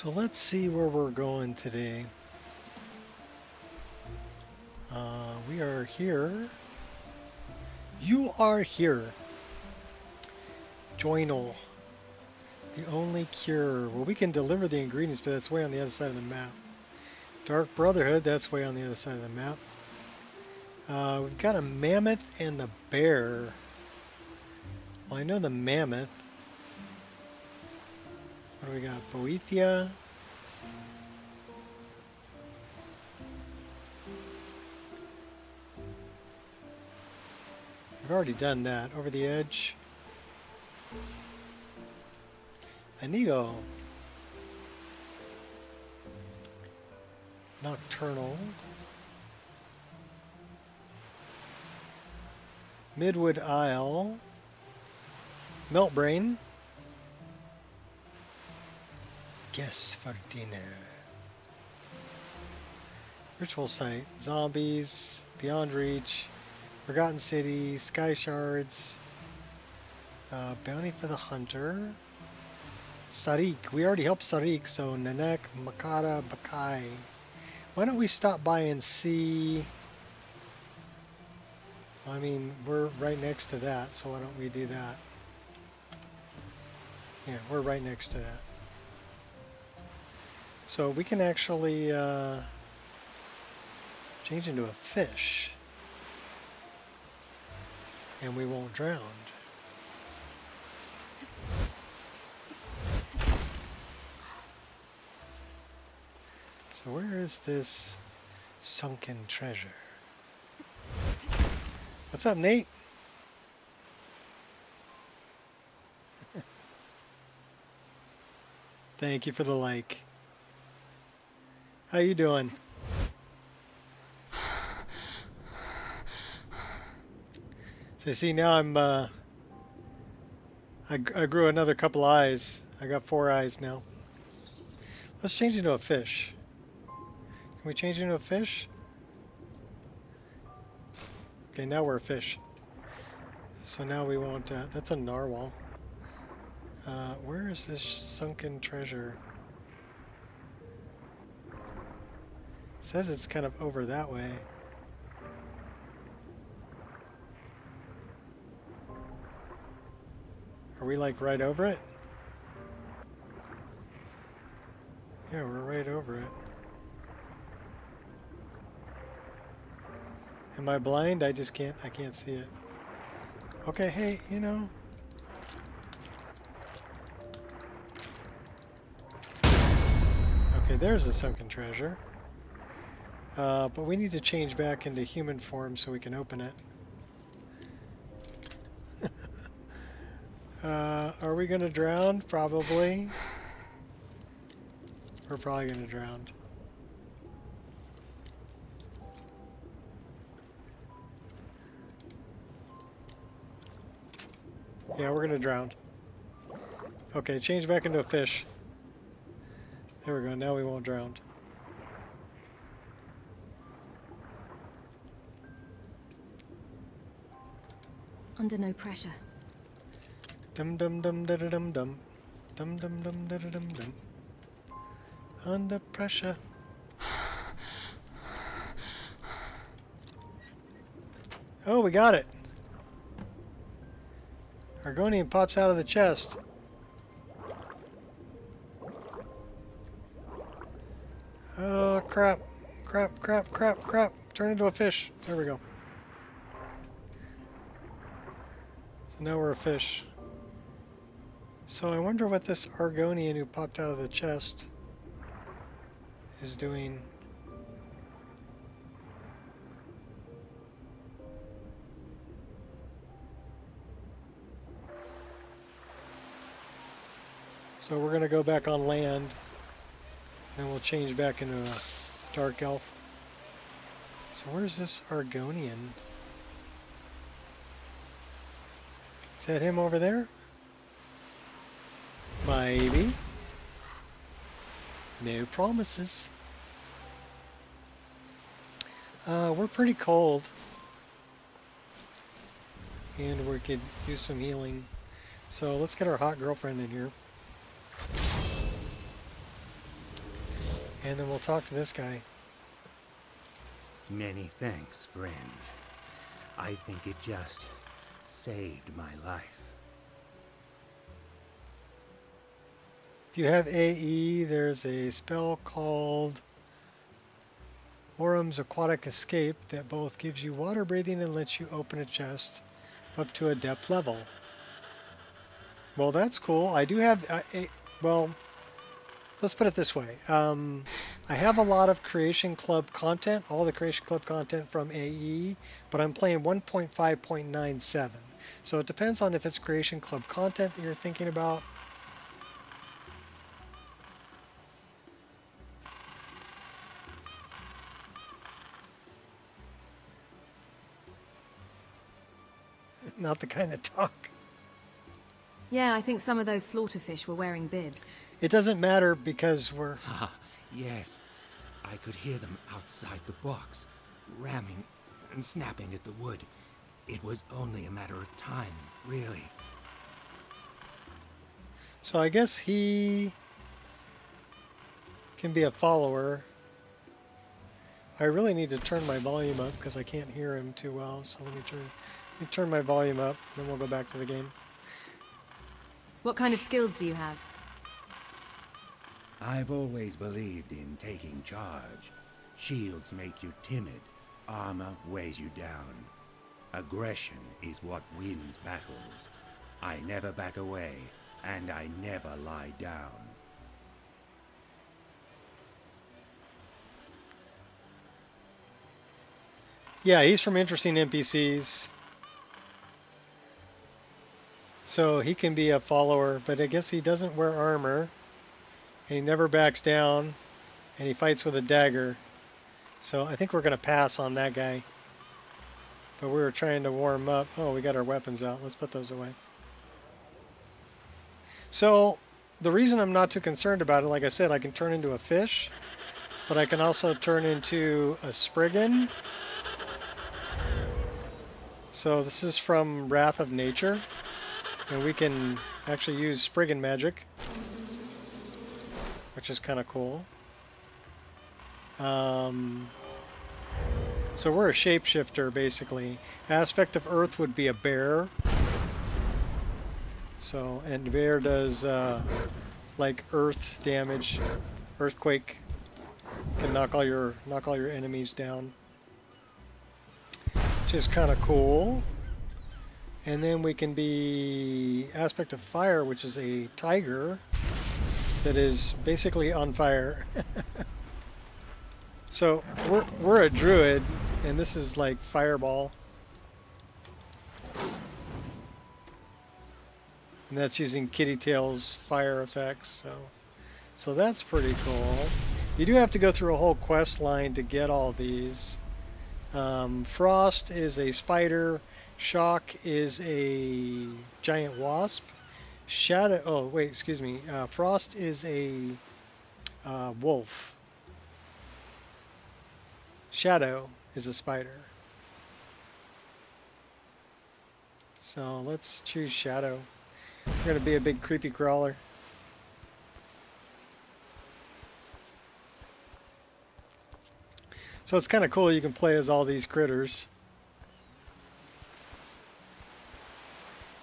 So let's see where we're going today. We are here. You are here. Joinal. The only cure. Well, we can deliver the ingredients, but that's way on the other side of the map. Dark Brotherhood, that's way on the other side of the map. We've got a mammoth and the bear. Well, I know the mammoth. What do we got? Boethia. We've already done that. Over the edge. Inigo. Nocturnal. Midwood Isle. Meltbrain. Guess for dinner. Ritual Site. Zombies. Beyond Reach. Forgotten City. Sky Shards. Bounty for the Hunter. Sarik. We already helped Sarik, so Nanek, Makara, Bakai. Why don't we stop by and see... I mean, we're right next to that, so why don't we do that? Yeah, we're right next to that. So we can actually change into a fish. And we won't drown. So where is this sunken treasure? What's up, Nate? Thank you for the like. How you doing? So see, now I'm I grew another couple eyes. I got 4 eyes now. Let's change into a fish. Can we change into a fish? Okay, now we're a fish. So now we won't, that's a narwhal. Where is this sunken treasure? It says it's kind of over that way. Are we like right over it? Yeah, we're right over it. Am I blind? I can't see it. Okay, hey, you know. Okay, there's a sunken treasure. But we need to change back into human form so we can open it. Are we gonna drown? Probably. We're probably gonna drown. Yeah, we're gonna drown. Okay, change back into a fish. There we go, now we won't drown. Under no pressure. Dum dum dum da da dum dum. Dum dum dum da da dum dum. Under pressure. Oh, we got it. Argonian pops out of the chest. Oh, crap. Crap, crap, crap, crap. Turn into a fish. There we go. So now we're a fish. So I wonder what this Argonian who popped out of the chest is doing. So we're going to go back on land, then we'll change back into a dark elf. So where's this Argonian? Is that him over there? Maybe. No promises. We're pretty cold. And we could use some healing. So let's get our hot girlfriend in here. And then we'll talk to this guy. Many thanks, friend. I think it just saved my life. If you have AE, there's a spell called Orum's Aquatic Escape that both gives you water breathing and lets you open a chest up to a depth level. Well, that's cool. I do have well, let's put it this way. I have a lot of Creation Club content, all the Creation Club content from AE, but I'm playing 1.5.97. So it depends on if it's Creation Club content that you're thinking about. Not the kind of talk. Yeah, I think some of those slaughterfish were wearing bibs. It doesn't matter because we're... Yes, I could hear them outside the box, ramming and snapping at the wood. It was only a matter of time, really. So I guess he can be a follower. I really need to turn my volume up because I can't hear him too well. So let me turn my volume up, then we'll go back to the game. What kind of skills do you have? I've always believed in taking charge. Shields make you timid. Armor weighs you down. Aggression is what wins battles. I never back away, and I never lie down. Yeah, he's from Interesting NPCs. So he can be a follower, but I guess he doesn't wear armor. And he never backs down. And he fights with a dagger. So I think we're going to pass on that guy. But we were trying to warm up. Oh, we got our weapons out. Let's put those away. So the reason I'm not too concerned about it, like I said, I can turn into a fish. But I can also turn into a Spriggan. So this is from Wrath of Nature. And we can actually use Spriggan magic, which is kind of cool. So we're a shapeshifter, basically. Aspect of Earth would be a bear. So, and bear does like earth damage, earthquake. Can knock all your enemies down, which is kind of cool. And then we can be Aspect of Fire, which is a tiger that is basically on fire. So we're a druid, and this is like Fireball. And that's using Kitty Tail's fire effects, so that's pretty cool. You do have to go through a whole quest line to get all these. Frost is a spider. Shock is a giant wasp. Frost is a wolf. Shadow is a spider. So let's choose Shadow. We're going to be a big creepy crawler. So it's kind of cool, you can play as all these critters.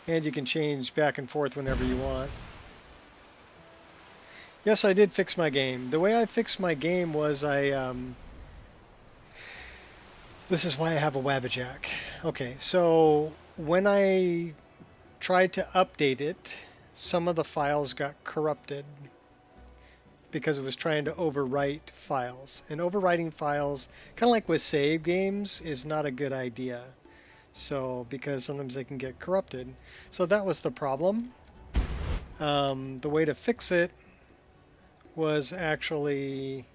And you can change back and forth whenever you want. Yes, I did fix my game. The way I fixed my game was this is why I have a Wabbajack. Okay, so when I tried to update it, some of the files got corrupted because it was trying to overwrite files. And overwriting files, kind of like with save games, is not a good idea. So, because sometimes they can get corrupted. So that was the problem. The way to fix it was actually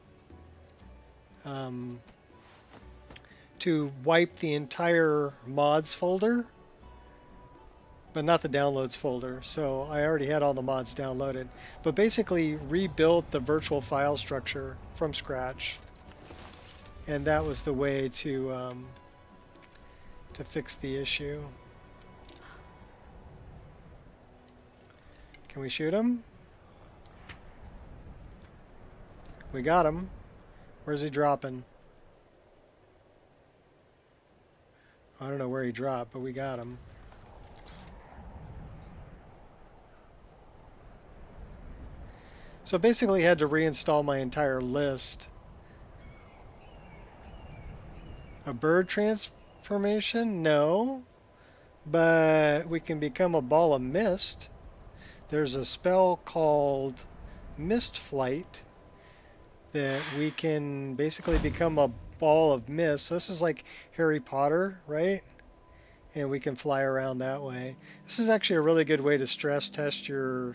to wipe the entire mods folder, but not the downloads folder. So I already had all the mods downloaded. But basically rebuilt the virtual file structure from scratch. And that was the way to fix the issue. Can we shoot him? We got him. Where's he dropping? I don't know where he dropped, but we got him. So basically I had to reinstall my entire list. A bird transformation? No. But we can become a ball of mist. There's a spell called Mist Flight that we can basically become a ball of mist. So this is like Harry Potter, right? And we can fly around that way. This is actually a really good way to stress test your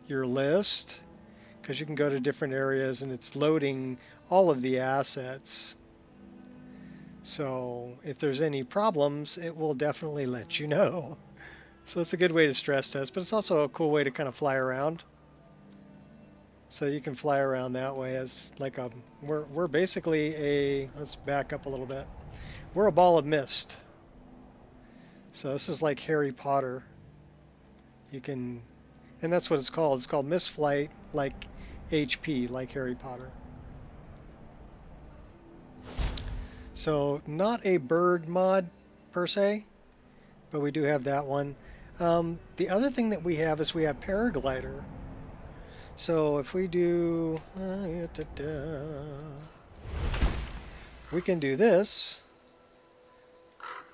list, because you can go to different areas and it's loading all of the assets. So if there's any problems, it will definitely let you know. So it's a good way to stress test, but it's also a cool way to kind of fly around. So you can fly around that way as like a, we're basically a, let's back up a little bit. We're a ball of mist. So this is like Harry Potter. You can, and that's what it's called. It's called Mist Flight, like HP, like Harry Potter. So not a bird mod per se, but we do have that one. The other thing that we have is we have paraglider. So if we do, we can do this.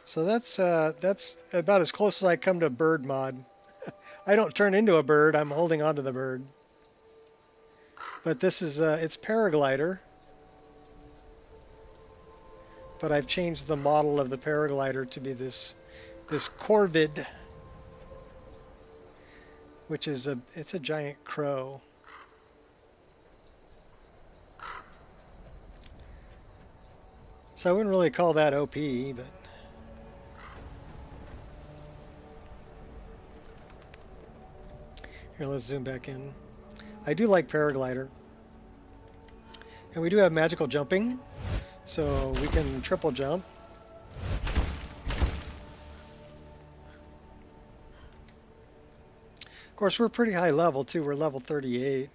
So that's about as close as I come to a bird mod. I don't turn into a bird, I'm holding onto the bird. But this is, it's paraglider. But I've changed the model of the paraglider to be this corvid, which is it's a giant crow. So I wouldn't really call that OP, but here, let's zoom back in. I do like paraglider. And we do have magical jumping, so we can triple jump. Of course, we're pretty high level too. We're level 38.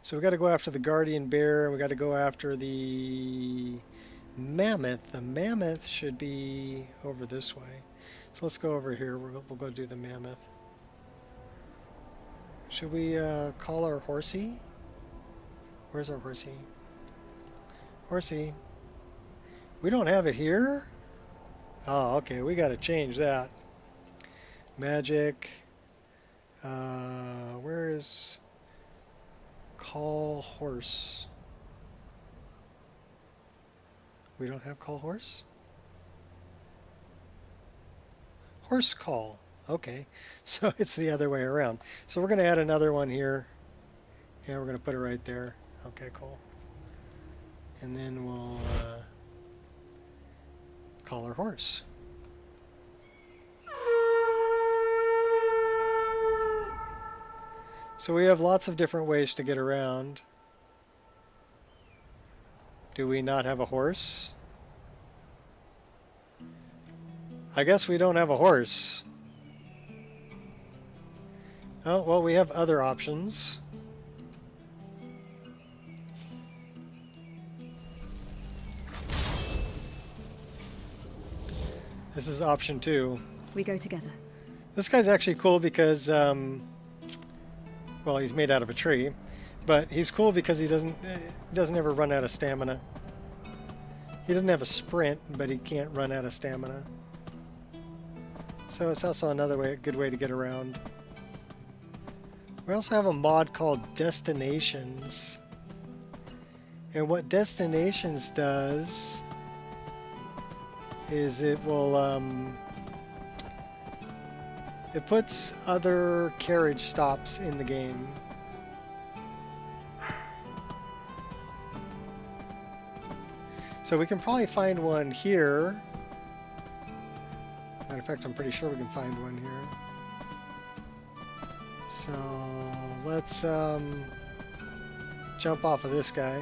So we got to go after the guardian bear, and we got to go after the mammoth. The mammoth should be over this way. So let's go over here. We'll go do the mammoth. Should we call our horsey? Where's our horsey? Horsey. We don't have it here? Oh, okay. We got to change that. Magic. Where is call horse? We don't have call horse? Horse call. Okay, so it's the other way around. So we're going to add another one here. Yeah, we're going to put it right there. Okay, cool. And then we'll call our horse. So we have lots of different ways to get around. Do we not have a horse? I guess we don't have a horse. Oh, well, we have other options. This is option 2. We go together. This guy's actually cool because, well, he's made out of a tree, but he's cool because he doesn't ever run out of stamina. He doesn't have a sprint, but he can't run out of stamina. So it's also another good way to get around. We also have a mod called Destinations. And what Destinations does is it will, it puts other carriage stops in the game. So we can probably find one here. Matter of fact, I'm pretty sure we can find one here. So let's jump off of this guy.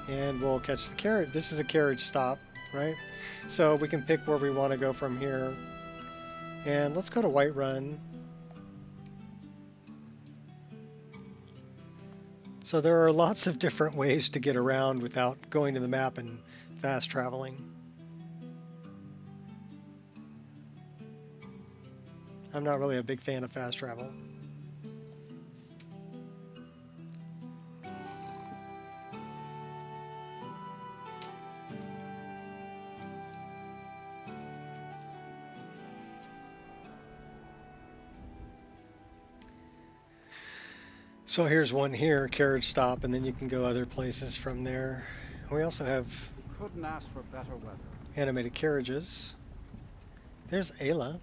And we'll catch the carriage. This is a carriage stop, right? So we can pick where we want to go from here. And let's go to Whiterun. So there are lots of different ways to get around without going to the map and fast traveling. I'm not really a big fan of fast travel. So here's one here, Carriage stop, and then you can go other places from there. We also have Couldn't ask for better weather. animated carriages. There's Ayla.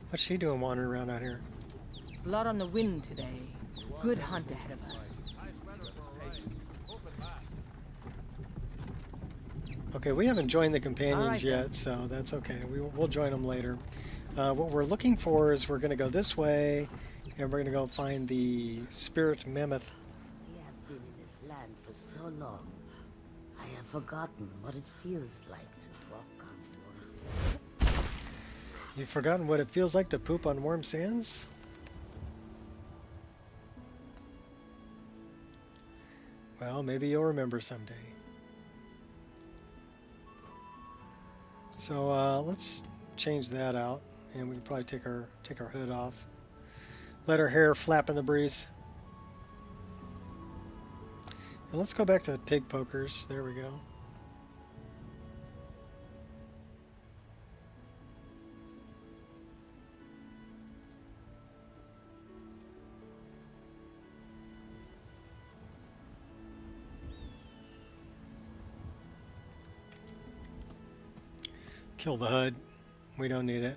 What's she doing wandering around out here? Blood on the wind today. Good hunt ahead of us. Okay, we haven't joined the companions Alright, yet, then. so that's okay. We'll join them later. What we're looking for is we're going to go this way, and we're going to go find the spirit mammoth. We have been in this land for so long. I have forgotten what it feels like to walk on warm sands. You've forgotten what it feels like to poop on warm sands? Well, maybe you'll remember someday. So let's change that out, and we can probably take our hood off. Let our hair flap in the breeze. And let's go back to the pig pokers. There we go. Kill the HUD. We don't need it.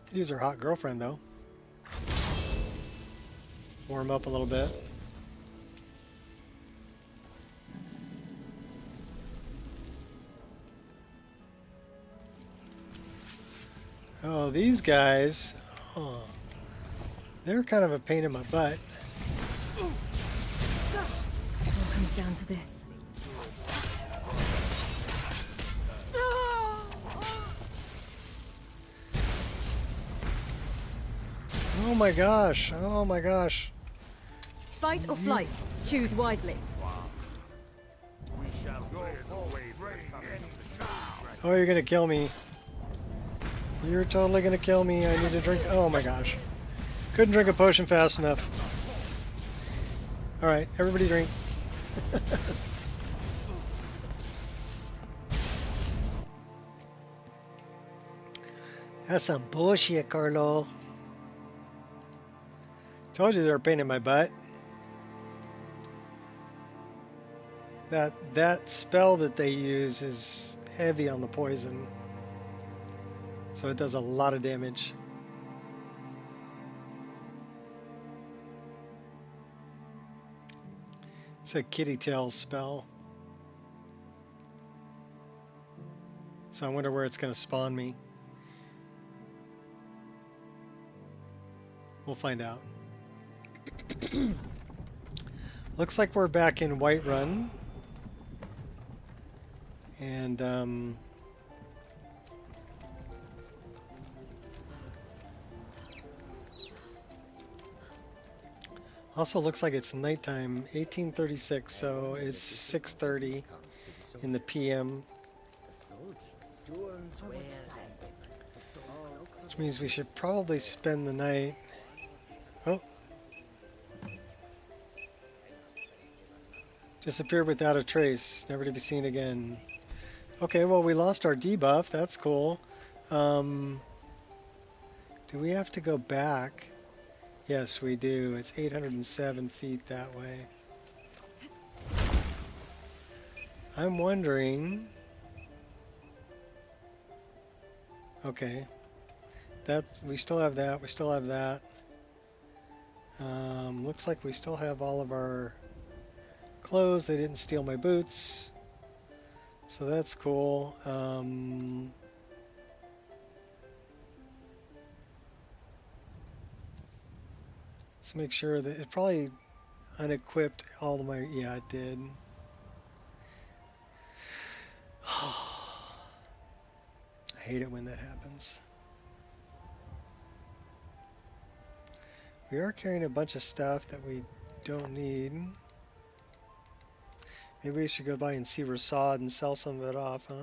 Could use our hot girlfriend though. Warm up a little bit. Oh, these guys. Oh, they're kind of a pain in my butt. It all comes down to this. Oh my gosh. Oh my gosh. Fight or flight? Choose wisely. Oh, you're gonna kill me. You're totally gonna kill me. I need to drink. Oh my gosh. Couldn't drink a potion fast enough. Alright, everybody drink. That's some bullshit, Carlo. Told you they were a pain in my butt. That spell that they use is heavy on the poison. So it does a lot of damage. It's a kitty tail spell. So I wonder where it's going to spawn me. We'll find out. Looks like we're back in Whiterun. And also looks like it's nighttime, 1836, so it's 6:30 in the PM, which means we should probably spend the night. Oh. Disappeared without a trace, never to be seen again. Okay, well we lost our debuff, that's cool. Do we have to go back? Yes, we do. It's 807 feet that way. I'm wondering... Okay. That, we still have that, we still have that. Looks like we still have all of our clothes. They didn't steal my boots. So that's cool. Let's make sure that it probably unequipped all of my... Yeah, it did. I hate it when that happens. We are carrying a bunch of stuff that we don't need. Maybe we should go by and see Rasad and sell some of it off, huh?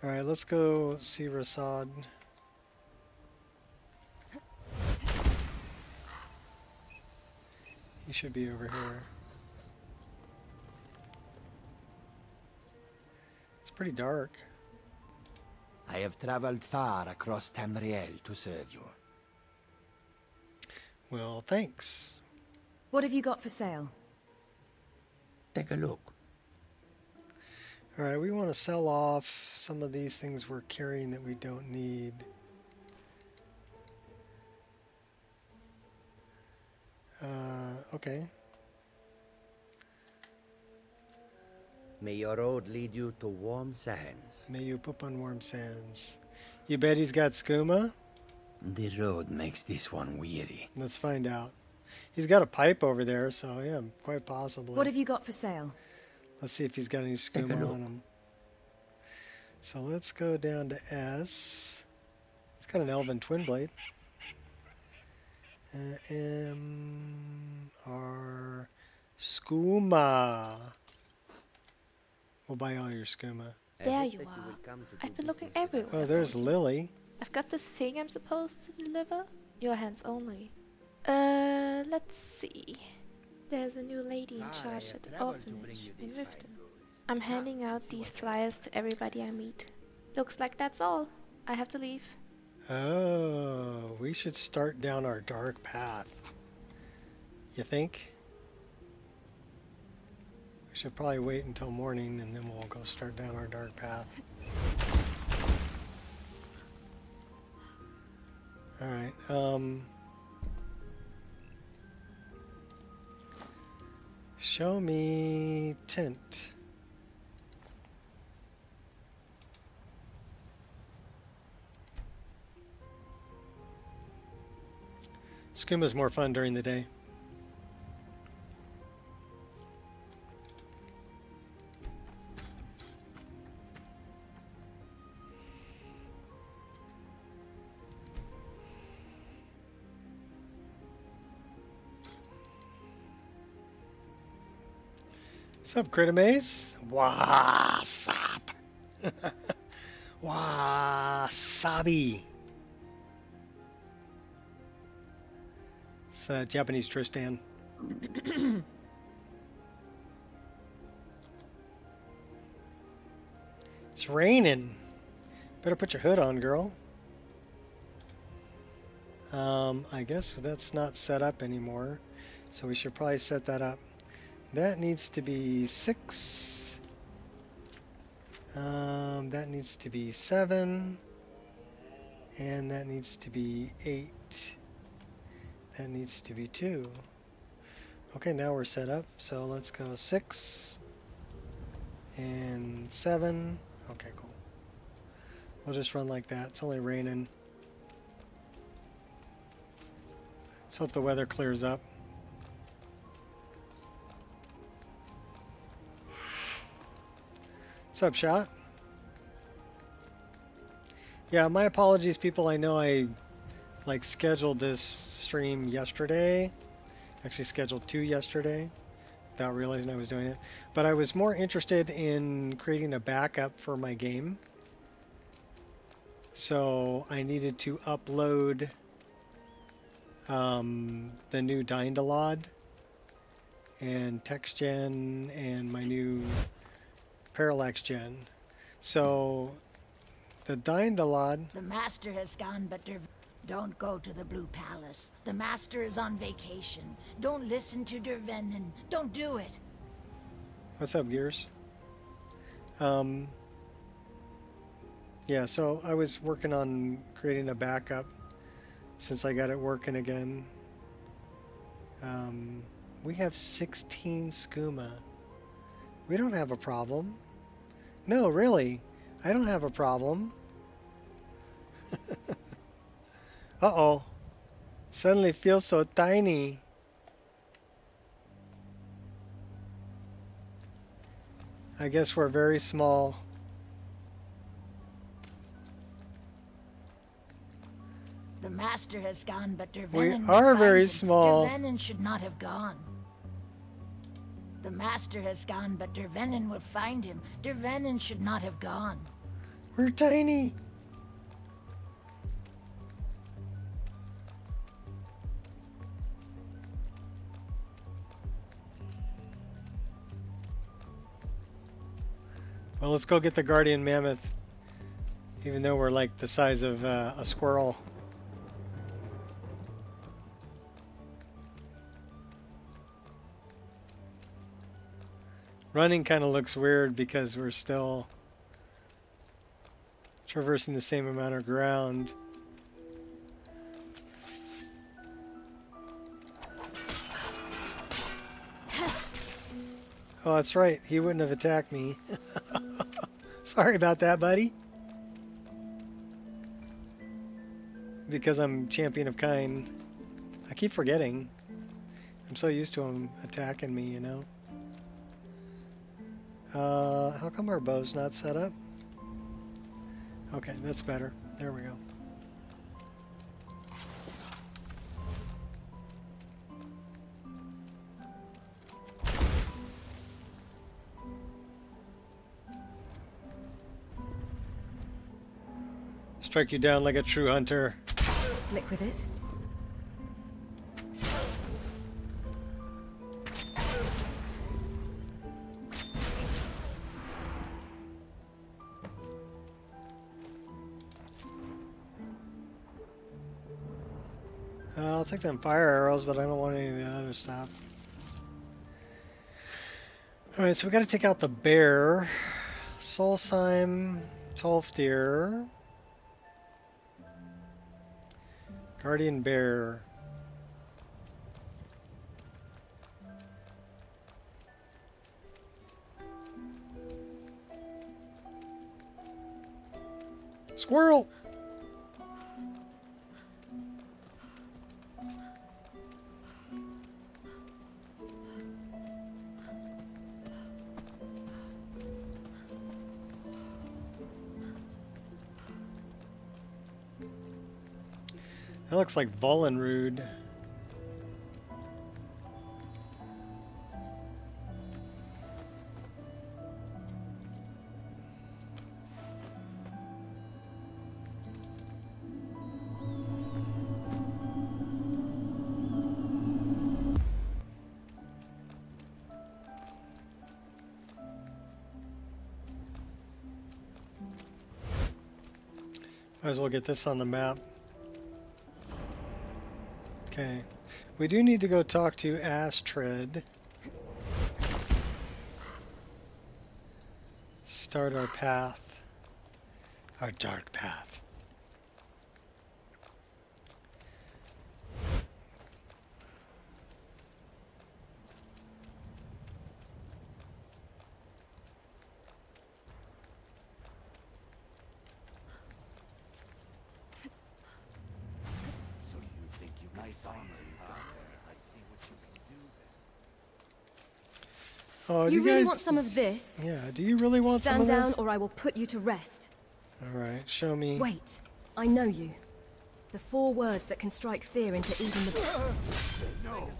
Alright, let's go see Rasad. He should be over here. It's pretty dark. I have traveled far across Tamriel to serve you. Well, thanks. What have you got for sale? Take a look. Alright, we want to sell off some of these things we're carrying that we don't need. Okay. May your road lead you to warm sands. May you poop on warm sands. You bet he's got skooma? The road makes this one weary. Let's find out. He's got a pipe over there, so yeah, quite possibly. What have you got for sale? Let's see if he's got any Take a skooma look. on him. So let's go down to S. It's got an elven twin blade. R skooma. We'll buy all your skooma. There you are. I've been looking everywhere. Oh, there's Lily. I've got this thing I'm supposed to deliver. Your hands only. Let's see. There's a new lady in charge at the orphanage in Riften. I'm handing out these flyers to everybody I meet. Looks like that's all. I have to leave. Oh, we should start down our dark path. You think? We should probably wait until morning and then we'll go start down our dark path. Alright, show me tent. Skooma's more fun during the day. What's up, Critamaze? Wasap. Wasabi. It's Japanese Tristan. It's raining. Better put your hood on, girl. I guess that's not set up anymore, so we should probably set that up. That needs to be 6. That needs to be 7. And that needs to be 8. That needs to be 2. Okay, now we're set up. So let's go 6 and 7. Okay, cool. We'll just run like that. It's only raining. Let's hope the weather clears up. What's up, Shot? Yeah, my apologies, people. I know I scheduled this stream yesterday. Actually scheduled 2 yesterday without realizing I was doing it. But I was more interested in creating a backup for my game. So I needed to upload the new Dindalod and text gen and my new parallax gen. So the Dindalod. The master has gone, but don't go to the Blue Palace. The master is on vacation. Don't listen to Dervenin. Don't do it. What's up, Gears? Yeah, so I was working on creating a backup since I got it working again. We have 16 skooma. We don't have a problem. No, really. I don't have a problem. Uh-oh. Suddenly feels so tiny. I guess we're very small. The master has gone, but We Dervenin will are find very him. small. Dervenin should not have gone. The master has gone, but Dervenin will find him. Dervenin should not have gone. We're tiny. Well, let's go get the guardian mammoth. Even though we're like the size of a squirrel. Running kind of looks weird because we're still traversing the same amount of ground. Oh, that's right. He wouldn't have attacked me. Sorry about that, buddy. Because I'm champion of kind. I keep forgetting. I'm so used to him attacking me, you know. How come our bow's not set up? Okay, that's better. There we go. Strike you down like a true hunter. Slick with it. I'll take them fire arrows, but I don't want any of the other stuff. Alright, so we gotta take out the bear. Solsheim, Tolfdir. Guardian bear. Squirrel! That looks like Volenrud. Might as well get this on the map. Okay, we do need to go talk to Astrid. Start our path. Our dark path. Oh, You really guys... want some of this? Yeah, do you really want some Stand of down this? or I will put you to rest. Alright, show me. Wait, I know you. The 4 words that can strike fear into even the... No.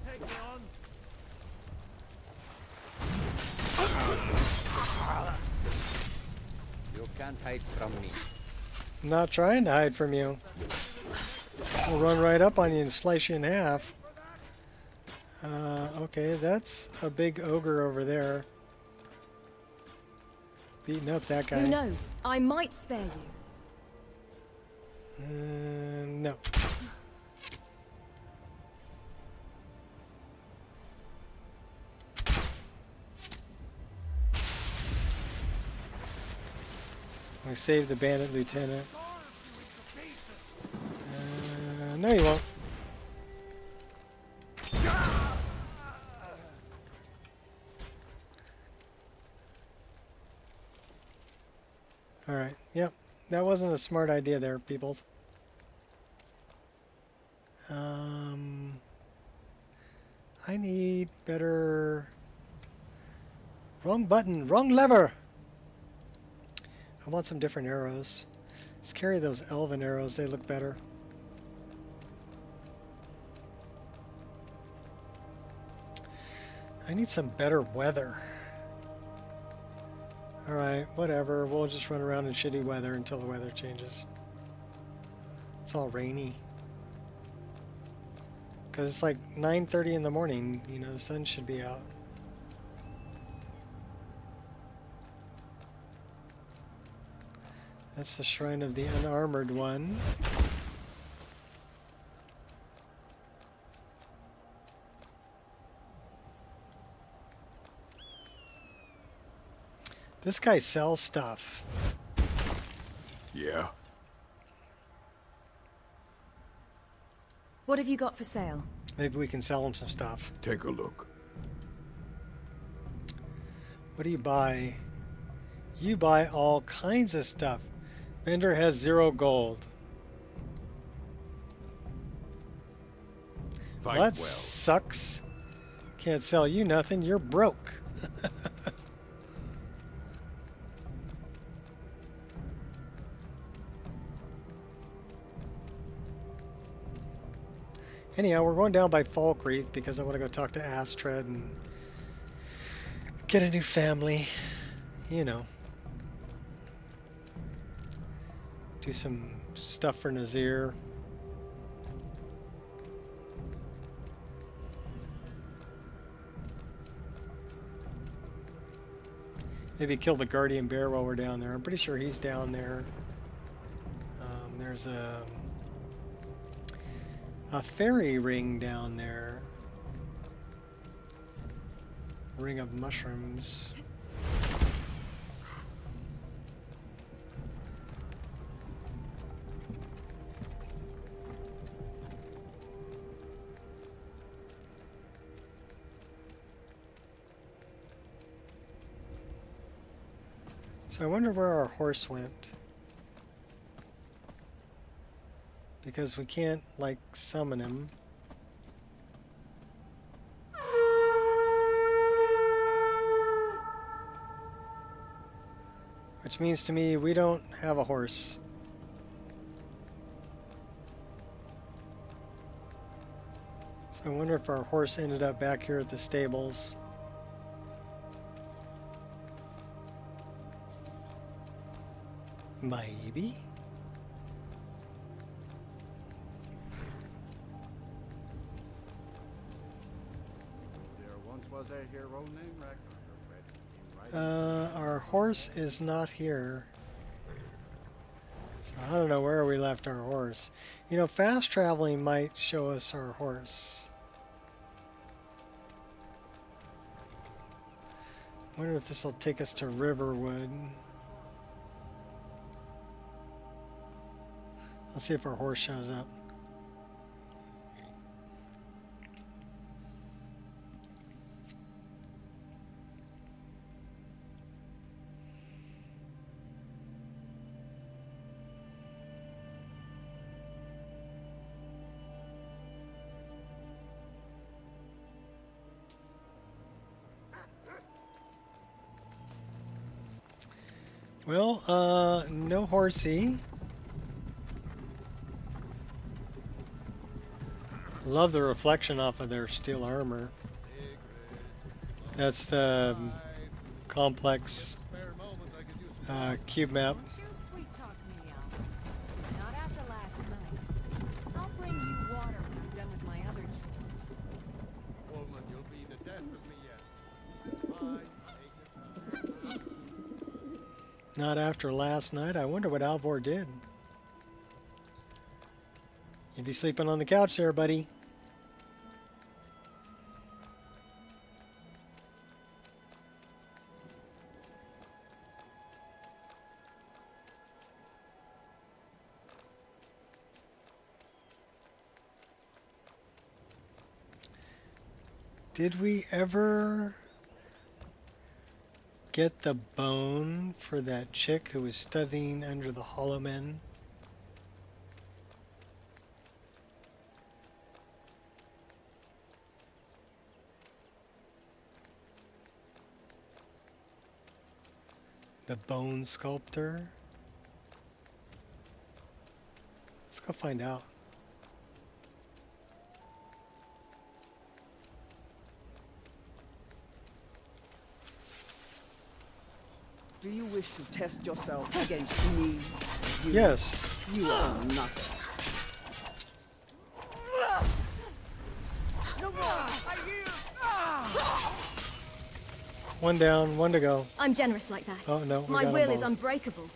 You can't hide from me. I'm not trying to hide from you. I'll run right up on you and slice you in half. Okay, that's a big ogre over there. Beating up that guy. Who knows? I might spare you. No. I saved the bandit lieutenant. No, you won't. Alright, yep. That wasn't a smart idea there, peoples. I need better Wrong button, wrong lever! I want some different arrows. Let's carry those elven arrows, they look better. I need some better weather. Alright, whatever. We'll just run around in shitty weather until the weather changes. It's all rainy. Because it's like 9:30 in the morning. You know, the sun should be out. That's the Shrine of the Unarmored One. This guy sells stuff. Yeah? What have you got for sale? Maybe we can sell him some stuff. Take a look. What do you buy? You buy all kinds of stuff. Vendor has 0 gold. Fight Well, that well. sucks. Can't sell you nothing. You're broke. Anyhow, we're going down by Falkreath because I want to go talk to Astrid and get a new family. You know. Do some stuff for Nazir. Maybe kill the guardian bear while we're down there. I'm pretty sure he's down there. There's a fairy ring down there. Ring of mushrooms. So I wonder where our horse went. Because we can't, like, summon him. Which means to me, we don't have a horse. So I wonder if our horse ended up back here at the stables. Maybe? There once was a hero named Ragnar. Our horse is not here. So I don't know where we left our horse. You know, fast traveling might show us our horse. Wonder if this will take us to Riverwood. Let's see if our horse shows up. Well, no horsey. Love the reflection off of their steel armor. That's the complex cube map. Don't you sweet talk me, Al. Not after last night. I'll bring you water when I'm done with my other chores. Woman, you'll be the death of me yet. Bye. Take your time. Not after last night. I wonder what Alvor did. You'd be sleeping on the couch there, buddy. Did we ever get the bone for that chick who was studying under the Hollow Men? The bone sculptor. Let's go find out. Do you wish to test yourself against me? Yes. You are nothing. One down, one to go. I'm generous like that. Oh no, we My got will them is both. unbreakable.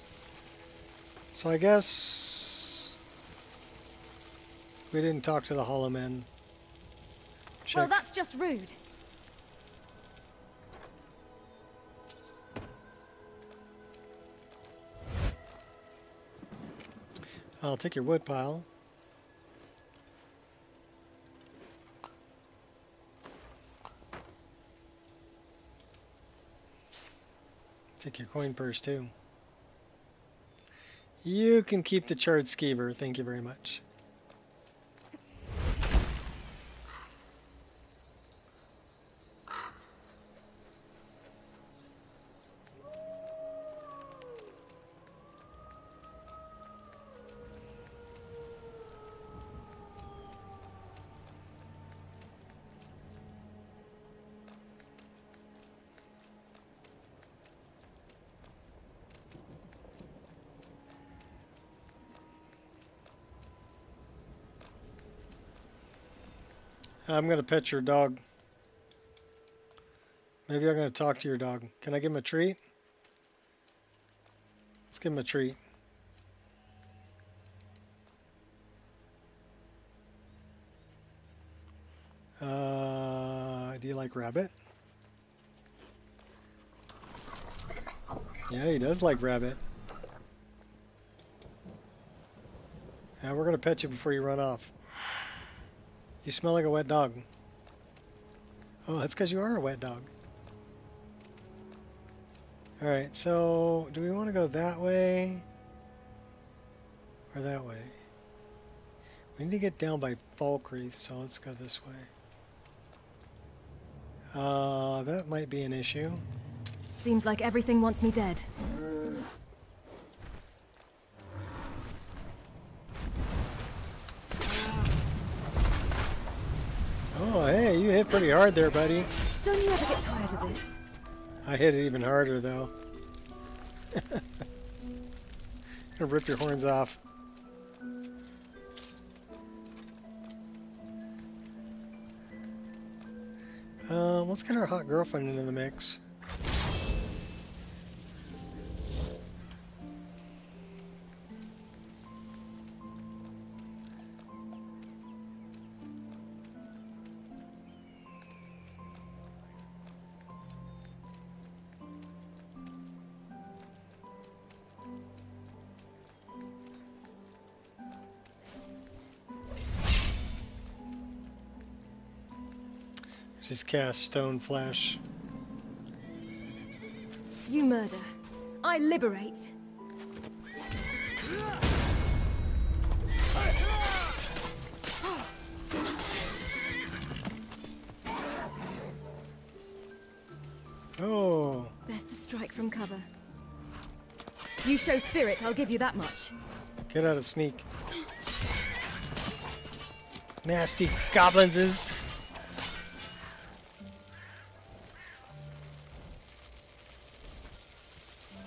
So I guess we didn't talk to the Hollow Men. Check. Well, that's just rude. I'll take your wood pile. Take your coin purse too. You can keep the charred skeever, thank you very much. I'm going to pet your dog. Maybe I'm going to talk to your dog. Can I give him a treat? Let's give him a treat. Do you like rabbit? Yeah, he does like rabbit. Yeah, we're going to pet you before you run off. You smell like a wet dog. Oh, that's because you are a wet dog. Alright, so do we want to go that way? Or that way? We need to get down by Falkreath, so let's go this way. That might be an issue. Seems like everything wants me dead. Oh, hey, you hit pretty hard there, buddy. Don't you ever get tired of this? I hit it even harder, though. Gonna rip your horns off. Let's get our hot girlfriend into the mix. Just cast stone flesh. You murder. I liberate. Oh. Best to strike from cover. You show spirit, I'll give you that much. Get out of sneak. Nasty goblinses.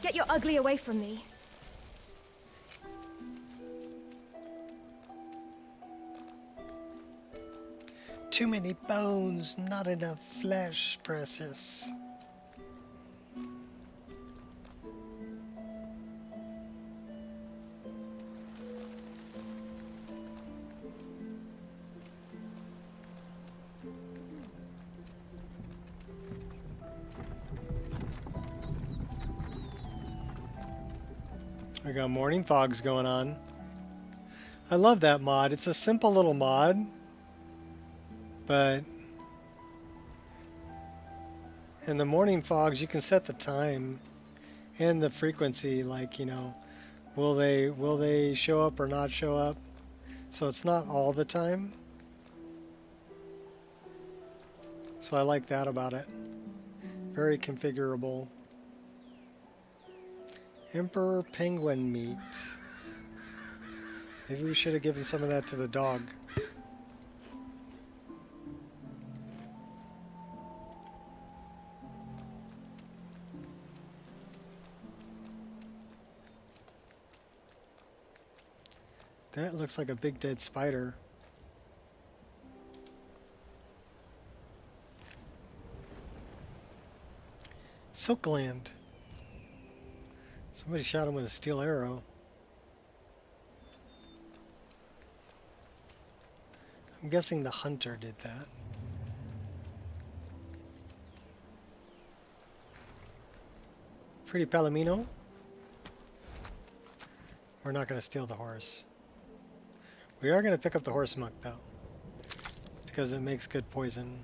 Get your ugly away from me. Too many bones, not enough flesh, precious. We got morning fogs going on. I love that mod. It's a simple little mod, but in the morning fogs you can set the time and the frequency, like, you know, will they show up or not show up, so it's not all the time. So I like that about it. Very configurable. Emperor penguin meat. Maybe we should have given some of that to the dog. That looks like a big dead spider. Silkland. Somebody shot him with a steel arrow. I'm guessing the hunter did that. Pretty Palomino. We're not going to steal the horse. We are going to pick up the horse muck though, because it makes good poison.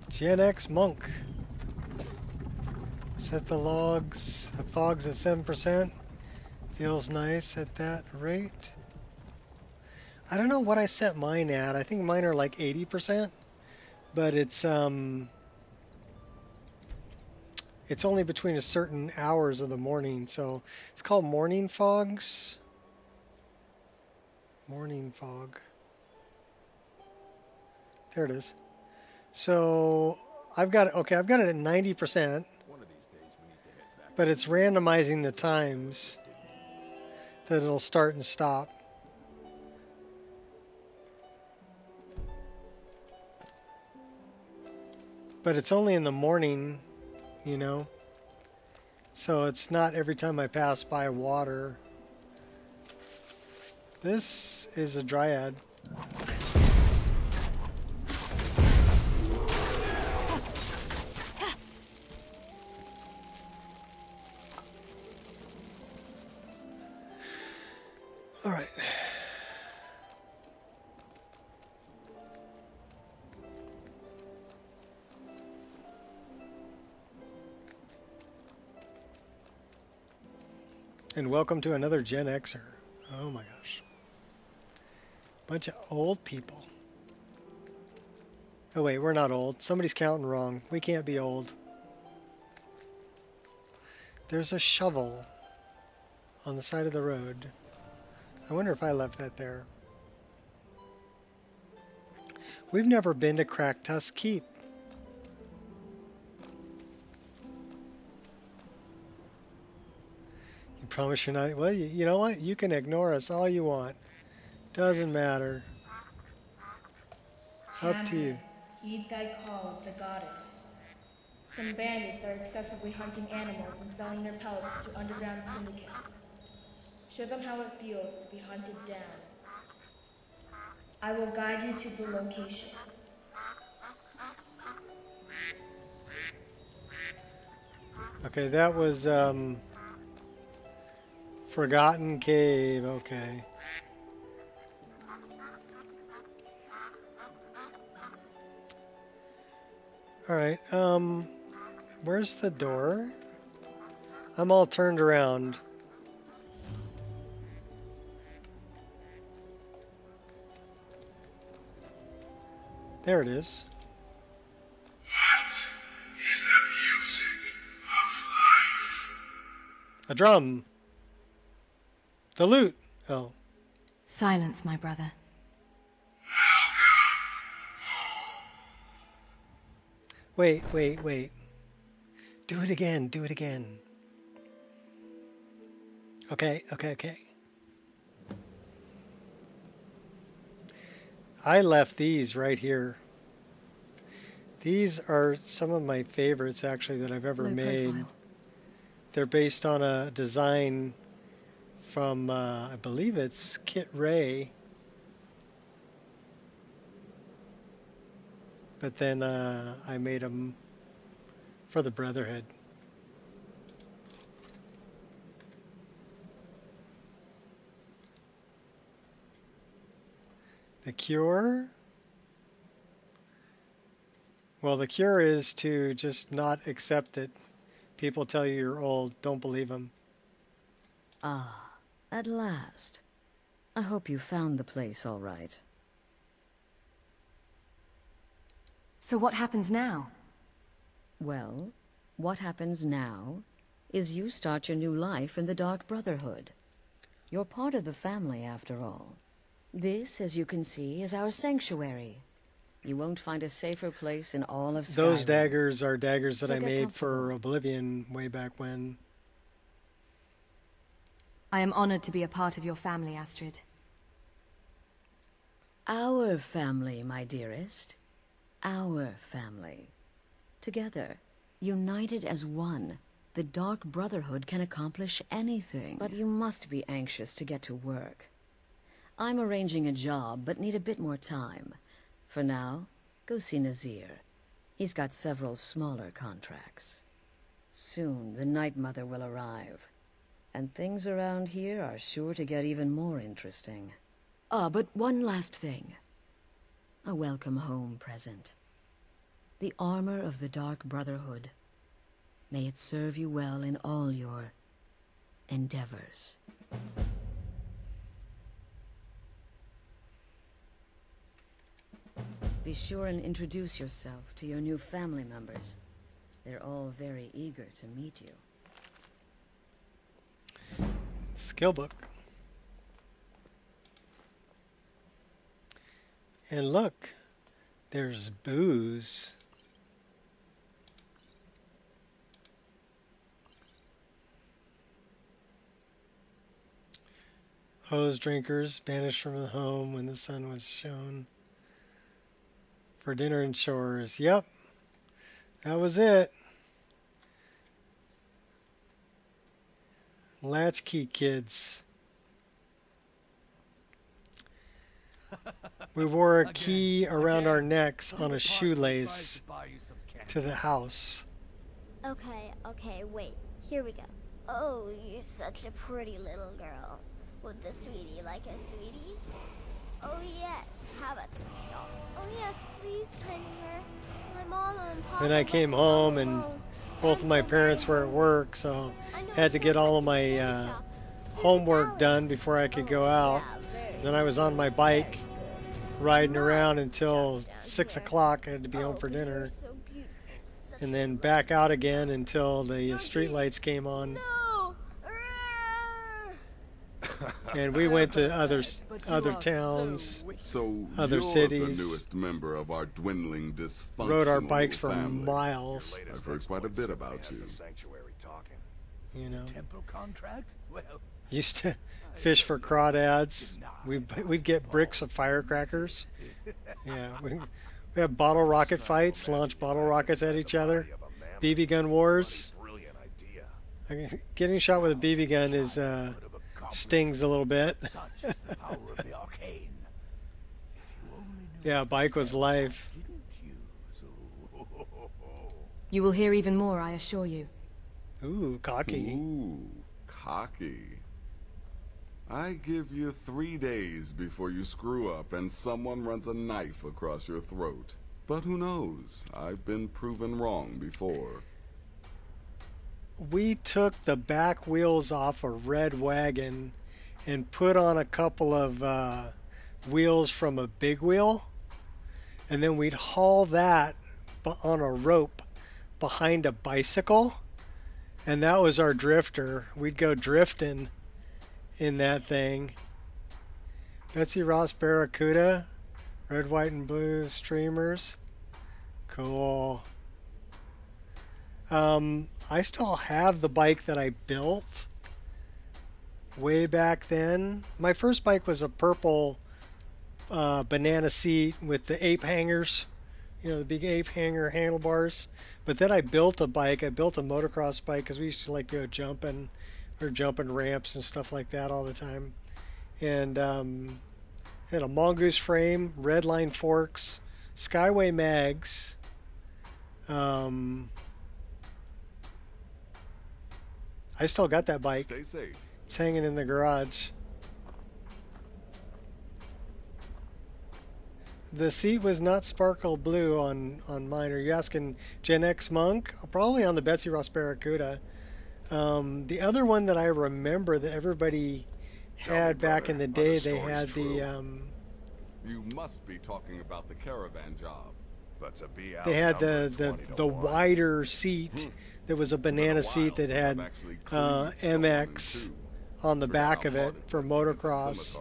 Gen X monk. Set the fogs at 7%. Feels nice at that rate. I don't know what I set mine at. I think mine are like 80%, but it's only between a certain hours of the morning, so it's called morning fogs. Morning fog. There it is. So I've got it at 90%, but it's randomizing the times that it'll start and stop. But it's only in the morning, you know, so it's not every time I pass by water. This is a dryad. All right. And welcome to another Gen Xer. Oh my gosh. Bunch of old people. Oh wait, we're not old. Somebody's counting wrong. We can't be old. There's a shovel on the side of the road. I wonder if I left that there. We've never been to Cracktusk Keep. You promise you're not... Well, you know what? You can ignore us all you want. Doesn't matter. Up to you. Heed thy call of the goddess. Some bandits are excessively hunting animals and selling their pellets to underground syndicates. Show them how it feels to be hunted down. I will guide you to the location. Okay, that was Forgotten Cave. Okay. All right. Where's the door? I'm all turned around. There it is. What is the music of life? A drum. The lute. Oh. Silence, my brother. Wait. Do it again. Do it again. Okay. I left these right here. These are some of my favorites, actually, that I've ever made. Profile. They're based on a design from, I believe it's Kit Ray. But then I made them for the Brotherhood. The cure? Well, the cure is to just not accept it. People tell you you're old, don't believe them. Ah, at last. I hope you found the place all right. So what happens now? Well, what happens now is you start your new life in the Dark Brotherhood. You're part of the family, after all. This, as you can see, is our sanctuary. You won't find a safer place in all of Skyrim. Those daggers are daggers that So I get made for comfortable. Oblivion way back when. I am honored to be a part of your family, Astrid. Our family, my dearest. Our family. Together, united as one, the Dark Brotherhood can accomplish anything. But you must be anxious to get to work. I'm arranging a job, but need a bit more time. For now, go see Nazir. He's got several smaller contracts. Soon, the Night Mother will arrive. And things around here are sure to get even more interesting. Ah, but one last thing. A welcome home present. The armor of the Dark Brotherhood. May it serve you well in all your endeavors. Be sure and introduce yourself to your new family members. They're all very eager to meet you. Skill book. And look, there's booze. Hose drinkers banished from the home when the sun was shown. For dinner and chores. Yep. That was it. Latchkey kids. We wore a key around our necks on a shoelace to the house. Okay, wait. Here we go. Oh, you're such a pretty little girl. Would the sweetie like a sweetie? Oh yes, how about some shop? Oh yes, please, kind sir. My mama and papa. Then I came home and both of my parents were at work, so I had to get all of my homework done before I could go out. Then I was on my bike riding around until 6 o'clock. I had to be home for dinner. And then back out again until the street lights came on. And we went to other towns, other cities. You're the newest member of our dwindling dysfunctional rode our bikes for family. miles. I've heard quite a bit about you. You know, Temple contract? Well, used to fish for crawdads. We'd get bricks of firecrackers. Yeah, we have bottle rocket fights, launch bottle rockets at each other. BB gun wars. Getting shot with a BB gun is stings a little bit. Yeah, bike was life. You will hear even more, I assure you. Ooh, cocky. Ooh, cocky. I give you 3 days before you screw up and someone runs a knife across your throat. But who knows? I've been proven wrong before. We took the back wheels off a red wagon and put on a couple of wheels from a big wheel, and then we'd haul that on a rope behind a bicycle, and that was our drifter. We'd go drifting in that thing. Betsy Ross Barracuda, red, white, and blue streamers. Cool. I still have the bike that I built way back then. My first bike was a purple banana seat with the ape hangers, you know, the big ape hanger handlebars. But then I built a bike. I built a motocross bike because we used to like go jumping. We were jumping ramps and stuff like that all the time. And had a mongoose frame, red line forks, Skyway mags. I still got that bike. Stay safe. It's hanging in the garage. The seat was not sparkle blue on mine. Are you asking Gen X Monk? Probably on the Betsy Ross Barracuda. The other one that I remember that everybody had back in the day, they had the... You must be talking about the caravan job. But to be They had outnumbered the 20 to the 1. wider seat. There was a banana seat that had MX on the back of it for motocross.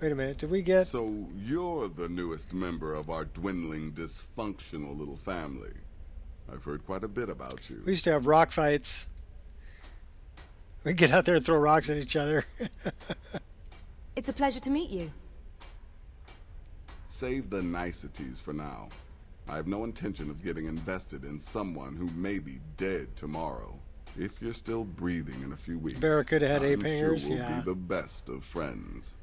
Wait a minute, did we get... So you're the newest member of our dwindling, dysfunctional little family. I've heard quite a bit about you. We used to have rock fights. We'd get out there and throw rocks at each other. It's a pleasure to meet you. Save the niceties for now. I have no intention of getting invested in someone who may be dead tomorrow. If you're still breathing in a few weeks, Barracuda had ape I'm sure hangers, we'll yeah. be the best of friends.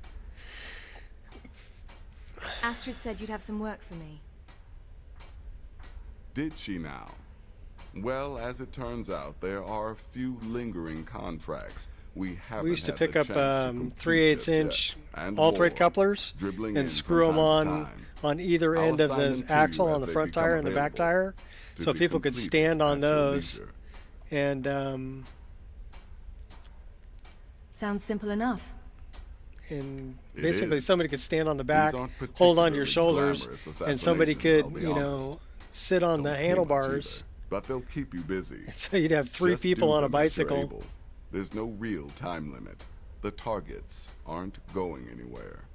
Astrid said you'd have some work for me. Did she now? Well, as it turns out, there are a few lingering contracts we used to pick up 3/8 inch all-thread couplers and screw them on either end of the axle on the front tire and the back tire, so people could stand on those. And sounds simple enough. And basically somebody could stand on the back, hold on to your shoulders, and somebody could, you know, sit on the handlebars. But they'll keep you busy. So you'd have 3 people on a bicycle. There's no real time limit. The targets aren't going anywhere.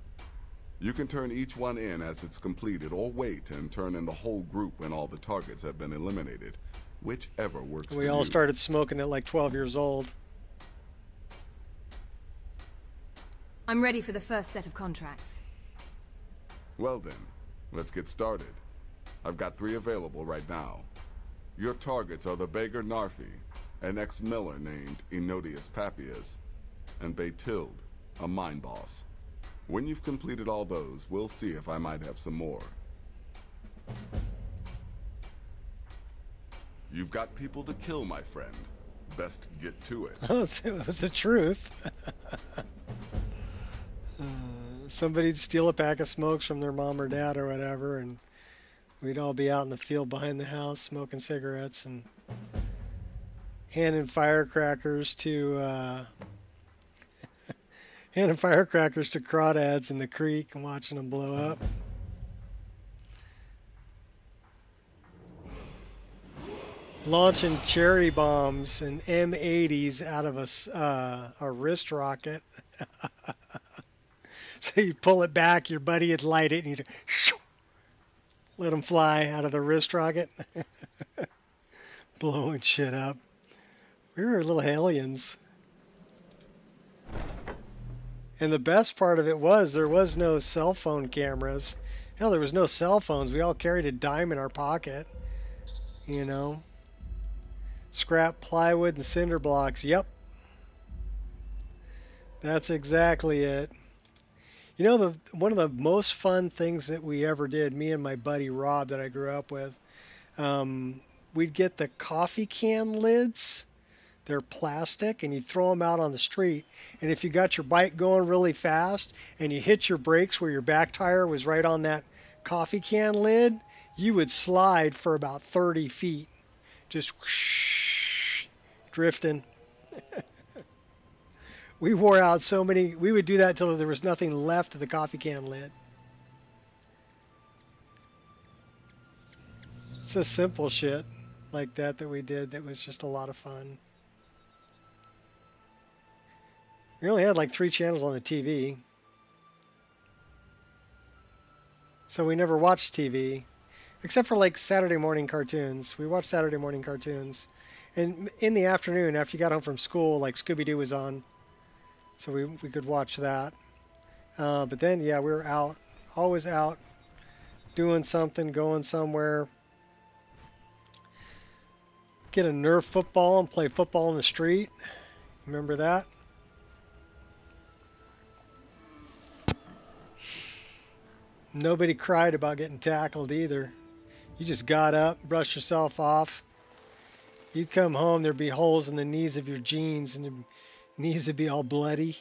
You can turn each one in as it's completed, or wait and turn in the whole group when all the targets have been eliminated. Whichever works for you. We all started smoking at like 12 years old. I'm ready for the first set of contracts. Well then, let's get started. I've got 3 available right now. Your targets are the beggar Narfi, an ex-miller named Enodius Papias, and Baytild, a mine boss. When you've completed all those, we'll see if I might have some more. You've got people to kill, my friend. Best get to it. Oh, it was the truth. Somebody'd steal a pack of smokes from their mom or dad or whatever, and we'd all be out in the field behind the house smoking cigarettes and handing firecrackers to crawdads in the creek and watching them blow up. Launching cherry bombs and M80s out of a wrist rocket. So you pull it back, your buddy would light it, and you let them fly out of the wrist rocket. Blowing shit up. We were little aliens. And the best part of it was there was no cell phone cameras. Hell, there was no cell phones. We all carried a dime in our pocket. You know. Scrap plywood and cinder blocks. Yep. That's exactly it. You know, one of the most fun things that we ever did, me and my buddy Rob that I grew up with, we'd get the coffee can lids. They're plastic, and you throw them out on the street. And if you got your bike going really fast and you hit your brakes where your back tire was right on that coffee can lid, you would slide for about 30 feet. Just whoosh, drifting. We wore out so many. We would do that till there was nothing left of the coffee can lid. It's a simple shit like that we did that was just a lot of fun. We only had like 3 channels on the TV. So we never watched TV. Except for like Saturday morning cartoons. We watched Saturday morning cartoons. And in the afternoon, after you got home from school, like Scooby-Doo was on. So we could watch that. But then, yeah, we were out. Always out. Doing something, going somewhere. Get a Nerf football and play football in the street. Remember that? Nobody cried about getting tackled either. You just got up, brushed yourself off. You'd come home, there'd be holes in the knees of your jeans, and your knees would be all bloody.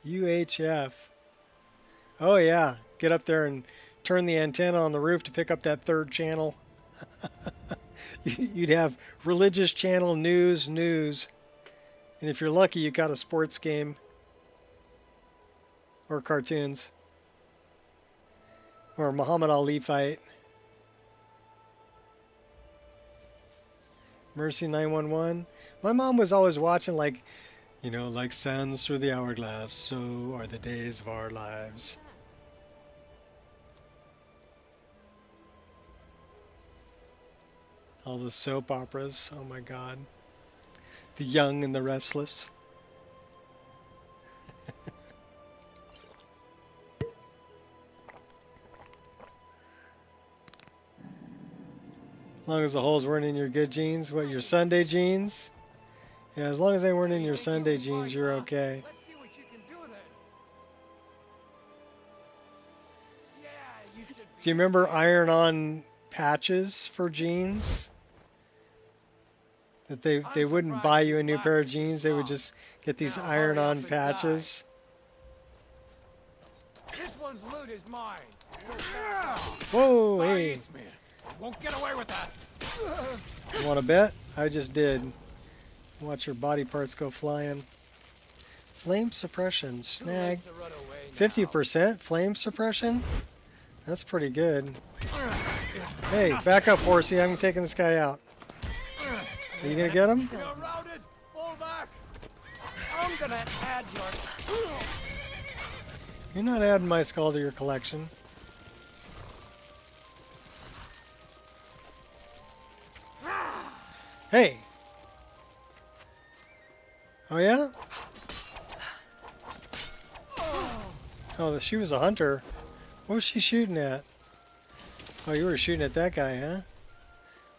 UHF. Oh yeah, get up there and turn the antenna on the roof to pick up that 3rd channel. You'd have religious channel, news. And if you're lucky, you got a sports game or cartoons or a Muhammad Ali fight. Mercy 911. My mom was always watching, like, you know, like sands through the hourglass, so are the days of our lives. All the soap operas, oh my god. The Young and the Restless. As long as the holes weren't in your good jeans. What, your Sunday jeans? Yeah, as long as they weren't in your Sunday jeans, you're okay. Let's see what you can do then. Yeah, you should. Do you remember iron-on patches for jeans? That they wouldn't buy you a new pair of jeans, they would just get these iron-on patches. This one's loot is mine. Whoa, hey. Won't get away with that. You want to bet? I just did. Watch your body parts go flying. Flame suppression, snag. 50% flame suppression? That's pretty good. Hey, back up, horsey. I'm taking this guy out. Are you gonna get him? You're routed. Fall back. I'm gonna add your. You're not adding my skull to your collection. Hey! Oh yeah? Oh, she was a hunter. What was she shooting at? Oh, you were shooting at that guy, huh?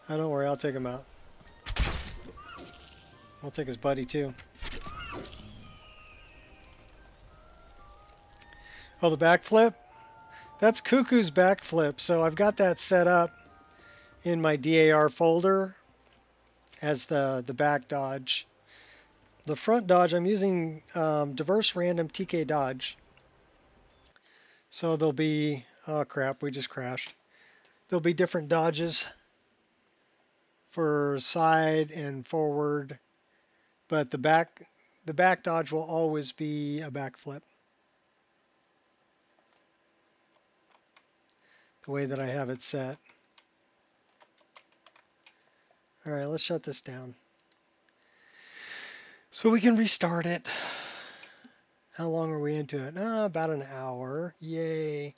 Oh, don't worry, I'll take him out. We'll take his buddy too. Oh, the backflip? That's Cuckoo's backflip. So I've got that set up in my DAR folder as the back dodge. The front dodge, I'm using diverse random TK dodge. So there'll be, oh crap, we just crashed. There'll be different dodges for side and forward, but the back dodge will always be a backflip. The way that I have it set. All right, let's shut this down. So we can restart it. How long are we into it? About an hour. Yay.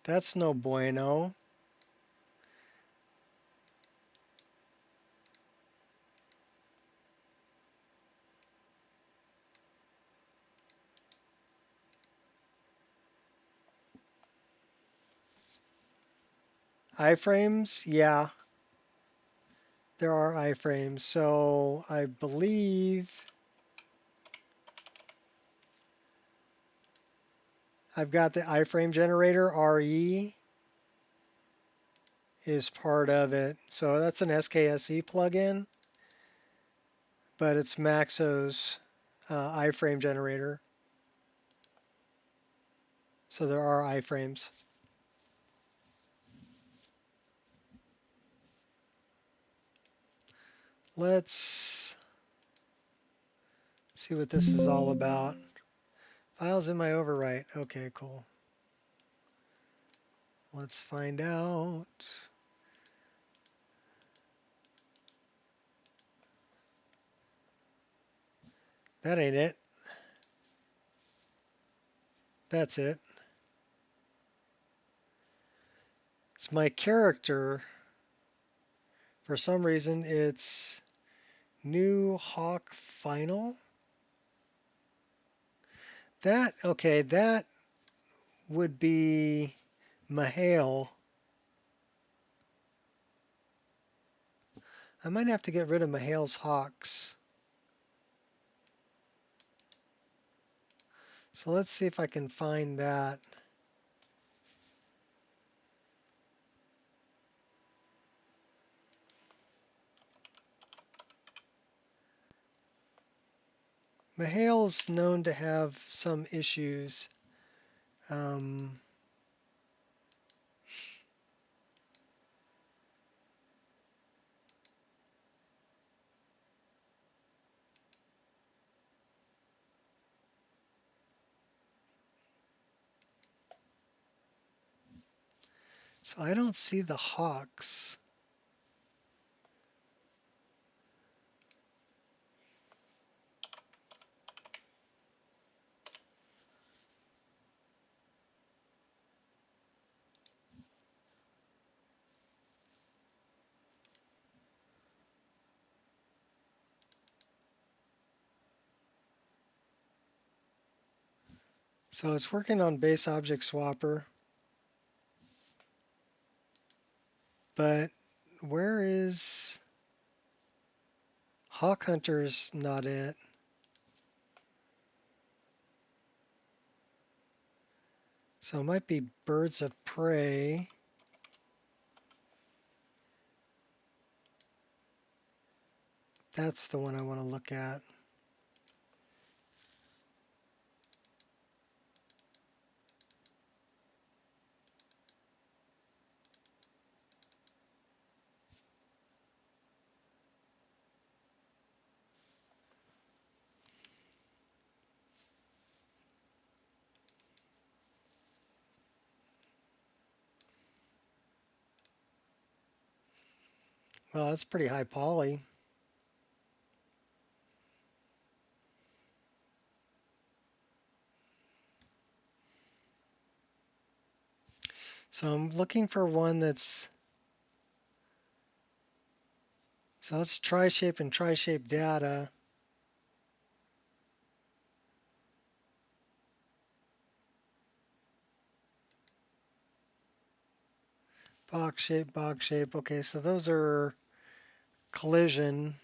That's no bueno. Iframes? Yeah. There are iframes. So I believe I've got the iframe generator, RE is part of it. So that's an SKSE plugin, but it's Maxo's iframe generator. So there are iframes. Let's see what this is all about. Files in my overwrite. Okay, cool. Let's find out. That ain't it. That's it. It's my character. For some reason, it's New Hawk Final. That, okay, that would be Mahale. I might have to get rid of Mahale's Hawks. So let's see if I can find that. Mahale's known to have some issues. So I don't see the hawks. So it's working on base object swapper. But where is Hawk Hunter's not it. So it might be Birds of Prey. That's the one I want to look at. Well, that's pretty high poly. So I'm looking for one that's, so let's tri-shape and tri-shape data. Box shape, box shape. Okay, so those are collision.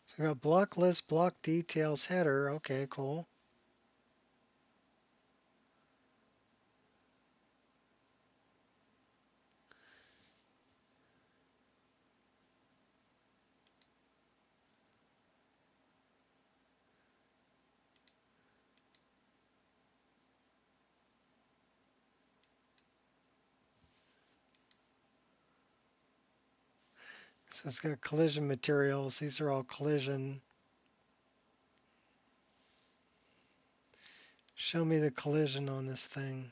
So we got block list, block details, header. Okay, cool. So it's got collision materials. These are all collision. Show me the collision on this thing.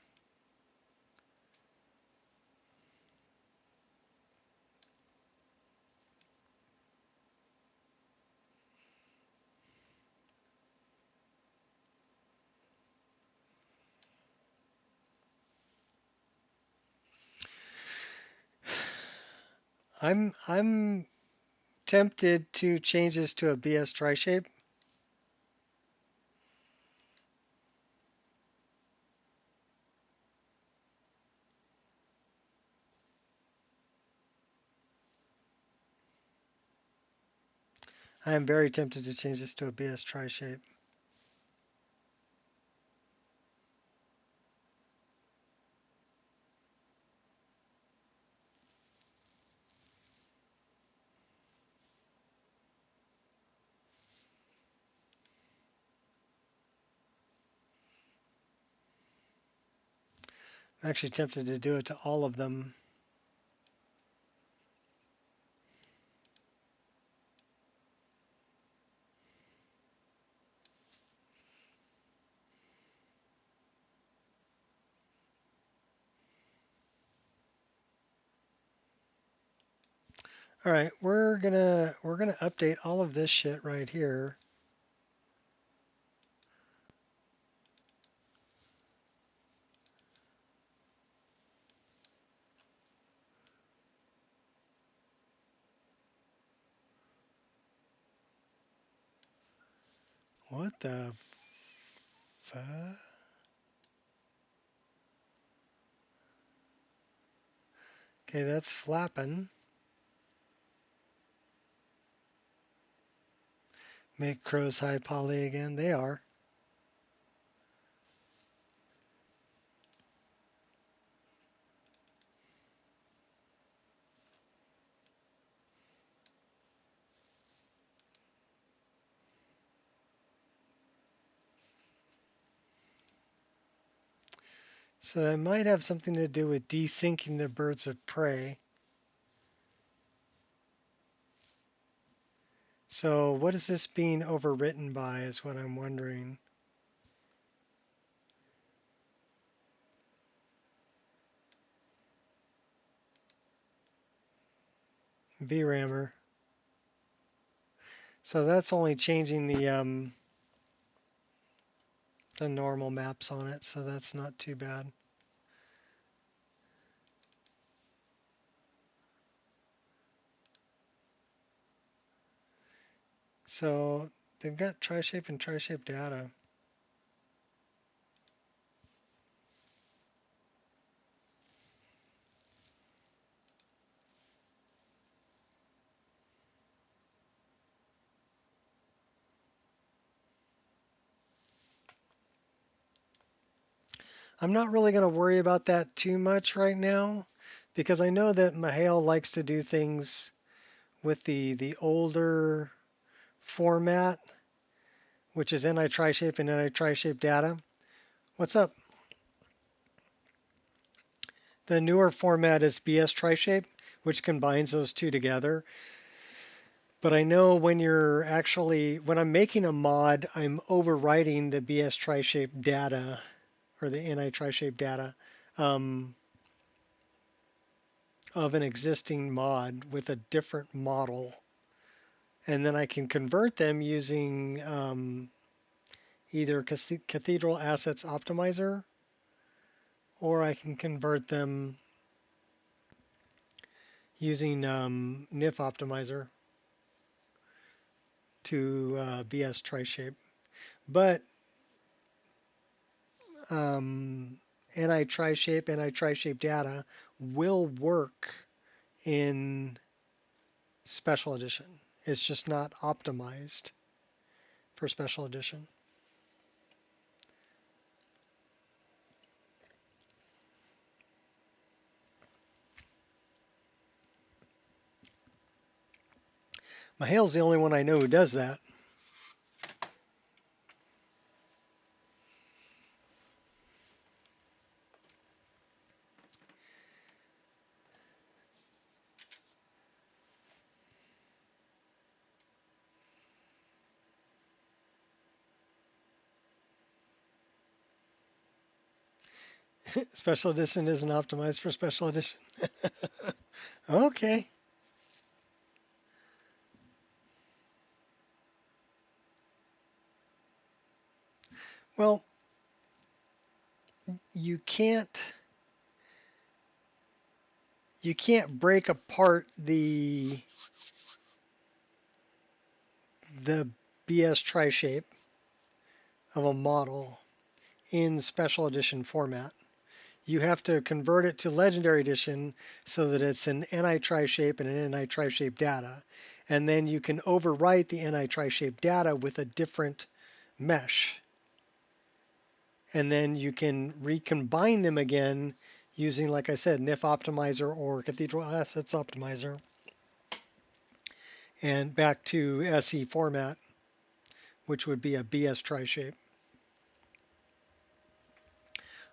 I'm tempted to change this to a BS tri-shape. I am very tempted to change this to a BS tri-shape. I'm actually tempted to do it to all of them. All right, we're gonna update all of this shit right here. What the fuck? Okay, that's flapping. Make crows high poly again. They are. So that might have something to do with desyncing the birds of prey. So what is this being overwritten by is what I'm wondering. VRAMer. So that's only changing the normal maps on it, so that's not too bad. So they've got tri-shape and tri-shape data. I'm not really going to worry about that too much right now because I know that Mihail likes to do things with the older format, which is NI tri-shape and NI tri-shape data. What's up? The newer format is BS tri-shape, which combines those two together. But I know when I'm making a mod, I'm overwriting the BS tri-shape data or the NI tri-shape data of an existing mod with a different model. And then I can convert them using either Cathedral Assets Optimizer, or I can convert them using NIF Optimizer to BS tri-shape. But NI tri-shape data will work in Special Edition. It's just not optimized for Special Edition. Mihail's the only one I know who does that. Special Edition isn't optimized for Special Edition. Okay. Well, you can't break apart the BS tri-shape of a model in Special Edition format. You have to convert it to Legendary Edition so that it's an NI tri-shape and an NI tri-shape data. And then you can overwrite the NI tri-shape data with a different mesh. And then you can recombine them again using, like I said, NIF Optimizer or Cathedral Assets Optimizer. And back to SE format, which would be a BS tri-shape.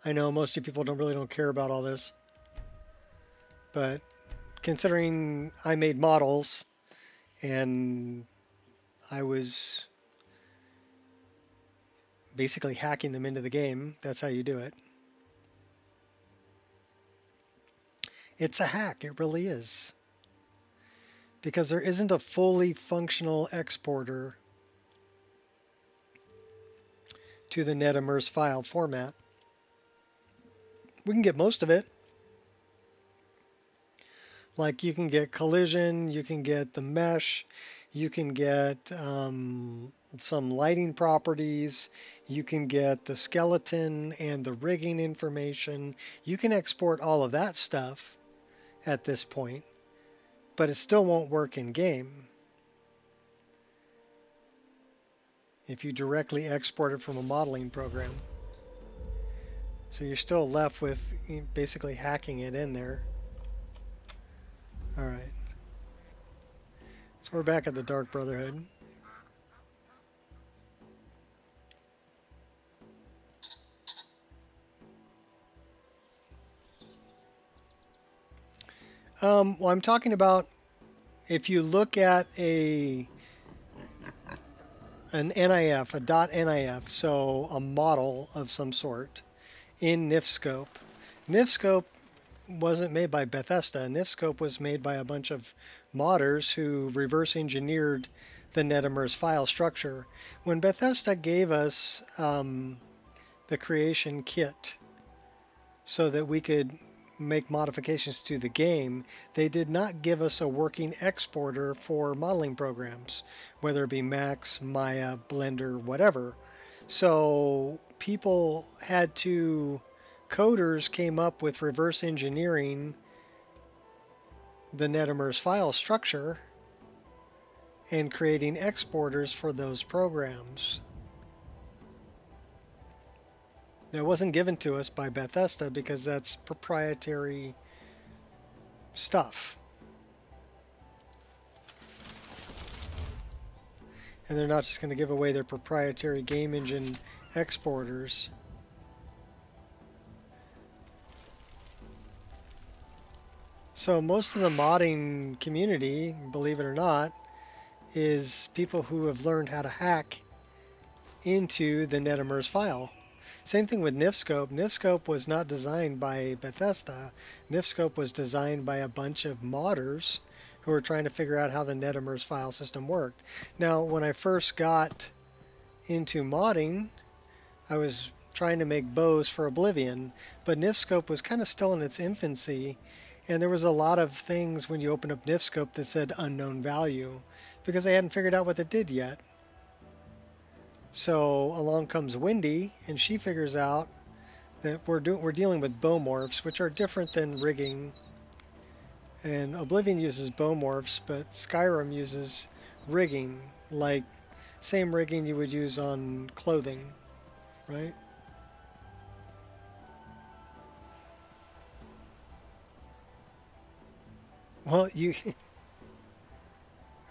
I know most of you people don't care about all this, but considering I made models and I was basically hacking them into the game, that's how you do it. It's a hack, it really is. Because there isn't a fully functional exporter to the net immerse file format. We can get most of it. Like you can get collision, you can get the mesh, you can get some lighting properties, you can get the skeleton and the rigging information. You can export all of that stuff at this point, but it still won't work in game if you directly export it from a modeling program. So you're still left with basically hacking it in there. All right. So we're back at the Dark Brotherhood. Well, I'm talking about if you look at an NIF, a .NIF, so a model of some sort in NifScope. NifScope wasn't made by Bethesda. NifScope was made by a bunch of modders who reverse engineered the NetImmerse file structure. When Bethesda gave us the creation kit so that we could make modifications to the game, they did not give us a working exporter for modeling programs, whether it be Max, Maya, Blender, whatever. So people had to, coders came up with reverse engineering the NetImmerse file structure and creating exporters for those programs. That wasn't given to us by Bethesda because that's proprietary stuff. And they're not just going to give away their proprietary game engine exporters. So most of the modding community, believe it or not, is people who have learned how to hack into the NetImmerse file. Same thing with NifScope. NifScope was not designed by Bethesda. NifScope was designed by a bunch of modders who were trying to figure out how the NetImmerse file system worked. Now, when I first got into modding, I was trying to make bows for Oblivion, but NifScope was kind of still in its infancy, and there was a lot of things when you open up NifScope that said unknown value, because they hadn't figured out what it did yet. So along comes Wendy, and she figures out that we're dealing with bowmorphs, which are different than rigging. And Oblivion uses bowmorphs, but Skyrim uses rigging, like same rigging you would use on clothing, right? Well, you...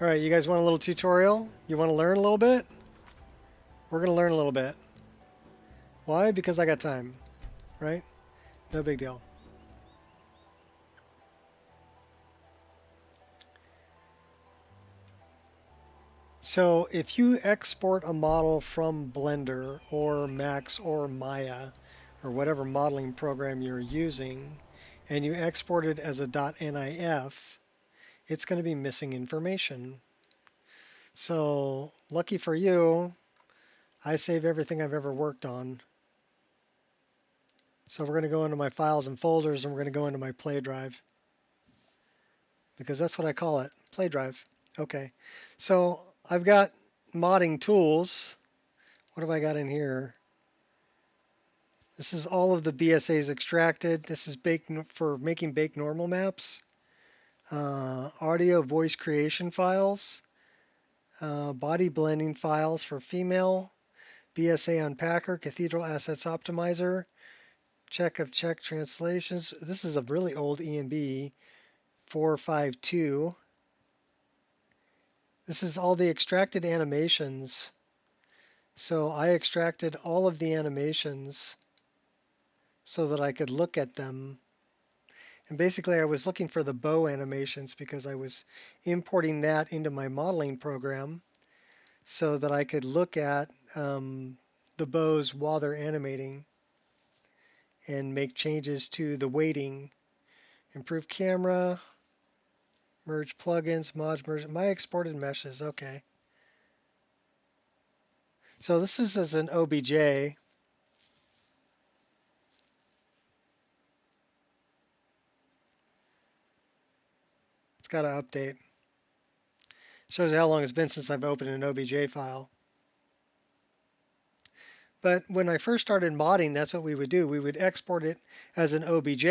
Alright, you guys want a little tutorial? You want to learn a little bit? We're going to learn a little bit. Why? Because I got time, right? No big deal. So if you export a model from Blender or Max or Maya or whatever modeling program you're using, and you export it as a .NIF, it's going to be missing information. So lucky for you, I save everything I've ever worked on. So we're going to go into my files and folders, and we're going to go into my play drive, because that's what I call it, play drive. Okay, so I've got modding tools. What have I got in here? This is all of the BSAs extracted. This is for making bake normal maps. Audio voice creation files. Body blending files for female. BSA Unpacker, Cathedral Assets Optimizer, Check of Check Translations. This is a really old EMB, 452. This is all the extracted animations. So I extracted all of the animations so that I could look at them. And basically I was looking for the bow animations because I was importing that into my modeling program so that I could look at the bows while they're animating and make changes to the weighting. Improve camera, merge plugins, mods, merge my exported meshes. Okay. So this is as an OBJ. It's got to update. Shows you how long it's been since I've opened an OBJ file. But when I first started modding, that's what we would do. We would export it as an OBJ,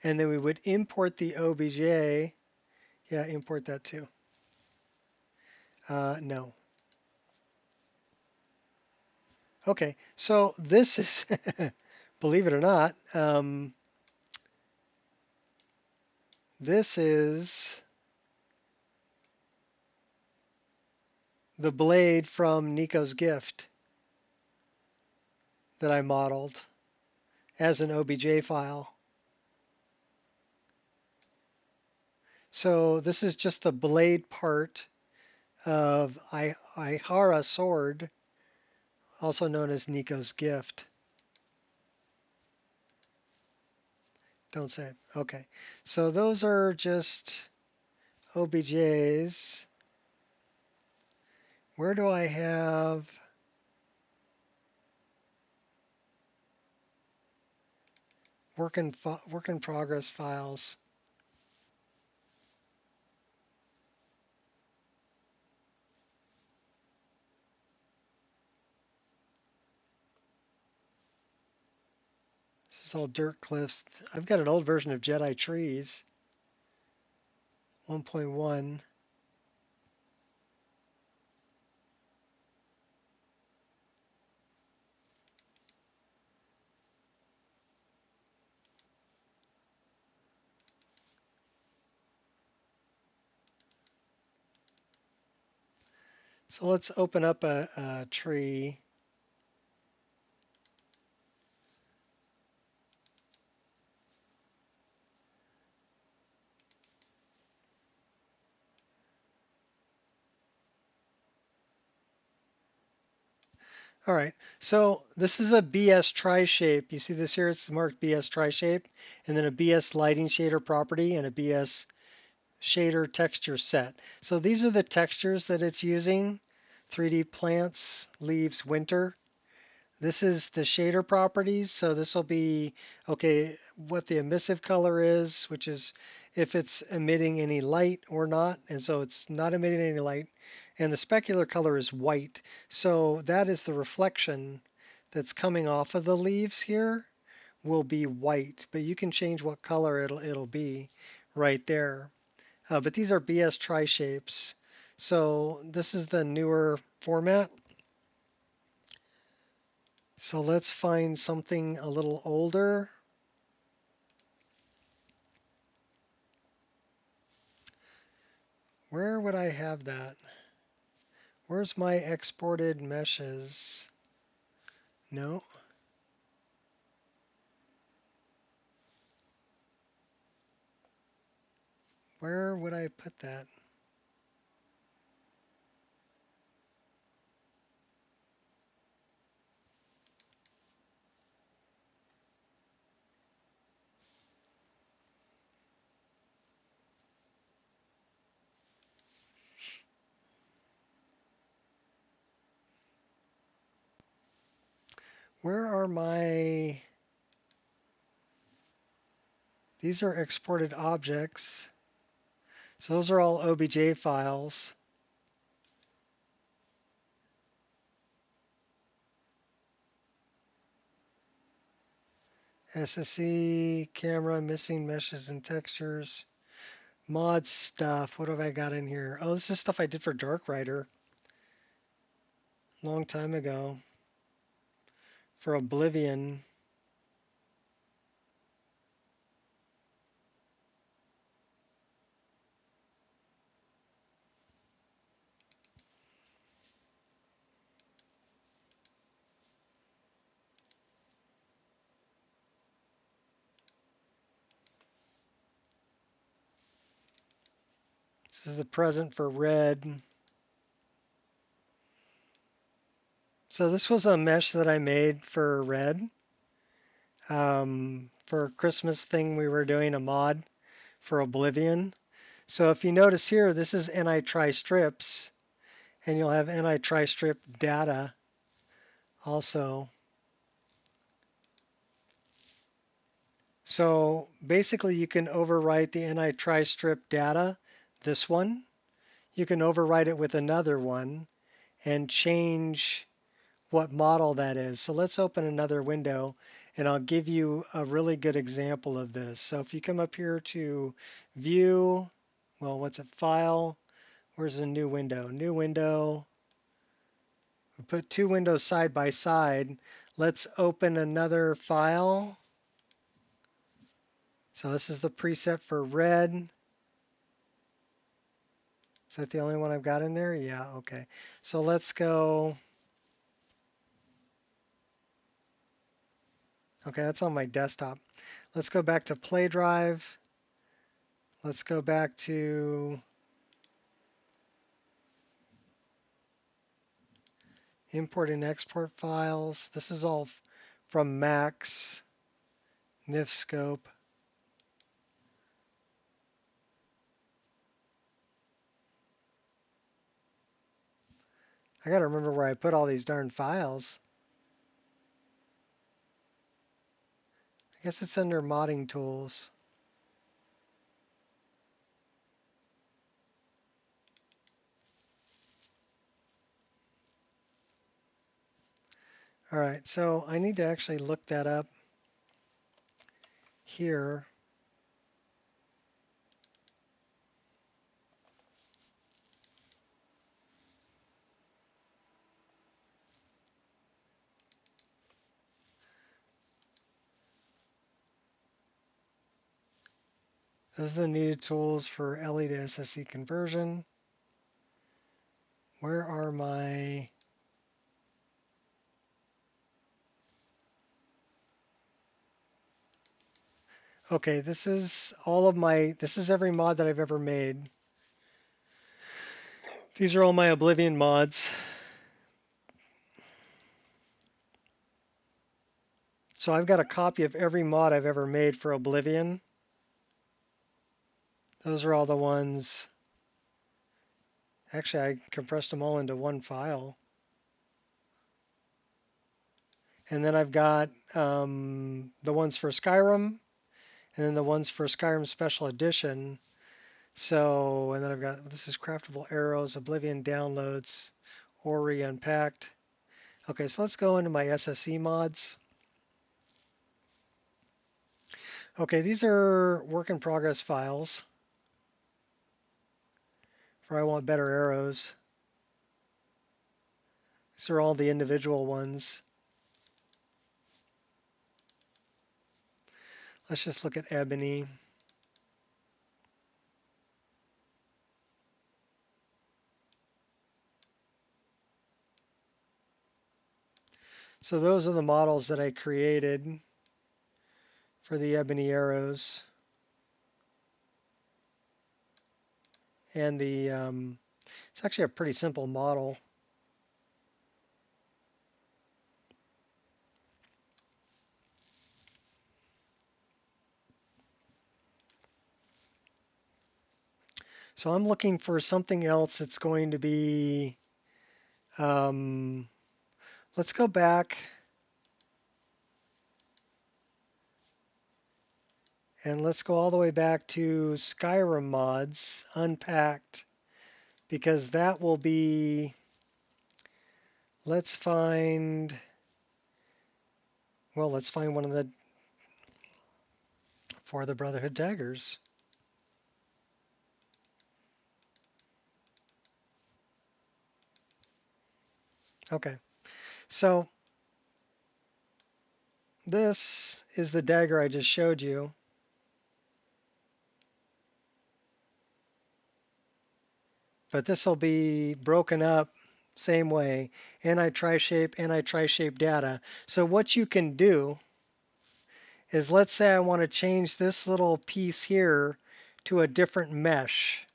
and then we would import the OBJ. Yeah, import that too. No. Okay, so this is, believe it or not, this is the blade from Nico's gift that I modeled as an OBJ file. So this is just the blade part of Ihara sword, also known as Nico's gift. Don't say it. Okay. So those are just OBJs. Where do I have... work in progress files? This is all dirt cliffs. I've got an old version of Jedi Trees, 1.1. So let's open up a tree. All right, so this is a BS tri-shape. You see this here? It's marked BS tri-shape, and then a BS lighting shader property and a BS shader texture set. So these are the textures that it's using. 3D plants, leaves, winter. This is the shader properties. So this will be, okay, what the emissive color is, which is if it's emitting any light or not. And so it's not emitting any light. And the specular color is white. So that is the reflection that's coming off of the leaves here will be white. But you can change what color it'll be right there. But these are BS tri-shapes. So this is the newer format. So let's find something a little older. Where would I have that? Where's my exported meshes? No. Where would I put that? Where are my... These are exported objects. So those are all OBJ files. SSE, camera, missing meshes and textures. Mod stuff. What have I got in here? Oh, this is stuff I did for Dark Rider. Long time ago. For Oblivion. This is the present for red. So this was a mesh that I made for red. For a Christmas thing, we were doing a mod for Oblivion. So if you notice here, this is NI-tri-strips, and you'll have NI-tri-strip data also. So basically, you can overwrite the NI-tri-strip data, this one. You can overwrite it with another one and change what model that is. So let's open another window and I'll give you a really good example of this. So if you come up here to view, well, what's it, file, where's the new window? New window. We put two windows side by side. Let's open another file. So this is the preset for red. Is that the only one I've got in there? Yeah, okay. So let's go. Okay, that's on my desktop. Let's go back to Play Drive. Let's go back to import and export files. This is all from Max, NIF scope. I gotta remember where I put all these darn files. I guess it's under modding tools. All right, so I need to actually look that up here. Those are the needed tools for LE to SSE conversion. Where are my... Okay, this is all of my, this is every mod that I've ever made. These are all my Oblivion mods. So I've got a copy of every mod I've ever made for Oblivion. Those are all the ones. Actually, I compressed them all into one file. And then I've got the ones for Skyrim, and then the ones for Skyrim Special Edition. So, and then I've got, this is Craftable Arrows, Oblivion Downloads, Ori Unpacked. Okay, so let's go into my SSE mods. Okay, these are work in progress files for I want better arrows. These are all the individual ones. Let's just look at ebony. So those are the models that I created for the ebony arrows. And the it's actually a pretty simple model. So I'm looking for something else that's going to be, let's go back and let's go all the way back to Skyrim mods, unpacked, because that will be, let's find one of the, for the Brotherhood daggers. Okay, so this is the dagger I just showed you. But this will be broken up same way, anti-tri-shape data. So what you can do is, let's say I want to change this little piece here to a different mesh.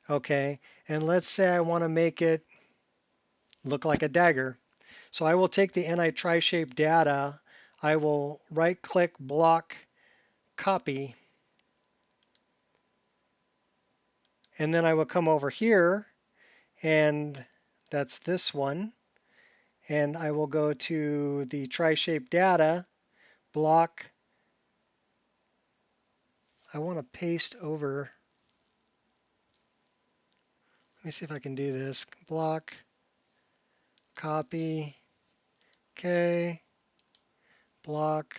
Okay, and let's say I want to make it look like a dagger. So I will take the anti-tri-shape data, I will right-click, block, copy, and then I will come over here, and that's this one, and I will go to the tri-shape data, block, I want to paste over, let me see if I can do this, block, copy, okay, block,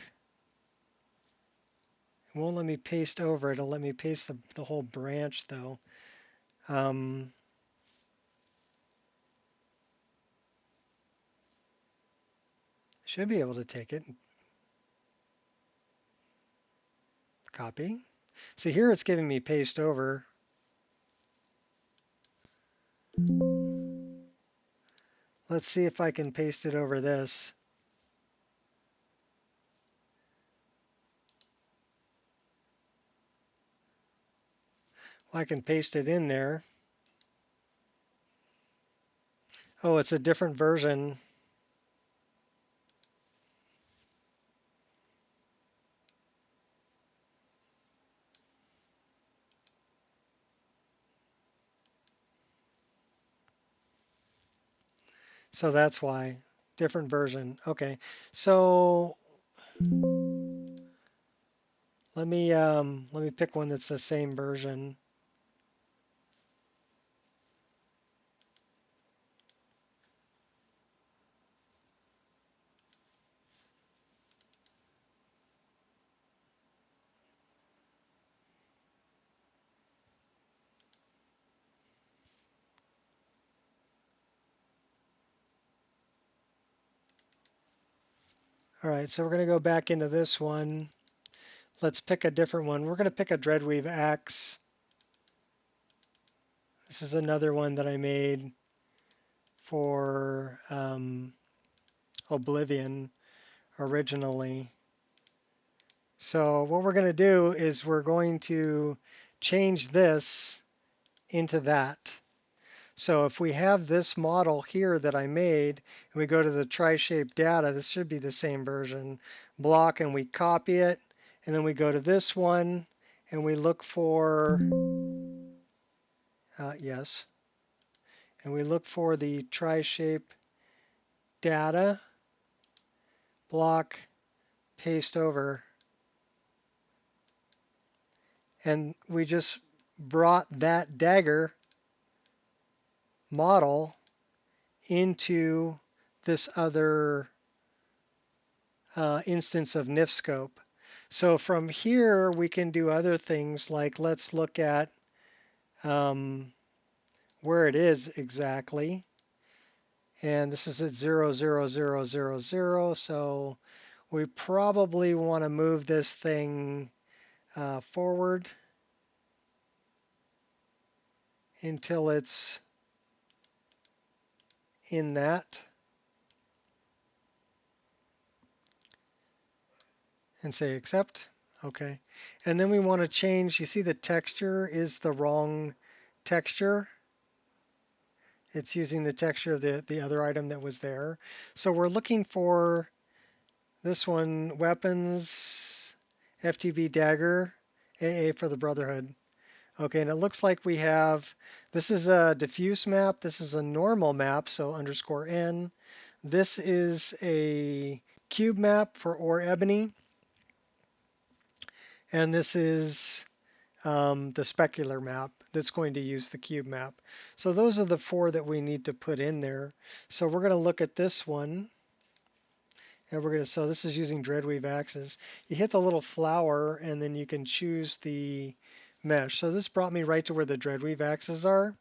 it won't let me paste over, it'll let me paste the whole branch though. Should be able to take it, copy. See here it's giving me paste over. Let's see if I can paste it over this. I can paste it in there. Oh, it's a different version. So that's why. Different version. Okay. So let me pick one that's the same version. All right, so we're going to go back into this one. Let's pick a different one. We're going to pick a Dreadweave axe. This is another one that I made for Oblivion originally. So what we're going to do is we're going to change this into that. So if we have this model here that I made, and we go to the tri-shape data, this should be the same version, block, and we copy it, and then we go to this one, and we look for, yes, and we look for the tri-shape data, block, paste over, and we just brought that dagger model into this other instance of NIF scope. So from here we can do other things like let's look at where it is exactly. And this is at 0, 0, 0, 0, 0. So we probably want to move this thing forward until it's in that. And say accept. Okay. And then we want to change, you see the texture is the wrong texture. It's using the texture of the other item that was there. So we're looking for this one, weapons, FTB dagger, AA for the Brotherhood. Okay, and it looks like we have, this is a diffuse map, this is a normal map, so _N. This is a cube map for ore ebony. And this is the specular map that's going to use the cube map. So those are the 4 that we need to put in there. So we're going to look at this one. And we're going to, so this is using Dreadweave axes. You hit the little flower and then you can choose the mesh. So this brought me right to where the Dreadweave axes are.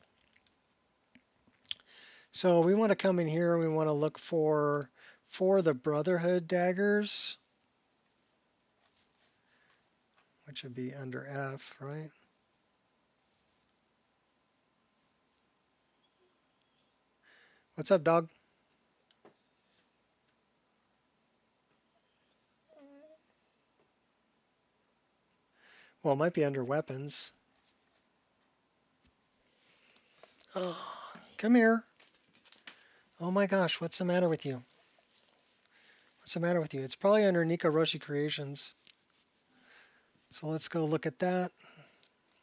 So we want to come in here and we want to look for the Brotherhood daggers, which would be under F, right? What's up, dog? Well, it might be under weapons. Oh, come here. Oh my gosh, what's the matter with you? What's the matter with you? It's probably under Nico Creations. So let's go look at that.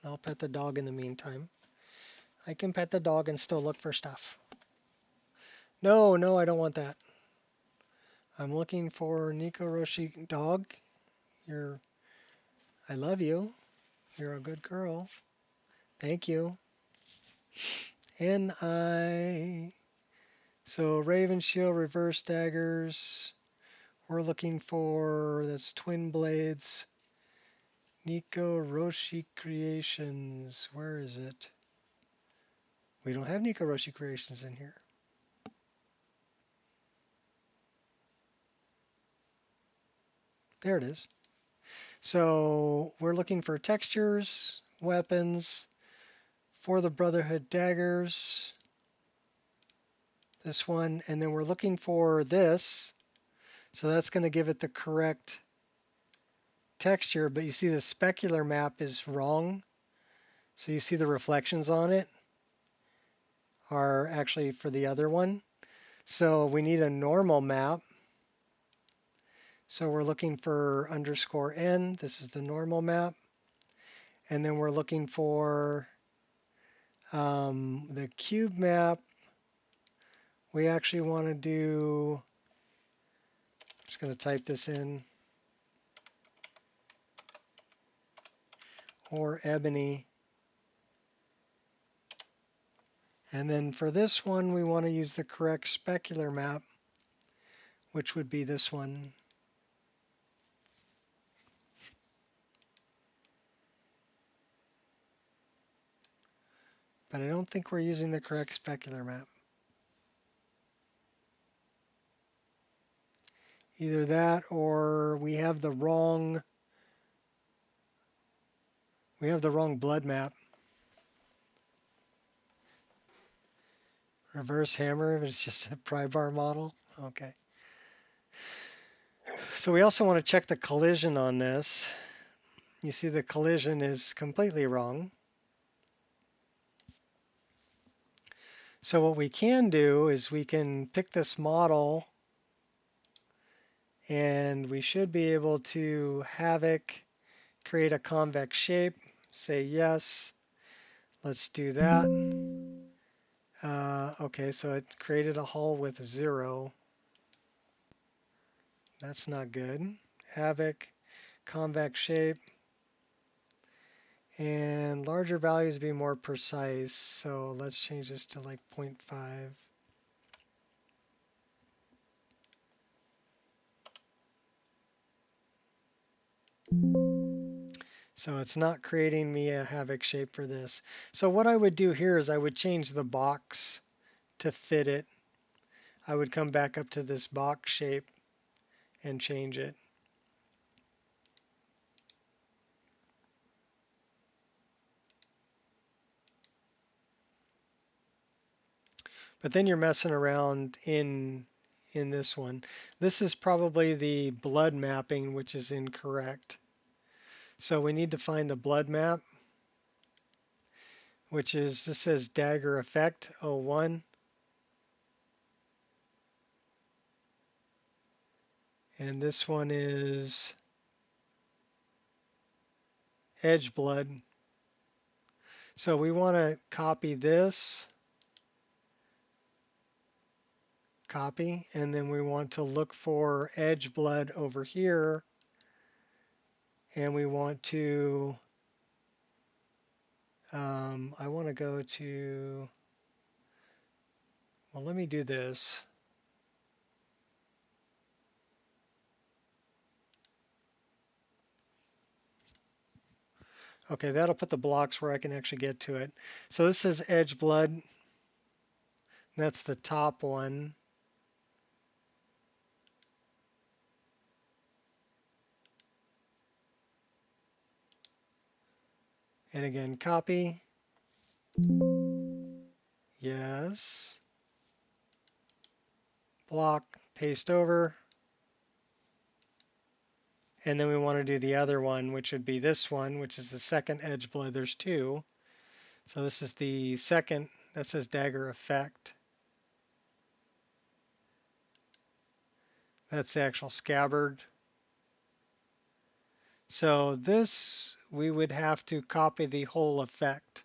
I'll pet the dog in the meantime. I can pet the dog and still look for stuff. No, I don't want that. I'm looking for Nico dog. I love you. You're a good girl. Thank you. So Raven Shield, reverse daggers. We're looking for, that's twin blades. Nico Creations. Where is it? We don't have Nico Creations in here. There it is. So we're looking for textures, weapons, for the Brotherhood daggers. This one, and then we're looking for this. So that's going to give it the correct texture, but you see the specular map is wrong. So you see the reflections on it are actually for the other one. So we need a normal map. So we're looking for _n. This is the normal map. And then we're looking for the cube map. We actually want to do, I'm just going to type this in, or ebony. And then for this one, we want to use the correct specular map, which would be this one. But I don't think we're using the correct specular map. Either that or we have the wrong blood map. Reverse hammer if it's just a pry bar model. Okay. So we also want to check the collision on this. You see the collision is completely wrong. So what we can do is we can pick this model and we should be able to havoc, create a convex shape, say yes. Let's do that. Okay, so it created a hull with 0. That's not good. Havoc, convex shape, and larger values be more precise. So let's change this to like 0.5. So it's not creating me a havoc shape for this. So what I would do here is I would change the box to fit it. I would come back up to this box shape and change it. But then you're messing around in this one. This is probably the blood mapping, which is incorrect. So we need to find the blood map, which is, this says dagger effect 01. And this one is edge blood. So we want to copy this, copy, and then we want to look for edge blood over here. And we want to, I want to go to, well, let me do this. Okay, that'll put the blocks where I can actually get to it. So this is edge blood. That's the top one. And again, copy. Yes. Block, paste over. And then we want to do the other one, which would be this one, which is the second edge blood. There's 2. So this is the second, that says dagger effect. That's the actual scabbard. So this, we would have to copy the whole effect.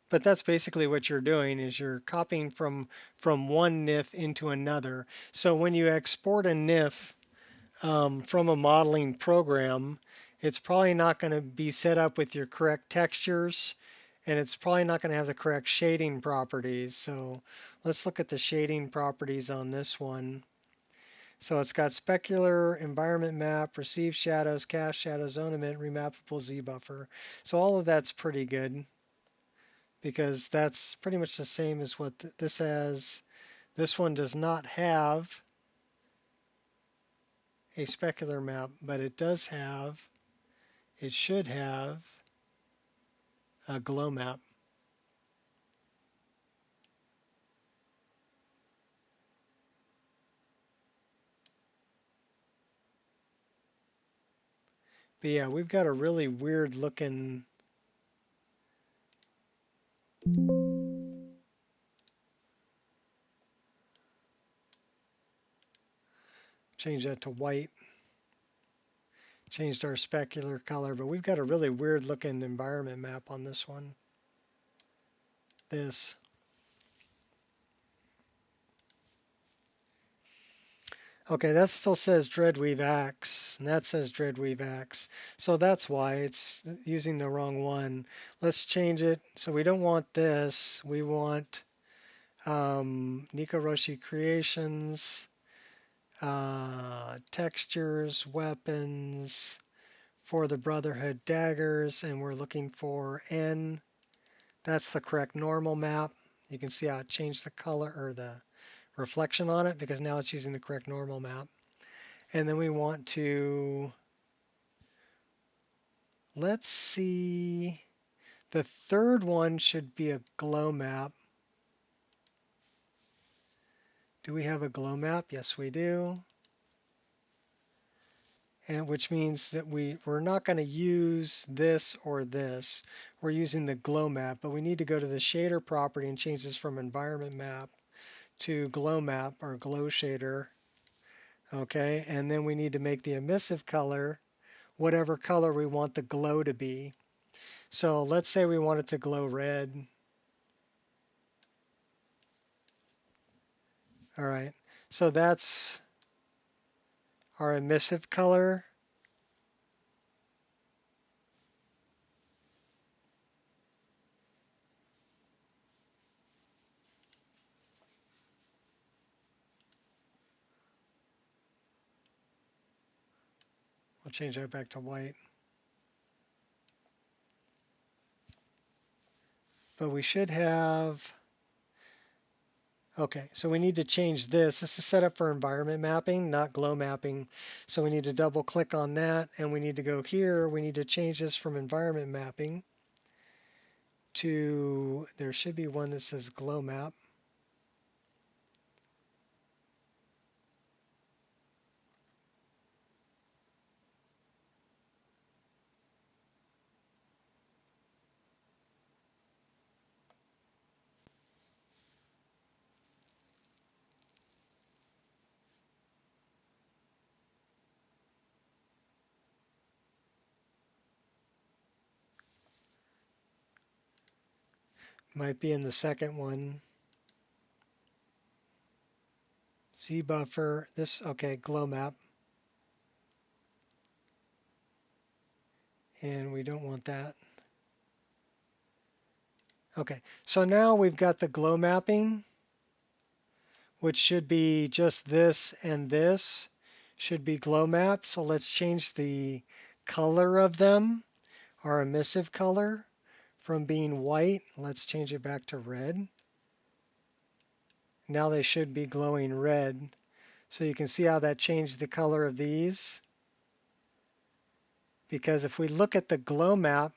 But that's basically what you're doing, is you're copying from one NIF into another. So when you export a NIF from a modeling program, it's probably not going to be set up with your correct textures, and it's probably not going to have the correct shading properties. So let's look at the shading properties on this one. So it's got specular, environment map, receive shadows, cast shadows, zone emit, remappable Z buffer. So all of that's pretty good, because that's pretty much the same as what this has. This one does not have a specular map, but it does have, it should have a glow map. But yeah, we've got a really weird looking change that to white. Changed our specular color, but we've got a really weird looking environment map on this one. This. Okay, that still says Dreadweave Axe, and that says Dreadweave Axe. So that's why it's using the wrong one. Let's change it. So we don't want this. We want Nico Creations, textures, weapons for the Brotherhood daggers, and we're looking for N. That's the correct normal map. You can see how it changed the color or the reflection on it because now it's using the correct normal map. And then we want to, let's see, the third one should be a glow map. Do we have a glow map? Yes, we do. And which means that we're not going to use this or this. We're using the glow map, but we need to go to the shader property and change this from environment map to glow map or glow shader. Okay, and then we need to make the emissive color whatever color we want the glow to be. So let's say we want it to glow red. All right, so that's our emissive color. We'll change that back to white. But we should have, okay, so we need to change this. This is set up for environment mapping, not glow mapping. So we need to double click on that and we need to go here. We need to change this from environment mapping to, there should be one that says glow map. Might be in the second one. Z buffer, this, okay, glow map. And we don't want that. Okay, so now we've got the glow mapping, which should be just this and this should be glow map. So let's change the color of them, our emissive color, from being white. Let's change it back to red. Now they should be glowing red. So you can see how that changed the color of these. Because if we look at the glow map,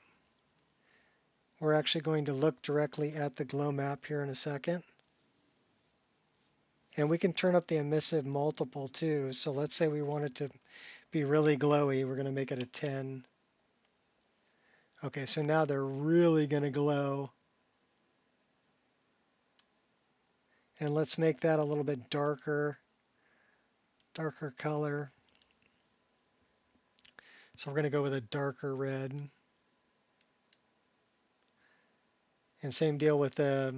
we're actually going to look directly at the glow map here in a second. And we can turn up the emissive multiple too. So let's say we want it to be really glowy. We're going to make it a 10. Okay, so now they're really going to glow. And let's make that a little bit darker color. So we're going to go with a darker red. And same deal with this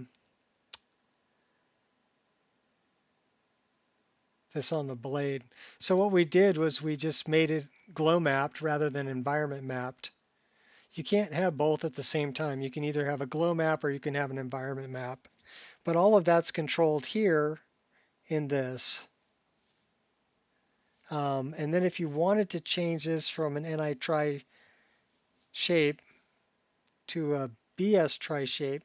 on the blade. So what we did was we just made it glow mapped rather than environment mapped. You can't have both at the same time. You can either have a glow map or you can have an environment map. But all of that's controlled here in this. And then if you wanted to change this from an NI tri shape to a BS tri shape,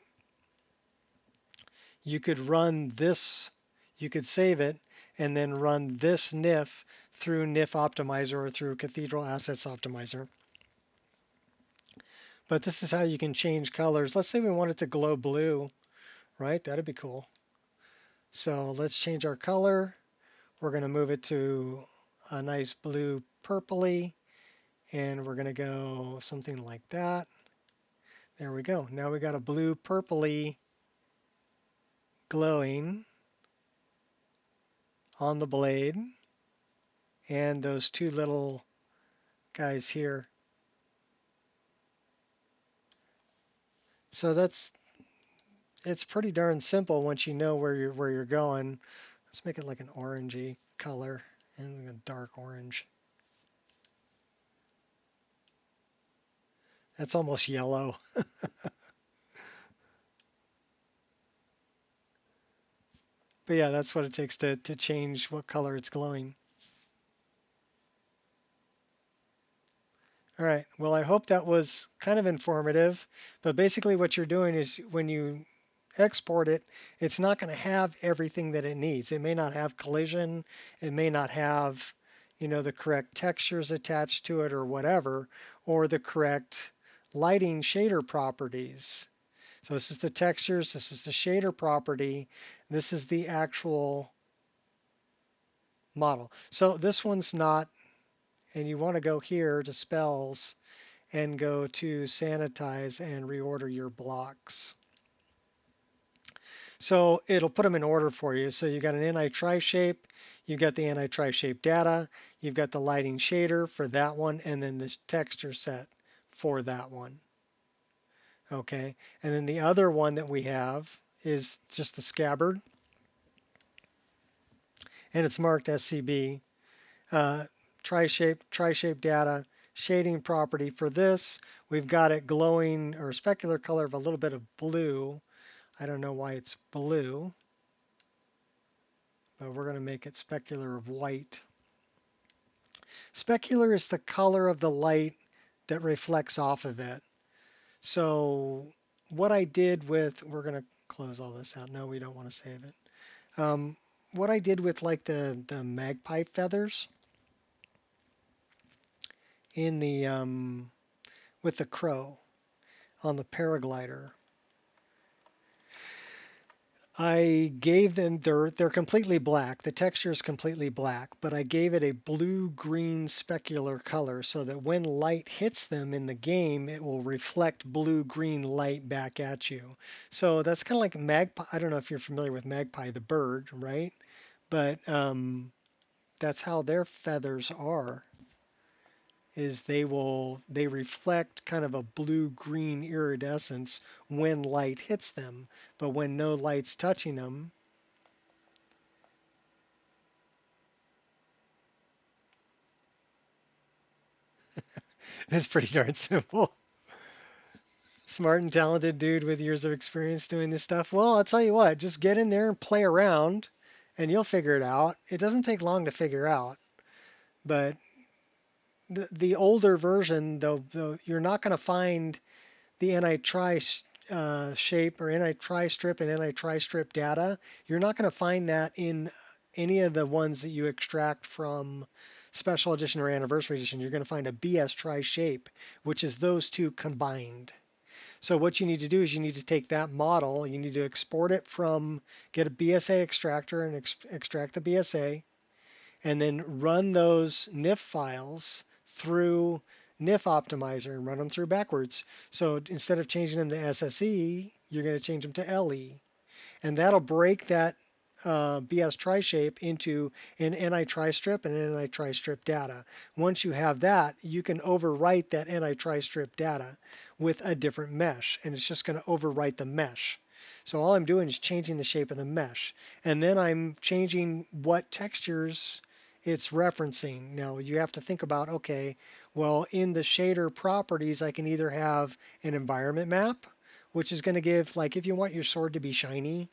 you could run this, you could save it, and then run this NIF through NIF Optimizer or through Cathedral Assets Optimizer. But this is how you can change colors. Let's say we want it to glow blue, right? That'd be cool. So let's change our color. We're going to move it to a nice blue purpley. And we're going to go something like that. There we go. Now we got a blue purpley glowing on the blade. And those two little guys here. So it's pretty darn simple once you know where you're going. Let's make it like an orangey color and a dark orange. That's almost yellow. But yeah, that's what it takes to change what color it's glowing. All right, well, I hope that was kind of informative, but basically what you're doing is when you export it, it's not going to have everything that it needs. It may not have collision, it may not have, the correct textures attached to it or whatever, or the correct lighting shader properties. So this is the textures, this is the shader property, this is the actual model. So this one's not, and you want to go here to spells and go to sanitize and reorder your blocks. So it'll put them in order for you. So you got an anti-tri-shape, you've got the anti-tri-shape data, you've got the lighting shader for that one, and then this texture set for that one. Okay, and then the other one that we have is just the scabbard, and it's marked SCB. Tri-shape data, shading property for this. We've got it glowing or specular color of a little bit of blue. I don't know why it's blue, but we're going to make it specular of white. Specular is the color of the light that reflects off of it. So what I did with, we're going to close all this out. No, we don't want to save it. What I did with like the magpie feathers in the with the crow on the paraglider, I gave them, they're completely black. The texture is completely black, but I gave it a blue-green specular color so that when light hits them in the game, it will reflect blue-green light back at you. So that's kind of like magpie. I don't know if you're familiar with magpie, the bird, right? But that's how their feathers are. Is they reflect kind of a blue-green iridescence when light hits them, but when no light's touching them, it's pretty darn simple. Smart and talented dude with years of experience doing this stuff. Well, I'll tell you what, just get in there and play around and you'll figure it out. It doesn't take long to figure out, but the older version, though you're not going to find the anti-tri-shape or anti-tri-strip and anti-tri-strip data. You're not going to find that in any of the ones that you extract from Special Edition or Anniversary Edition. You're going to find a BS tri-shape, which is those two combined. So what you need to do is you need to take that model, you need to export it from, get a BSA extractor and extract the BSA, and then run those NIF files through NIF optimizer and run them through backwards. So instead of changing them to SSE, you're going to change them to LE. And that'll break that BS tri-shape into an anti-tri-strip and an anti-tri-strip data. Once you have that, you can overwrite that anti-tri-strip data with a different mesh, and it's just going to overwrite the mesh. So all I'm doing is changing the shape of the mesh, and then I'm changing what textures it's referencing. Now you have to think about, okay, well, in the shader properties, I can either have an environment map, which is going to give, like, if you want your sword to be shiny,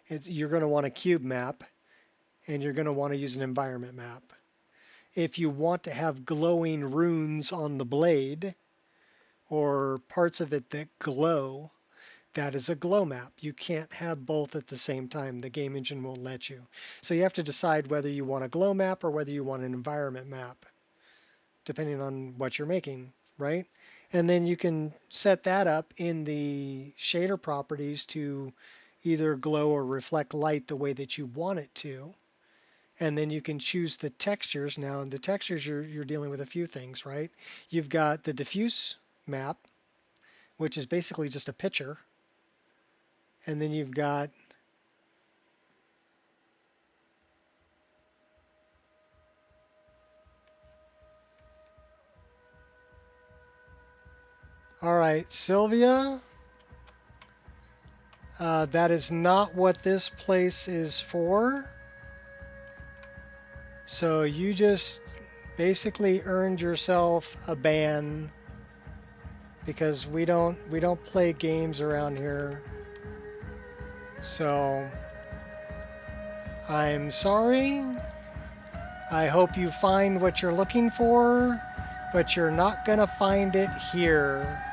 you're going to want a cube map, and you're going to want to use an environment map. If you want to have glowing runes on the blade, or parts of it that glow, that is a glow map. You can't have both at the same time. The game engine won't let you. So you have to decide whether you want a glow map or whether you want an environment map, depending on what you're making, right? And then you can set that up in the shader properties to either glow or reflect light the way that you want it to. and then you can choose the textures. Now, in the textures, you're dealing with a few things, right? You've got the diffuse map, which is basically just a picture, and then you've got all right, Sylvia, that is not what this place is for. So you just basically earned yourself a ban because we don't play games around here. So I'm sorry. I hope you find what you're looking for, but you're not gonna find it here.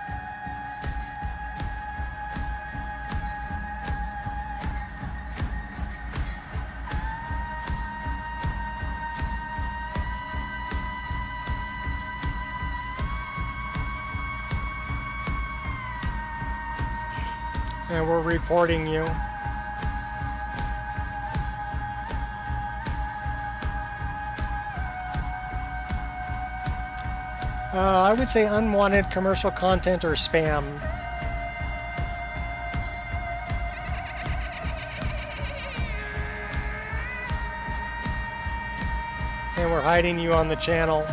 And we're reporting you. I would say unwanted commercial content or spam. And we're hiding you on the channel.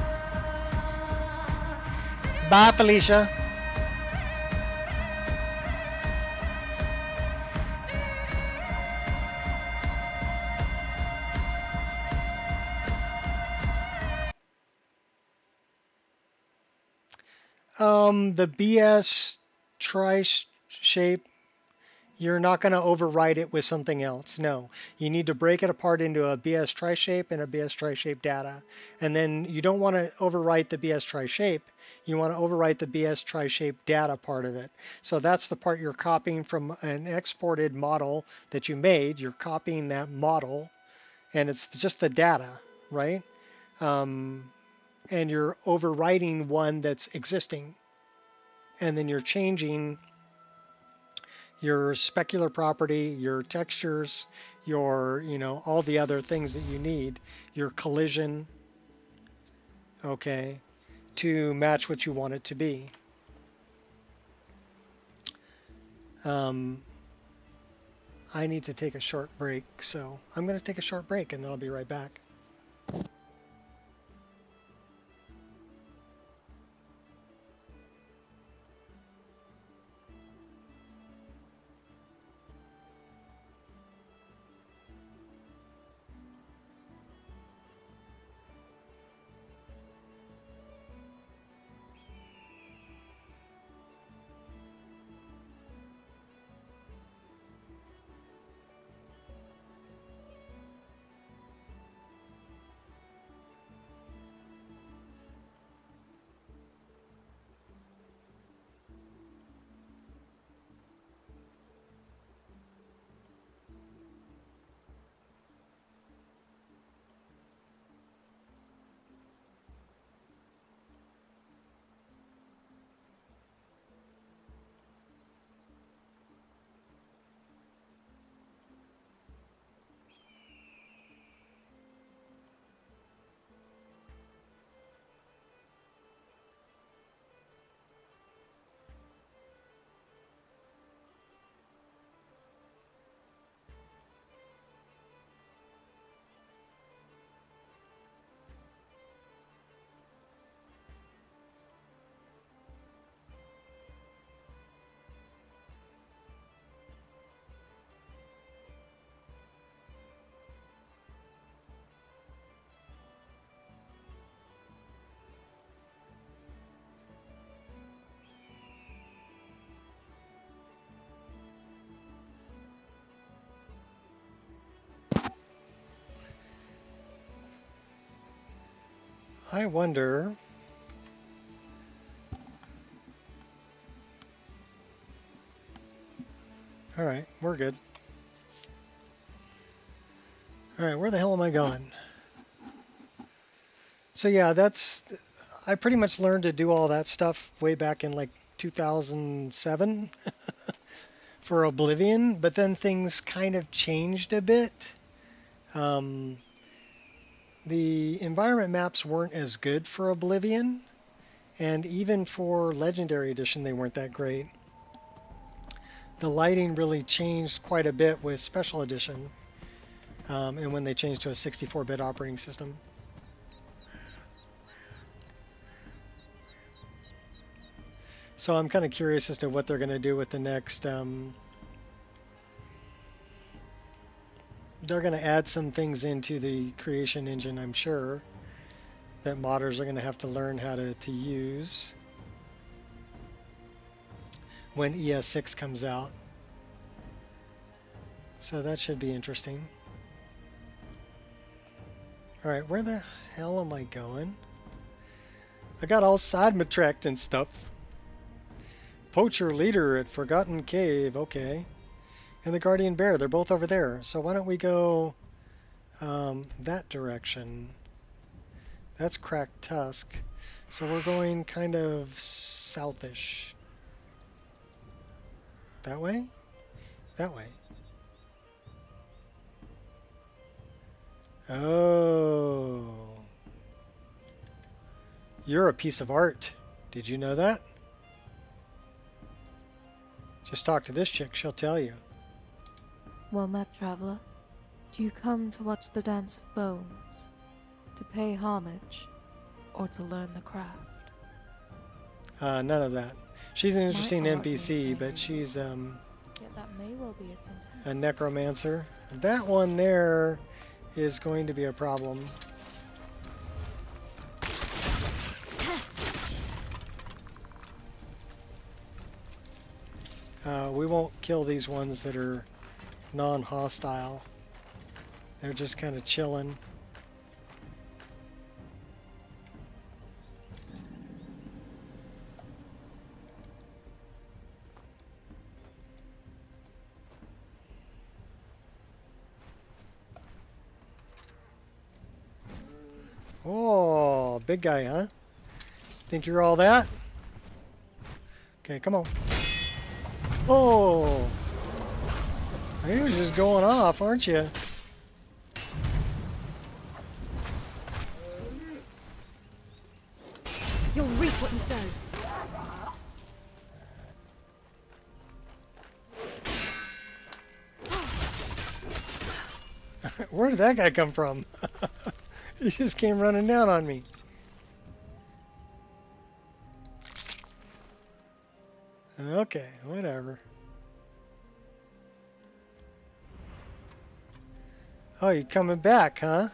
Bye, Felicia. The BS tri-shape, you're not going to overwrite it with something else. No, you need to break it apart into a BS tri-shape and a BS tri-shape data. And then you don't want to overwrite the BS tri-shape. You want to overwrite the BS tri-shape data part of it. So that's the part you're copying from an exported model that you made. You're copying that model, and it's just the data, right? And you're overwriting one that's existing. And then you're changing your specular property, your textures, your, all the other things that you need, your collision, okay, to match what you want it to be. I need to take a short break, so I'm going to take a short break and then I'll be right back. I wonder. All right, we're good. All right, where the hell am I going? So yeah, I pretty much learned to do all that stuff way back in like 2007 for Oblivion, but then things kind of changed a bit. the environment maps weren't as good for Oblivion, and even for Legendary Edition they weren't that great. The lighting really changed quite a bit with Special Edition, and when they changed to a 64-bit operating system. So I'm kind of curious as to what they're going to do with the next. They're going to add some things into the creation engine, I'm sure, that modders are going to have to learn how to use when ES6 comes out. So that should be interesting. Alright, where the hell am I going? I got all sidetracked and stuff. Poacher leader at Forgotten Cave, okay. And the Guardian Bear, they're both over there. So why don't we go that direction? That's Cracked Tusk. So we're going kind of southish. That way? That way. Oh. You're a piece of art. Did you know that? Just talk to this chick, she'll tell you. Well met, traveler. Do you come to watch the dance of bones? To pay homage? Or to learn the craft? None of that. She's an interesting My art NPC, but she's Yet that may well be its a necromancer. That one there is going to be a problem. We won't kill these ones that are non-hostile. They're just kind of chilling. Oh, big guy, huh? Think you're all that? Okay, come on. Oh! You're just going off, aren't you? You'll reap what you sow. Where did that guy come from? He just came running down on me. Okay, whatever. Oh, you're coming back, huh?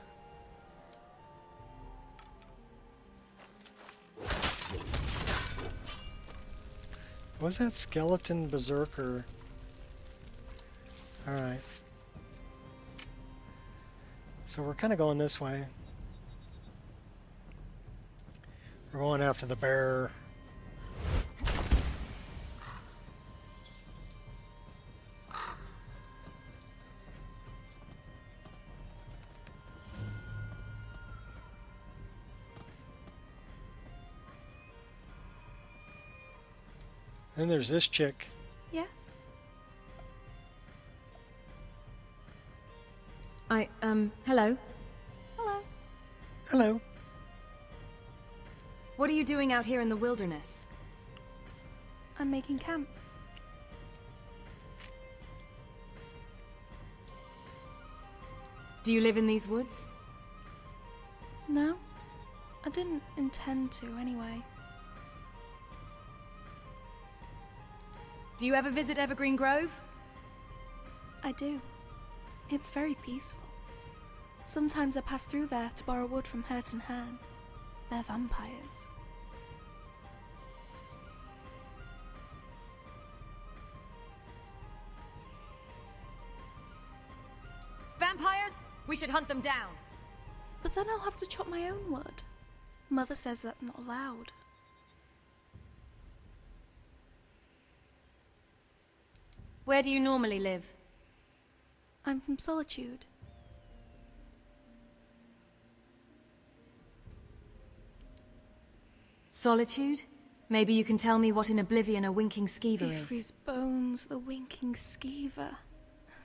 Was that skeleton berserker? Alright. So we're kind of going this way. We're going after the bear. Then there's this chick. Yes? Hello? Hello. Hello. What are you doing out here in the wilderness? I'm making camp. Do you live in these woods? No. I didn't intend to, anyway. Do you ever visit Evergreen Grove? I do. It's very peaceful. Sometimes I pass through there to borrow wood from Hurt and Hern. They're vampires. Vampires? We should hunt them down. But then I'll have to chop my own wood. Mother says that's not allowed. Where do you normally live? I'm from Solitude. Solitude? Maybe you can tell me what in Oblivion a winking skeever is. Ifri's bones, the winking skeever.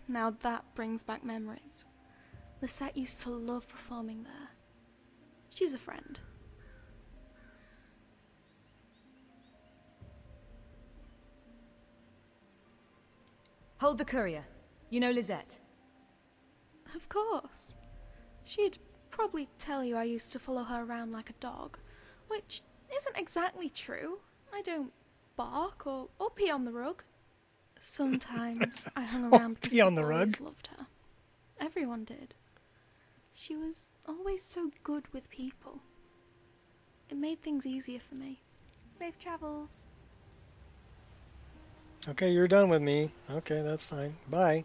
Now that brings back memories. Lisette used to love performing there. She's a friend. Hold the courier. You know Lizette? Of course. She'd probably tell you I used to follow her around like a dog, which isn't exactly true. I don't bark or pee on the rug. Sometimes I hung around because the boys loved her. Everyone did. She was always so good with people. It made things easier for me. Safe travels. Okay, you're done with me. Okay, that's fine. Bye.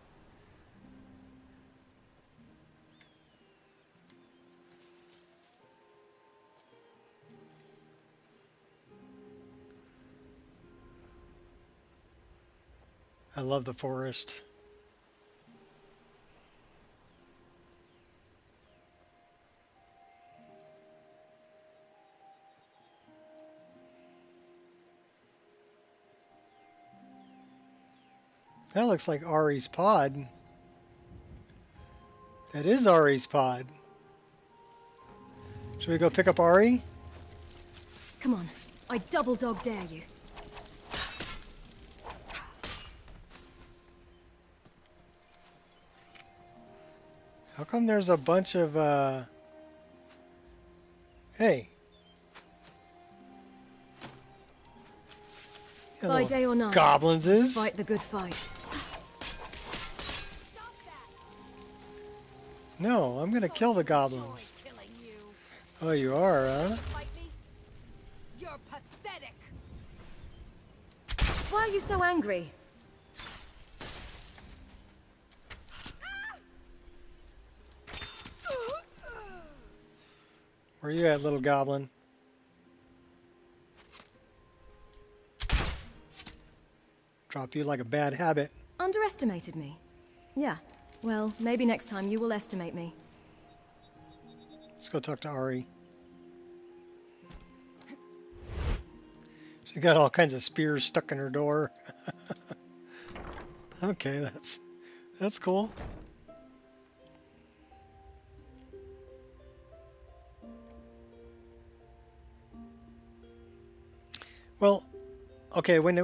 I love the forest. That looks like Ari's pod. That is Ari's pod. Should we go pick up Ari? Come on, I double dog dare you. How come there's a bunch of, hey. By day or night, goblins is? fight the good fight. No, I'm gonna kill the goblins. Oh, you are, huh? You're pathetic. Why are you so angry? Where you at, little goblin? Drop you like a bad habit. Underestimated me. Yeah, well, maybe next time you will estimate me. Let's go talk to Ari. She's got all kinds of spears stuck in her door. Okay, that's cool. Well, okay, when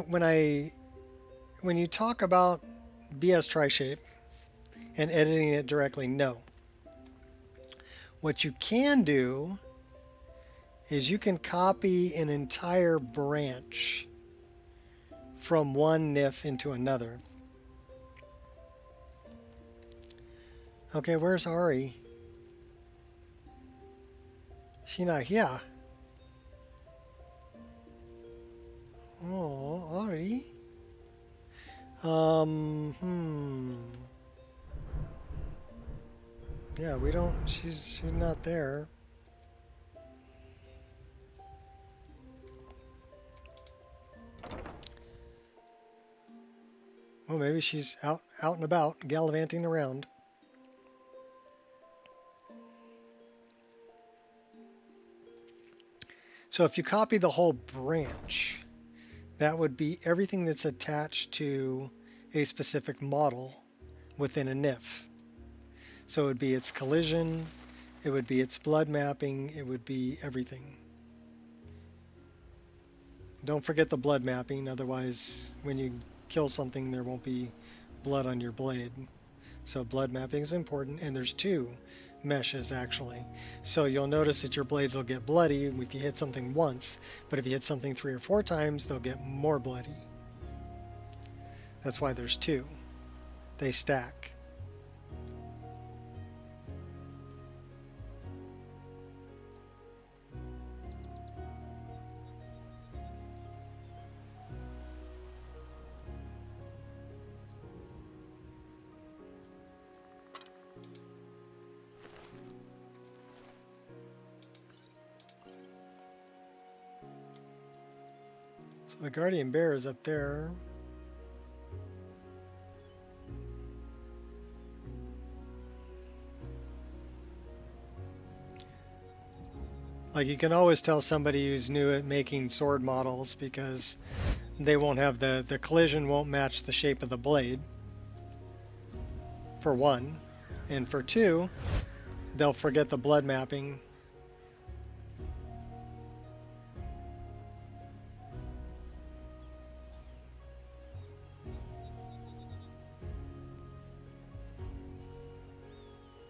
you talk about BS Tri-Shape and editing it directly, no. What you can do is you can copy an entire branch from one NIF into another. Okay, where's Ari? She not here. Oh, Ari. Yeah, we don't. She's not there. Well, maybe she's out and about, gallivanting around. So if you copy the whole branch, that would be everything that's attached to a specific model within a NIF. So it would be its collision, it would be its blood mapping, it would be everything. Don't forget the blood mapping, otherwise when you kill something there won't be blood on your blade. So blood mapping is important, and there's two meshes actually. So you'll notice that your blades will get bloody if you hit something once, but if you hit something 3 or 4 times, they'll get more bloody. That's why there's two. They stack. So the guardian bear is up there. Like, you can always tell somebody who's new at making sword models because they won't have the collision won't match the shape of the blade, for one. And for two, they'll forget the blood mapping.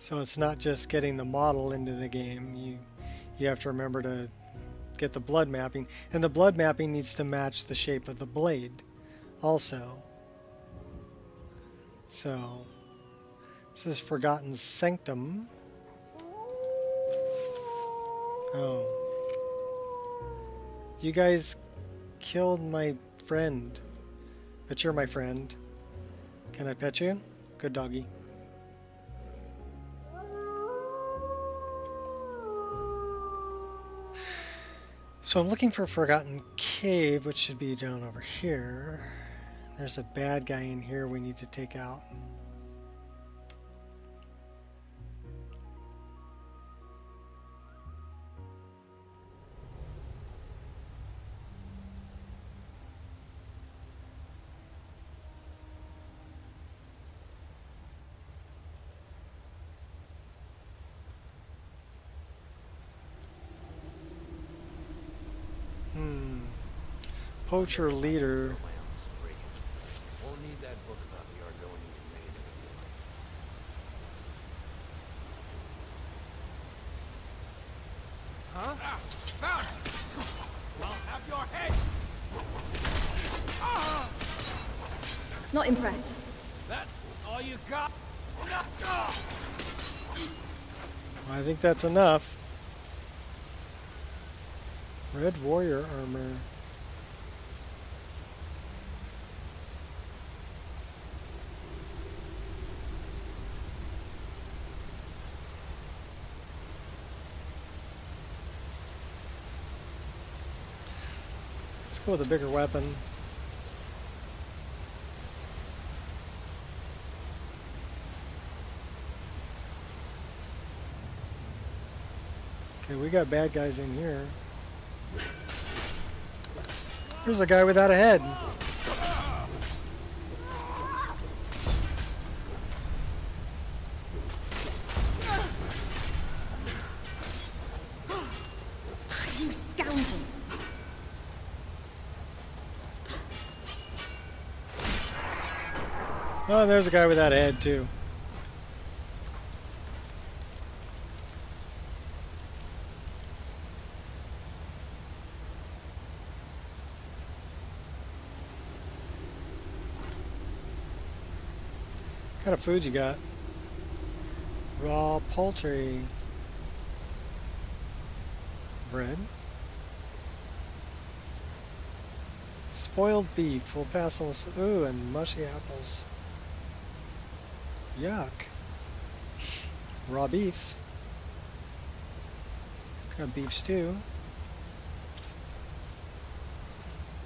So it's not just getting the model into the game. You have to remember to get the blood mapping, and the blood mapping needs to match the shape of the blade also. So this is Forgotten Sanctum. Oh. You guys killed my friend. But you're my friend. Can I pet you? Good doggy. So I'm looking for Forgotten Cave, which should be down over here. There's a bad guy in here we need to take out. Poacher leader. Won't need that book about the Argonian maiden. Huh? Ah, found it! I'll have your head! Ah! Not impressed. That all you got? I think that's enough. Red warrior armor. Let's go with a bigger weapon. Okay, we got bad guys in here. There's a guy without a head. You scoundrel! Oh, there's a guy without a head too. What kind of food you got? Raw poultry. Bread. Spoiled beef. We'll pass on this. Ooh, and mushy apples. Yuck. Raw beef. Got beef stew.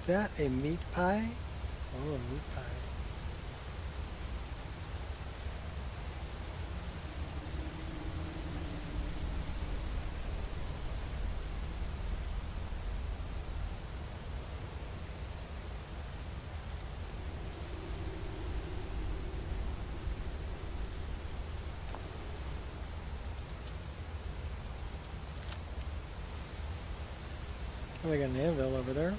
That a meat pie? Oh, a meat pie. Oh, they got an anvil over there.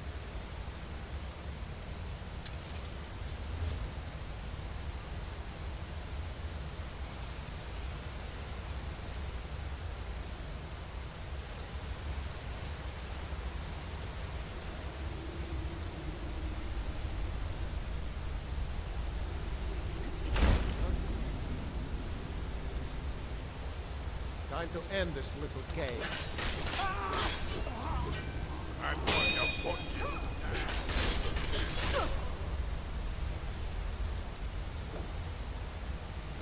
Time to end this little game. I'm going to put you down.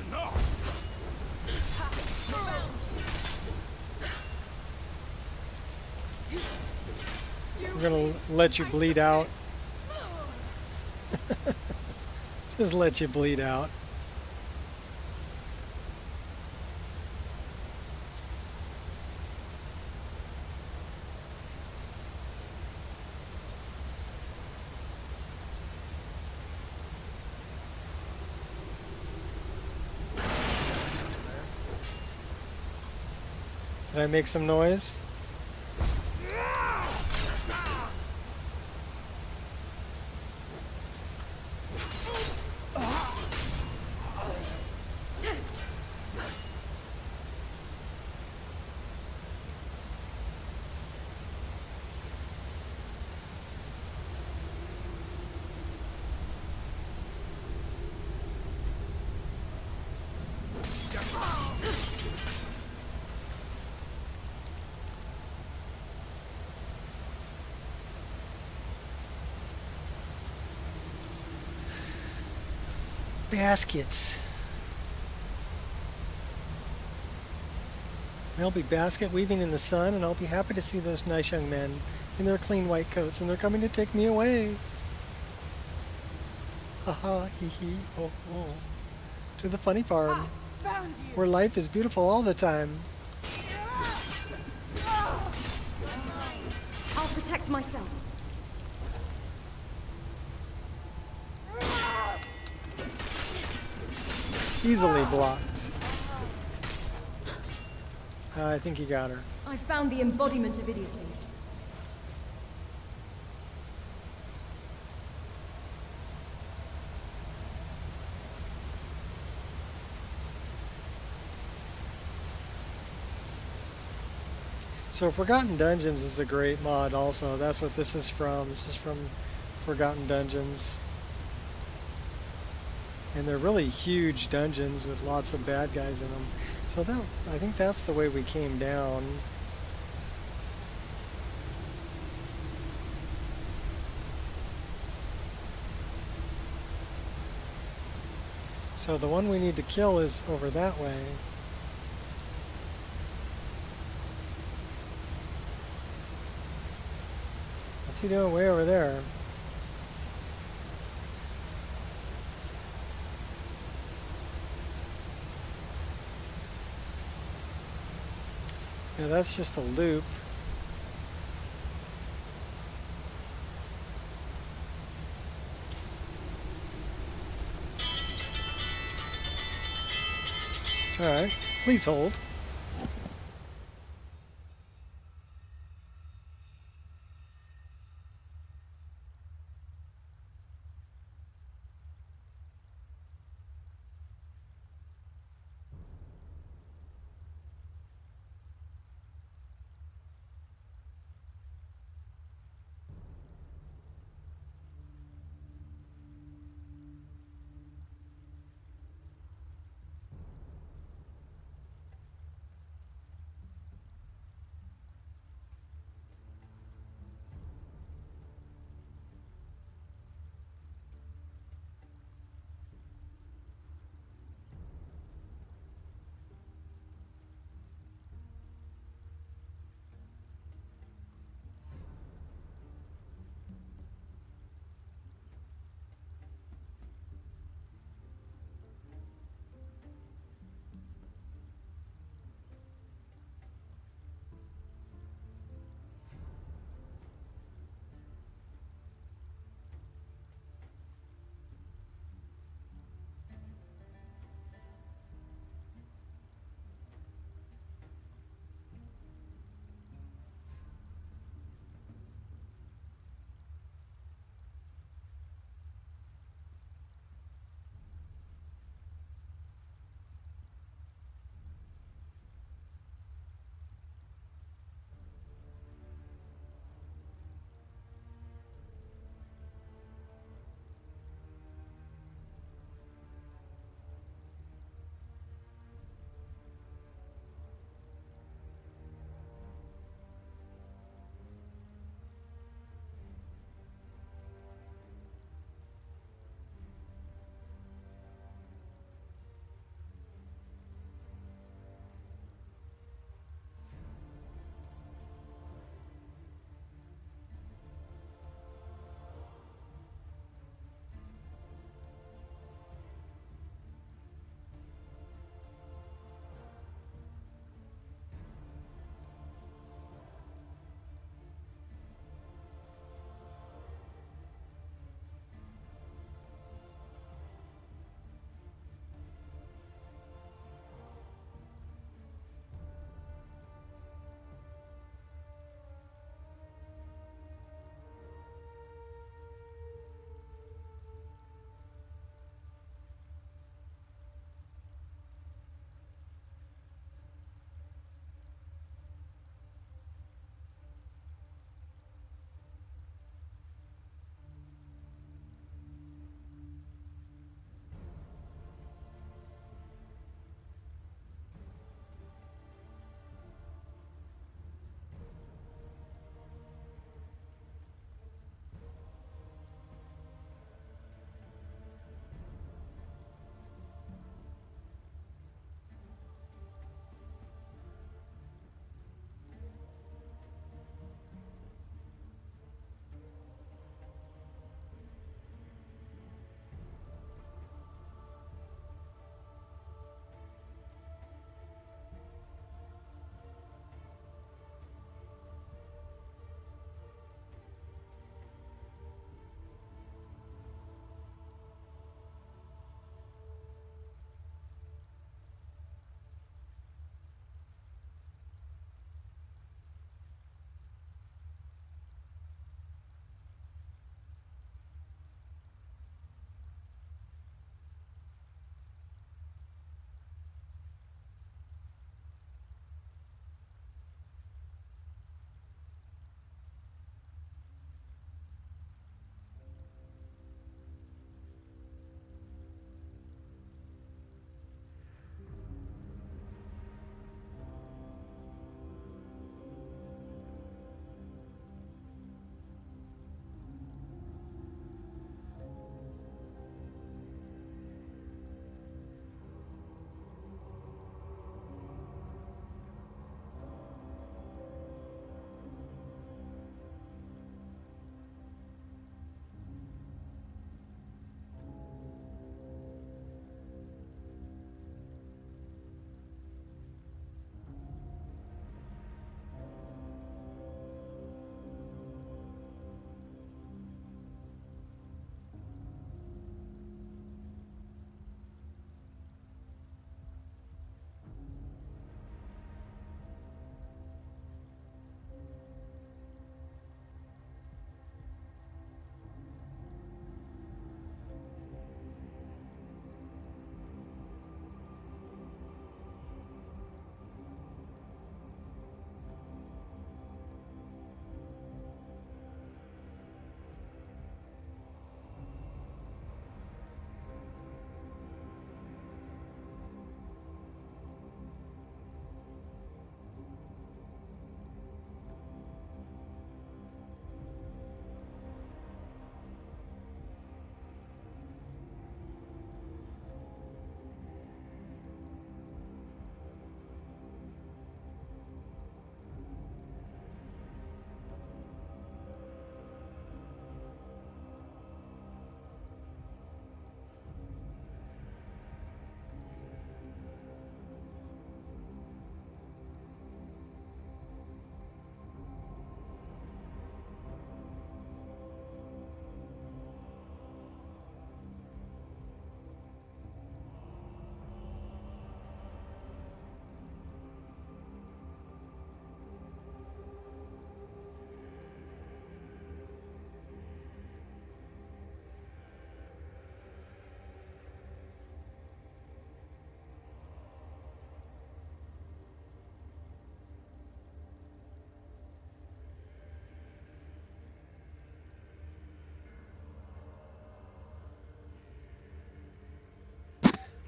Enough! We're gonna let you bleed out. Just let you bleed out. Did I make some noise? baskets. They'll be basket weaving in the sun, and I'll be happy to see those nice young men in their clean white coats, and they're coming to take me away. Haha, hee hee, ho ho. To the funny farm, where life is beautiful all the time. I'll protect myself. Easily blocked. I think he got her. I found the embodiment of idiocy. So Forgotten Dungeons is a great mod also. That's what this is from. This is from Forgotten Dungeons. And they're really huge dungeons with lots of bad guys in them. So that, I think that's the way we came down. So the one we need to kill is over that way. What's he doing way over there? Yeah, that's just a loop. Alright, please hold.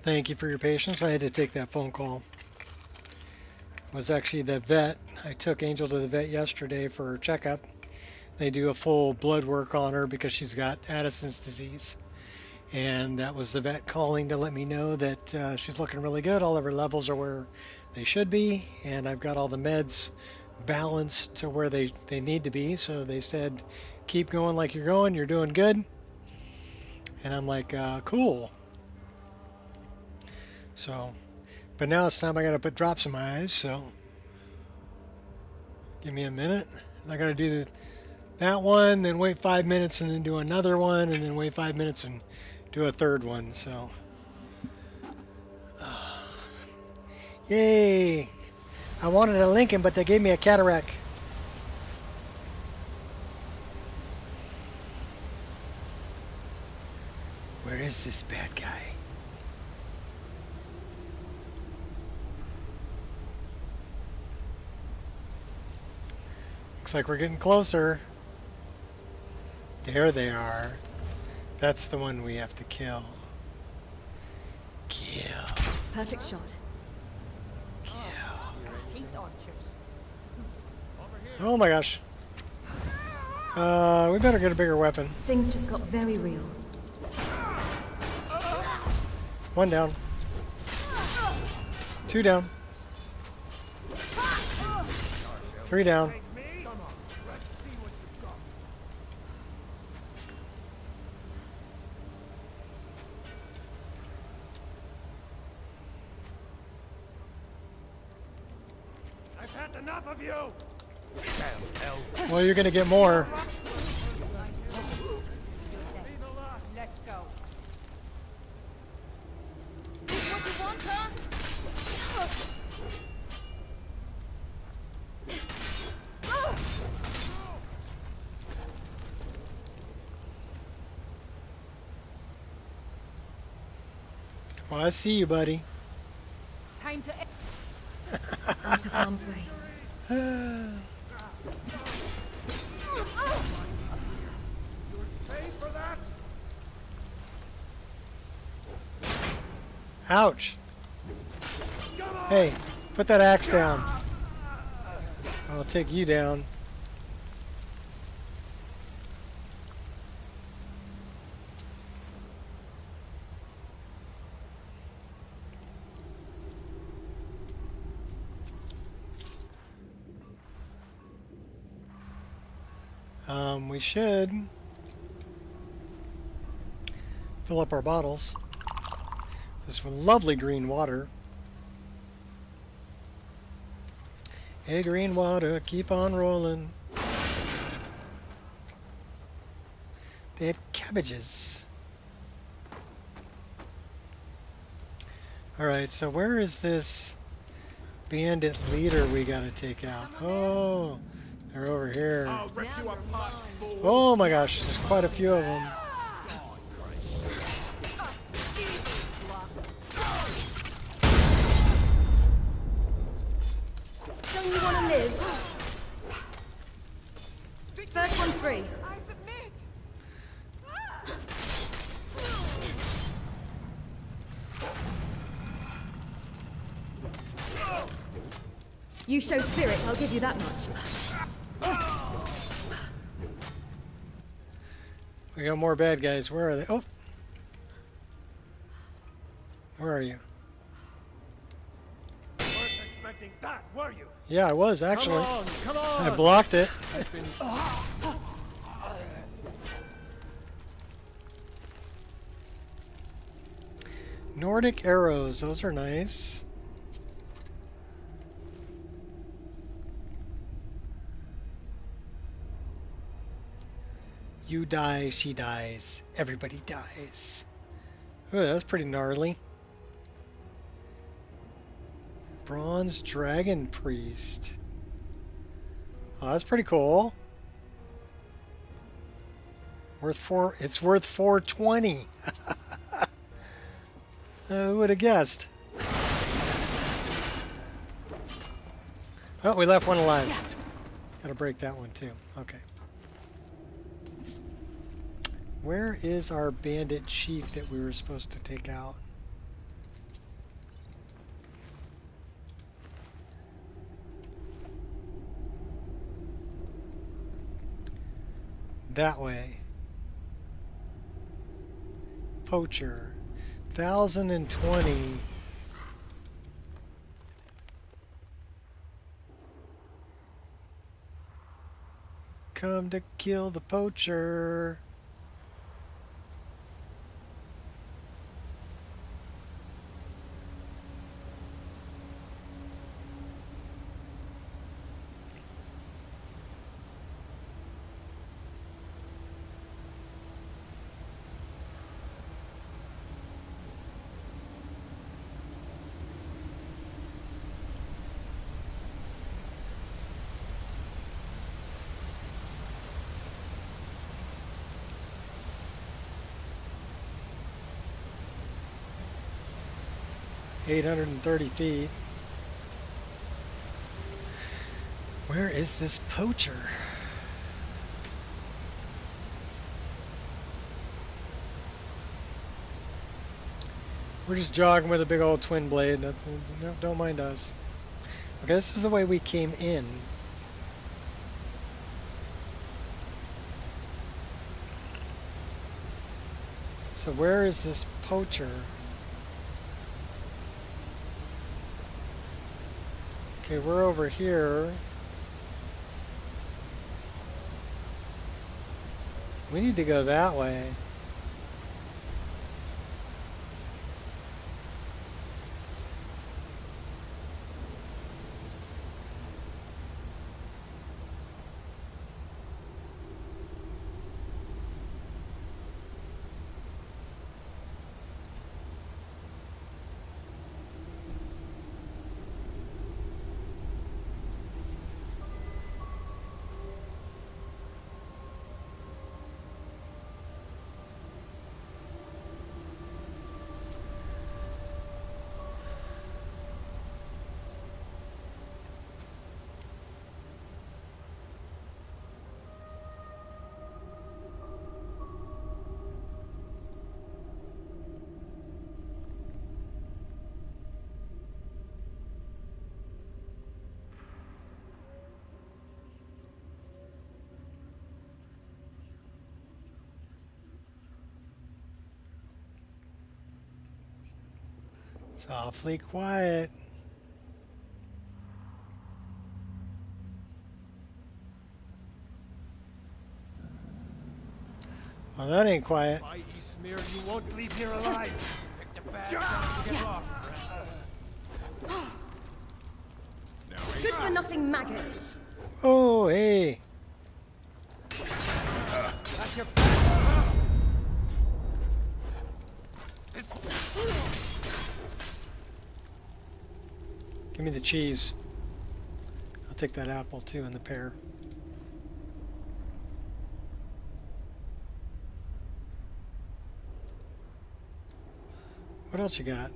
Thank you for your patience. I had to take that phone call. It was actually the vet. I took Angel to the vet yesterday for her checkup. They do a full blood work on her because she's got Addison's disease. And that was the vet calling to let me know that she's looking really good. All of her levels are where they should be. And I've got all the meds balanced to where they need to be. So they said, keep going like you're going. You're doing good. And I'm like, cool. So, but now it's time I got to put drops in my eyes. So give me a minute. I got to do that one, then wait 5 minutes and then do another one, and then wait 5 minutes and do a third one. So, yay! I wanted a Lincoln, but they gave me a Cataract. Where is this bad guy? Looks like we're getting closer. There they are. That's the one we have to kill. Kill. Perfect shot. Oh my gosh. We better get a bigger weapon. Things just got very real. One down. Two down. Three down. I've had enough of you. Well, you're gonna get more. Let's go. This what you want, huh? Well, I see you, buddy. Time to Out of harm's way. Ouch. Hey, put that axe down. I'll take you down. We should fill up our bottles. This lovely green water. Hey, green water, keep on rolling. They had cabbages. Alright, so where is this bandit leader we gotta take out? Oh, they're over here. Oh my gosh, there's quite a few of them. Don't you want to live? First one's free. I submit. You show spirit, I'll give you that much. We got more bad guys. Where are they? Oh! Where are you? Weren't expecting that, were you? Yeah, I was actually. Come on! I blocked it. Nordic arrows, those are nice. You die, she dies, everybody dies. Ooh, that's pretty gnarly. Bronze Dragon Priest. Oh, that's pretty cool. It's worth 420. Who would have guessed? Oh, we left one alive. Gotta break that one too. Okay. Where is our bandit chief that we were supposed to take out? that way. Poacher. 1020. Come to kill the poacher. $830 feet. Where is this poacher? We're just jogging with a big old twin blade. That's no, don't mind us. Okay, this is the way we came in. So where is this poacher? Okay, we're over here. We need to go that way. It's awfully quiet. Well, that ain't quiet. Mighty smear, you won't leave here alive. Pick the bad time to get off. Good for nothing maggot. Oh, hey. That's your Give me the cheese. I'll take that apple too and the pear. What else you got?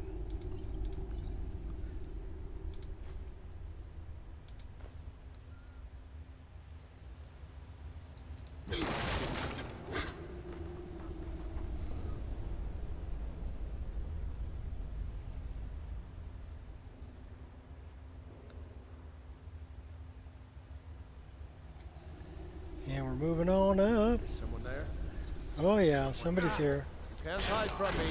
And we're moving on up. Is someone there? Oh yeah, somebody's here. You can't hide from me.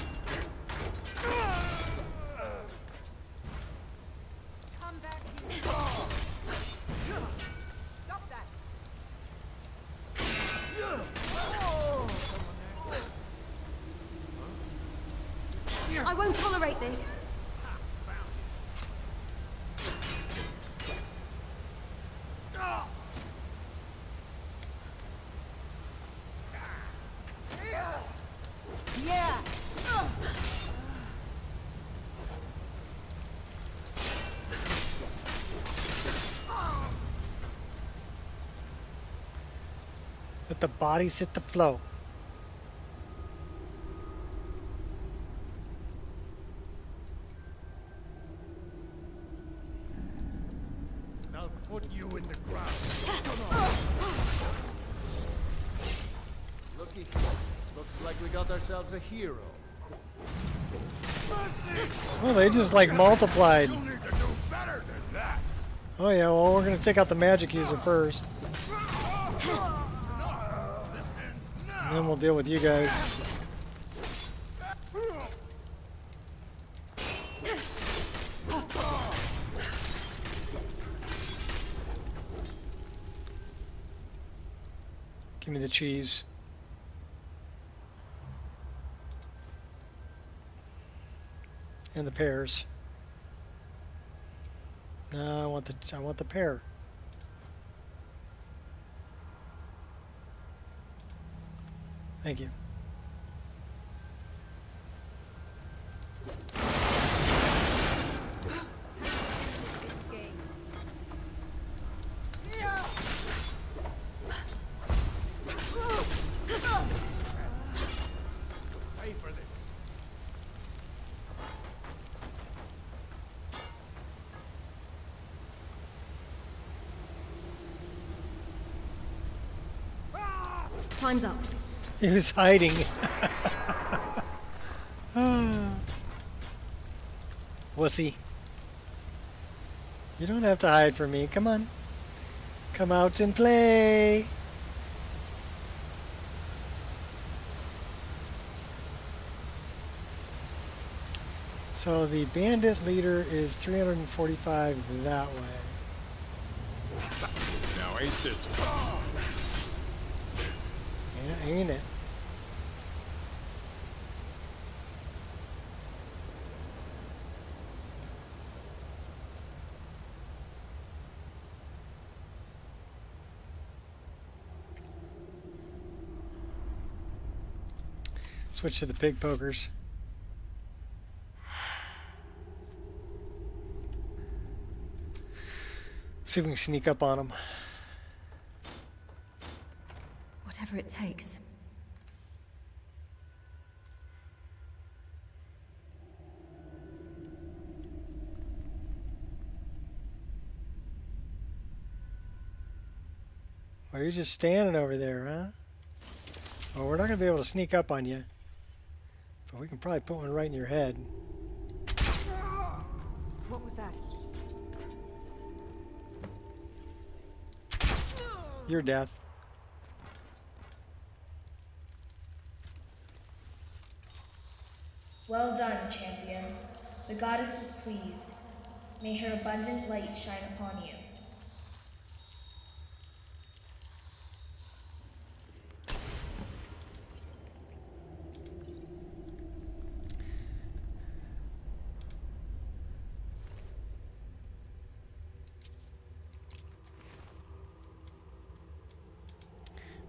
Come back here. Stop that. I won't tolerate this. Yeah. Let the bodies hit the floor. I'll put you in the ground. Looky, looks like we got ourselves a hero. Well, they just like multiplied. You'll need to do better than that. Oh yeah, well we're gonna take out the magic user first. This And then we'll deal with you guys. Give me the cheese. And the pears. No, I want the pear. Thank you. Pay for this. Time's up. He was hiding. Wussy. You don't have to hide from me. Come on. Come out and play. So the bandit leader is 345 that way. Now ain't it? Yeah, ain't it? Switch to the pig pokers. See if we can sneak up on them. Whatever it takes. Well, you're just standing over there, huh? Well, we're not going to be able to sneak up on you. But we can probably put one right in your head. What was that? Your death. Well done, champion. The goddess is pleased. May her abundant light shine upon you.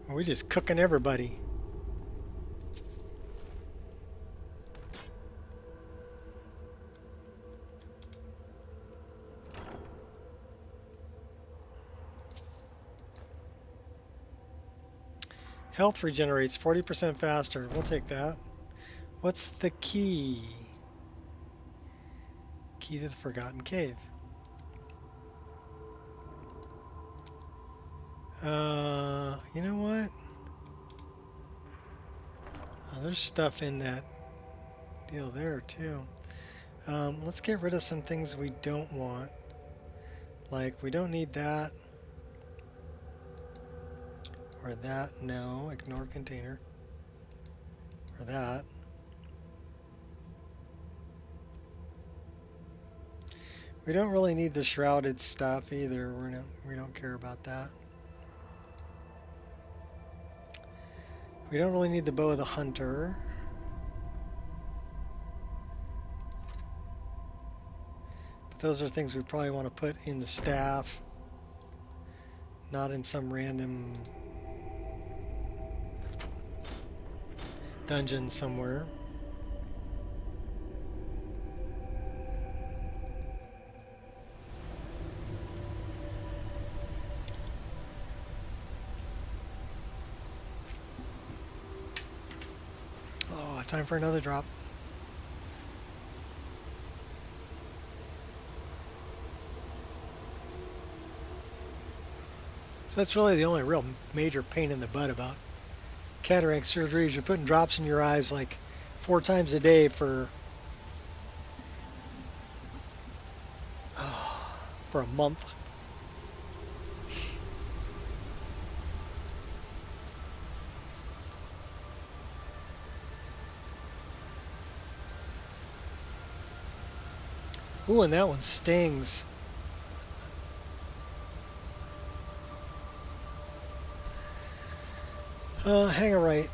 We're just cooking everybody. Health regenerates 40% faster. We'll take that. What's the key? Key to the Forgotten Cave. You know what? Oh, there's stuff in that deal there too. Let's get rid of some things we don't want. Like, we don't need that. Or that. No, ignore container. Or that. We don't really need the shrouded stuff either. We don't care about that. We don't really need the bow of the hunter. But those are things we probably want to put in the staff, not in some random dungeon somewhere. Time for another drop. So that's really the only real major pain in the butt about cataract surgery is you're putting drops in your eyes like 4 times a day for a month. Ooh, and that one stings. Hang a right.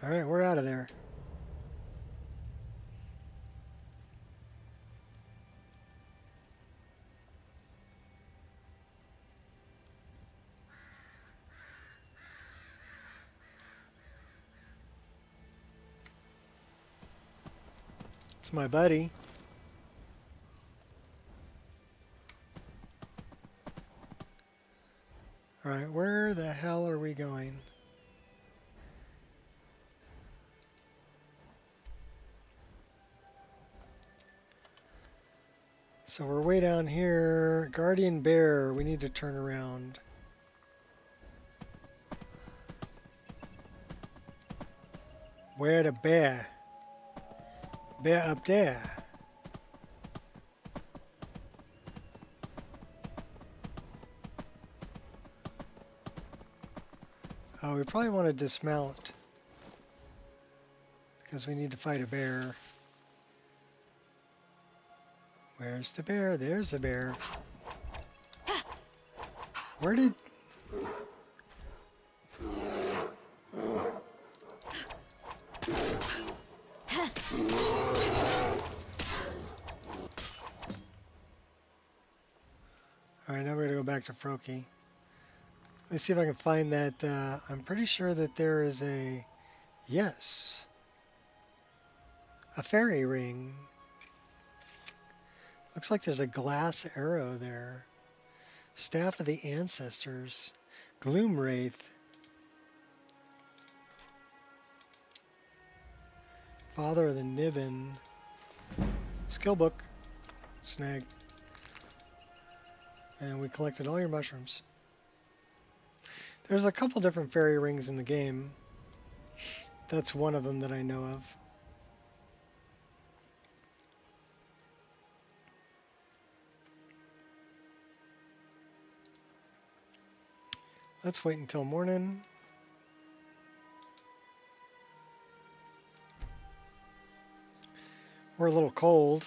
Alright, we're out of there. It's my buddy. Alright, where the hell are we going? So we're way down here. Guardian Bear, we need to turn around. Where the bear? Bear up there. Oh, we probably want to dismount because we need to fight a bear. Where's the bear? There's the bear. Where did... Alright, now we're going to go back to Froki. Let me see if I can find that. I'm pretty sure that there is a... Yes. A fairy ring. Looks like there's a glass arrow there. Staff of the Ancestors. Gloom Wraith. Father of the Niven. Skill book. Snag. And we collected all your mushrooms. There's a couple different fairy rings in the game. That's one of them that I know of. Let's wait until morning. We're a little cold.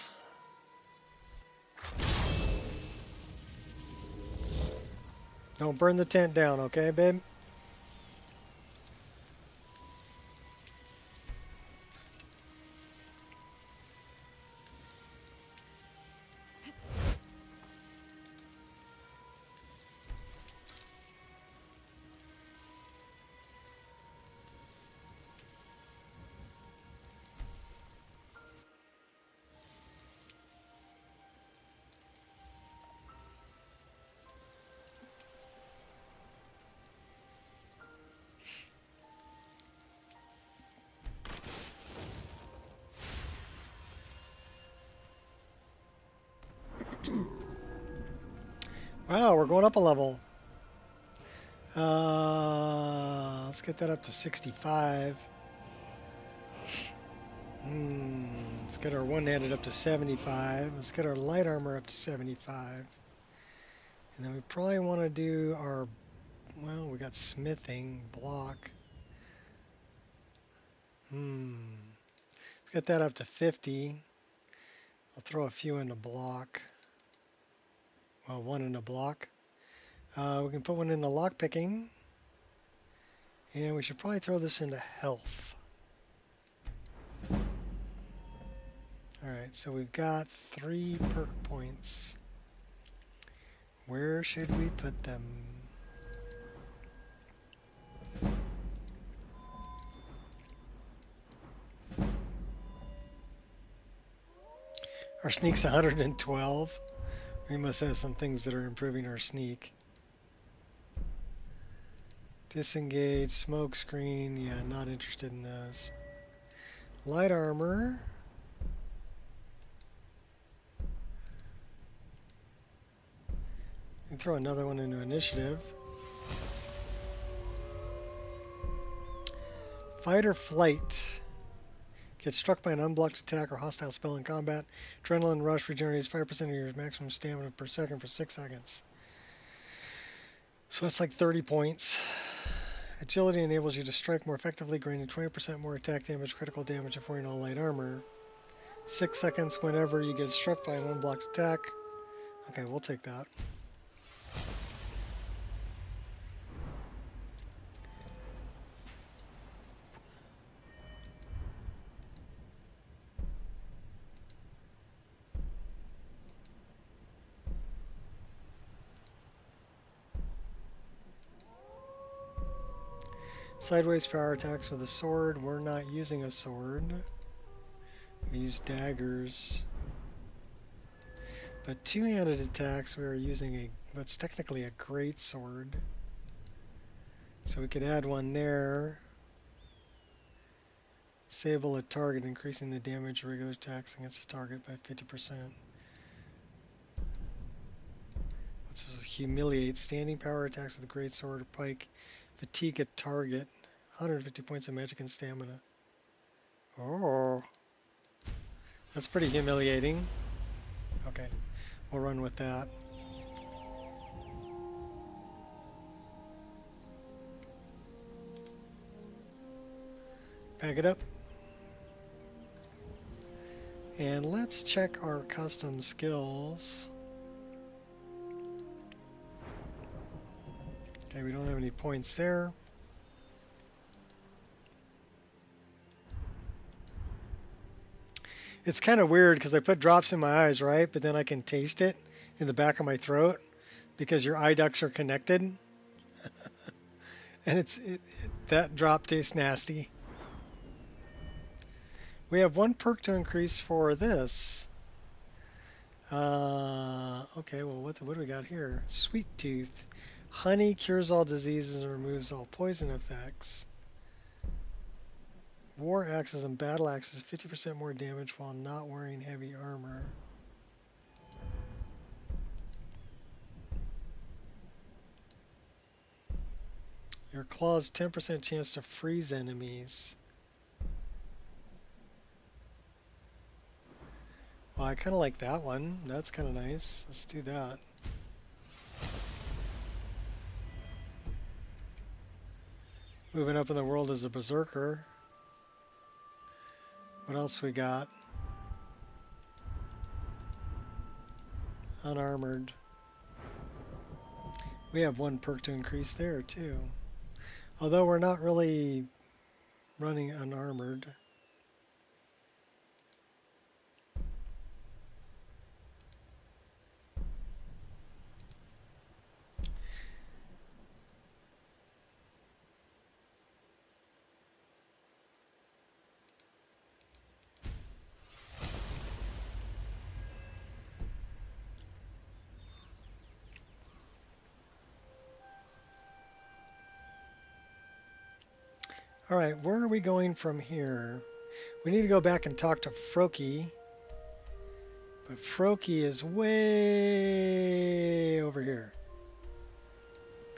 Don't burn the tent down, okay, babe? Wow, we're going up a level. Let's get that up to 65. Let's get our one-handed up to 75. Let's get our light armor up to 75. And then we probably want to do our, well, we got smithing, block. Let's get that up to 50. I'll throw a few into block. Well, one in a block. We can put one into lockpicking. And we should probably throw this into health. Alright, so we've got 3 perk points. Where should we put them? Our sneak's 112. We must have some things that are improving our sneak. Disengage, smoke screen, yeah, not interested in those. Light armor. And throw another one into initiative. Fight or flight. Get struck by an unblocked attack or hostile spell in combat. Adrenaline rush regenerates 5% of your maximum stamina per second for 6 seconds. So that's like 30 points. Agility enables you to strike more effectively, granting 20% more attack damage, critical damage, if wearing all light armor. 6 seconds whenever you get struck by an unblocked attack. Okay, we'll take that. Sideways power attacks with a sword. We're not using a sword. We use daggers. But two-handed attacks, we are using what's technically a great sword. So we could add one there. Disable a target, increasing the damage of regular attacks against the target by 50%. What's this? Humiliate. Standing power attacks with a great sword or pike. Fatigue a target. 150 points of magic and stamina. Oh. That's pretty humiliating. Okay. We'll run with that. Pack it up. And let's check our custom skills. Okay, we don't have any points there. It's kind of weird because I put drops in my eyes, right? But then I can taste it in the back of my throat because your eye ducts are connected. And that drop tastes nasty. We have one perk to increase for this. Okay, well, what do we got here? Sweet Tooth. Honey cures all diseases and removes all poison effects. War axes and battle axes, 50% more damage while not wearing heavy armor. Your claws, 10% chance to freeze enemies. Well, I kind of like that one. That's kind of nice. Let's do that. Moving up in the world as a berserker. What else we got? Unarmored. We have one perk to increase there too. Although we're not really running unarmored. Alright, where are we going from here? We need to go back and talk to Froki. But Froki is way over here.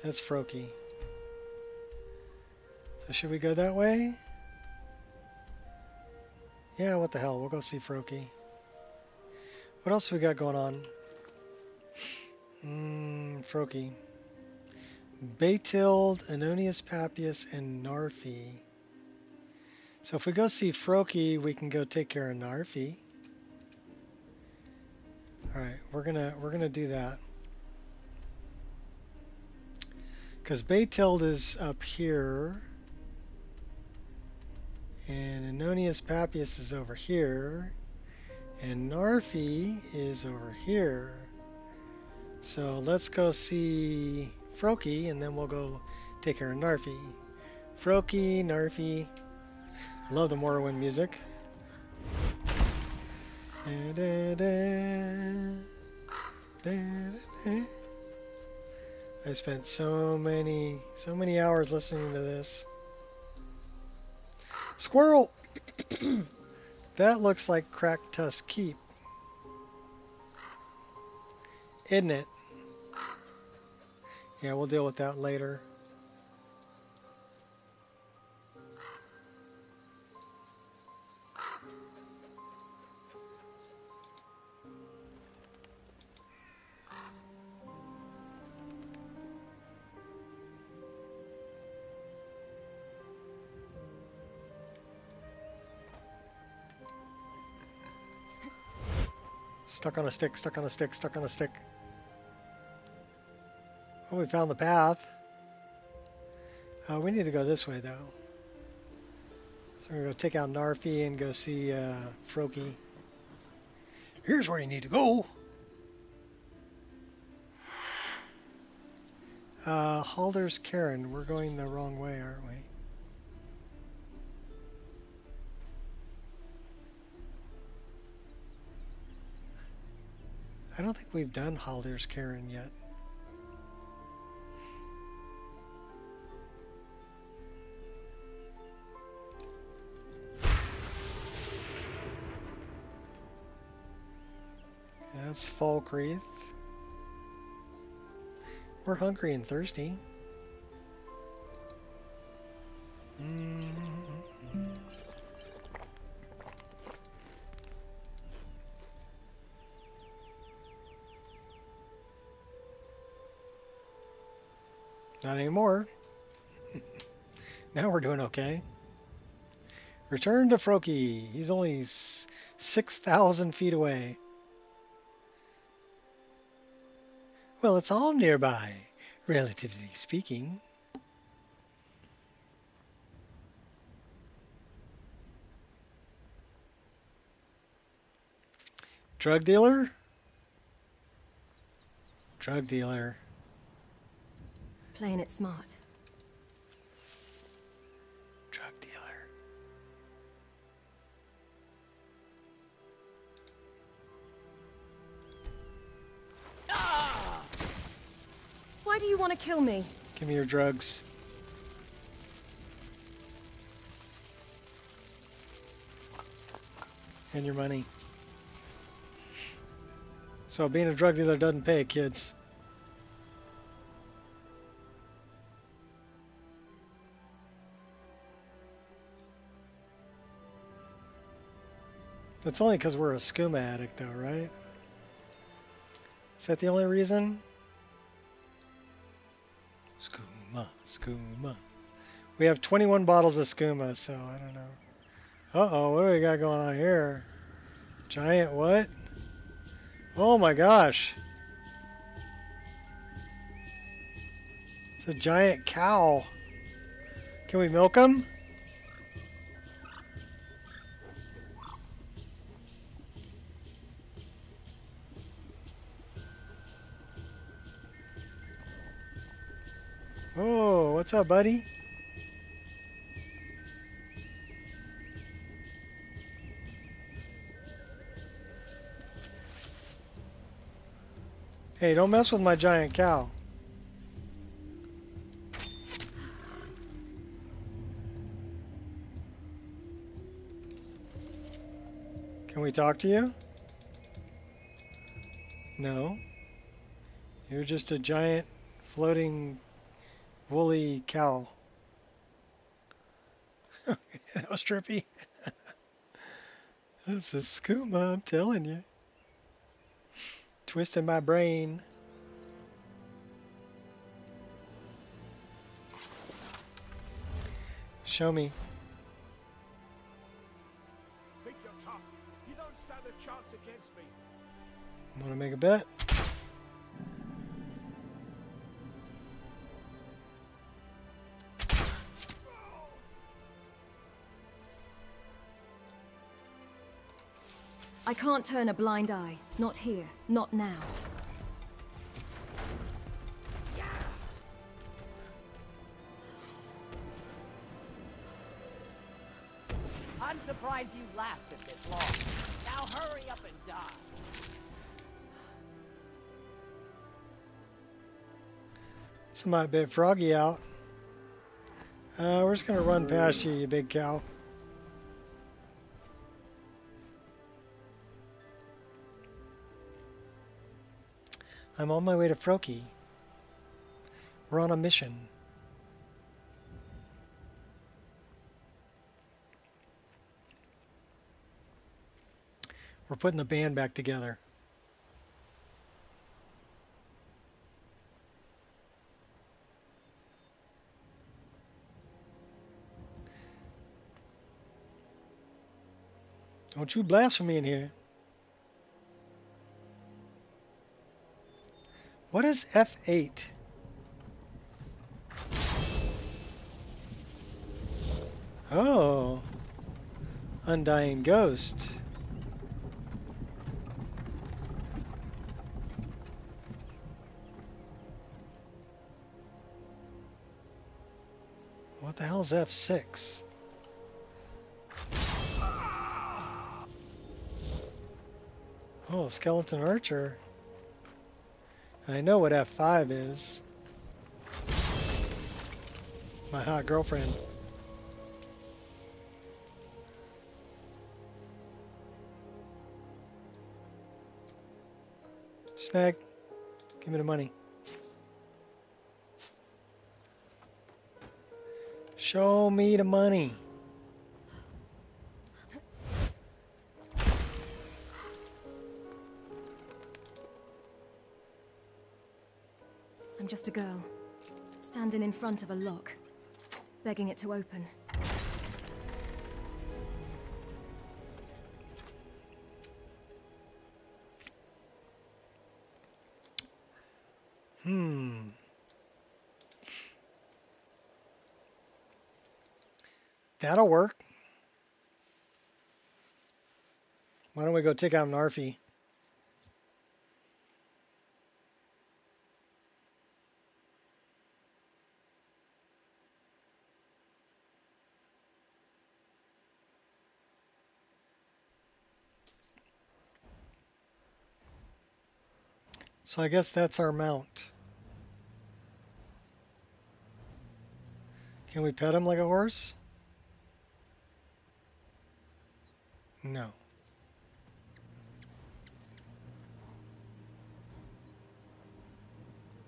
That's Froki. So should we go that way? Yeah, what the hell, we'll go see Froki. What else we got going on? Froki. Baytild, Anonius Papias, and Narfi. So if we go see Froki, we can go take care of Narfi. Alright, we're gonna do that. Because Baytild is up here. And Anonius Papias is over here. And Narfi is over here. So let's go see Froki, and then we'll go take care of Narfi. Froki, Narfi. Love the Morrowind music. I spent so many hours listening to this. Squirrel! That looks like Cracked Tusk Keep. Isn't it? Yeah, we'll deal with that later. Stuck on a stick, stuck on a stick, stuck on a stick. Oh, we found the path. We need to go this way, though. So we're going to go take out Narfi and go see Froki. Here's where you need to go. Halder's Karen. We're going the wrong way, aren't we? I don't think we've done Halder's Karen yet. That's Falkreath. We're hungry and thirsty. Not anymore. Now we're doing okay. Return to Froki. He's only 6,000 feet away. Well, it's all nearby, relatively speaking. Drug dealer? Drug dealer. Playing it smart. Drug dealer. Why do you want to kill me? Give me your drugs. And your money. So being a drug dealer doesn't pay, kids. That's only because we're a skooma addict, though, right? Is that the only reason? Skooma, skooma. We have 21 bottles of skooma, so I don't know. Uh-oh, what do we got going on here? Giant what? Oh my gosh. It's a giant cow. Can we milk him? Oh, what's up, buddy? Hey, don't mess with my giant cow. Can we talk to you? No. You're just a giant floating woolly cow. That was trippy. That's a skooma, I'm telling you. Twisting my brain. Show me. Think you're tough. You don't stand a chance against me. Want to make a bet? I can't turn a blind eye. Not here. Not now. I'm surprised you lasted this long. Now hurry up and die. Somebody bit Froggy out. We're just gonna run past you, you big cow. I'm on my way to Froki. We're on a mission. We're putting the band back together. Don't you blaspheme in here. What is F8? Oh, Undying Ghost. What the hell is F6? Oh, Skeleton Archer. I know what F5 is. My hot girlfriend. Snag. Give me the money. Show me the money. I'm just a girl, standing in front of a lock, begging it to open. That'll work. Why don't we go take out Narfi? So I guess that's our mount. Can we pet him like a horse? No.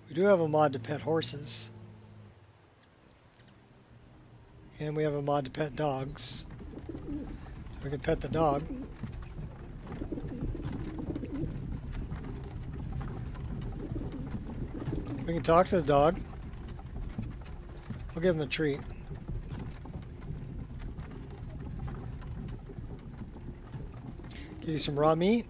We do have a mod to pet horses. And we have a mod to pet dogs. So we can pet the dog. We can talk to the dog. We'll give him a treat. Give you some raw meat.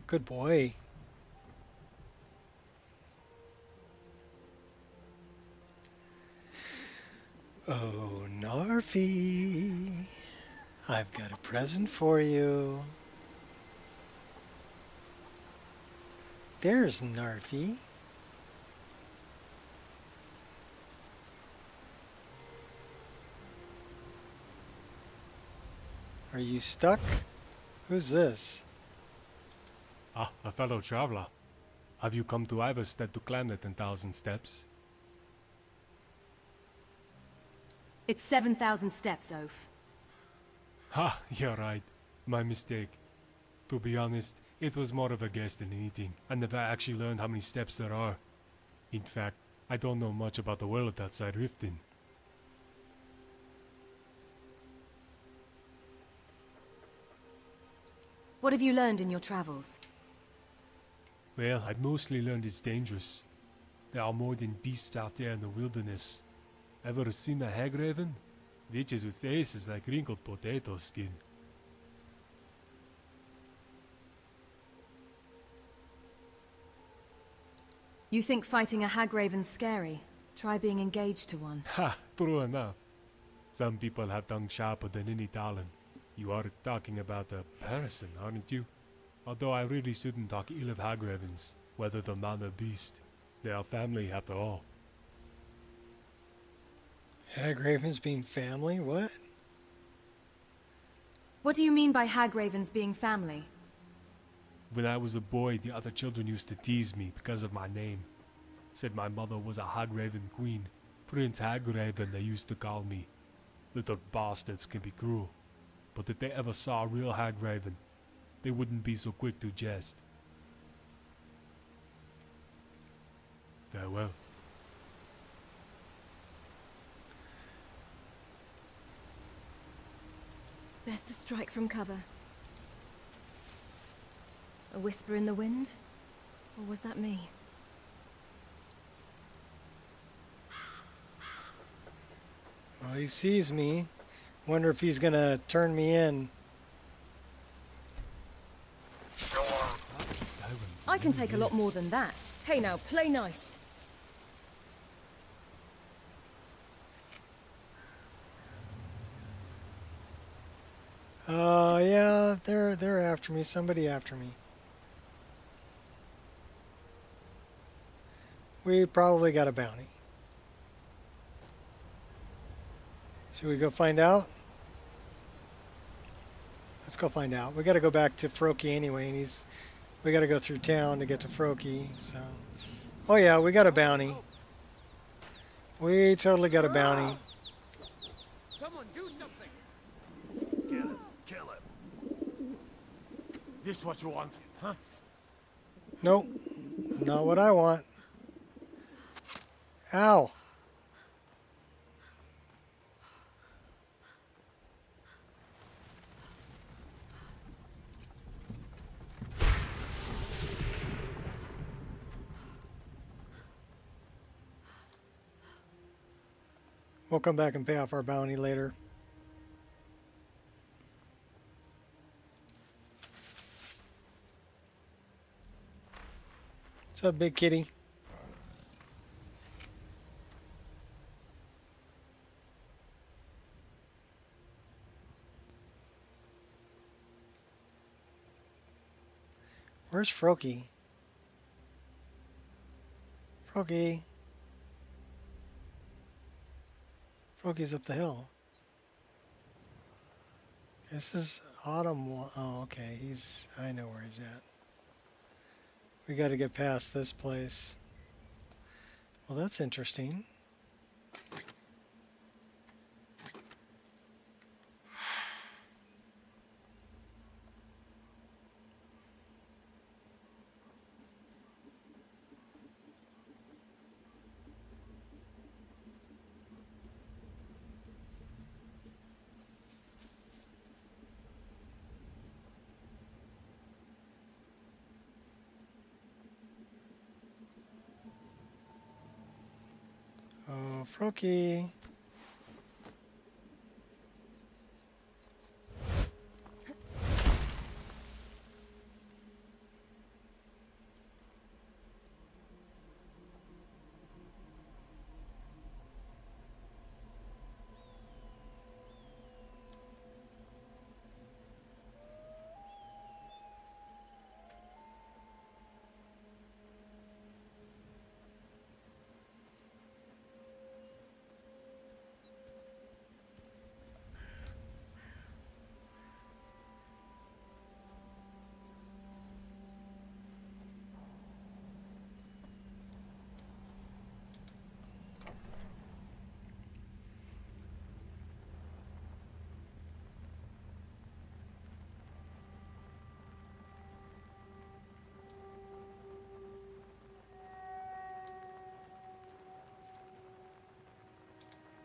Good boy. Oh, Narfi, I've got a present for you. There's Narfi. Are you stuck? Who's this? Ah, a fellow traveler. Have you come to Iverstead to climb the 10,000 steps? It's 7,000 steps, Oaf. Ha, you're right. My mistake. To be honest, it was more of a guess than anything. I never actually learned how many steps there are. In fact, I don't know much about the world outside Riften. What have you learned in your travels? Well, I've mostly learned it's dangerous. There are more than beasts out there in the wilderness. Ever seen a hag raven? Witches with faces like wrinkled potato skin. You think fighting a hag raven's scary? Try being engaged to one. Ha! True enough. Some people have tongue sharper than any talon. You are talking about a person, aren't you? Although I really shouldn't talk ill of hag ravens, whether they're man or beast. They are family after all. Hag ravens being family? What? What do you mean by hag ravens being family? When I was a boy, the other children used to tease me because of my name. Said my mother was a hag raven queen. Prince Hag Raven, they used to call me. Little bastards can be cruel. But if they ever saw a real hag raven, they wouldn't be so quick to jest. Farewell. Best to strike from cover. A whisper in the wind? Or was that me? Well, he sees me. Wonder if he's gonna turn me in. I can take a lot more than that. Hey now, play nice. Yeah, they're after me. Somebody after me. We probably got a bounty. Should we go find out? Let's go find out. We got to go back to Froki anyway, and we got to go through town to get to Froki. So, oh yeah, we got a bounty. We totally got a bounty. Someone do something. Kill him. Kill him. This what you want, huh? Nope, not what I want. Ow. We'll come back and pay off our bounty later. What's up, big kitty? Where's Froki? Froki. Froki's up the hill. This is Autumn. Oh, okay. I know where he's at. We got to get past this place. Well, that's interesting. Oh, Froki.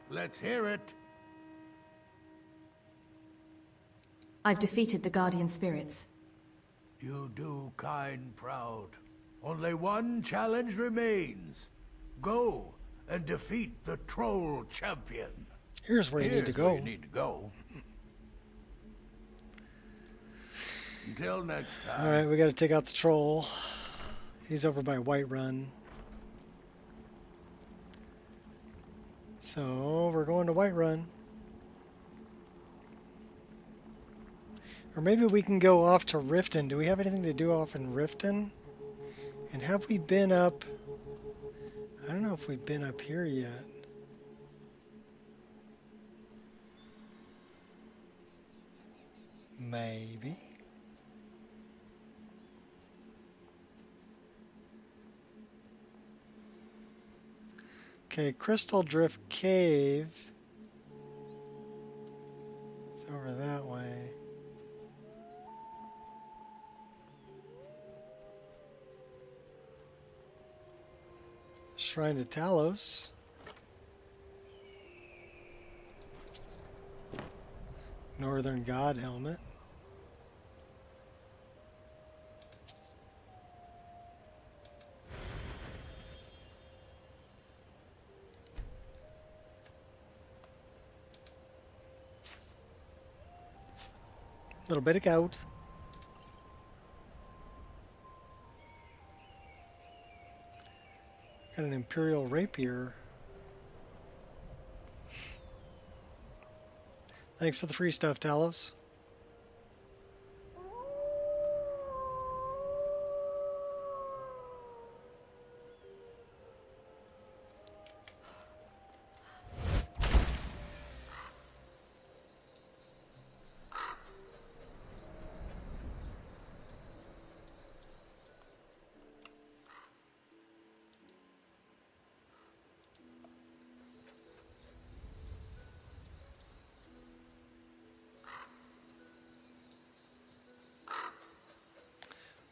Let's hear it. I've defeated the Guardian Spirits. You do kind proud. Only one challenge remains. Go and defeat the Troll Champion. Here's where you need to go. Where you need to go. Until next time. Alright, we got to take out the troll. He's over by Whiterun. So, we're going to Whiterun. Or maybe we can go off to Riften. Do we have anything to do off in Riften? And have we been up... I don't know if we've been up here yet. Maybe. Okay, Crystal Drift Cave. It's over that way. Shrine to Talos. Northern God Helmet. Little bit of goat. Got an Imperial Rapier. Thanks for the free stuff, Talos.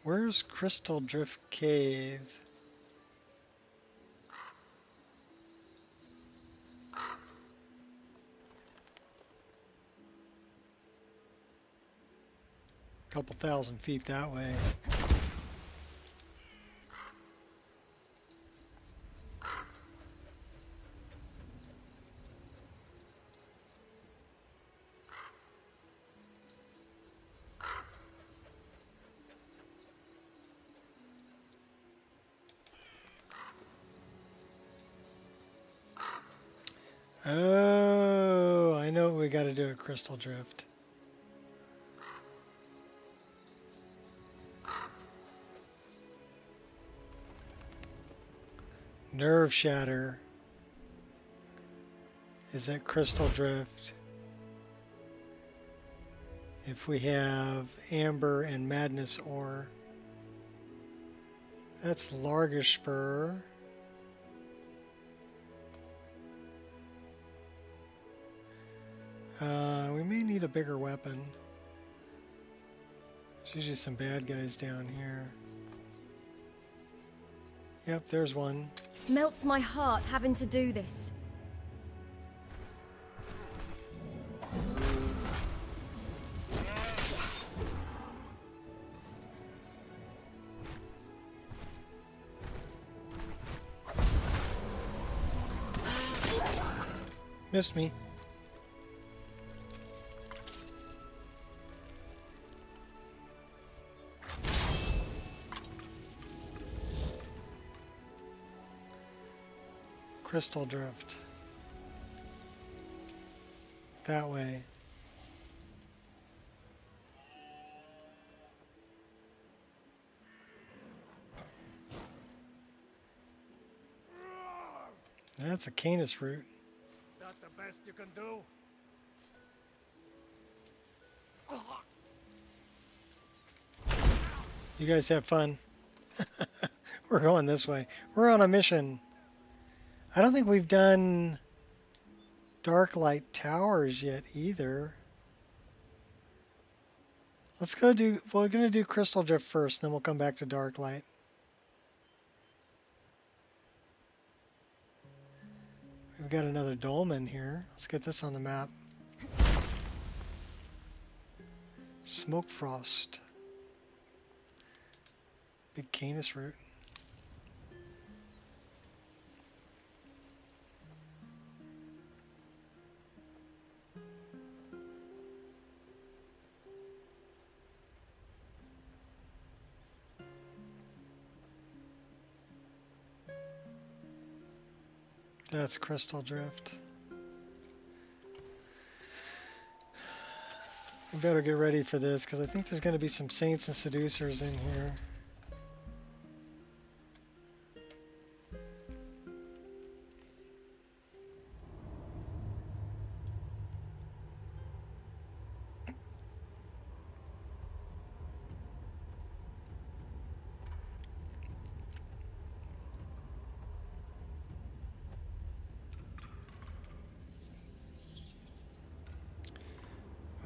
Where's Crystal Drift Cave? Couple thousand feet that way. Oh, I know what we got to do at Crystal Drift. Nerve Shatter is at Crystal Drift. If we have Amber and Madness Ore, that's Largish Spur. We may need a bigger weapon. There's usually some bad guys down here. Yep, there's one. Melts my heart having to do this. Missed me. Crystal Drift. That way. That's a Canis root. That the best you can do? You guys have fun. We're going this way. We're on a mission. I don't think we've done Dark Light Towers yet either. Let's go do, we're going to do Crystal Drift first, then we'll come back to Dark Light. We've got another dolmen here. Let's get this on the map. Smoke Frost. Big Canis root. That's Crystal Drift. We better get ready for this because I think there's going to be some Saints and Seducers in here.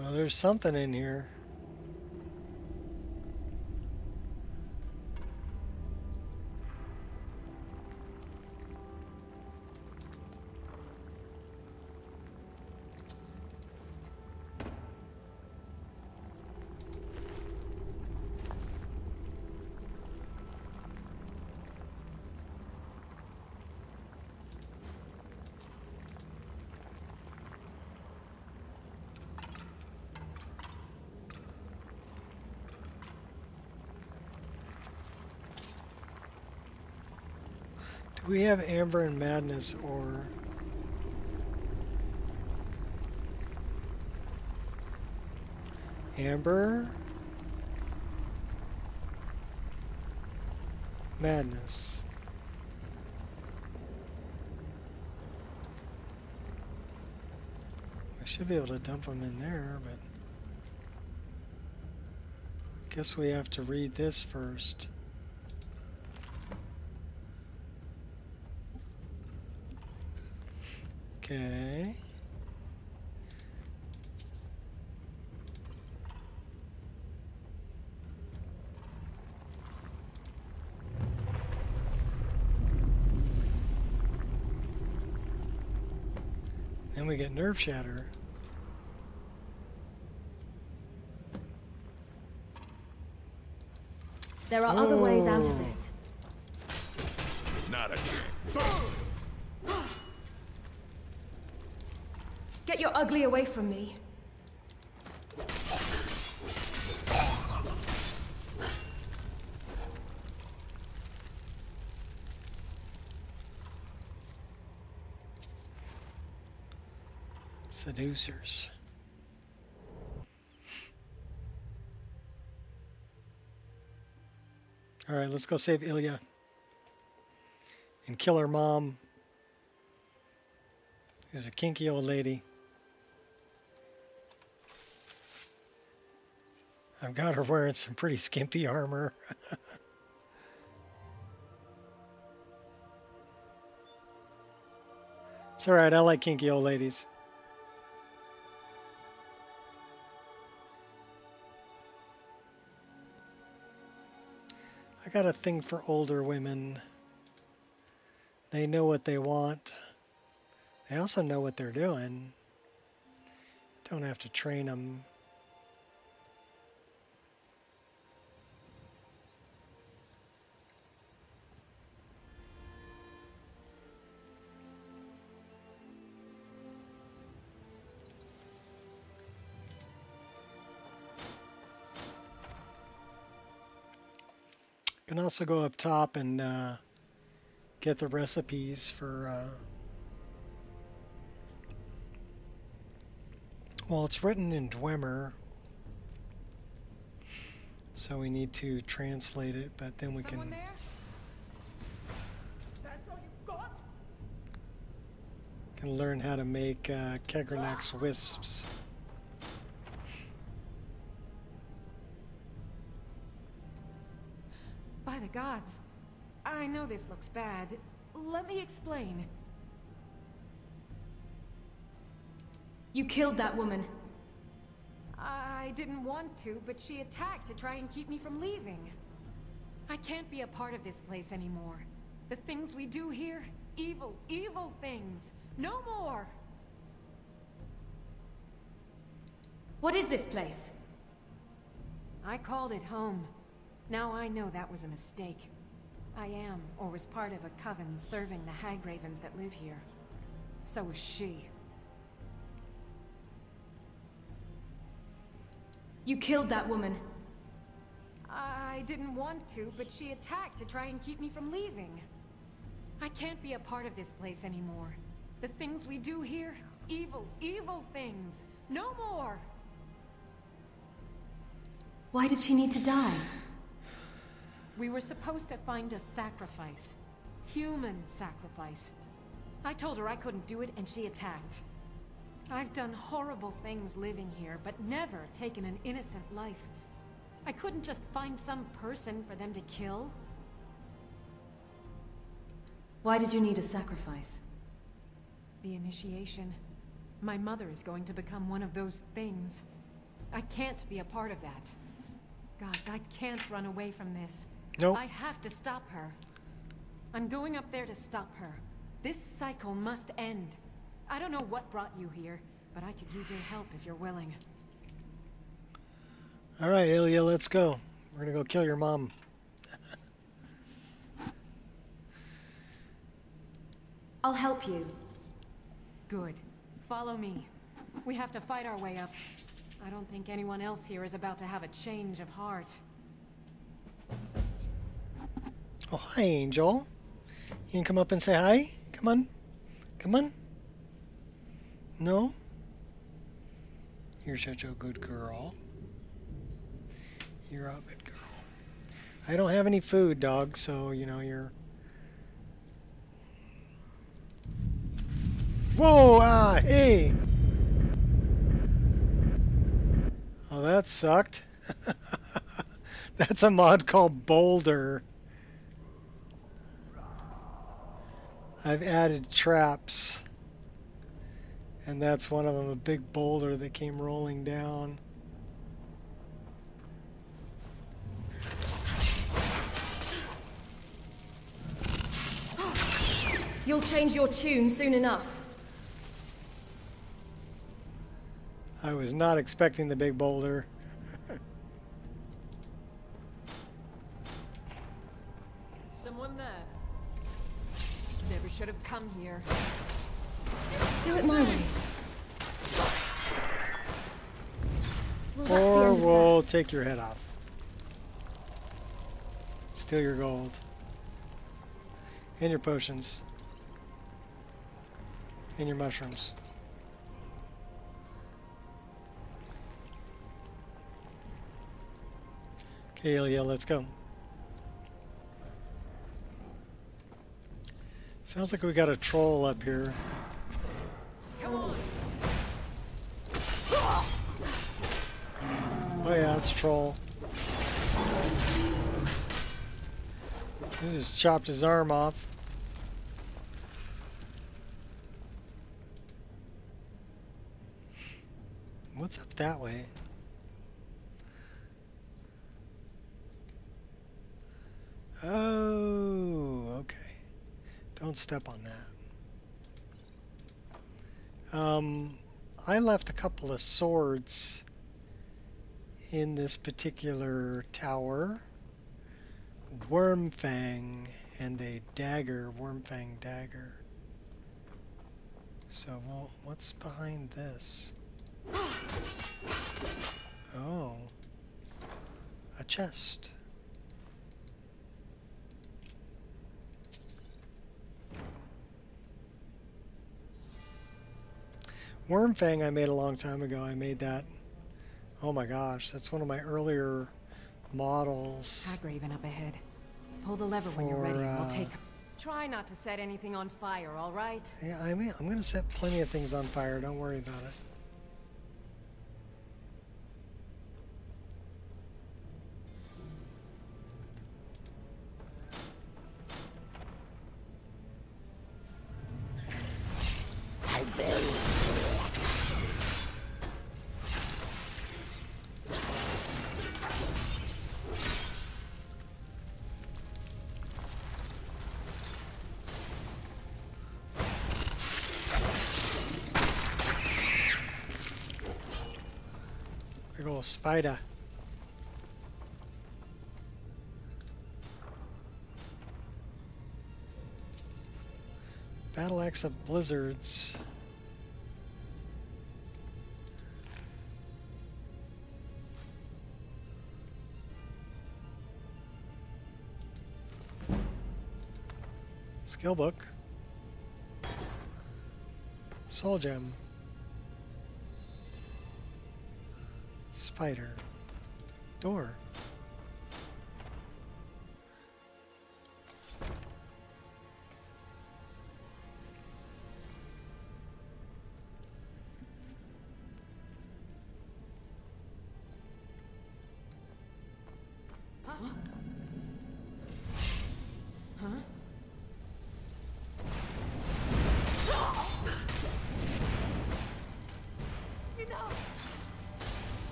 Well, there's something in here. Do we have Amber and Madness or... Amber? Madness. I should be able to dump them in there, but... Guess we have to read this first. Okay. Then we get nerve shatter. There are other ways out of this. Not a chance. Get your ugly away from me. Seducers. Alright, let's go save Ilia. And kill her mom. Who's a kinky old lady. I've got her wearing some pretty skimpy armor. It's alright, I like kinky old ladies. I got a thing for older women. They know what they want. They also know what they're doing. Don't have to train them. Can also go up top and get the recipes for well, it's written in Dwemer, so we need to translate it, but then we can learn how to make Kegranax wisps. By the gods, I know this looks bad. Let me explain. You killed that woman. I didn't want to, but she attacked to try and keep me from leaving. I can't be a part of this place anymore. The things we do here, evil, evil things. No more! What is this place? I called it home. Now I know that was a mistake. I am, or was part of a coven serving the hag-ravens that live here. So was she. You killed that woman. I didn't want to, but she attacked to try and keep me from leaving. I can't be a part of this place anymore. The things we do here, evil, evil things. No more! Why did she need to die? We were supposed to find a sacrifice. Human sacrifice. I told her I couldn't do it and she attacked. I've done horrible things living here, but never taken an innocent life. I couldn't just find some person for them to kill. Why did you need a sacrifice? The initiation. My mother is going to become one of those things. I can't be a part of that. Gods, I can't run away from this. Nope. I have to stop her. I'm going up there to stop her. This cycle must end. I don't know what brought you here, but I could use your help if you're willing. Alright, Ilia, let's go. We're gonna go kill your mom. I'll help you. Good. Follow me. We have to fight our way up. I don't think anyone else here is about to have a change of heart. Oh, hi, Angel. You can come up and say hi? Come on. Come on. No? You're such a good girl. You're a good girl. I don't have any food, dog, so, you know, you're... Whoa! Ah, hey! Oh, that sucked. That's a mod called Boulder. I've added traps. And that's one of them, a big boulder that came rolling down. You'll change your tune soon enough. I was not expecting the big boulder. Someone there. Never should have come here. Do it my way. Well, that's the Or end of we'll that. take your head off. Steal your gold. And your potions. And your mushrooms. Okay, Ilia, let's go. Sounds like we got a troll up here. Come on. Oh yeah, it's troll. He just chopped his arm off. What's up that way? Oh, okay. Don't step on that. I left a couple of swords in this particular tower. Wormfang and a dagger, Wormfang dagger. So, well, what's behind this? Oh, a chest. Wormfang I made a long time ago. I made that. Oh my gosh, that's one of my earlier models. Hagraven up ahead. Pull the lever when you're ready and we'll take her. Try not to set anything on fire, all right? Yeah, I'm going to set plenty of things on fire. Don't worry about it. I buried you. Big ol' spider. Battle axe of blizzards. Skill book. Soul gem. Spider. Door. Huh? Huh?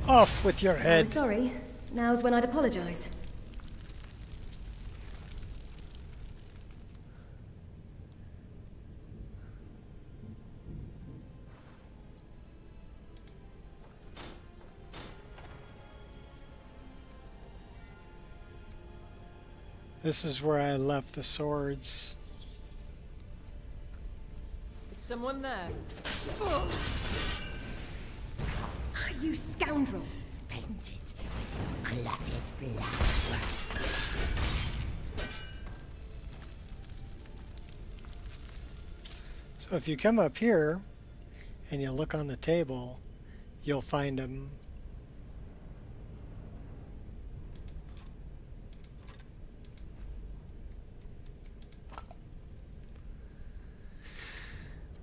Off with your head. Oh, sorry. Now's when I'd apologize. This is where I left the swords. Is someone there? You scoundrel! Paint it. clotted blood. So if you come up here and you look on the table, you'll find them.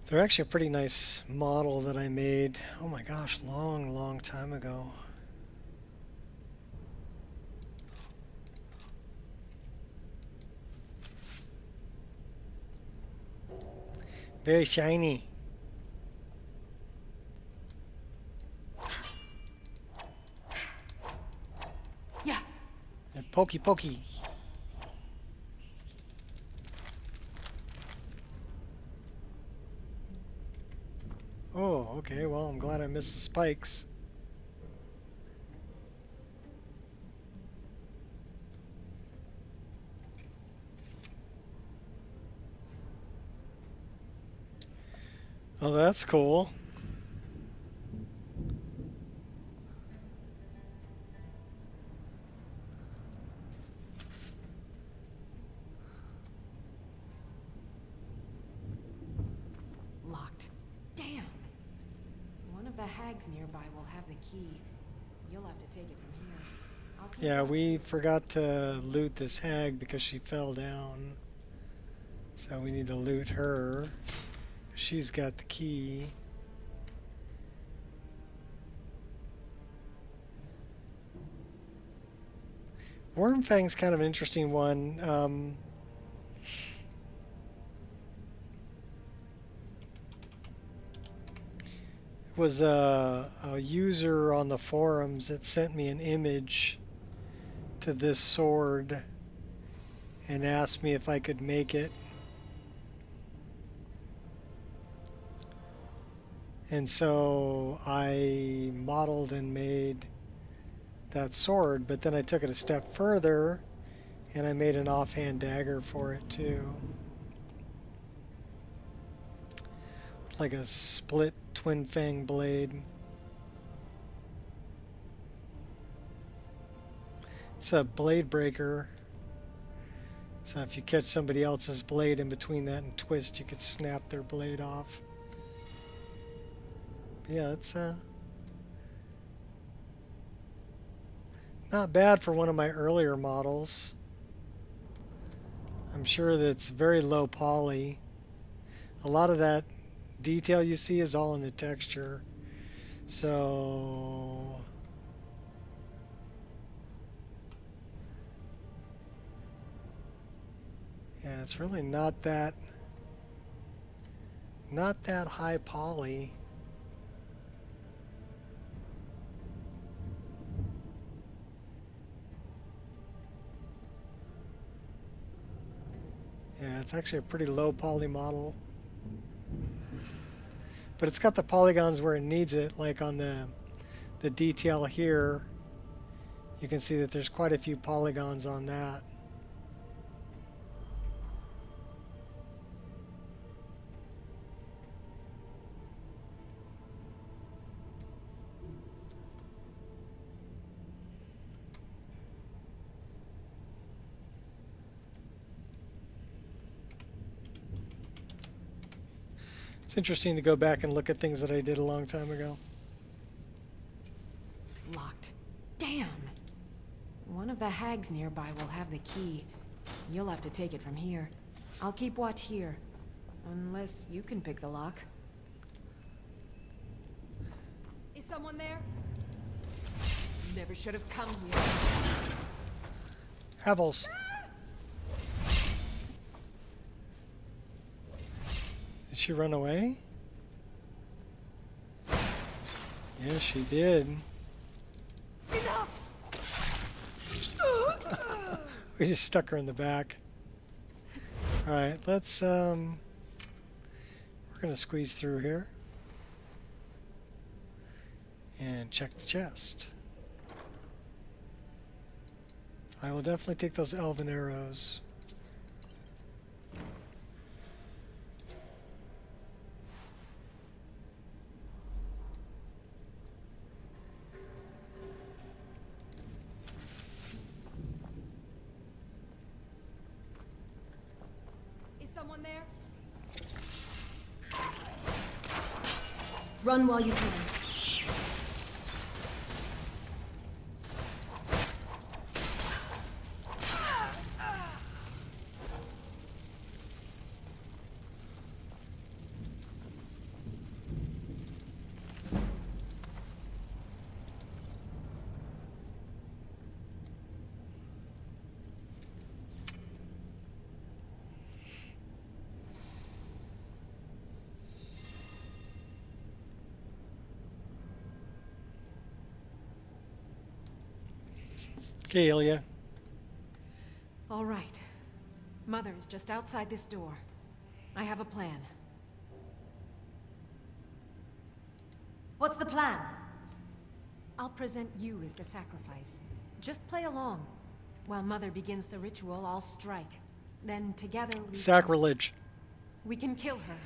They're actually a pretty nice model that I made, oh my gosh, long time ago. Very shiny. Yeah. And pokey pokey. Oh, okay, well, I'm glad I missed the spikes. Oh, that's cool. Locked. Damn. One of the hags nearby will have the key. You'll have to take it from here. I'll keep Yeah, watch. we forgot to loot this hag because she fell down. So we need to loot her. She's got the key. Wormfang's kind of an interesting one. Was a user on the forums that sent me an image to this sword and asked me if I could make it. And so I modeled and made that sword, but then I took it a step further and I made an offhand dagger for it too. Like a split twin fang blade. It's a blade breaker. So if you catch somebody else's blade in between that and twist, you could snap their blade off. But yeah, it's not bad for one of my earlier models. I'm sure that it's very low poly. A lot of that detail you see is all in the texture. So yeah, it's really not that high poly. Yeah, it's actually a pretty low poly model. But it's got the polygons where it needs it, like on the detail here. You can see that there's quite a few polygons on that. It's interesting to go back and look at things that I did a long time ago. Locked. Damn. One of the hags nearby will have the key. You'll have to take it from here. I'll keep watch here. Unless you can pick the lock. Is someone there? Never should have come here. Havels. Did she run away? Yeah, she did. Enough! We just stuck her in the back. Alright, let's we're gonna squeeze through here and check the chest. I will definitely take those elven arrows. someone there? Run while you can. Okay, Ilia. All right. Mother is just outside this door. I have a plan. What's the plan? I'll present you as the sacrifice. Just play along. While Mother begins the ritual, I'll strike. Then together Sacrilege. we can kill her.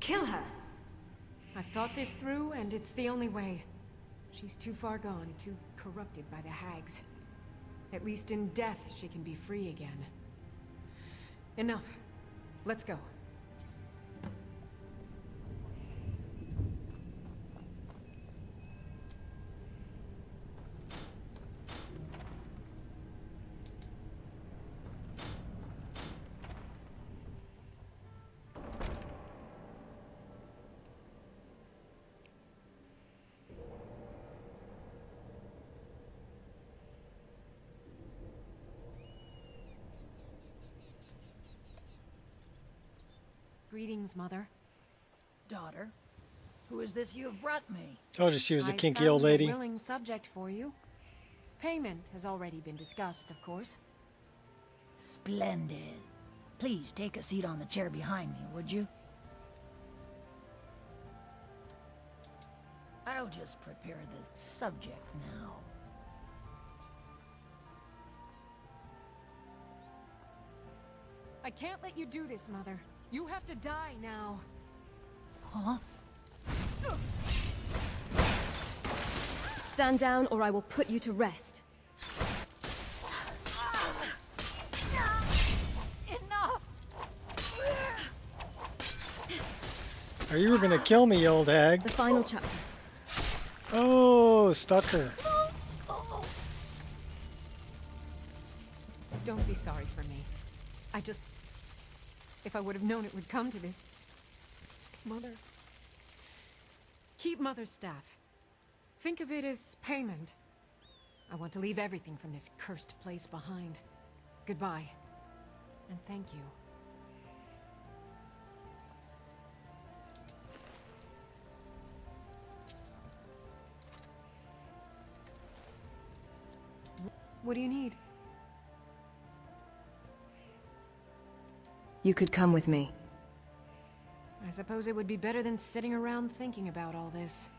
Kill her! I've thought this through, and it's the only way. She's too far gone, too corrupted by the hags. At least in death, she can be free again. Enough. Let's go. Greetings, Mother. Daughter, who is this you have brought me? Told you she was a I kinky old found lady. A willing subject for you. Payment has already been discussed, of course. Splendid. Please take a seat on the chair behind me, would you? I'll just prepare the subject now. I can't let you do this, Mother. You have to die now. Huh? Stand down or I will put you to rest. Enough! Are you gonna kill me, you old hag? The final chapter. Oh, stuck her. Don't be sorry for me. If I would have known it would come to this... Mother... Keep Mother's staff. Think of it as payment. I want to leave everything from this cursed place behind. Goodbye. And thank you. What do you need? You could come with me. I suppose it would be better than sitting around thinking about all this.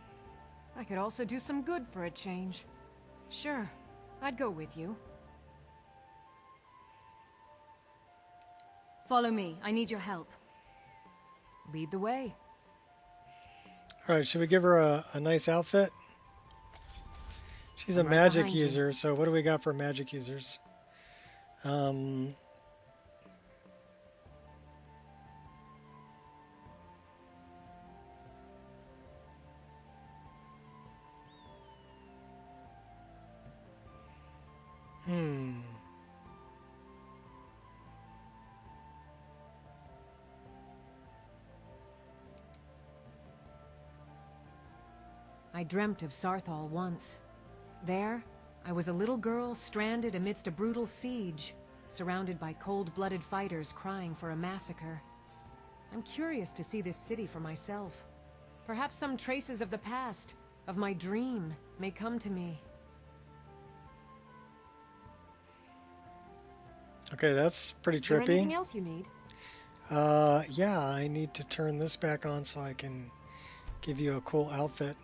I could also do some good for a change. Sure, I'd go with you. Follow me. I need your help. Lead the way. Alright, should we give her a nice outfit? She's a Right magic behind you. user, so what do we got for magic users? I dreamt of Sarthal once. There, I was a little girl stranded amidst a brutal siege, surrounded by cold-blooded fighters crying for a massacre. I'm curious to see this city for myself. Perhaps some traces of the past, of my dream, may come to me. Okay, that's pretty Is there trippy. anything else you need? Yeah, I need to turn this back on so I can give you a cool outfit.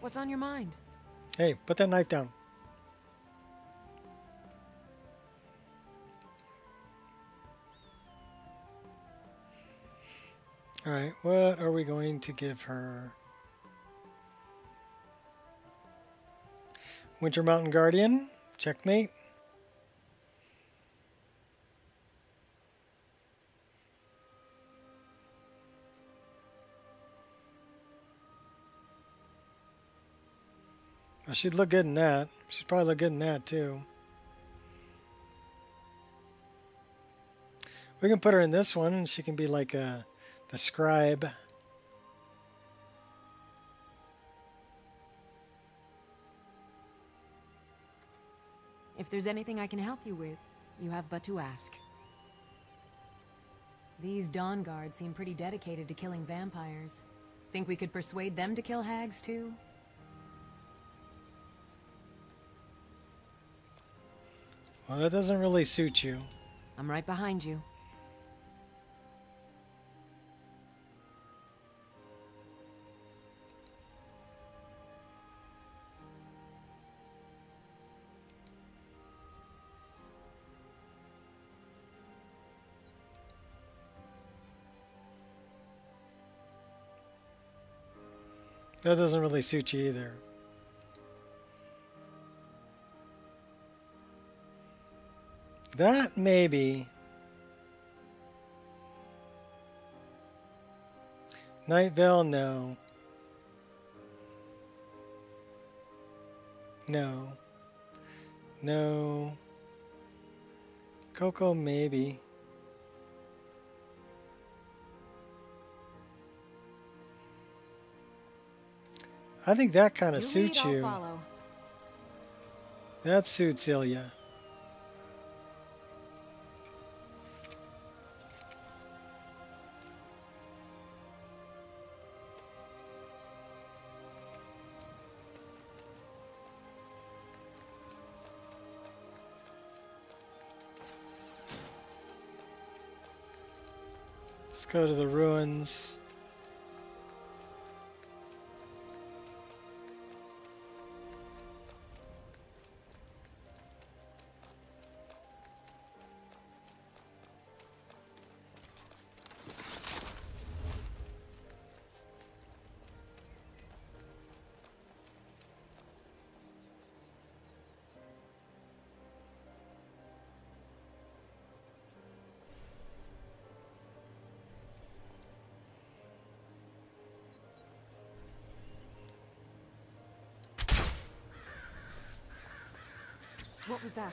What's on your mind? Hey, put that knife down. Alright, what are we going to give her? Winter Mountain Guardian. Checkmate. Well, she'd look good in that. She'd probably look good in that too. We can put her in this one and she can be like the scribe. If there's anything I can help you with, you have but to ask. These Dawn Guards seem pretty dedicated to killing vampires. Think we could persuade them to kill hags too? Well, that doesn't really suit you. I'm right behind you. That doesn't really suit you either. That maybe. Night Veil, no. No. No. Coco, maybe. I think that kind of suits you. That suits Ilia. Let's go to the ruins. What was that?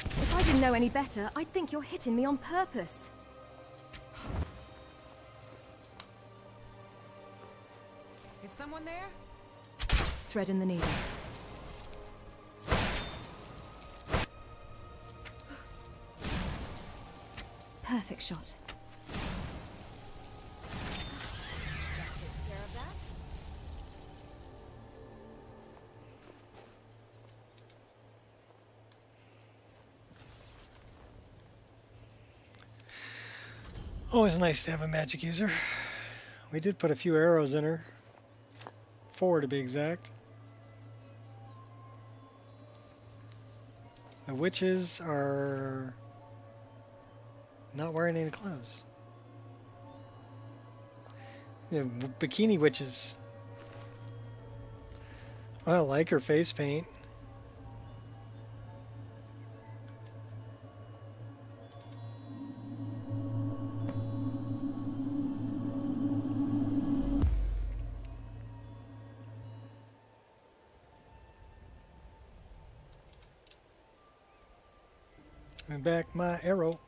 If I didn't know any better, I'd think you're hitting me on purpose. Is someone there? Thread in the needle. Perfect shot. Always nice to have a magic user. We did put a few arrows in her. 4 to be exact. The witches are not wearing any clothes. You know, bikini witches. I like her face paint. And back my arrow.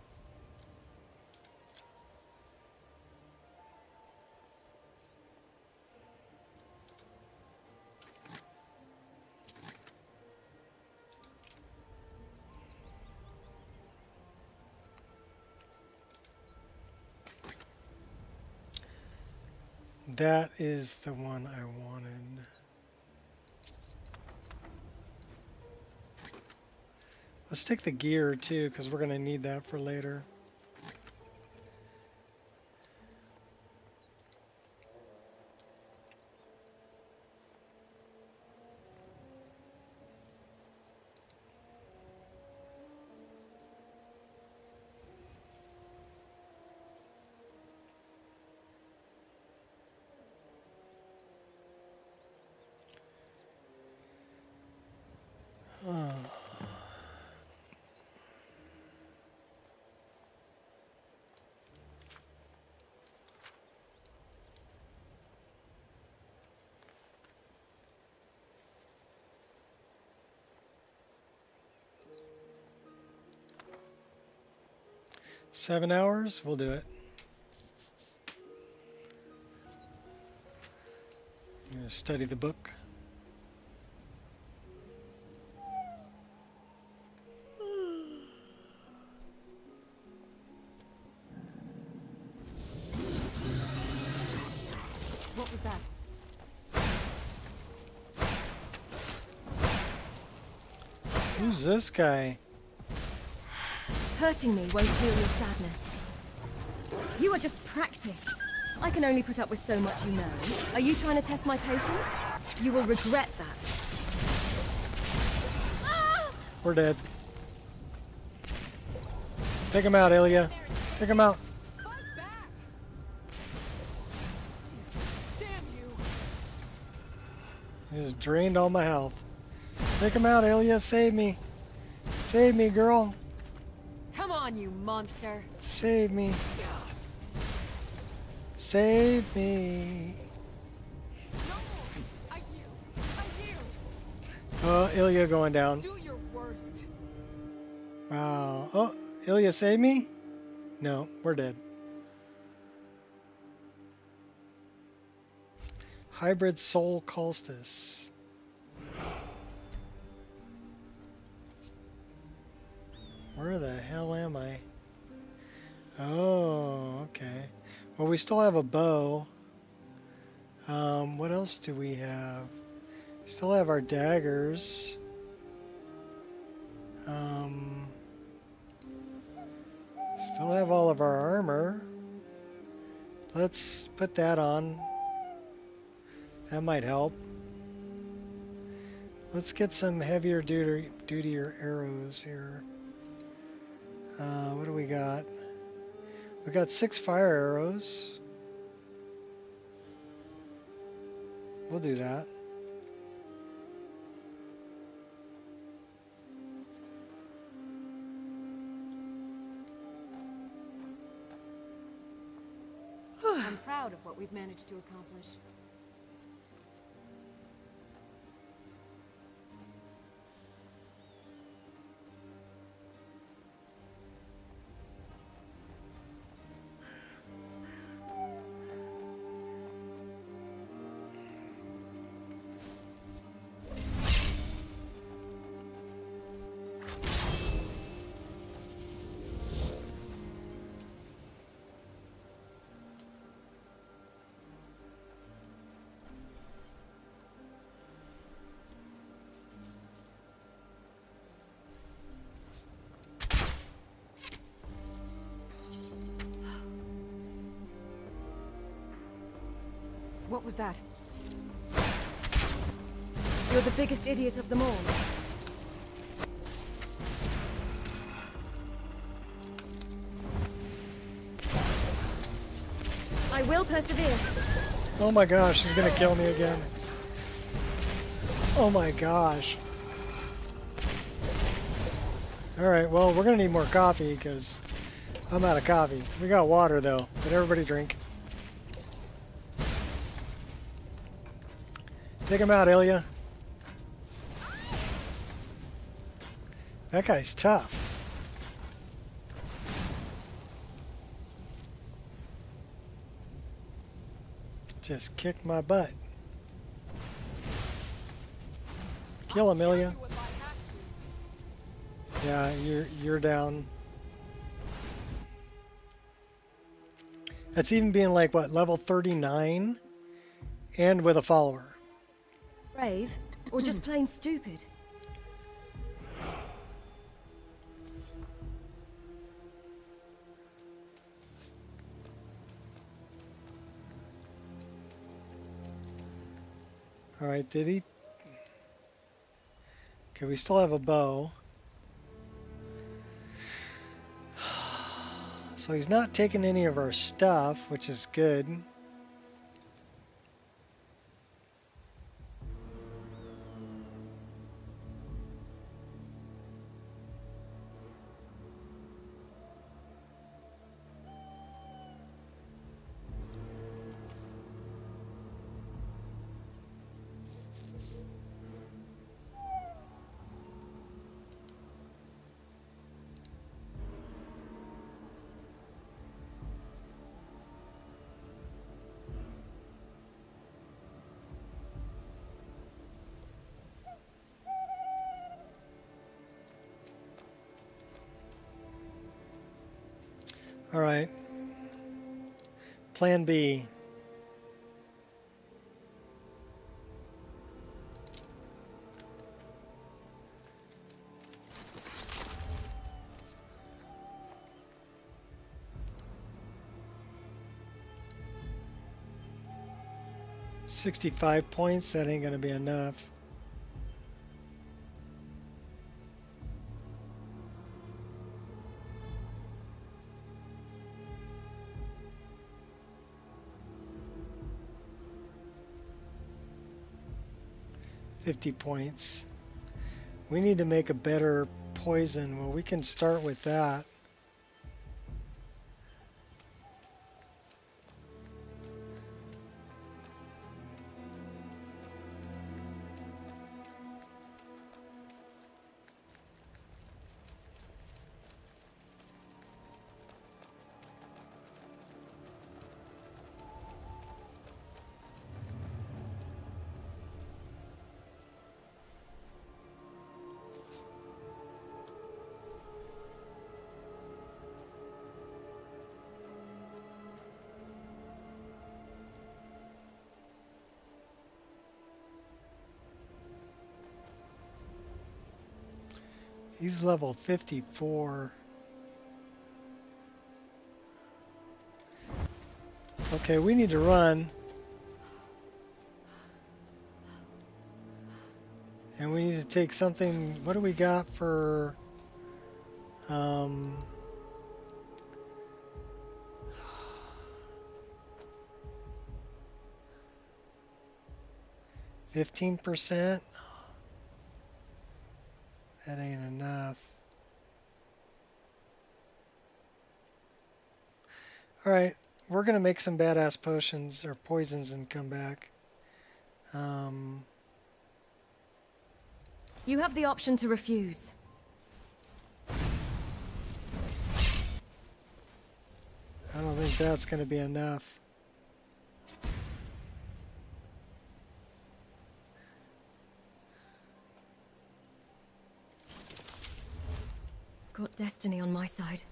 That is the one I wanted. Let's take the gear too, because we're going to need that for later. 7 hours? We'll do it. I'm gonna study the book. What was that? Who's this guy? Hurting me won't heal your sadness. You are just practice. I can only put up with so much, you know. Are you trying to test my patience? You will regret that. We're dead. Take him out, Ilia. Take him out. He just drained all my health. Take him out, Ilia. Save me. Save me, girl. Come on, you monster. Save me. Save me. Oh, Ilia going down. Do your worst. Wow. Oh, Ilia, save me? No, we're dead. Hybrid Soul Cultist. Where the hell am I? Oh, okay. Well, we still have a bow. What else do we have? Still have our daggers. Still have all of our armor. Let's put that on. That might help. Let's get some heavier dutier arrows here. What do we got? We got 6 fire arrows. We'll do that. I'm proud of what we've managed to accomplish. What was that? You're the biggest idiot of them all. I will persevere. Oh my gosh, she's gonna kill me again. Oh my gosh. Alright, well, we're gonna need more coffee because I'm out of coffee. We got water though, but everybody drink. Take him out, Ilia. That guy's tough. Just kicked my butt. Kill him, Ilia. Yeah, you're down. That's even being like what, level 39 and with a follower. Brave, or just plain stupid? Alright, did he? Okay, we still have a bow. So he's not taking any of our stuff, which is good. All right. Plan B. $65 points, that ain't gonna be enough. $50 points. We need to make a better poison. Well, we can start with that. He's level 54. Okay, we need to run. And we need to take something. What do we got for 15%? That ain't enough. Alright, we're gonna make some badass potions or poisons and come back. You have the option to refuse. I don't think that's gonna be enough. Got destiny on my side.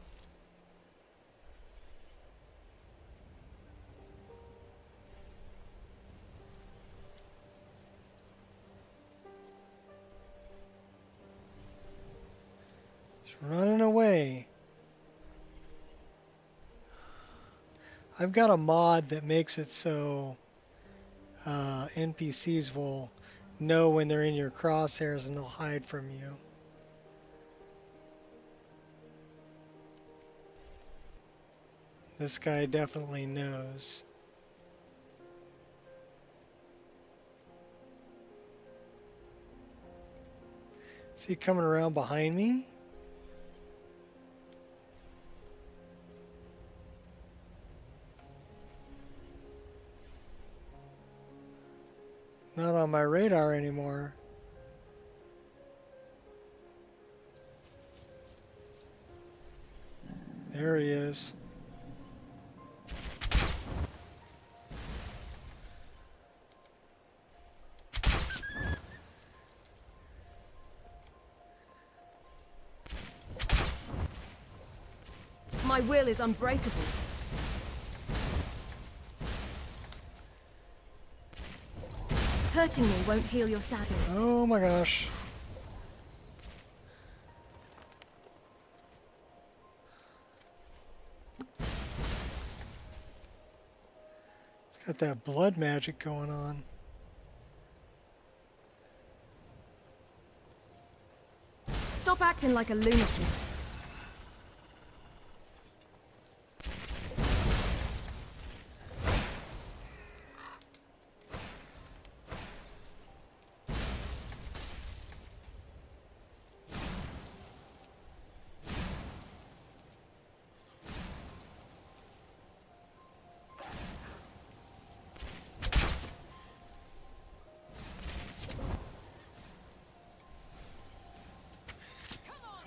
It's running away. I've got a mod that makes it so NPCs will know when they're in your crosshairs and they'll hide from you. This guy definitely knows. Is he coming around behind me? Not on my radar anymore. There he is. My will is unbreakable. Hurting me won't heal your sadness. Oh my gosh. It's got that blood magic going on. Stop acting like a lunatic.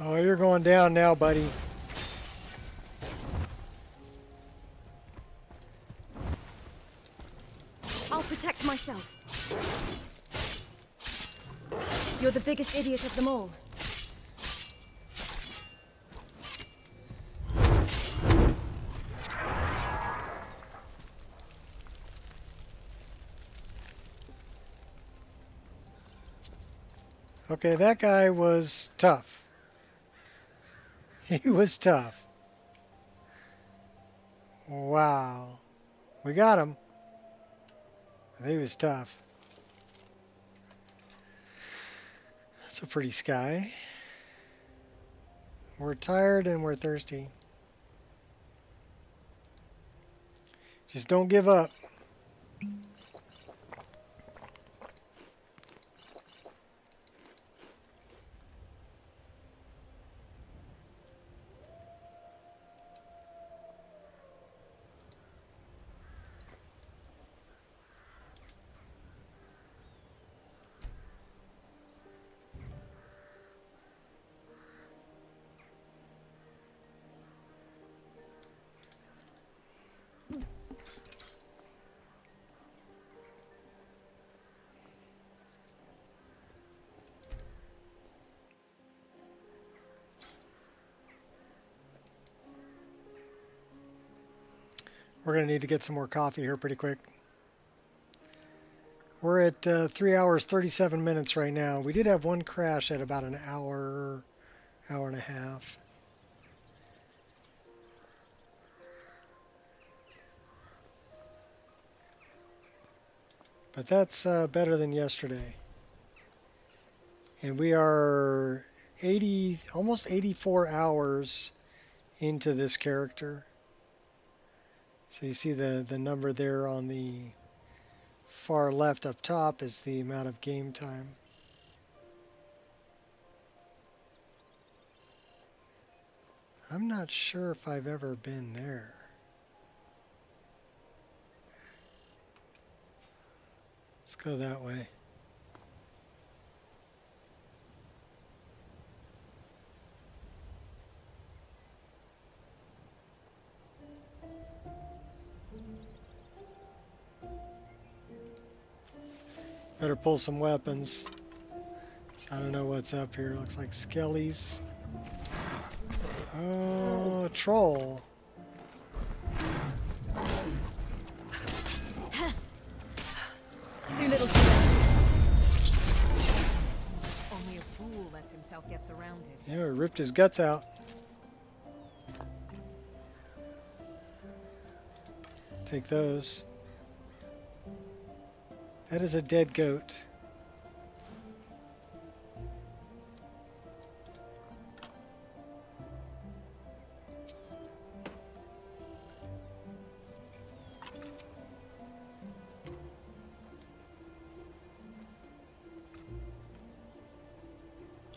Oh, you're going down now, buddy. I'll protect myself. You're the biggest idiot of them all. Okay, that guy was tough. He was tough. Wow. We got him. He was tough. That's a pretty sky. We're tired and we're thirsty. Just don't give up. We're going to need to get some more coffee here pretty quick. We're at 3 hours, 37 minutes right now. We did have one crash at about an hour, hour and a half. But that's better than yesterday. And we are 80, almost 84 hours into this character. So you see the number there on the far left up top is the amount of game time. I'm not sure if I've ever been there. Let's go that way. Better pull some weapons. I don't know what's up here. Looks like skellies. Oh, a troll. Too little too late. Only a fool lets himself get surrounded. Yeah, we ripped his guts out. Take those. That is a dead goat.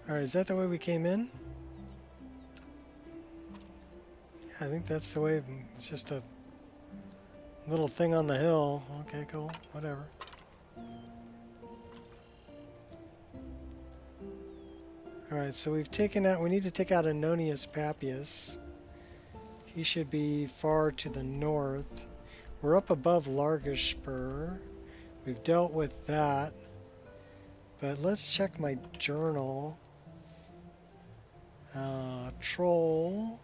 Alright, is that the way we came in? Yeah, I think that's the way. It's just a little thing on the hill. Okay, cool. Whatever. Alright, so we've taken out, we need to take out Anonius Papias. He should be far to the north. We're up above Largashspur. We've dealt with that. But let's check my journal. Troll.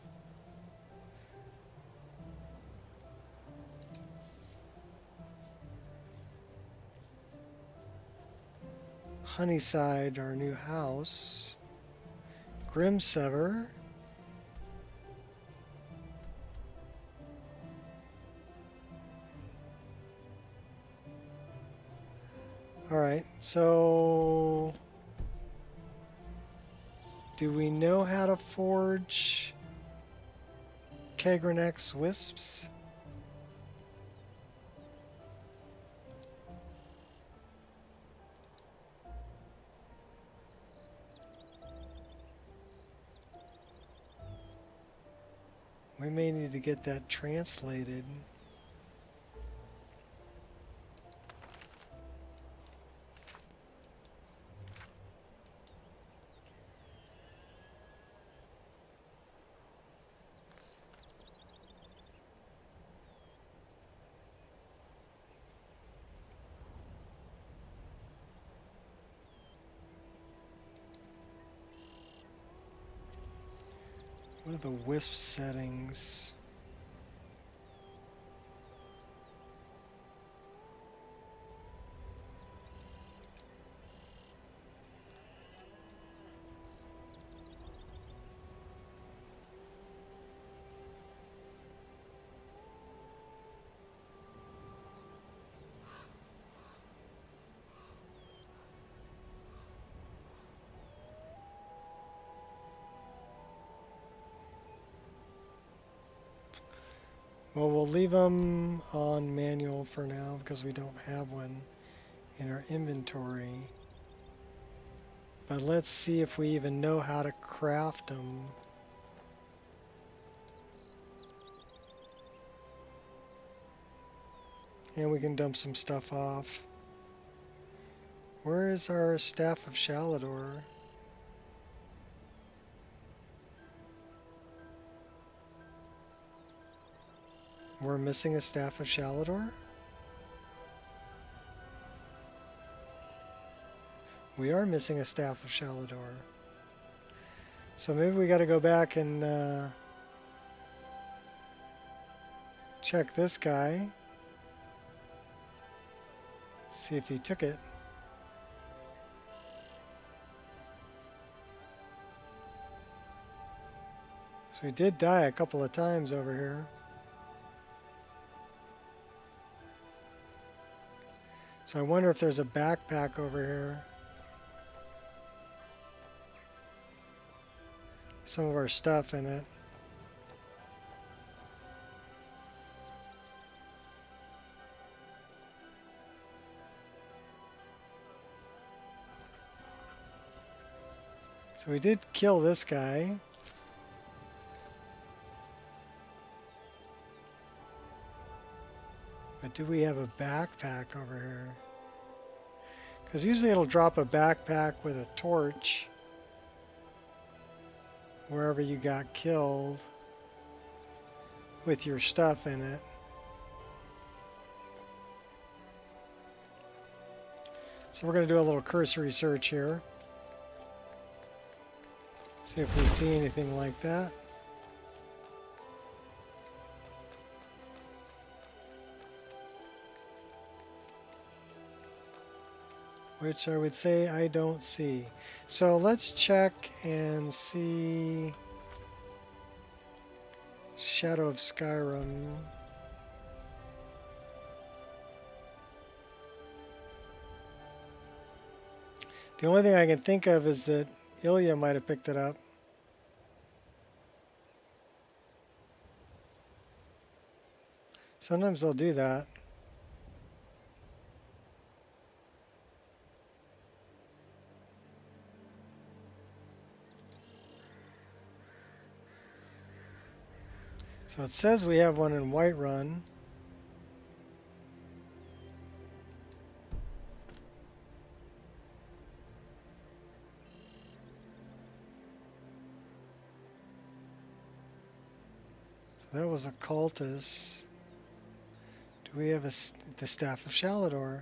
Honeyside, our new house. Grimsever. Alright, so do we know how to forge Kagrenax wisps? We may need to get that translated. What are the wisp settings? Well, we'll leave them on manual for now because we don't have one in our inventory. But let's see if we even know how to craft them. And we can dump some stuff off. Where is our Staff of Shalador? We're missing a Staff of Shalador? We are missing a Staff of Shalador. So maybe we got to go back and check this guy. See if he took it. So he did die a couple of times over here. So I wonder if there's a backpack over here. Some of our stuff in it. So we did kill this guy. But do we have a backpack over here? Because usually it'll drop a backpack with a torch wherever you got killed with your stuff in it. So we're going to do a little cursory search here. See if we see anything like that. Which I would say I don't see. So let's check and see Shadow of Skyrim. The only thing I can think of is that Ilia might have picked it up. Sometimes they'll do that. So it says we have one in Whiterun. So that was a cultist. Do we have the Staff of Shalador?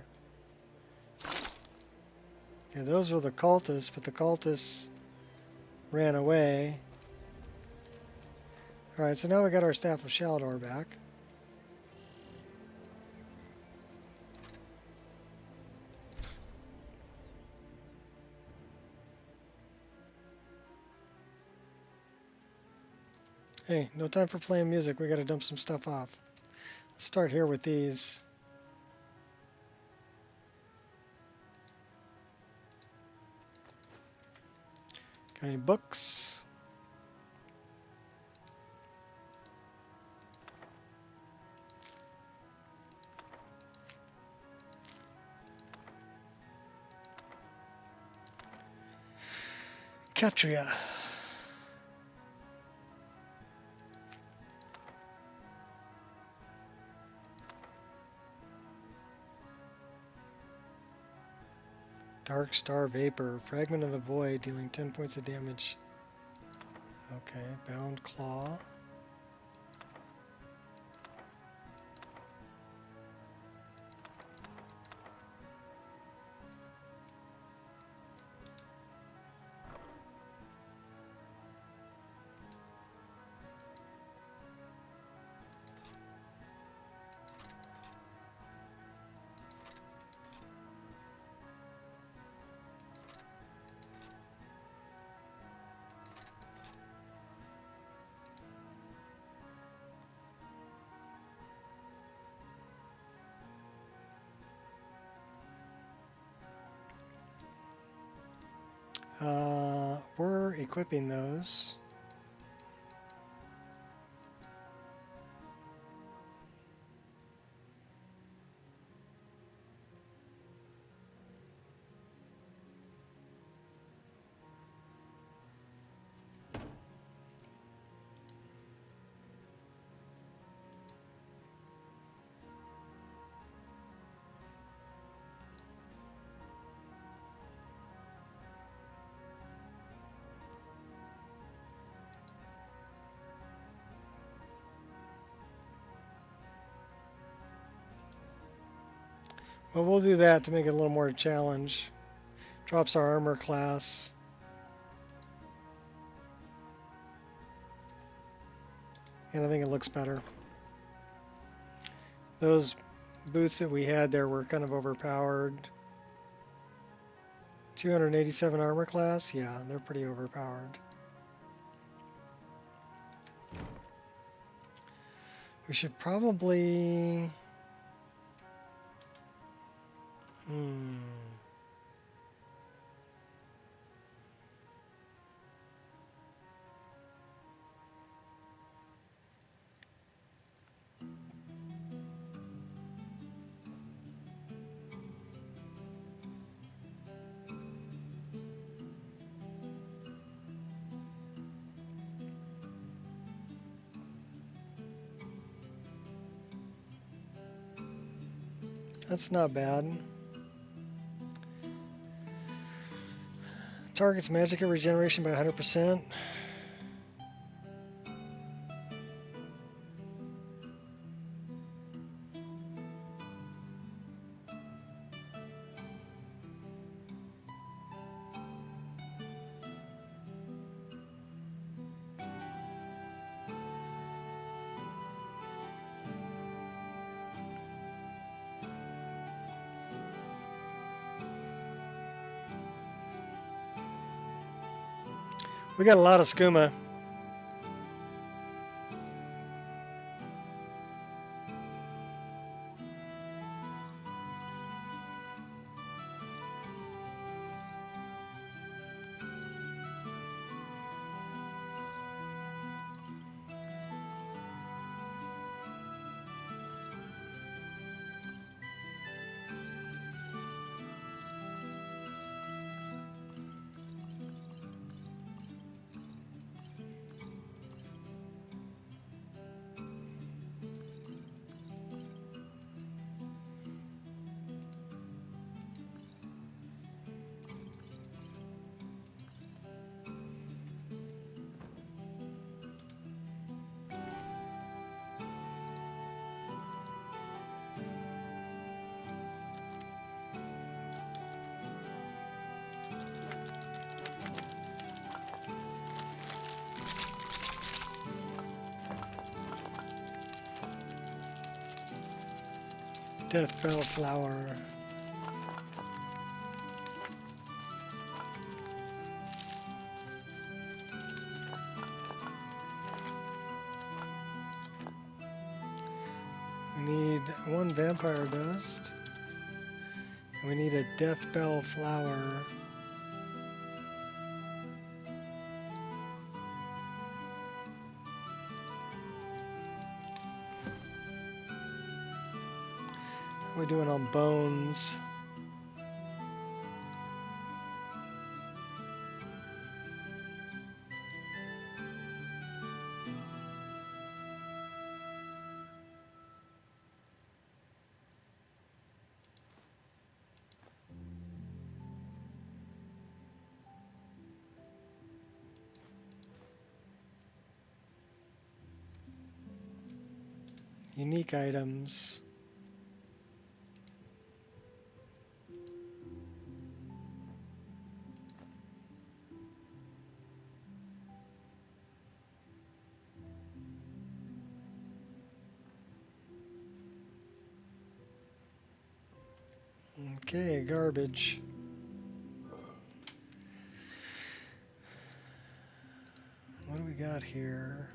Yeah, those were the cultists, but the cultists ran away. Alright, so now we got our Staff of Shalador back. Hey, no time for playing music. We gotta dump some stuff off. Let's start here with these. Got any books? Katria. Dark Star Vapor. Fragment of the Void, dealing 10 points of damage. Okay, Bound Claw. We're equipping those. Well, we'll do that to make it a little more challenge. Drops our armor class. And I think it looks better. Those boots that we had there were kind of overpowered. 287 armor class? Yeah, they're pretty overpowered. We should probably... That's not bad. Targets magic regeneration by 100%. We got a lot of skooma. Death Bell Flower. We need one vampire dust. And we need a Death Bell Flower. We're doing on bones. Unique items. Okay, garbage. What do we got here?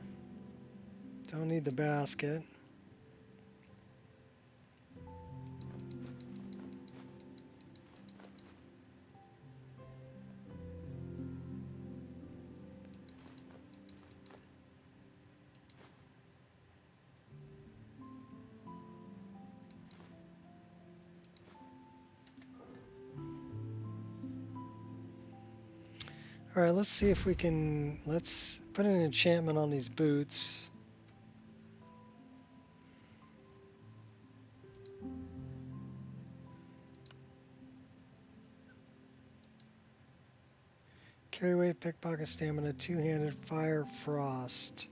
Don't need the basket. Alright, let's see if we can, let's put an enchantment on these boots. Carry weight, pickpocket, stamina, two-handed, fire, frost.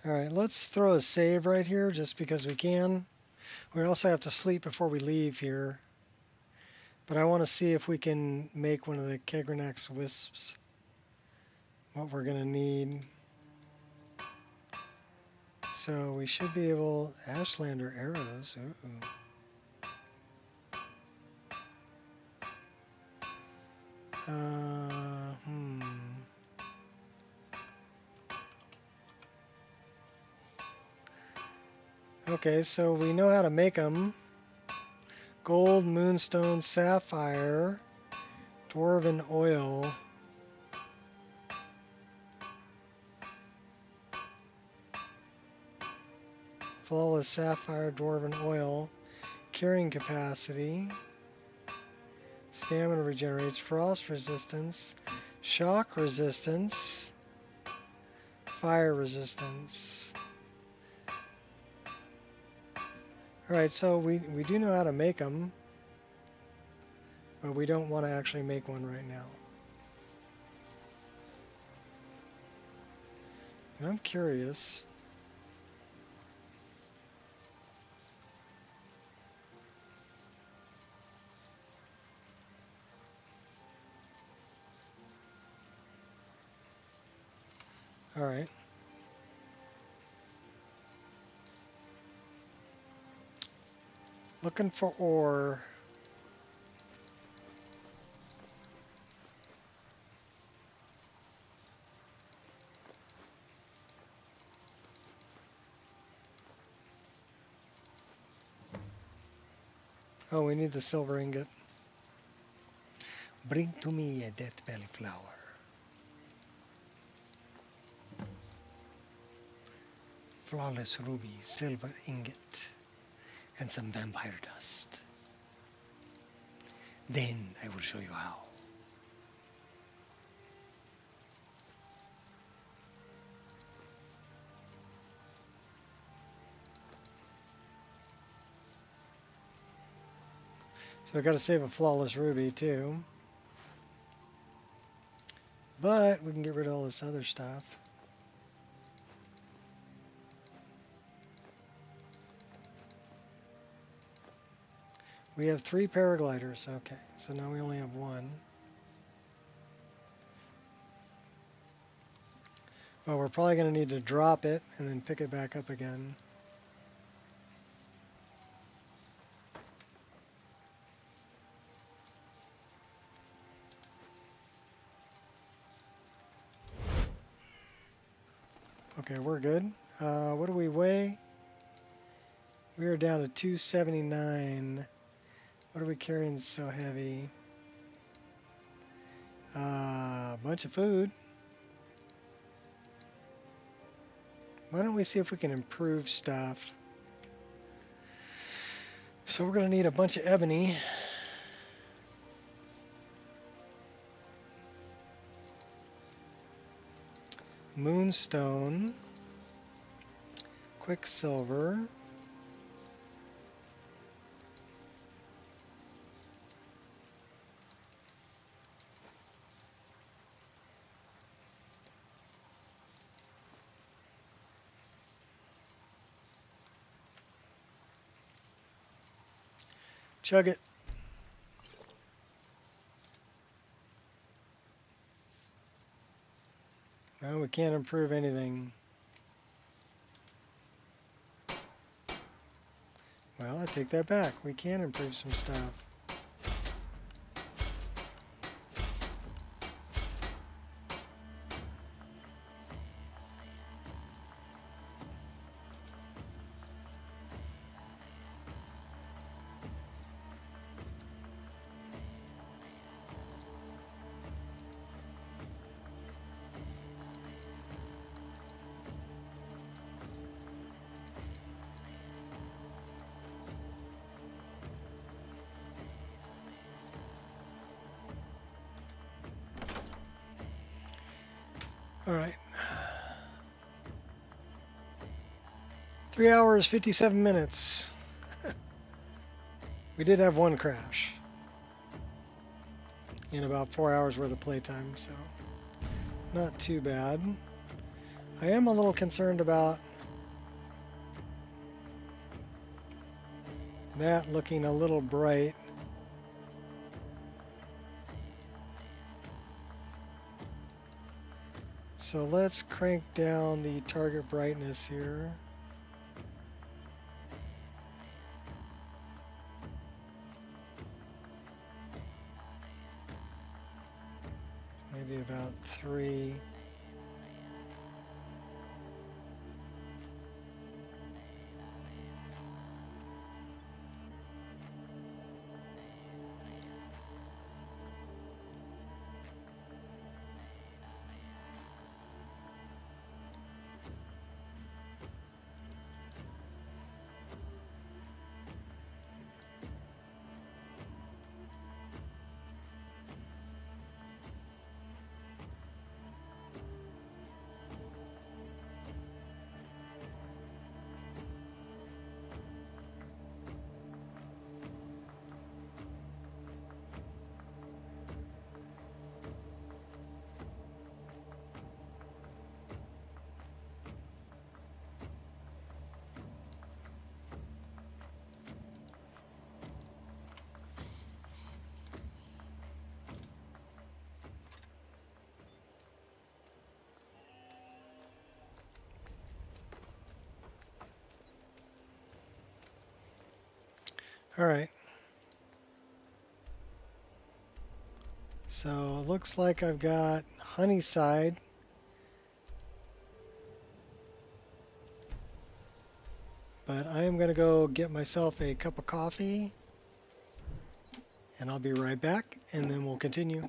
Alright, let's throw a save right here just because we can. We also have to sleep before we leave here. But I want to see if we can make one of the Kegranax wisps. What we're going to need. So we should be able... Ashlander arrows. Ooh. Okay, so we know how to make them. Gold, moonstone, sapphire, dwarven oil. Flawless sapphire, dwarven oil. Carrying capacity. Stamina regenerates, frost resistance, shock resistance, fire resistance. Alright, so we do know how to make them, but we don't want to actually make one right now. And I'm curious. All right. Looking for ore. Oh, we need the silver ingot. Bring to me a death belly flower. Flawless ruby, silver ingot, and some vampire dust. Then I will show you how. So I got to save a flawless ruby too. But we can get rid of all this other stuff. We have 3 paragliders. Okay, so now we only have 1. Well, we're probably going to need to drop it and then pick it back up again. Okay, we're good. What do we weigh? We are down to 279. What are we carrying so heavy? A bunch of food. Why don't we see if we can improve stuff? So we're going to need a bunch of ebony. Moonstone. Quicksilver. Chug it. No, we can't improve anything. Well, I take that back. We can improve some stuff. All right. 3 hours, 57 minutes. We did have one crash in about 4 hours worth of playtime, so not too bad. I am a little concerned about That looking a little bright. So let's crank down the target brightness here. Maybe about 3. All right. So it looks like I've got Honeyside. But I am going to go get myself a cup of coffee. And I'll be right back, and then we'll continue.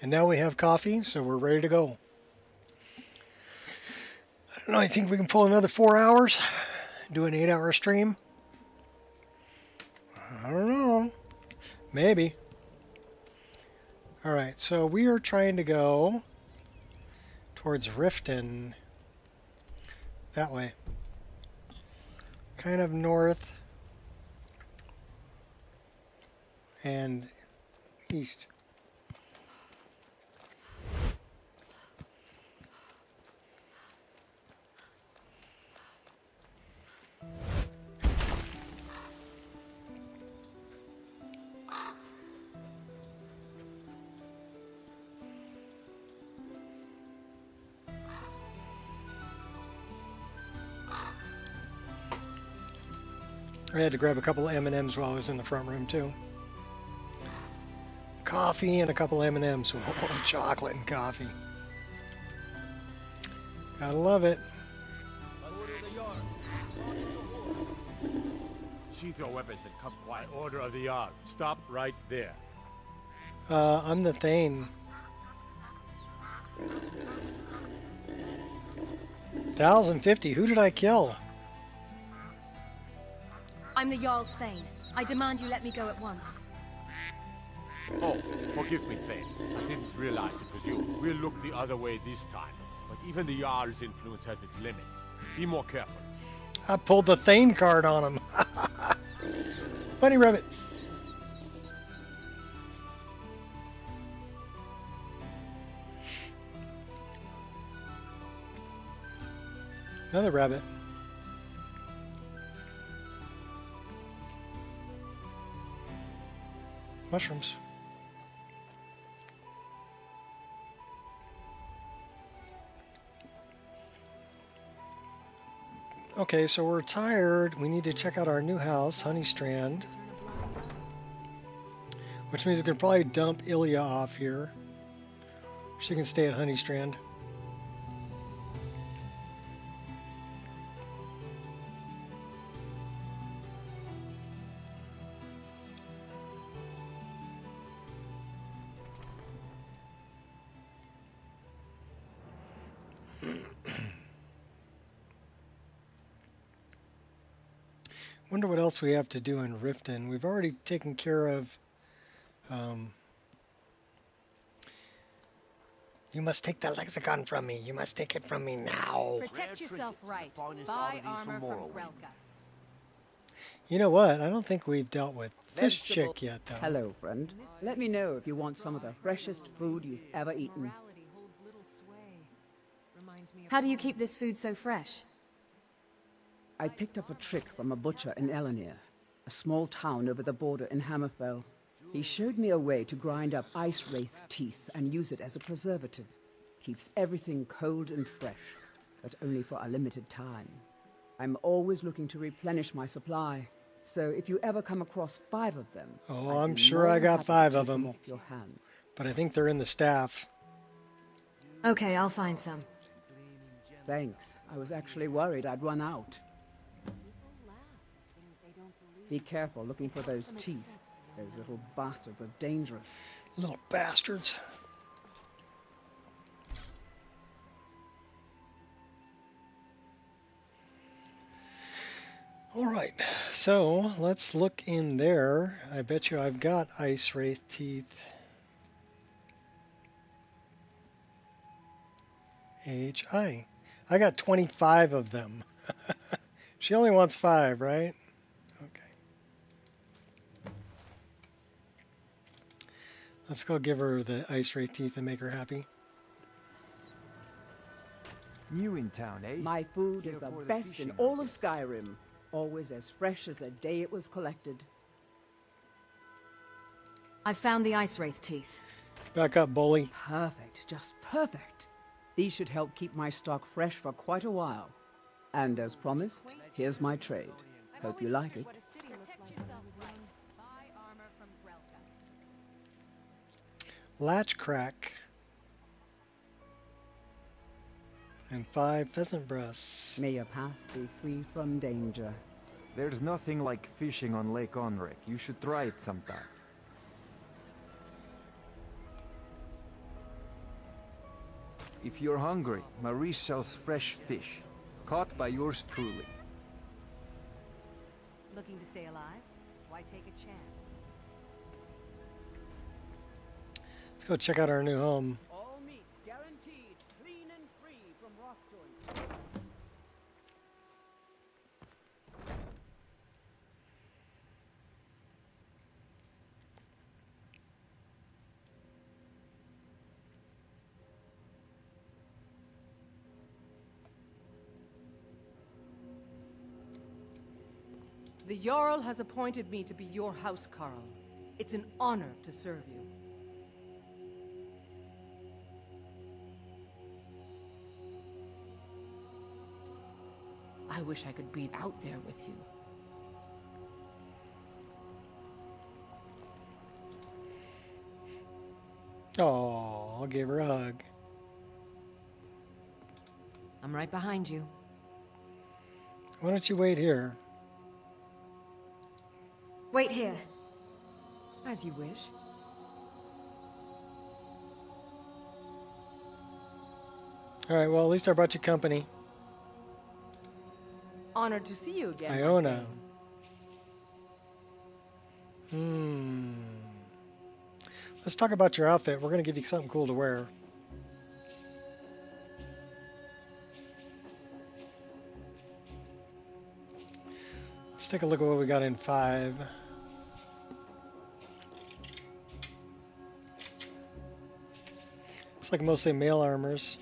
And now we have coffee, so we're ready to go. I don't know, I think we can pull another 4 hours, do an 8-hour stream. I don't know. Maybe. Alright, so we are trying to go towards Riften. That way. Kind of north and east. I had to grab a couple of M&Ms while I was in the front room too. Coffee and a couple M&Ms. Oh, chocolate and coffee. Gotta love it. Sheath your weapons and come quiet. Order of the yard. Stop right there. I'm the Thane. 1,050. Who did I kill? I'm the Jarl's Thane. I demand you let me go at once. Oh, forgive me, Thane. I didn't realize it was you. We'll look the other way this time. But even the Jarl's influence has its limits. Be more careful. I pulled the Thane card on him. Bunny rabbit. Another rabbit. Mushrooms. Okay, so we're tired. We need to check out our new house, Honeystrand. Which means we can probably dump Ilia off here. She can stay at Honeystrand. Wonder what else we have to do in Riften. We've already taken care of... You must take the lexicon from me. You must take it from me now. Protect yourself right. Buy armor from Grelka. You know what? I don't think we've dealt with this chick yet, though. Hello, friend. Let me know if you want some of the freshest food you've ever eaten. How do you keep this food so fresh? I picked up a trick from a butcher in Elenir, a small town over the border in Hammerfell. He showed me a way to grind up ice wraith teeth and use it as a preservative. Keeps everything cold and fresh, but only for a limited time. I'm always looking to replenish my supply, so if you ever come across 5 of them... Oh, I'm sure I got 5 of them, but I think they're in the staff. Okay, I'll find some. Thanks. I was actually worried I'd run out. Be careful looking for those teeth. Those little bastards are dangerous. Little bastards. Alright, so let's look in there. I bet you I've got ice wraith teeth. AHI. I got 25 of them. She only wants 5, right? Let's go give her the ice wraith teeth and make her happy. New in town, eh? My food is the best in all of Skyrim. Always as fresh as the day it was collected. I found the ice wraith teeth. Back up, bully. Perfect, just perfect. These should help keep my stock fresh for quite a while. And as promised, here's my trade. Hope you like it. Latch crack. And 5 pheasant breasts. May your path be free from danger. There's nothing like fishing on Lake Onrek. You should try it sometime. If you're hungry, Marie sells fresh fish, caught by yours truly. Looking to stay alive? Why take a chance? Let's go check out our new home. All meats guaranteed, clean and free from rock joints. The Jarl has appointed me to be your housecarl. It's an honor to serve you. I wish I could be out there with you. Oh, I gave her a hug. I'm right behind you. Why don't you wait here? Wait here. As you wish. Alright, well, at least I brought you company. Honored to see you again. Iona. Let's talk about your outfit. We're going to give you something cool to wear. Let's take a look at what we got in 5. Looks like mostly male armors.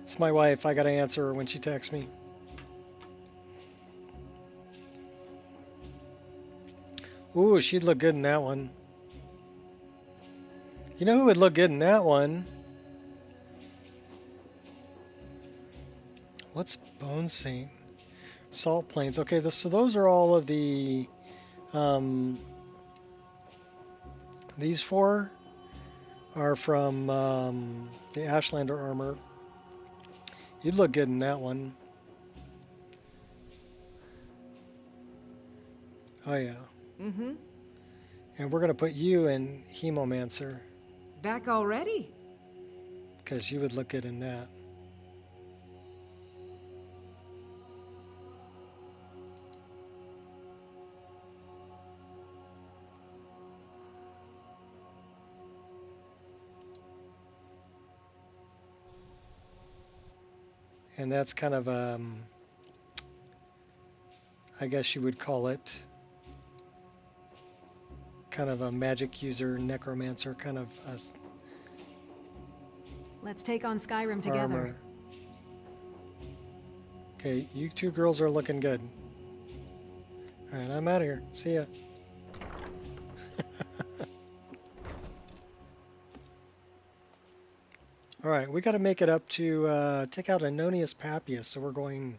It's my wife. I gotta answer her when she texts me. Ooh, she'd look good in that one. You know who would look good in that one? What's Bone Saint? Salt Plains. Okay, so those are all of the... these 4 are from the Ashlander armor. You'd look good in that one. Oh yeah. Mm-hmm. And we're gonna put you in Hemomancer. Back already? Because you would look good in that. And that's kind of I guess you would call it kind of a magic user, necromancer, kind of a Let's take on Skyrim together. armor. Okay, you 2 girls are looking good. Alright, I'm out of here. See ya. Alright, we got to make it up to take out Anonius Papias, so we're going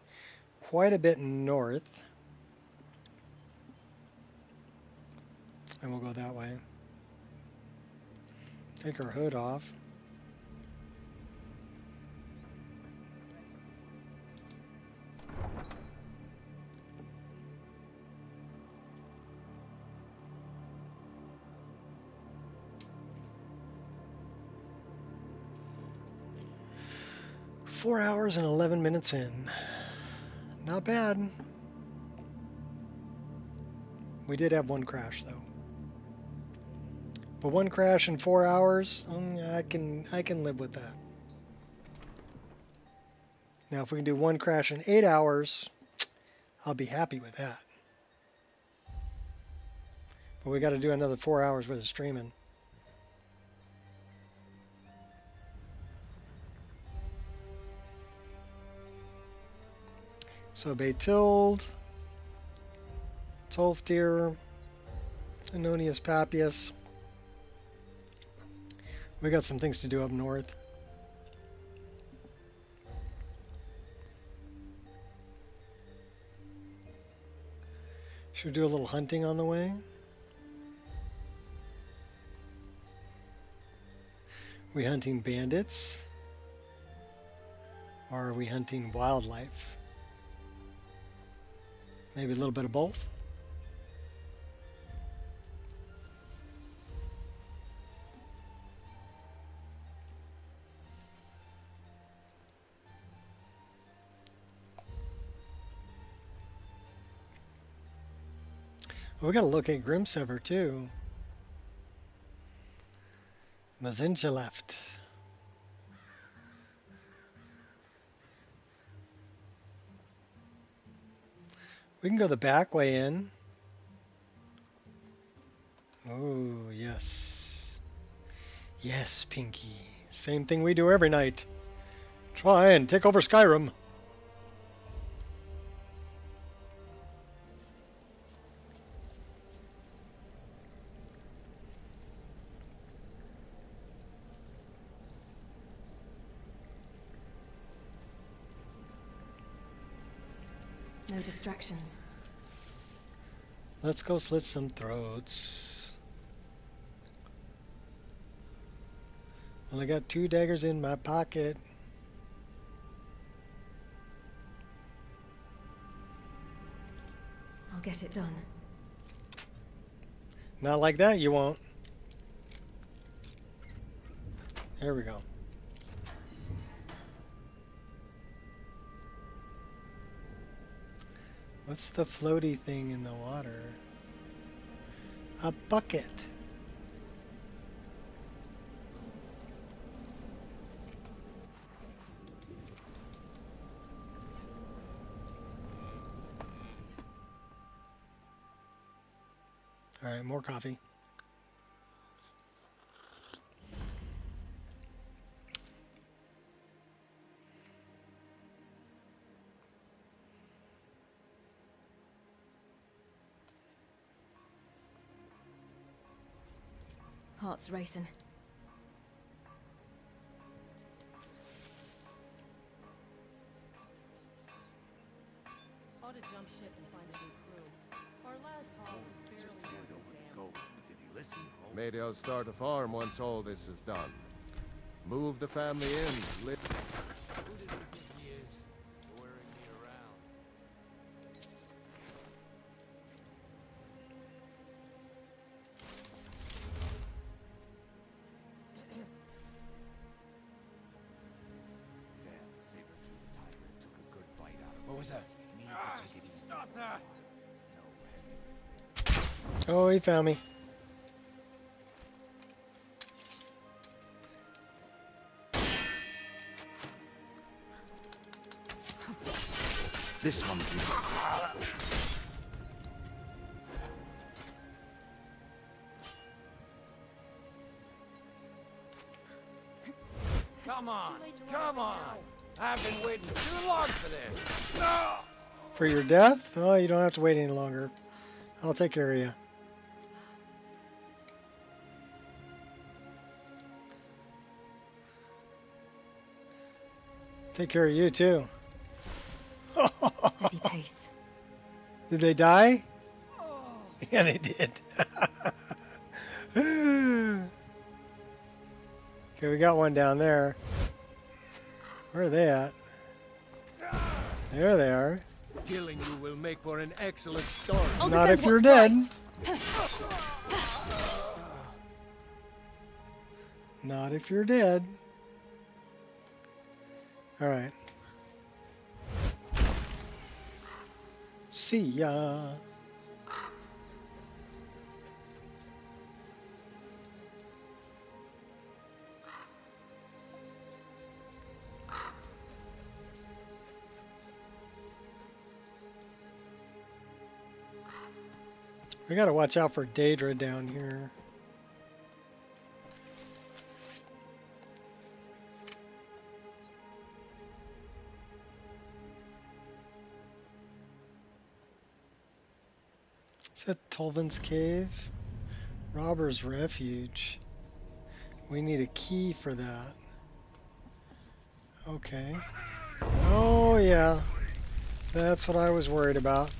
quite a bit north. And we'll go that way. Take our hood off. Four hours and 11 minutes in. Not bad. We did have one crash though. But one crash in 4 hours, I can live with that. Now if we can do one crash in 8 hours, I'll be happy with that. But we got to do another 4 hours worth of streaming. So Betild, Tolfdir, Anonius Papias. We got some things to do up north. Should we do a little hunting on the way? We hunting bandits? Or are we hunting wildlife? Maybe a little bit of both. Well, we gotta locate Grimsever too. Mazinja left. We can go the back way in. Oh, yes. Yes, Pinky. Same thing we do every night. Try and take over Skyrim. No distractions. Let's go slit some throats. Well, I got 2 daggers in my pocket. I'll get it done. Not like that, you won't. There we go. What's the floaty thing in the water? A bucket. All right, more coffee. Heart's racing. Ought to jump ship and find a new crew. Our last haul was Just to get it over the goal. Did he listen? Maybe I'll start a farm once all this is done. Move the family in. Live. Who does he think he is? Ordering me around. Damn, saber-toothed tiger took a good bite out of him. What was that? Stop that! Oh, he found me. This one's the... Come on! Come on! I've been waiting too long for this! No! For your death? Oh, you don't have to wait any longer. I'll take care of you. Take care of you too. Steady pace. Did they die? Yeah, they did. Okay, we got one down there. Where are they at? There they are. Killing you will make for an excellent story. Not if you're dead. Not if you're dead. All right. See ya. We gotta watch out for Daedra down here. Is that Tolvan's Cave? Robber's Refuge. We need a key for that. Okay. Oh yeah. That's what I was worried about.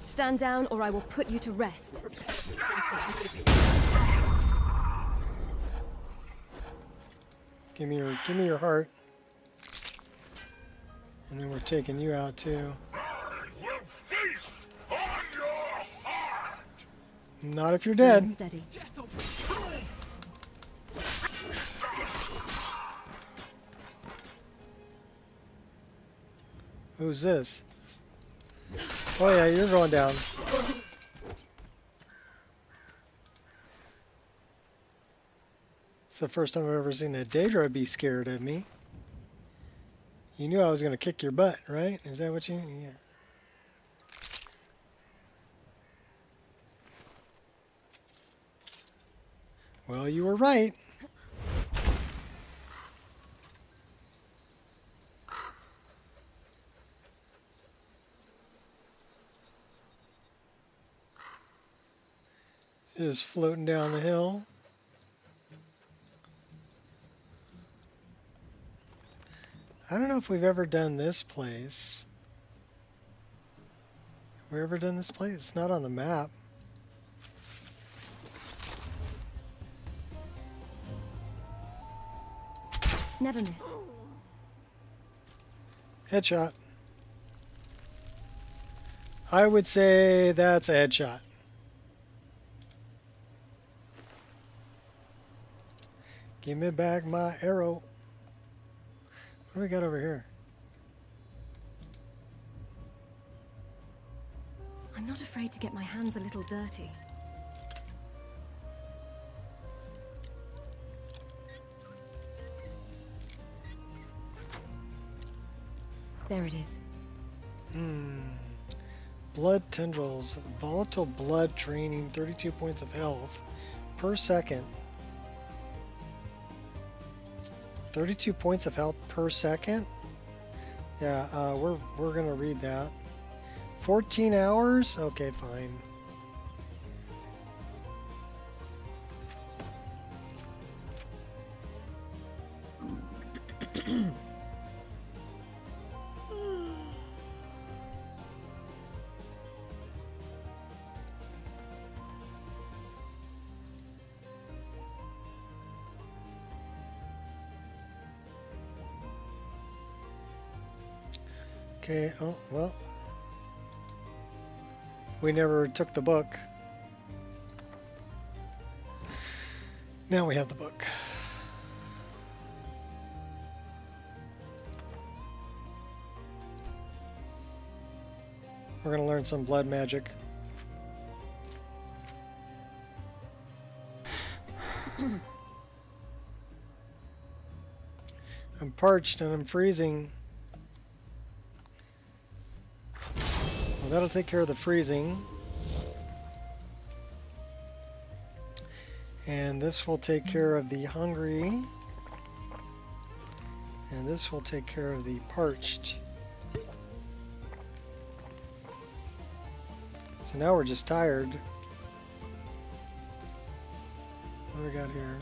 Stand down or I will put you to rest. Give me your heart. And then we're taking you out too. You Not if you're Slow dead. and steady. Who's this? Oh yeah, you're going down. It's the first time I've ever seen a Daedra be scared of me. You knew I was going to kick your butt, right? Is that what you... Yeah. Well, you were right. Is floating down the hill. I don't know if we've ever done this place. Have we ever done this place? It's not on the map. Never miss. Headshot. I would say that's a headshot. Give me back my arrow. What do we got over here? I'm not afraid to get my hands a little dirty. There it is. Blood tendrils. Volatile blood draining 32 points of health per second. 32 points of health per second? Yeah, we're gonna read that. 14 hours? Okay, fine. Okay, oh, well. We never took the book. Now we have the book. We're going to learn some blood magic. I'm parched and I'm freezing. Well, that'll take care of the freezing. And this will take care of the hungry. And this will take care of the parched. So now we're just tired. What do we got here?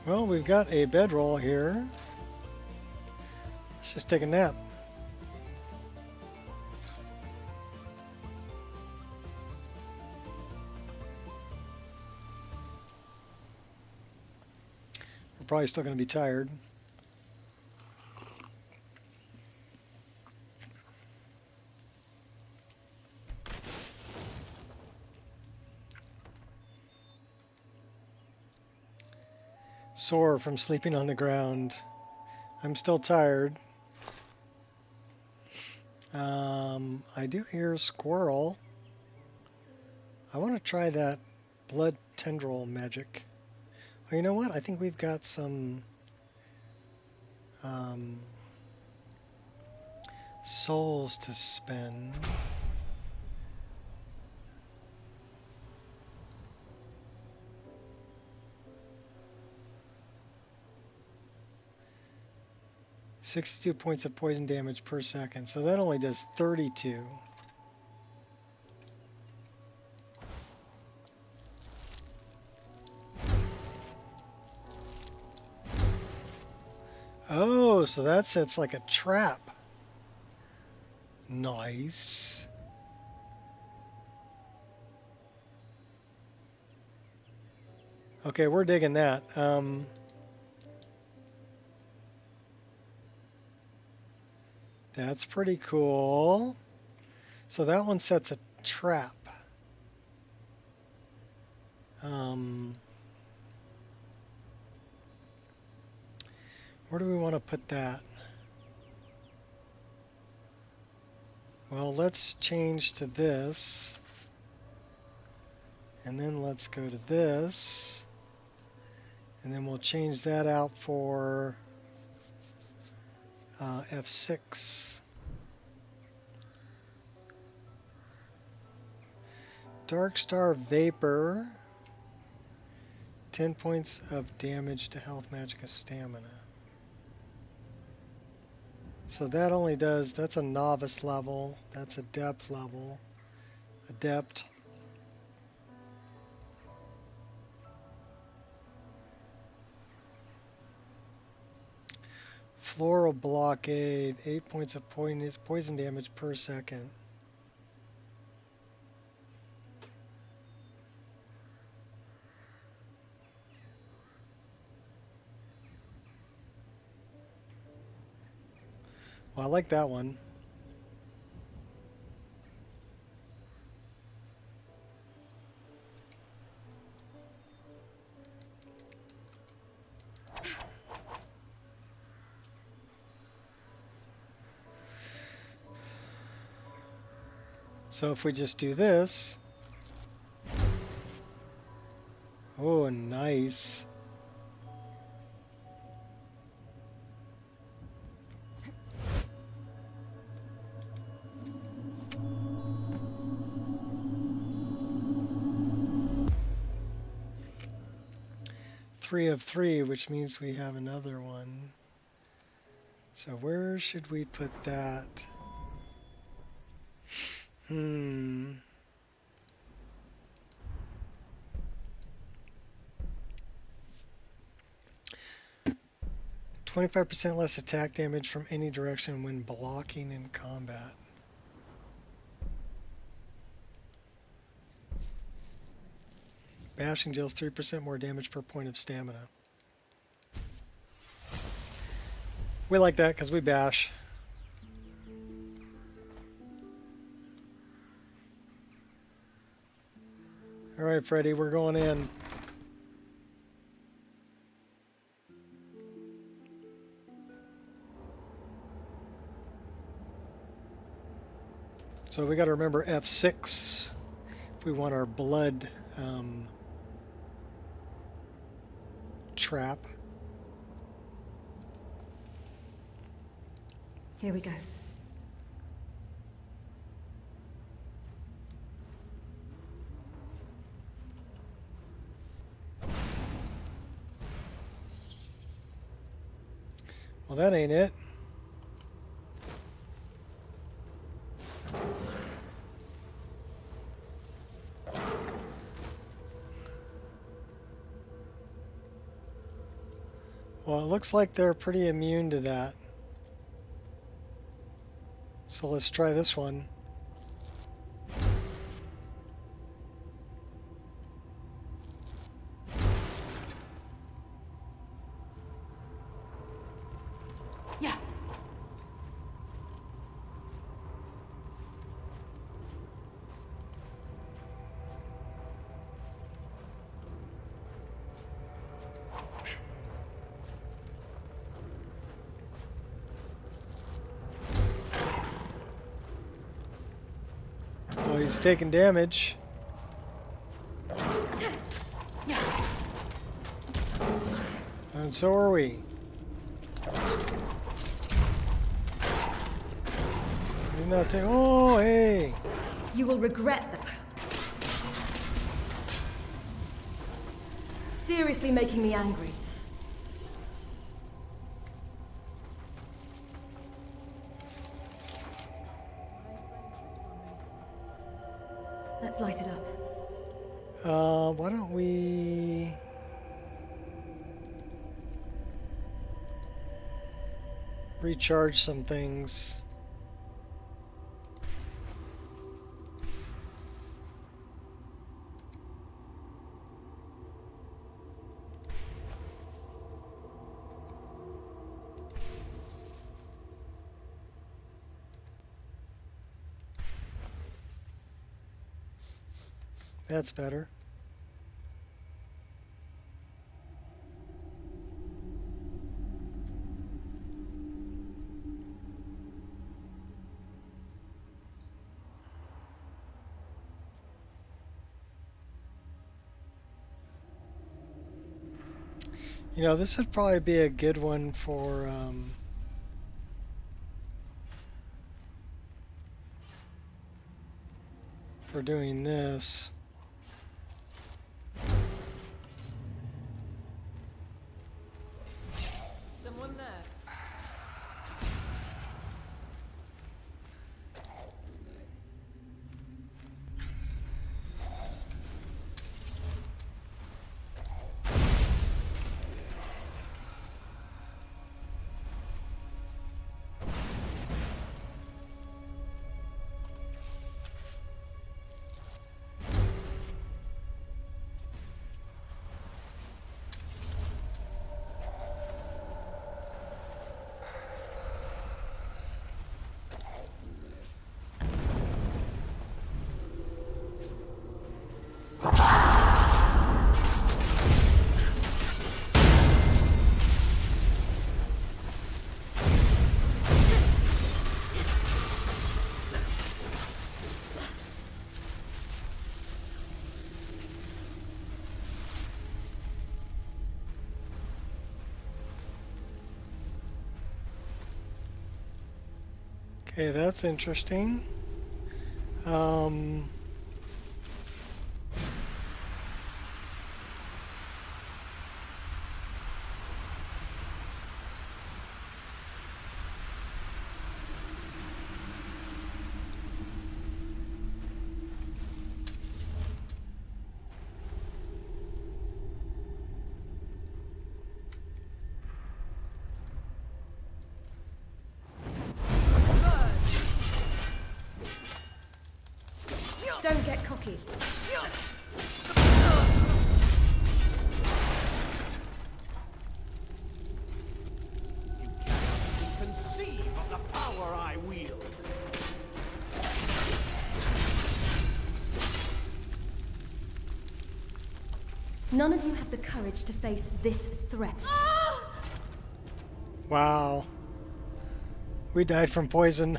Well, we've got a bedroll here. Let's just take a nap. We're probably still going to be tired. Sore from sleeping on the ground. I'm still tired. I do hear a squirrel. I want to try that blood tendril magic. Oh, you know what? I think we've got some souls to spend. $62 points of poison damage per second, so that only does 32. Oh, so that sets like a trap. Nice. Okay, we're digging that. That's pretty cool. So that one sets a trap. Where do we want to put that? Well, let's change to this. And then let's go to this. And then we'll change that out for F6. Dark Star Vapor. 10 points of damage to health, magicka, stamina. So that only does, that's a novice level, that's a depth level, adept. Floral blockade, 8 points of poison damage per second. Well, I like that one. So if we just do this. Oh, nice. Three of 3, which means we have another one. So where should we put that? 25% less attack damage from any direction when blocking in combat. Bashing deals 3% more damage per point of stamina. We like that because we bash. Alright, Freddy, we're going in. So we got to remember F6 if we want our blood trap. Here we go. Well, that ain't it. Well, it looks like they're pretty immune to that. So let's try this one. Yeah. Oh, he's taking damage. And so are we. He's not taking. Oh, hey! You will regret that. Seriously making me angry. Let's light it up. Why don't we... recharge some things. That's better. You know, this would probably be a good one for doing this. Someone there. Okay, that's interesting. Don't get cocky. Conceive of the power I wield. None of you have the courage to face this threat. Wow. We died from poison.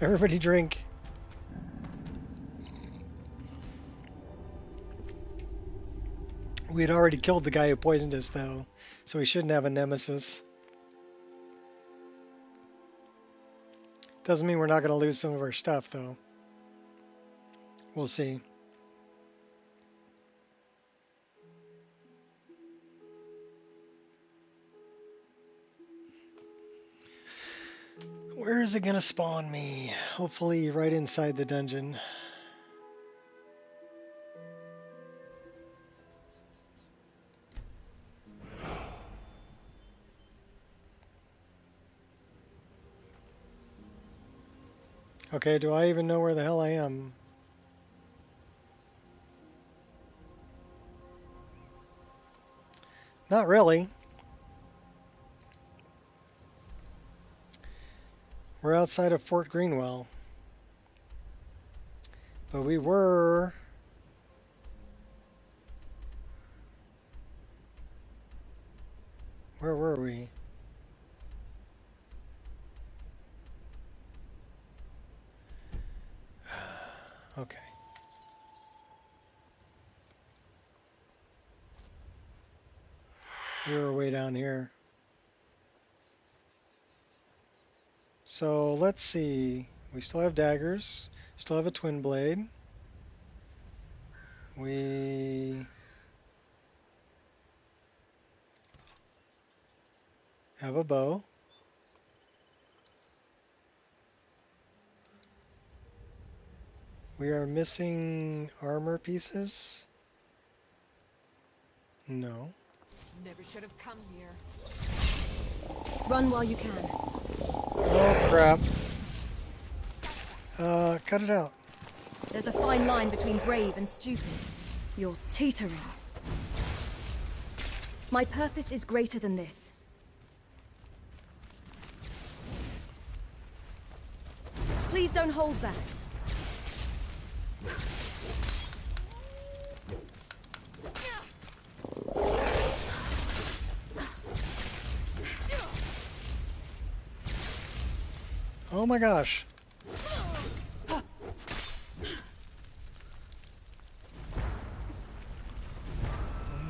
Everybody drink. We had already killed the guy who poisoned us, though, so we shouldn't have a nemesis. Doesn't mean we're not going to lose some of our stuff, though. We'll see. Where is it going to spawn me? Hopefully right inside the dungeon. Okay, do I even know where the hell I am? Not really. We're outside of Fort Greenwell. But we were... Where were we? Okay. We were way down here. So let's see. We still have daggers. Still have a twin blade. We have a bow. We are missing armor pieces. No. Never should have come here. Run while you can. Oh crap. Cut it out. There's a fine line between brave and stupid. You're teetering. My purpose is greater than this. Please don't hold back. Oh my gosh.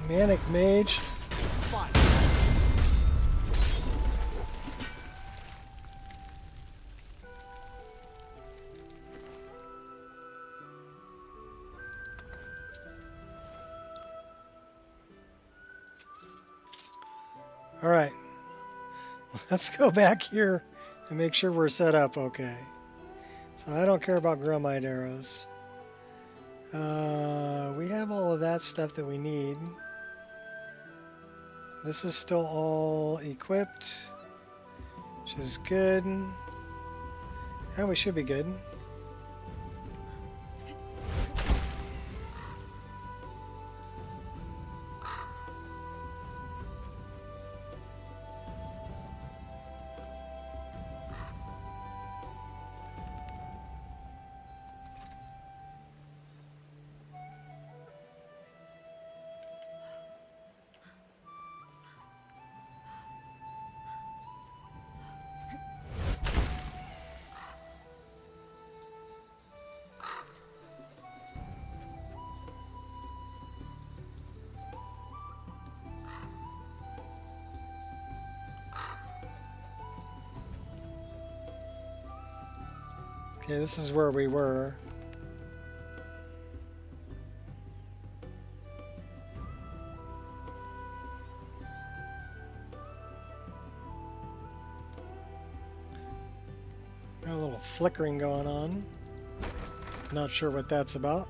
Manic Mage. All right, let's go back here and make sure we're set up okay. So I don't care about Grumite arrows. We have all of that stuff that we need. This is still all equipped, which is good. And we should be good. Okay, this is where we were. Got a little flickering going on. Not sure what that's about.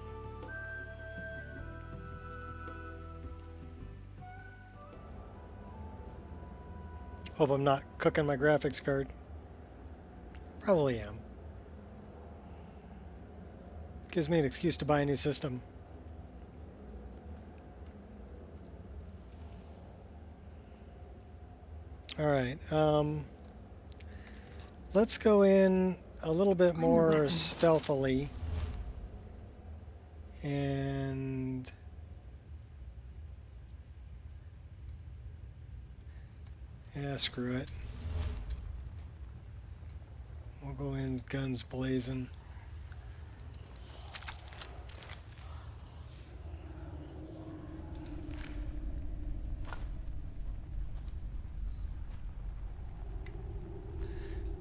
Hope I'm not cooking my graphics card. Probably am. Gives me an excuse to buy a new system. Alright, let's go in a little bit more stealthily. And yeah, screw it. We'll go in guns blazing.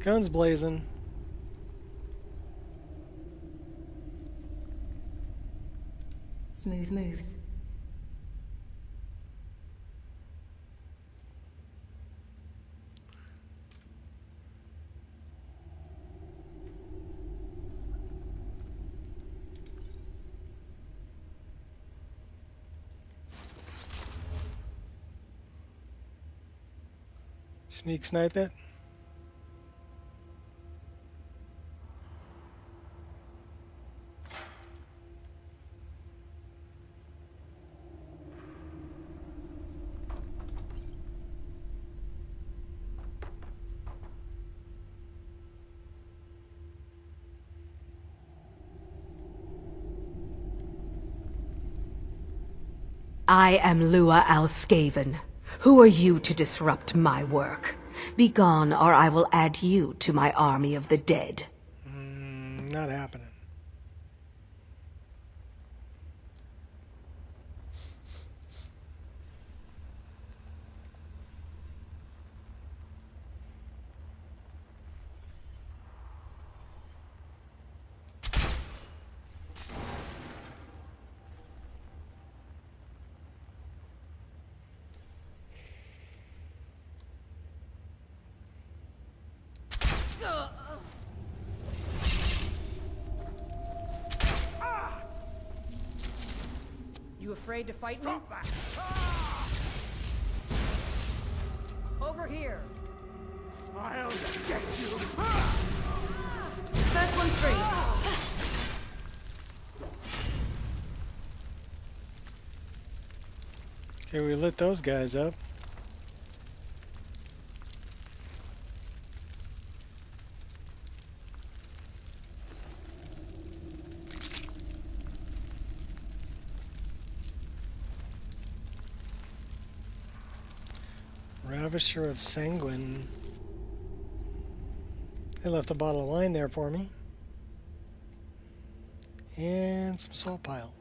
Guns blazing. Smooth moves. Sneak snipe it. I am Lua Alskaven. Who are you to disrupt my work? Begone, or I will add you to my army of the dead. Not happening. You afraid to fight me? Over here. I'll get you. First one's free. Okay, we lit those guys up. Ravisher of Sanguine. They left a bottle of wine there for me. And some salt pile.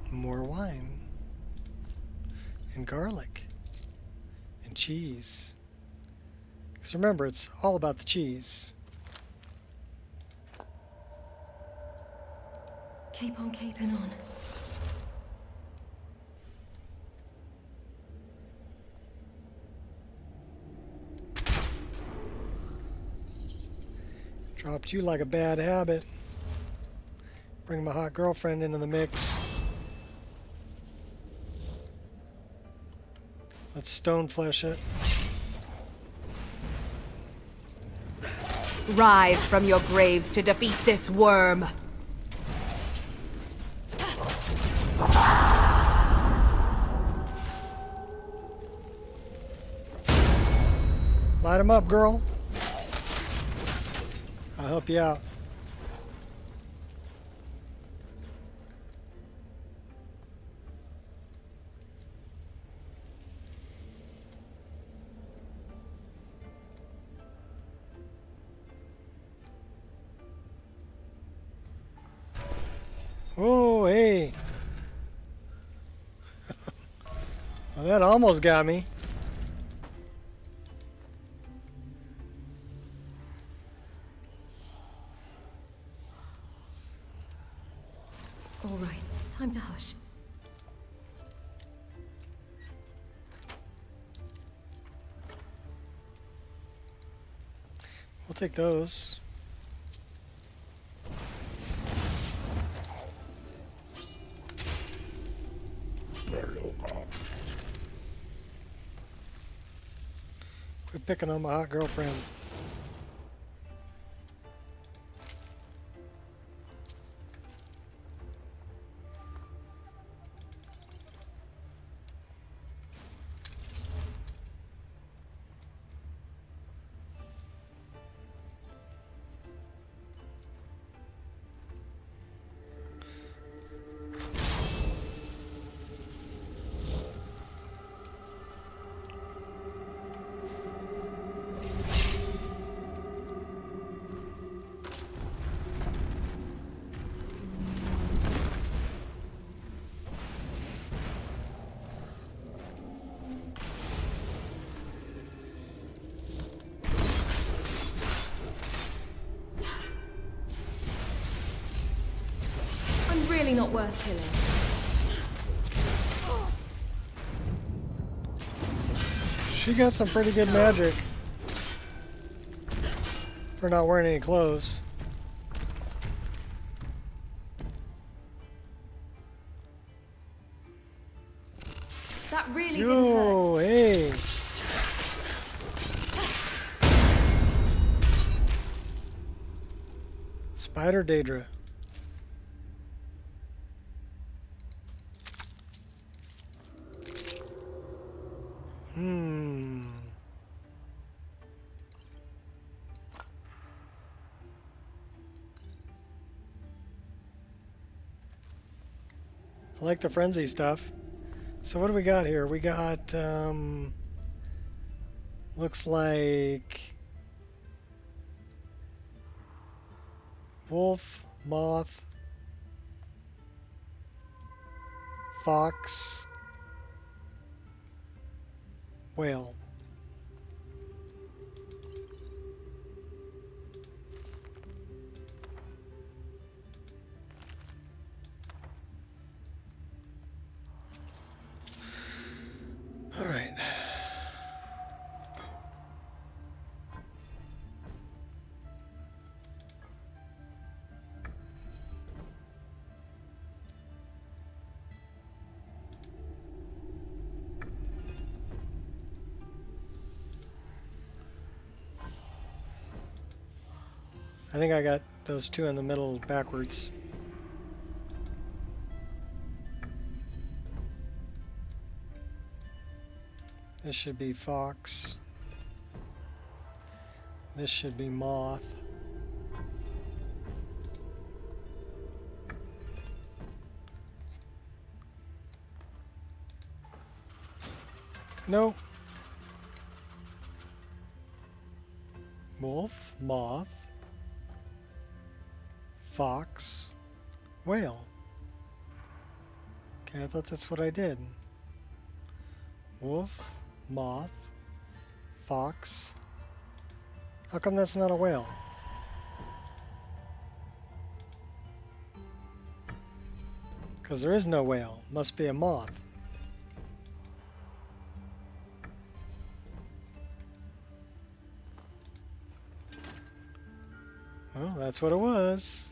More wine. And garlic. And cheese. Because remember, it's all about the cheese. Keep on keeping on. Dropped you like a bad habit. Bring my hot girlfriend into the mix. Let's stone flesh it. Rise from your graves to defeat this worm. Light him up, girl. I'll help you out. Oh, hey. Well, that almost got me. All right, time to hush. We'll take those. Quit picking on my hot girlfriend. Really not worth killing. She got some pretty good magic for not wearing any clothes. That really didn't hurt. Oh, hey. Spider Daedra. I like the frenzy stuff. So what do we got here? We got, looks like wolf, moth, fox, whale. All right. I think I got those two in the middle backwards. This should be fox. This should be moth. No. Wolf, moth, fox, whale. Okay, I thought that's what I did. Wolf, moth, fox. How come that's not a whale? Because there is no whale. Must be a moth. Well, that's what it was.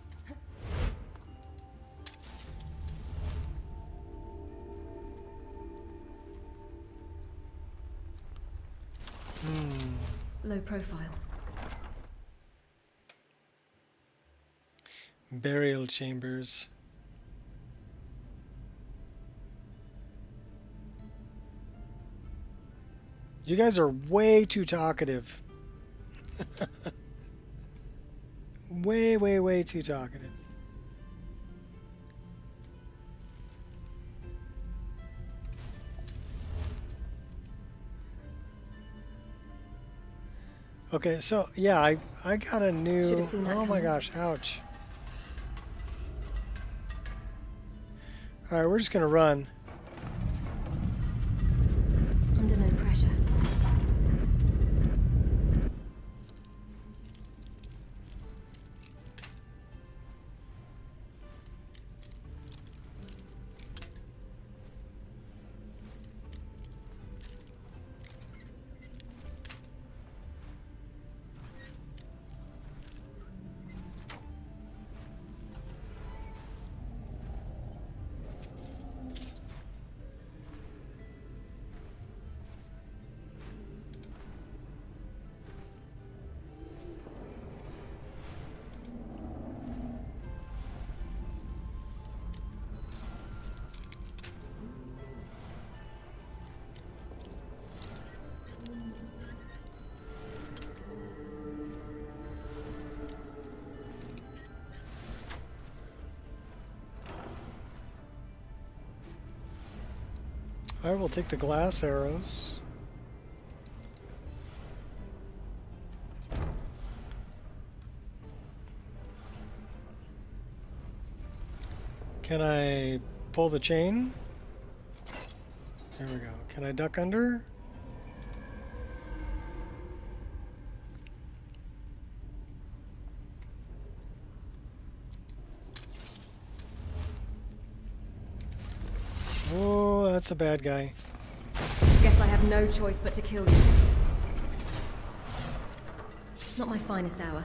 Low profile. Burial chambers. You guys are way too talkative. way too talkative. Okay, so yeah, I got a new. Should have seen that oh my coming. gosh! Ouch! All right, we're just gonna run. Under no pressure. I will take the glass arrows. Can I pull the chain? There we go. Can I duck under? Oh, that's a bad guy. Guess I have no choice but to kill you. Not my finest hour.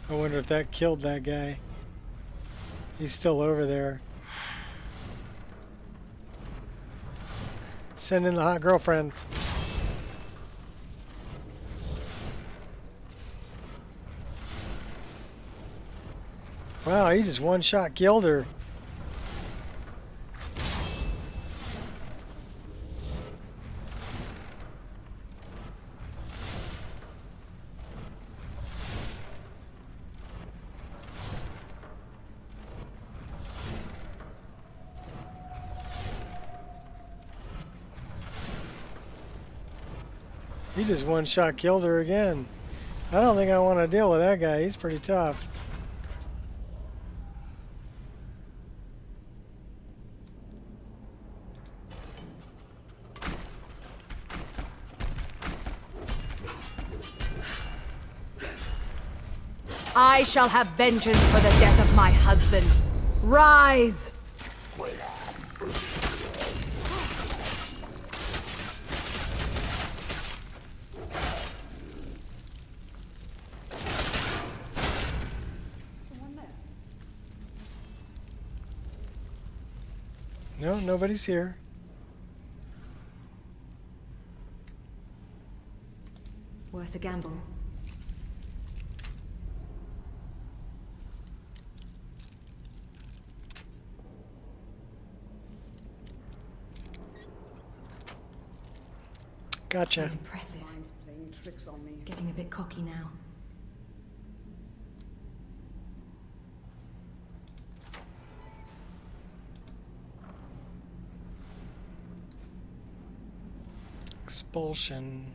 I wonder if that killed that guy. He's still over there. Send in the hot girlfriend. Wow, he just one-shot killed her. He just one-shot killed her again. I don't think I want to deal with that guy. He's pretty tough. I shall have vengeance for the death of my husband. Rise! No, nobody's here. Worth a gamble. Gotcha. Impressive. Playing tricks on me. Getting a bit cocky now. expulsion.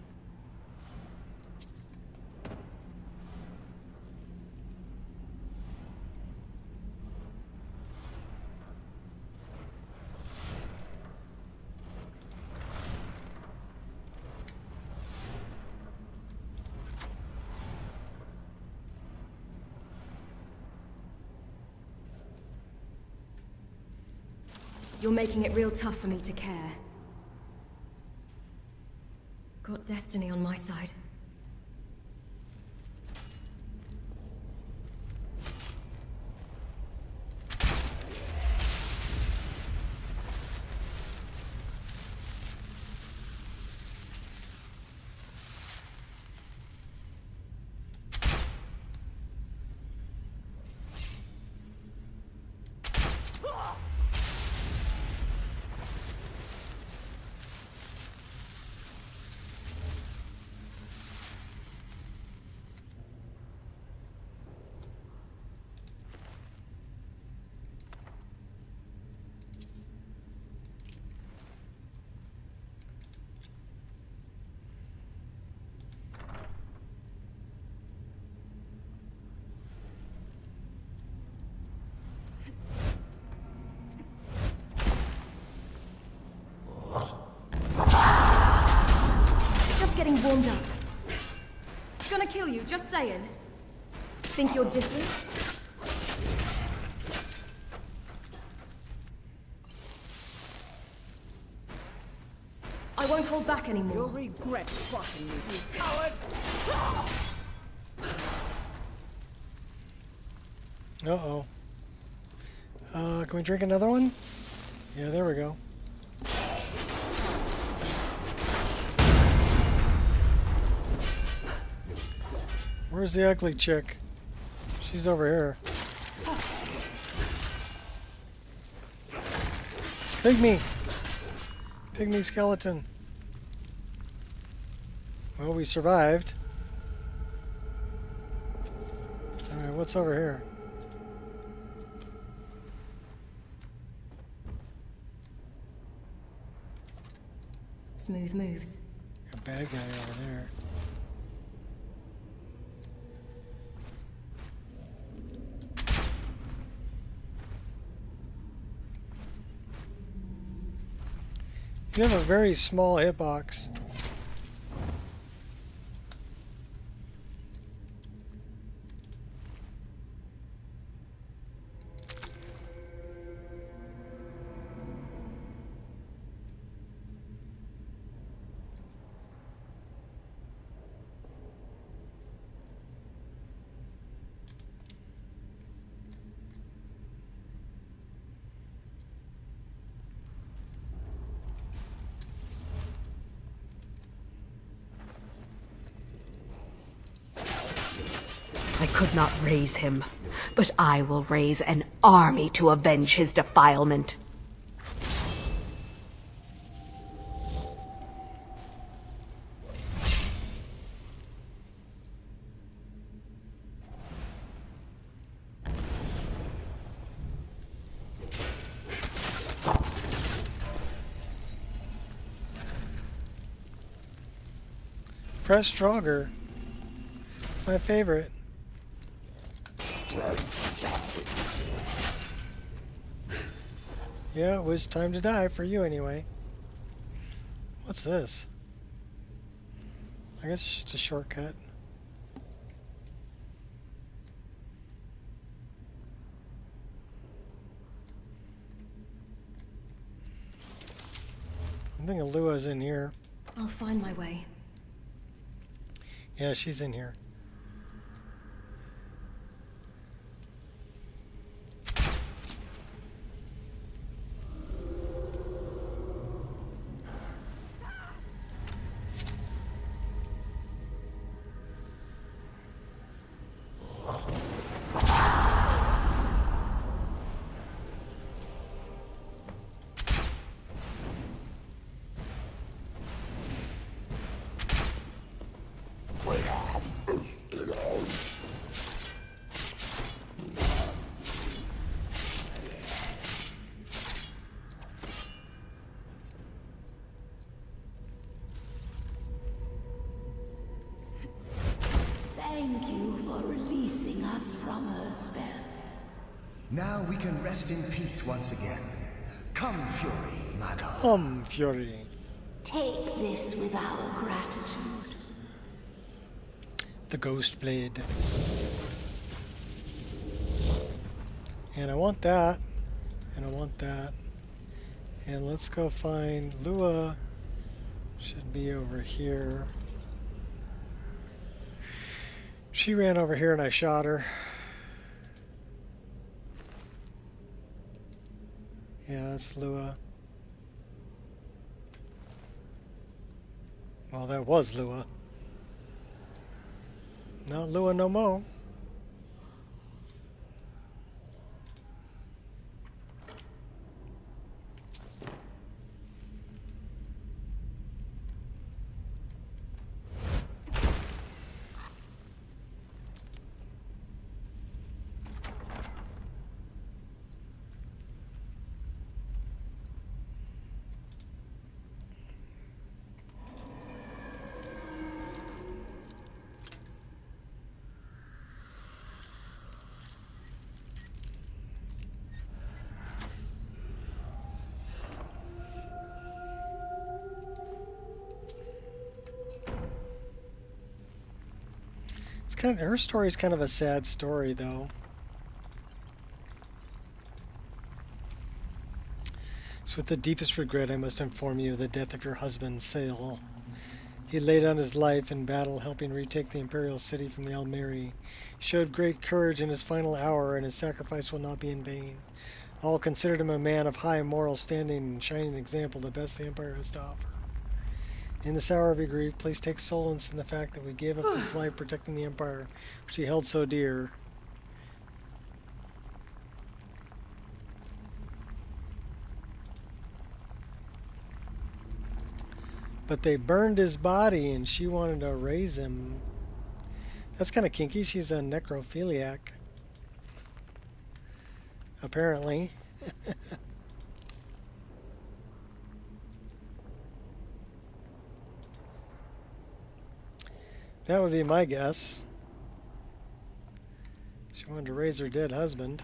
You're making it real tough for me to care. Got destiny on my side. Getting warmed up. Gonna kill you, just saying. Think you're different? I won't hold back anymore. You'll regret crossing me, you coward! Uh-oh. Can we drink another one? Yeah, there we go. Where's the ugly chick? She's over here. Pygmy! Pygmy skeleton. Well, we survived. Alright, what's over here? Smooth moves. A bad guy over there. You have a very small hitbox. I could not raise him, but I will raise an army to avenge his defilement. Press stronger. My favorite. Yeah, it was time to die for you anyway. What's this? I guess it's just a shortcut. I think Alua's in here. I'll find my way. Yeah, she's in here. Thank you for releasing us from her spell. Now we can rest in peace once again. Come, Fury, my love. Come, Fury. Take this with our gratitude. The Ghost Blade. And I want that. And I want that. And let's go find Lua. Should be over here. She ran over here and I shot her. Yeah, that's Lua. Well, that was Lua. Not Lua no more. Her story is kind of a sad story, though. So with the deepest regret, I must inform you of the death of your husband, Sail. He laid down his life in battle, helping retake the Imperial City from the Almeri. He showed great courage in his final hour, and his sacrifice will not be in vain. All considered him a man of high moral standing and shining example, the best the Empire has to offer. In this hour of your grief, please take solace in the fact that we gave up his life protecting the Empire, which he held so dear. But they burned his body and she wanted to raise him. That's kind of kinky. She's a necrophiliac. Apparently. That would be my guess. She wanted to raise her dead husband.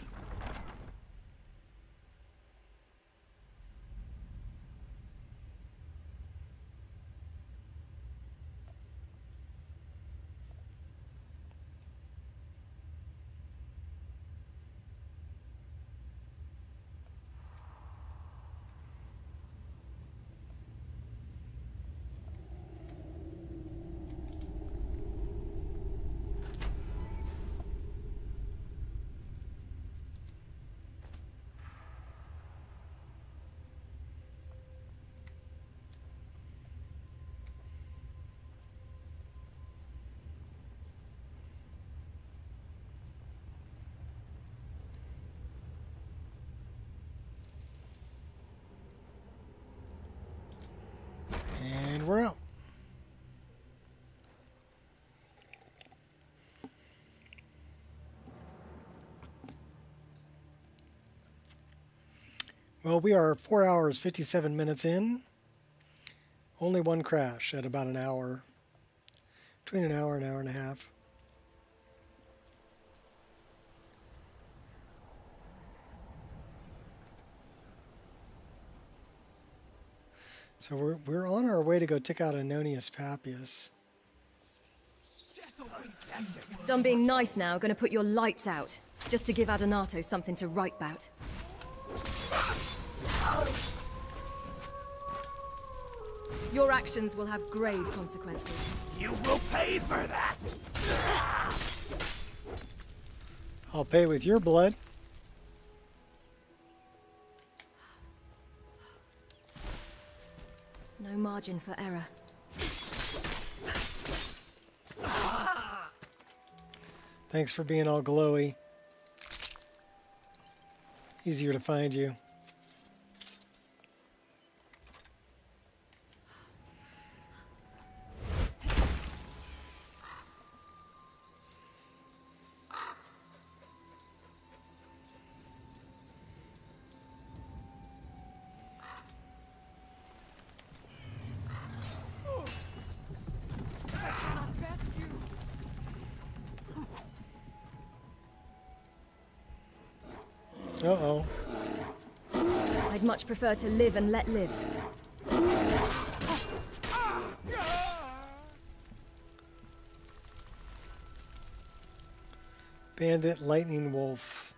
And we're out. Well, we are 4 hours, 57 minutes in. Only one crash at about an hour. Between an hour and a half. So we're on our way to go take out Anonius Papias. Done being nice now, gonna put your lights out. Just to give Adonato something to write about. Your actions will have grave consequences. You will pay for that! I'll pay with your blood. No margin for error. Thanks for being all glowy. Easier to find you. Uh-oh. I'd much prefer to live and let live. Bandit lightning wolf.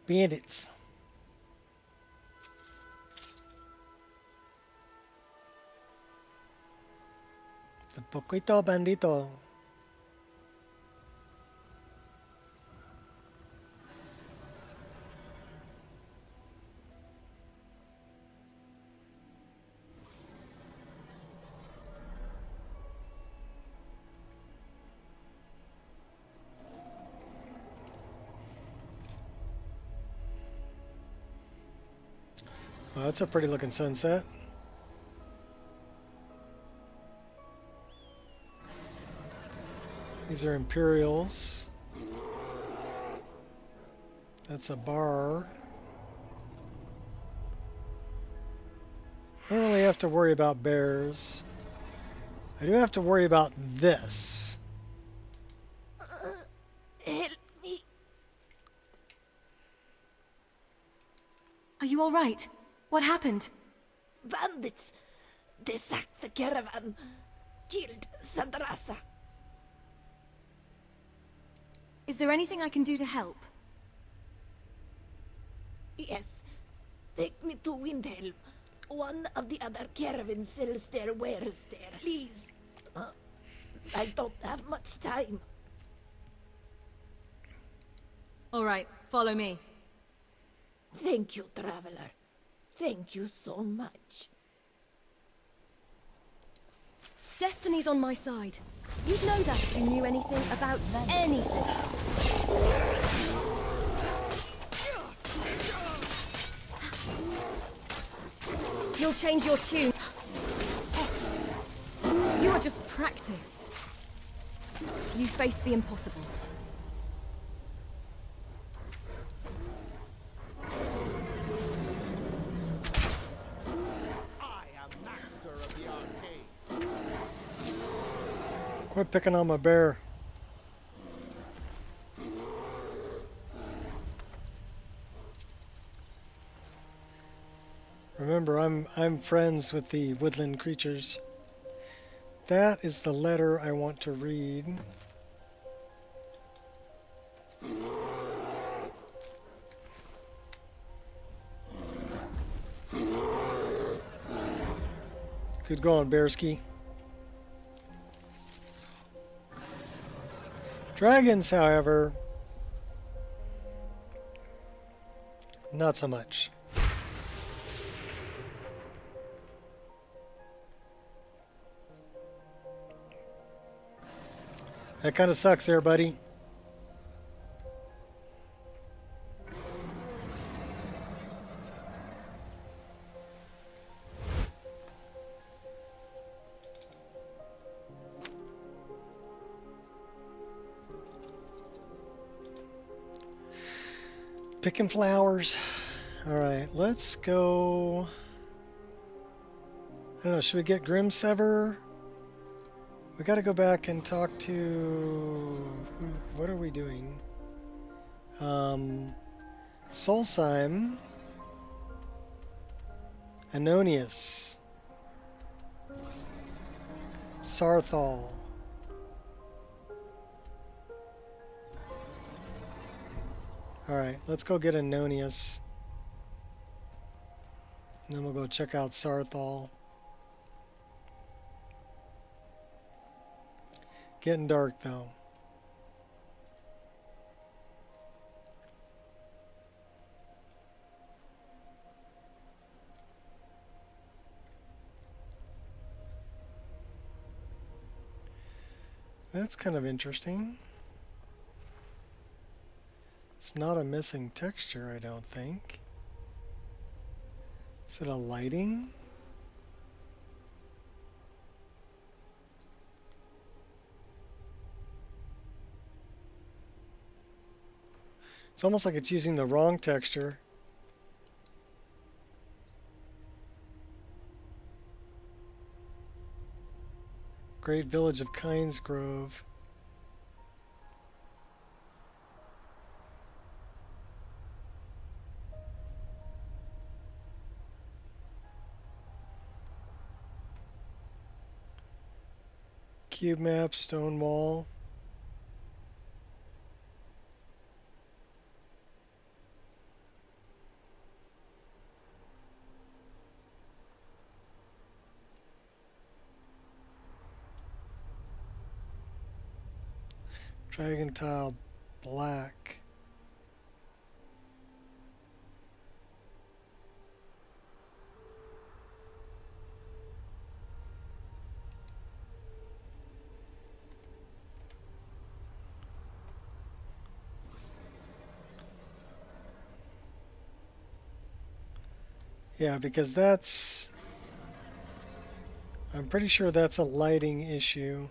Bandits. The poquito bandito. Well, that's a pretty looking sunset. These are Imperials. That's a bar. I don't really have to worry about bears. I do have to worry about this. Help me. Are you all right? What happened? Bandits. They sacked the caravan. Killed Sandrasa. Is there anything I can do to help? Yes. Take me to Windhelm. One of the other caravans sells their wares there. Please. I don't have much time. All right, follow me. Thank you, traveler. Thank you so much. Destiny's on my side. You'd know that if you knew anything about anything. You'll change your tune. You are just practice. You face the impossible. Quit picking on my bear. Remember, I'm friends with the woodland creatures. That is the letter I want to read. Good going, Bearski. Dragons, however, not so much. That kind of sucks there, buddy. Picking flowers. Alright, let's go. I don't know, should we get Grimsever? We gotta go back and talk to... What are we doing? Solsheim. Anonius. Sarthal. Alright, let's go get Anonius. And then we'll go check out Sarthal. Getting dark though. That's kind of interesting. It's not a missing texture, I don't think. Is it a lighting? It's almost like it's using the wrong texture. Great Village of Kynes Grove. Cube map, stone wall. Dragon tile black. Yeah, because that's... I'm pretty sure that's a lighting issue.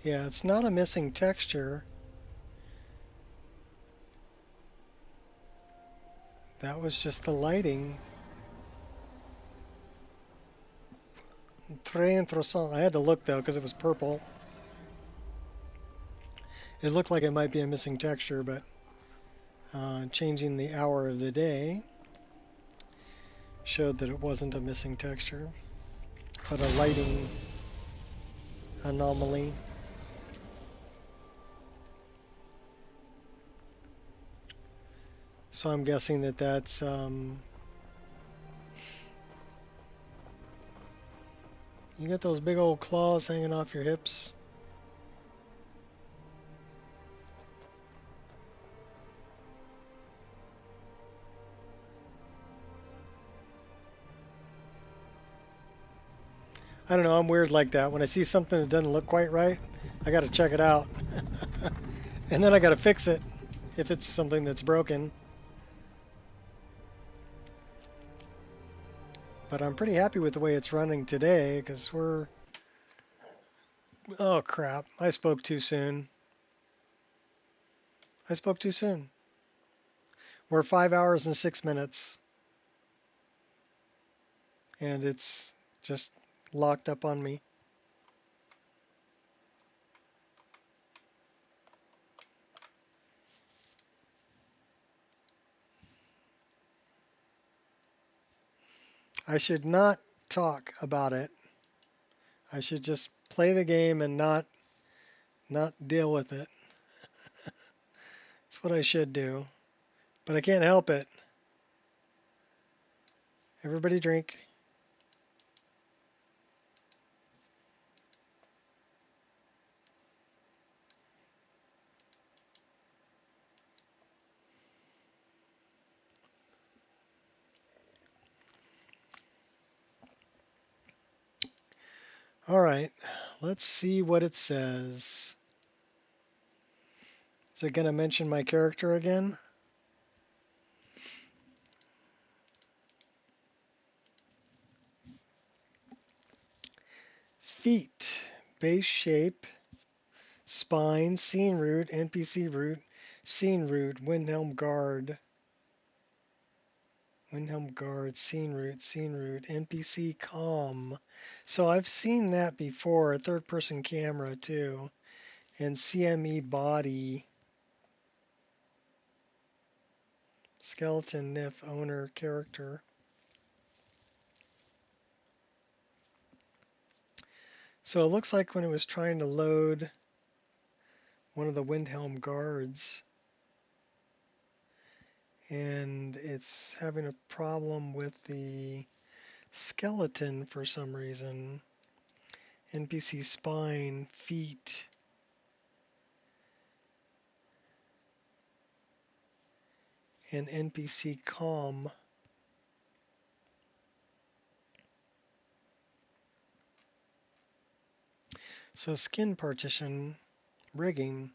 Yeah, it's not a missing texture. That was just the lighting. Très intéressant. I had to look though because it was purple. It looked like it might be a missing texture, but changing the hour of the day showed that it wasn't a missing texture, but a lighting anomaly. So I'm guessing that that's you got those big old claws hanging off your hips. I don't know, I'm weird like that. When I see something that doesn't look quite right, I gotta check it out. And then I gotta fix it if it's something that's broken. But I'm pretty happy with the way it's running today because we're... Oh crap, I spoke too soon. I spoke too soon. We're 5 hours and 6 minutes. And it's just locked up on me. I should not talk about it. I should just play the game and not deal with it. That's what I should do. But I can't help it. Everybody drink. All right, let's see what it says. Is it going to mention my character again? Feet, base shape, spine, scene root, NPC root, scene root, Windhelm guard. Windhelm guard, scene root, NPC comm. So I've seen that before, a third person camera too. And CME body. Skeleton Nif owner character. So it looks like when it was trying to load one of the Windhelm guards, and it's having a problem with the skeleton for some reason. NPC spine, feet. And NPC comm. So skin partition, rigging.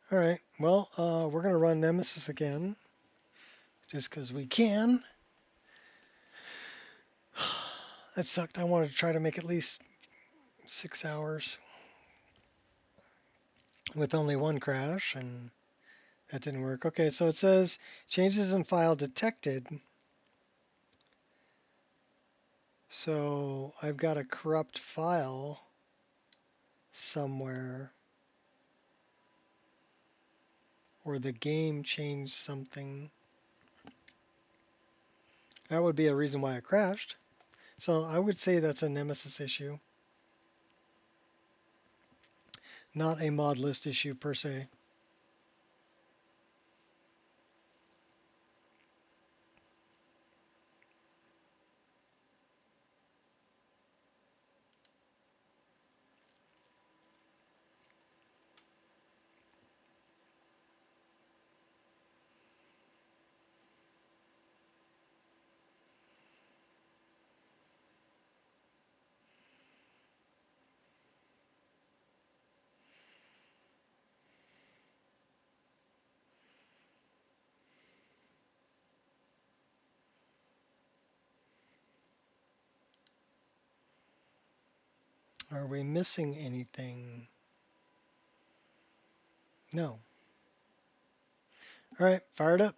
All right, well, we're going to run Nemesis again, just because we can. That sucked. I wanted to try to make at least 6 hours with only one crash, and that didn't work. Okay, so it says changes in file detected. So I've got a corrupt file somewhere, or the game changed something. That would be a reason why it crashed. So I would say that's a Nemesis issue, not a mod list issue per se. Are we missing anything? No. All right, fire it up.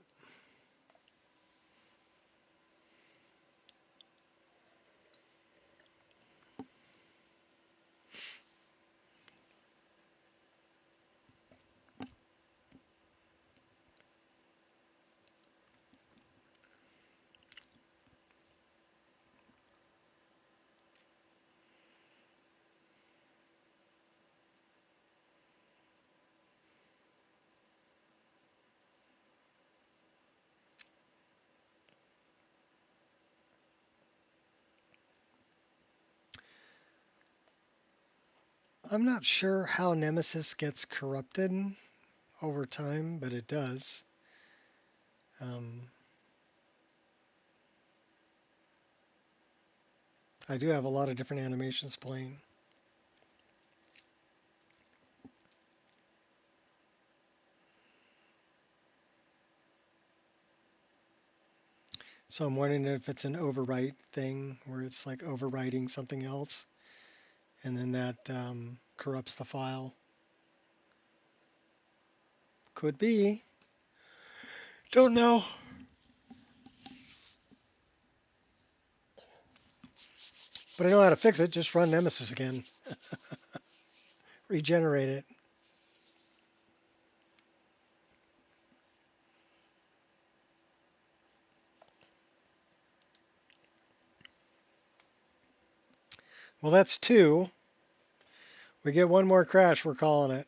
I'm not sure how Nemesis gets corrupted over time, but it does. I do have a lot of different animations playing. So I'm wondering if it's an overwrite thing where it's like overwriting something else, and then that corrupts the file. Could be. Don't know. But I know how to fix it. Just run Nemesis again. Regenerate it. Well, that's 2. We get one more crash, we're calling it.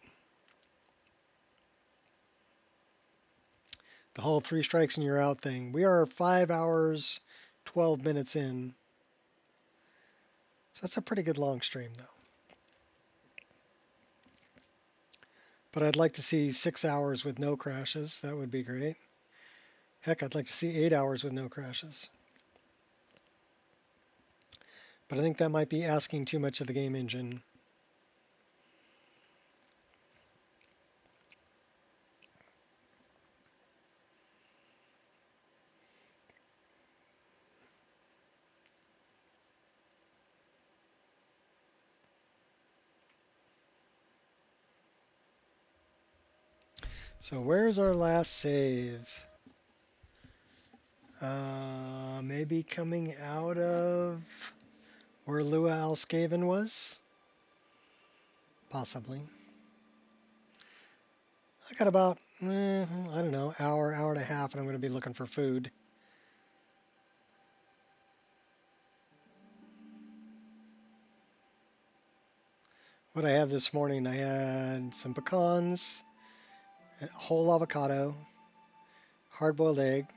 The whole 3 strikes and you're out thing. We are 5 hours, 12 minutes in. So that's a pretty good long stream, though. But I'd like to see 6 hours with no crashes. That would be great. Heck, I'd like to see 8 hours with no crashes. But I think that might be asking too much of the game engine. So where's our last save? Maybe coming out of where Lua Alskaven was? Possibly. I got about, I don't know, hour and a half, and I'm going to be looking for food. What I had this morning, I had some pecans, a whole avocado, hard-boiled egg,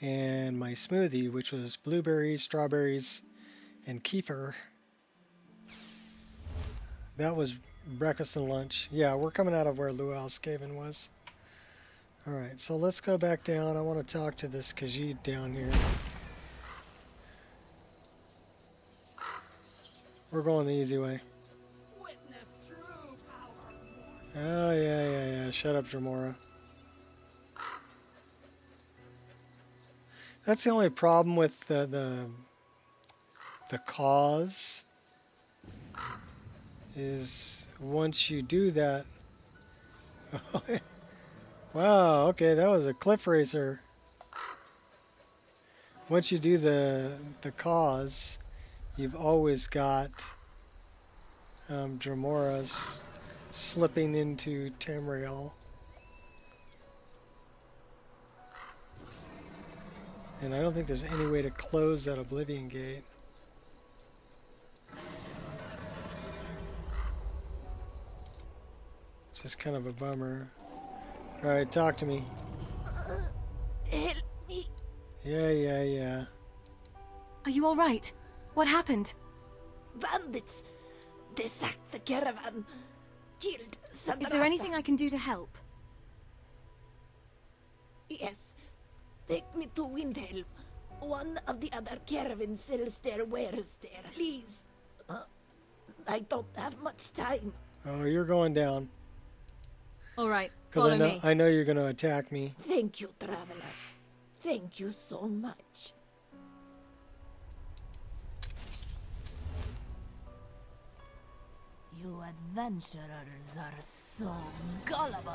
and my smoothie, which was blueberries, strawberries, and kefir. That was breakfast and lunch. Yeah, we're coming out of where Lua Alskaven was. Alright, so let's go back down. I want to talk to this Khajiit down here. We're going the easy way. Oh, yeah. Shut up, Jamora. That's the only problem with the the cause is once you do that. Wow, okay, that was a cliff racer. Once you do the cause, you've always got Dramoras slipping into Tamriel. And I don't think there's any way to close that Oblivion Gate. Just kind of a bummer. Alright, talk to me. Help me. Yeah. Are you alright? What happened? Bandits. They sacked the caravan. Killed Sadrasa. Is there anything I can do to help? Yes. Take me to Windhelm. One of the other caravans sells their wares there. Please. I don't have much time. Oh, you're going down. Alright, follow me. I know you're going to attack me. Thank you, traveler. Thank you so much. You adventurers are so gullible.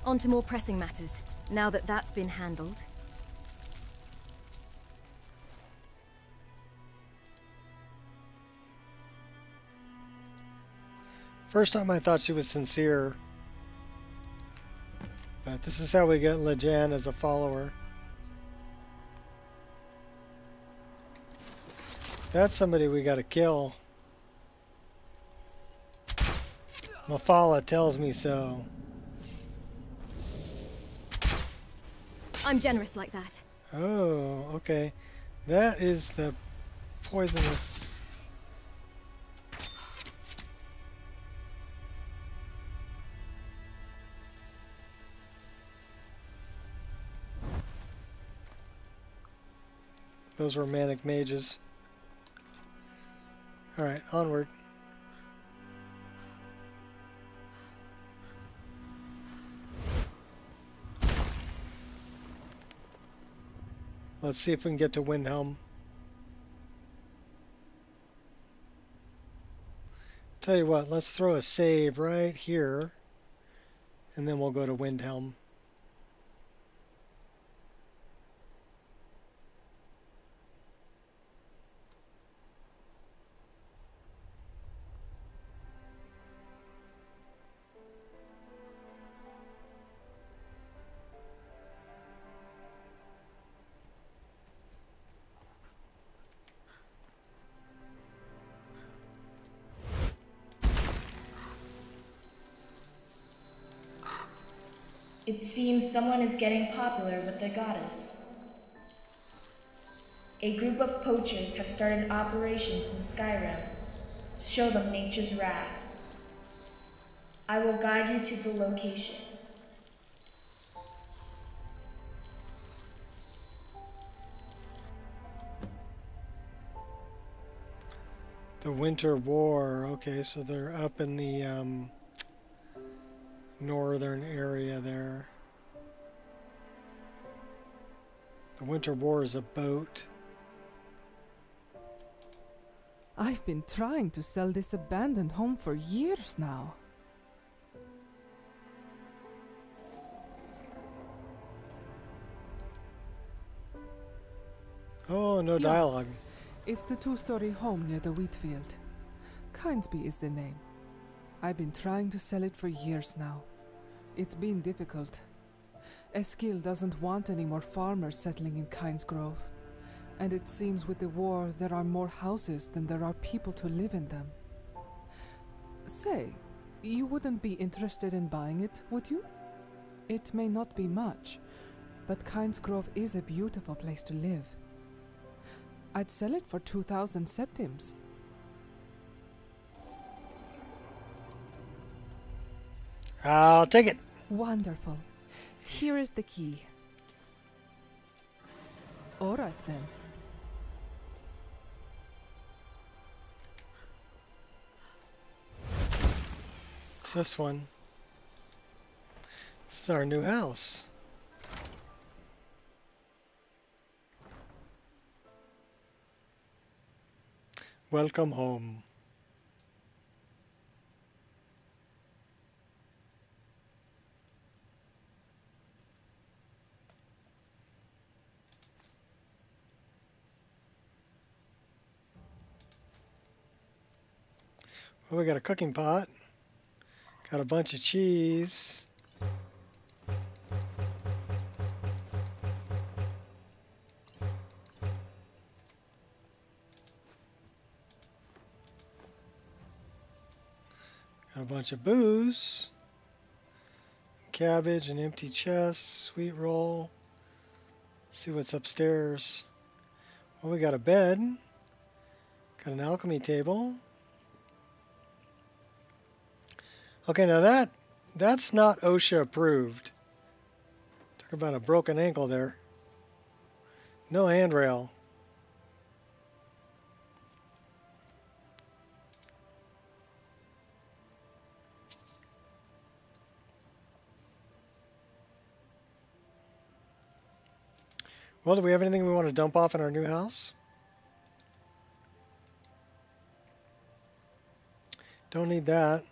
On to more pressing matters, now that that's been handled. First time I thought she was sincere. But this is how we get Lejan as a follower. That's somebody we gotta kill. Mafala tells me so. I'm generous like that. Oh, okay. That is the poisonous. Those were manic mages. Alright, onward. Let's see if we can get to Windhelm. Tell you what, let's throw a save right here, and then we'll go to Windhelm. It seems someone is getting popular with the goddess. A group of poachers have started operations in Skyrim to show them nature's wrath. I will guide you to the location. The Winter War. Okay, so they're up in the northern area there. The Winter War is a boat. I've been trying to sell this abandoned home for years now. Oh, no dialogue. It's the two-story home near the wheat field. Kindsby is the name. I've been trying to sell it for years now. It's been difficult. Eskil doesn't want any more farmers settling in Kynesgrove. And it seems with the war there are more houses than there are people to live in them. Say, you wouldn't be interested in buying it, would you? It may not be much, but Kynesgrove is a beautiful place to live. I'd sell it for 2,000 septims. I'll take it. Wonderful. Here is the key. All right then. It's this one. This is our new house. Welcome home. Well, we got a cooking pot. Got a bunch of cheese. Got a bunch of booze. Cabbage, an empty chest, sweet roll. See what's upstairs. Well, we got a bed. Got an alchemy table. Okay, now that's not OSHA approved. Talk about a broken ankle there. No handrail. Well, do we have anything we want to dump off in our new house? Don't need that.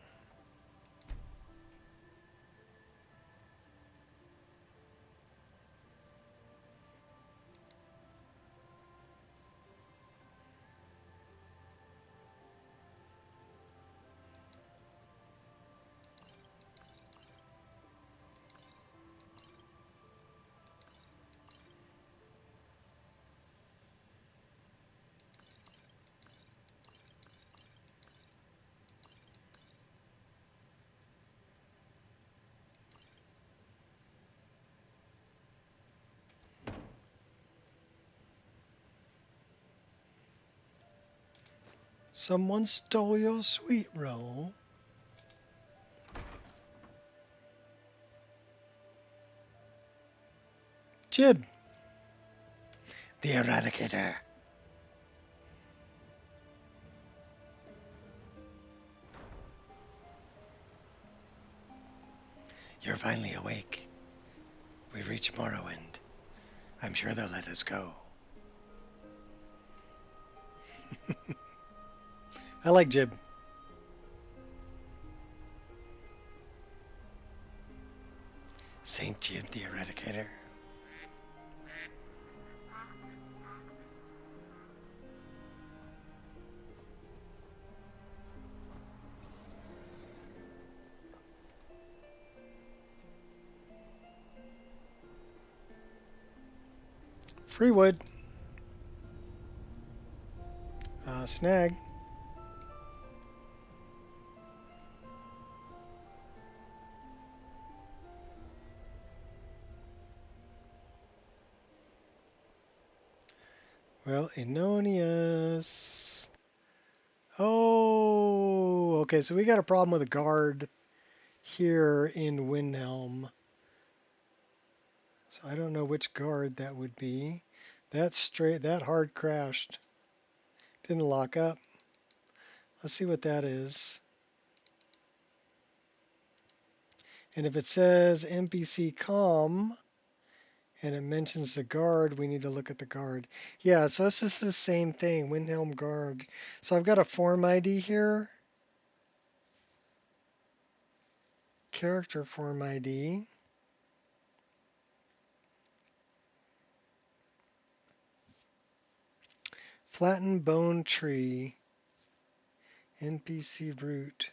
Someone stole your sweet roll. Jib. The Eradicator. You're finally awake. We've reached Morrowind. I'm sure they'll let us go. I like Jib. Saint Jib the Eradicator. Free wood. Snag. Well, Enonius. Oh, okay, so we got a problem with a guard here in Windhelm. So I don't know which guard that would be. That hard crashed. Didn't lock up. Let's see what that is. And if it says NPC com and it mentions the guard, we need to look at the guard. Yeah, so this is the same thing, Windhelm guard. So I've got a form ID here. Character form ID. Flattened bone tree. NPC root.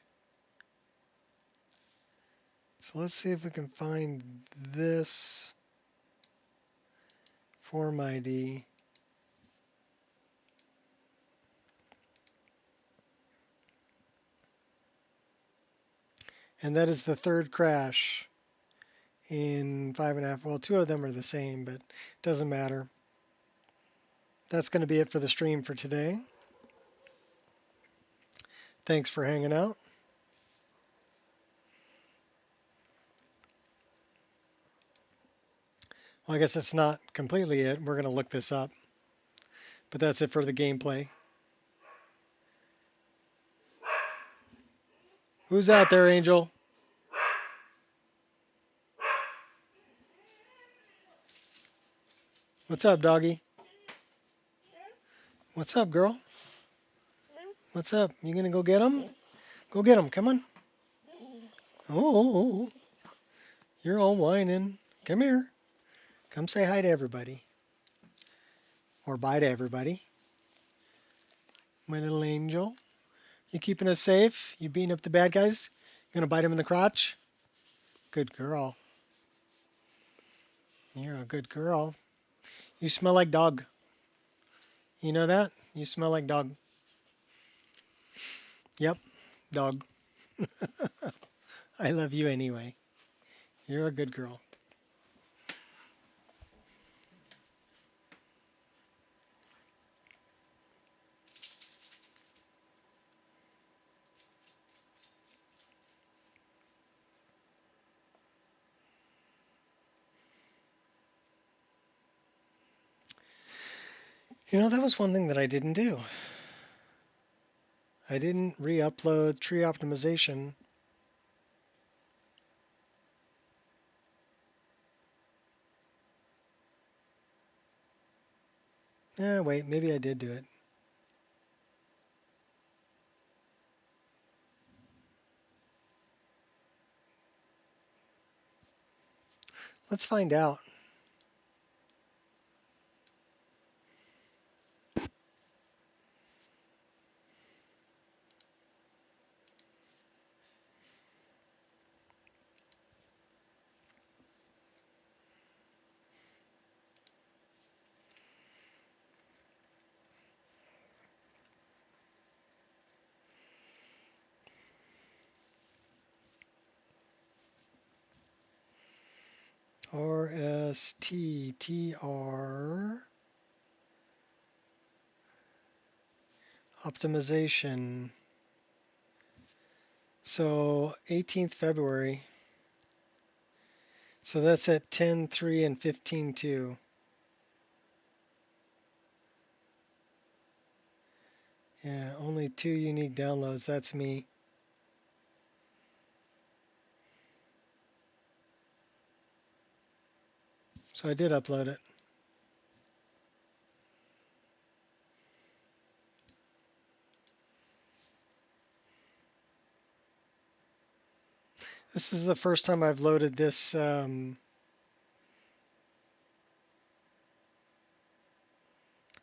So let's see if we can find this form ID. And that is the third crash in 5.5. Well, two of them are the same, but it doesn't matter. That's going to be it for the stream for today. Thanks for hanging out. Well, I guess that's not completely it. We're going to look this up. But that's it for the gameplay. Who's out there, Angel? What's up, doggy? What's up, girl? What's up? You gonna go get him? Go get him. Come on. Oh, you're all whining. Come here. Come say hi to everybody. Or bye to everybody. My little angel. You keeping us safe? You beating up the bad guys? You gonna bite him in the crotch? Good girl. You're a good girl. You smell like dog. You know that? You smell like dog. Yep, dog. I love you anyway. You're a good girl. You know, that was one thing that I didn't do. I didn't re-upload tree optimization. Wait, maybe I did do it. Let's find out. RSTTR optimization. So 18th February. So that's at 10.3 and 15.2. Yeah, only 2 unique downloads. That's me. So I did upload it. This is the first time I've loaded this. I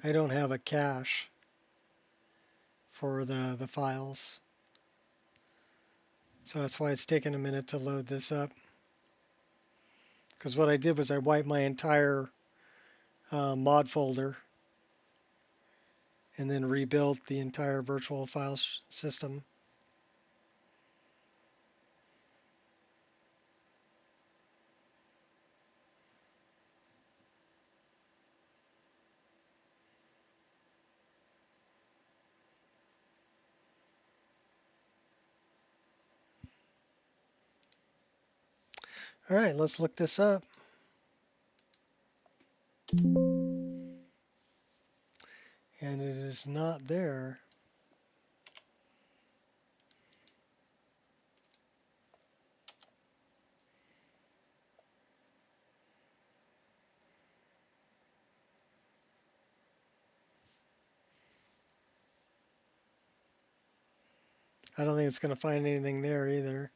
don't have a cache for the files. So that's why it's taken a minute to load this up. Because what I did was I wiped my entire mod folder and then rebuilt the entire virtual file system. All right, let's look this up. And it is not there. I don't think it's going to find anything there either.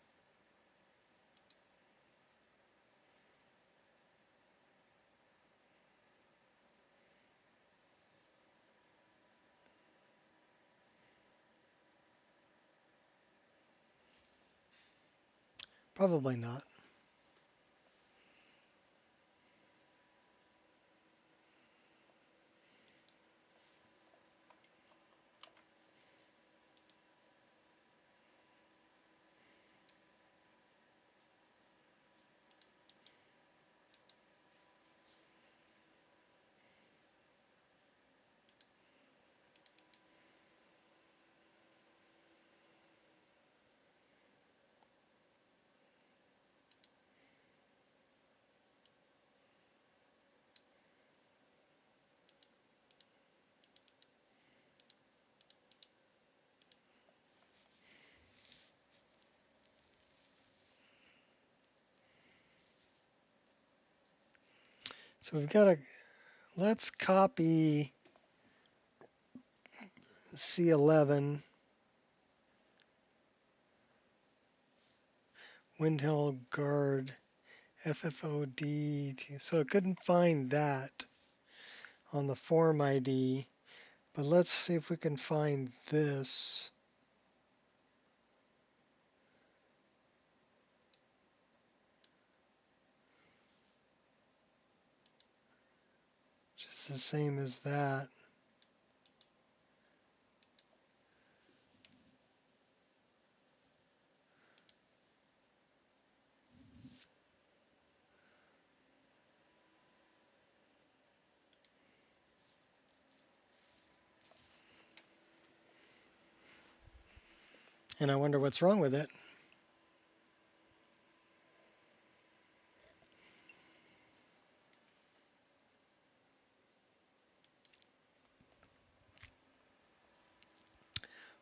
Probably not. So we've got let's copy C11 Windhill Guard, FFOD. So it couldn't find that on the form ID. But let's see if we can find this. Just the same as that. And I wonder what's wrong with it.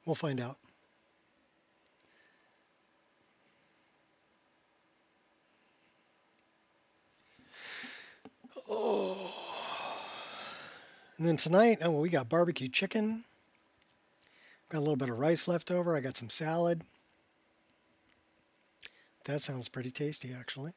We'll find out. Oh. And then tonight, oh, well, we got barbecue chicken. Got a little bit of rice left over. I got some salad. That sounds pretty tasty, actually.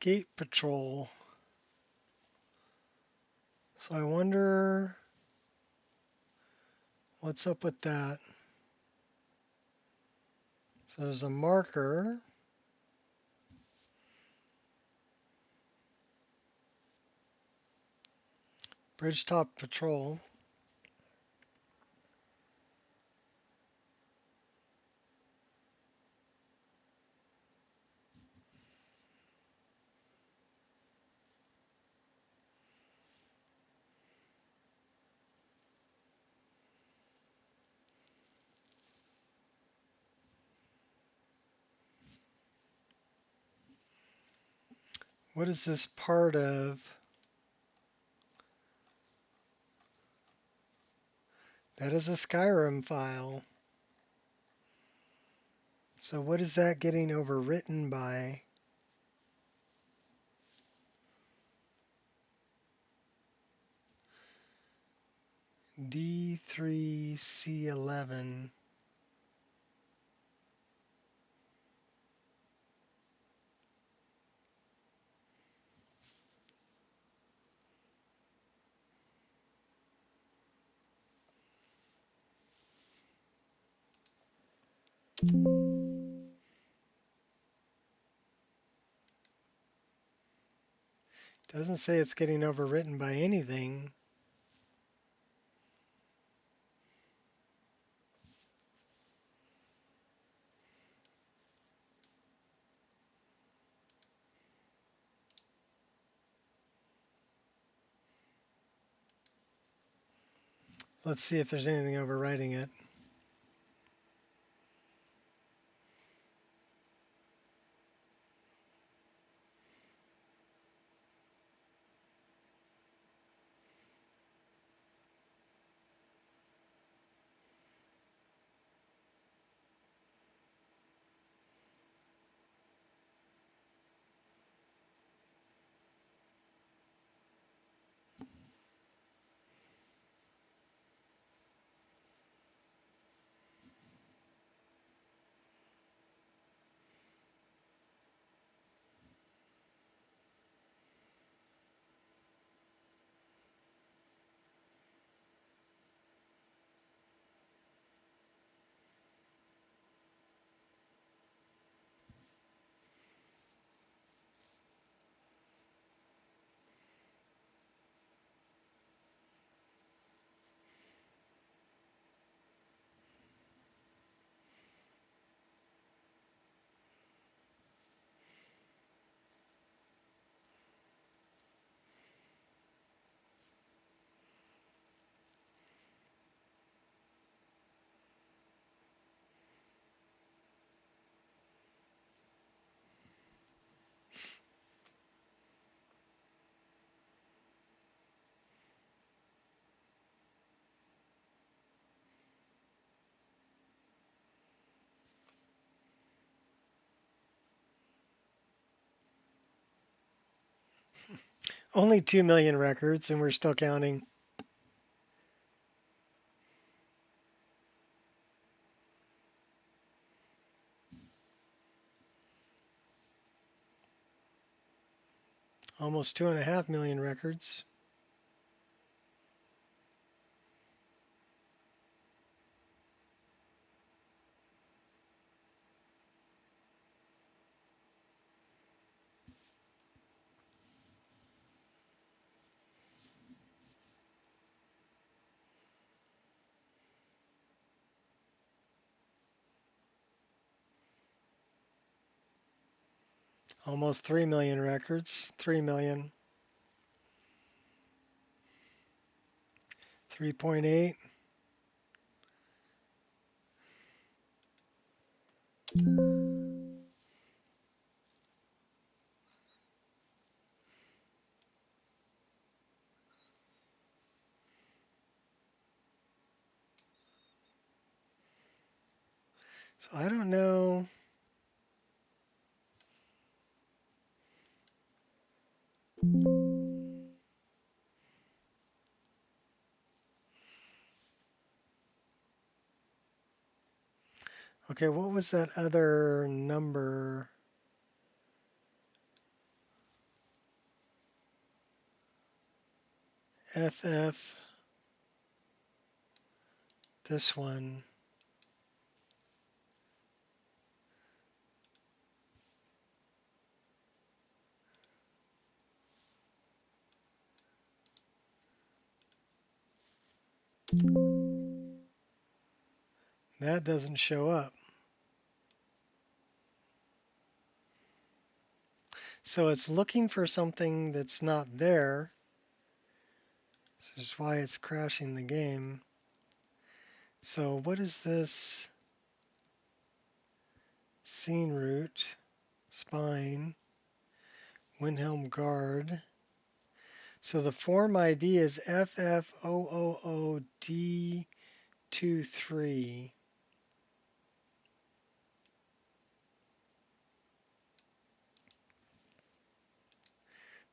Gate patrol. So I wonder what's up with that. So there's a marker. Bridgetop patrol. What is this part of? That is a Skyrim file. So what is that getting overwritten by? D3C11. Doesn't say it's getting overwritten by anything. Let's see if there's anything overwriting it. Only 2 million records, and we're still counting. Almost 2.5 million records. Almost 3 million records. 3 million. 3.8. So I don't know. Okay, what was that other number? FF. This one. That doesn't show up. So it's looking for something that's not there. This is why it's crashing the game. So what is this? Scene route, spine, Windhelm guard. So the form ID is FF000D23.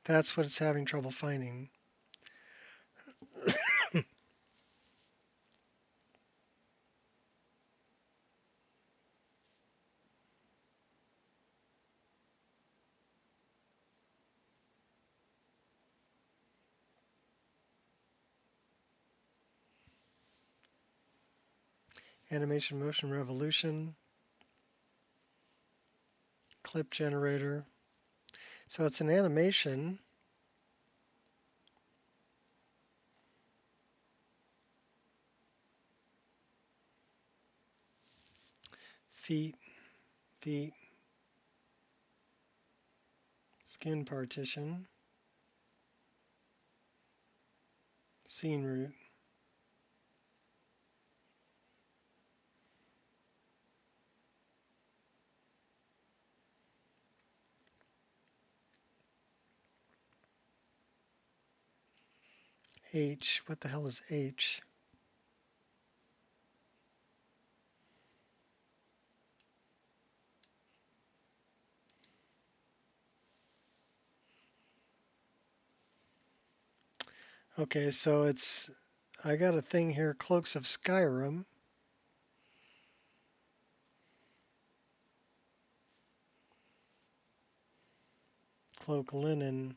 That's what it's having trouble finding. Animation motion revolution. Clip generator. So it's an animation. Feet, feet, skin partition, scene route. H, what the hell is H? Okay, so it's, I got a thing here, Cloaks of Skyrim. Cloak linen.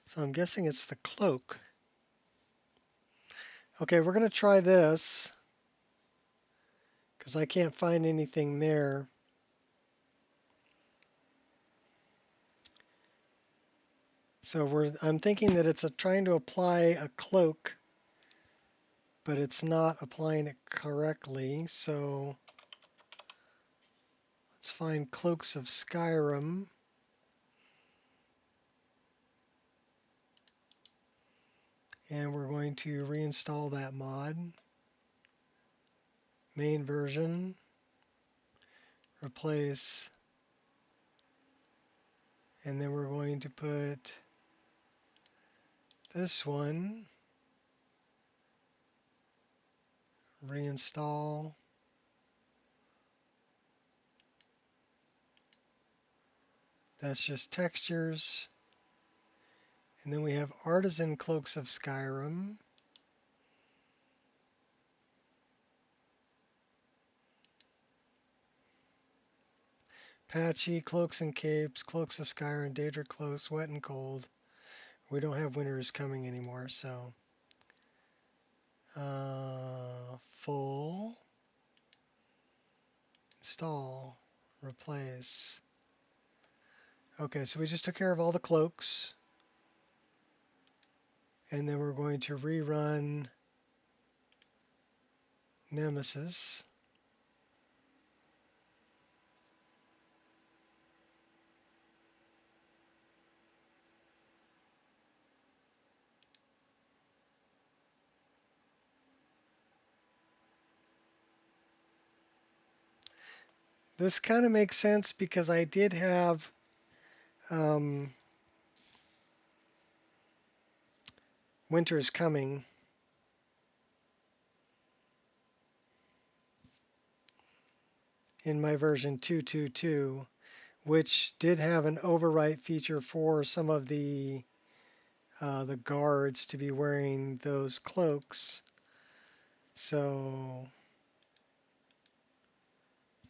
So I'm guessing it's the cloak. Okay, we're going to try this because I can't find anything there. So I'm thinking that it's trying to apply a cloak, but it's not applying it correctly. So let's find Cloaks of Skyrim. And we're going to reinstall that mod. Main version. Replace. And then we're going to put this one. Reinstall. That's just textures. And then we have Artisan Cloaks of Skyrim. Patchy, Cloaks and Capes, Cloaks of Skyrim, Daedra Close, Wet and Cold. We don't have Winter is Coming anymore, so. Full. Install. Replace. Okay, so we just took care of all the cloaks. And then we're going to rerun Nemesis. This kind of makes sense because I did have Winter is Coming. In my version 2.2.2, which did have an overwrite feature for some of the guards to be wearing those cloaks. So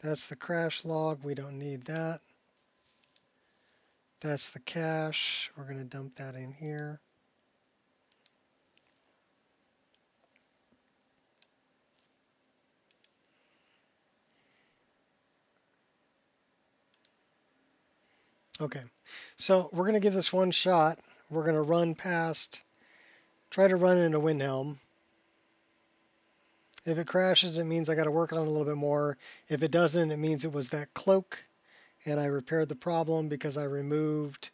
that's the crash log. We don't need that. That's the cache. We're going to dump that in here. Okay, so we're going to give this one shot. We're going to run past, try to run into Windhelm. If it crashes, it means I got to work on it a little bit more. If it doesn't, it means it was that cloak, and I repaired the problem because I removed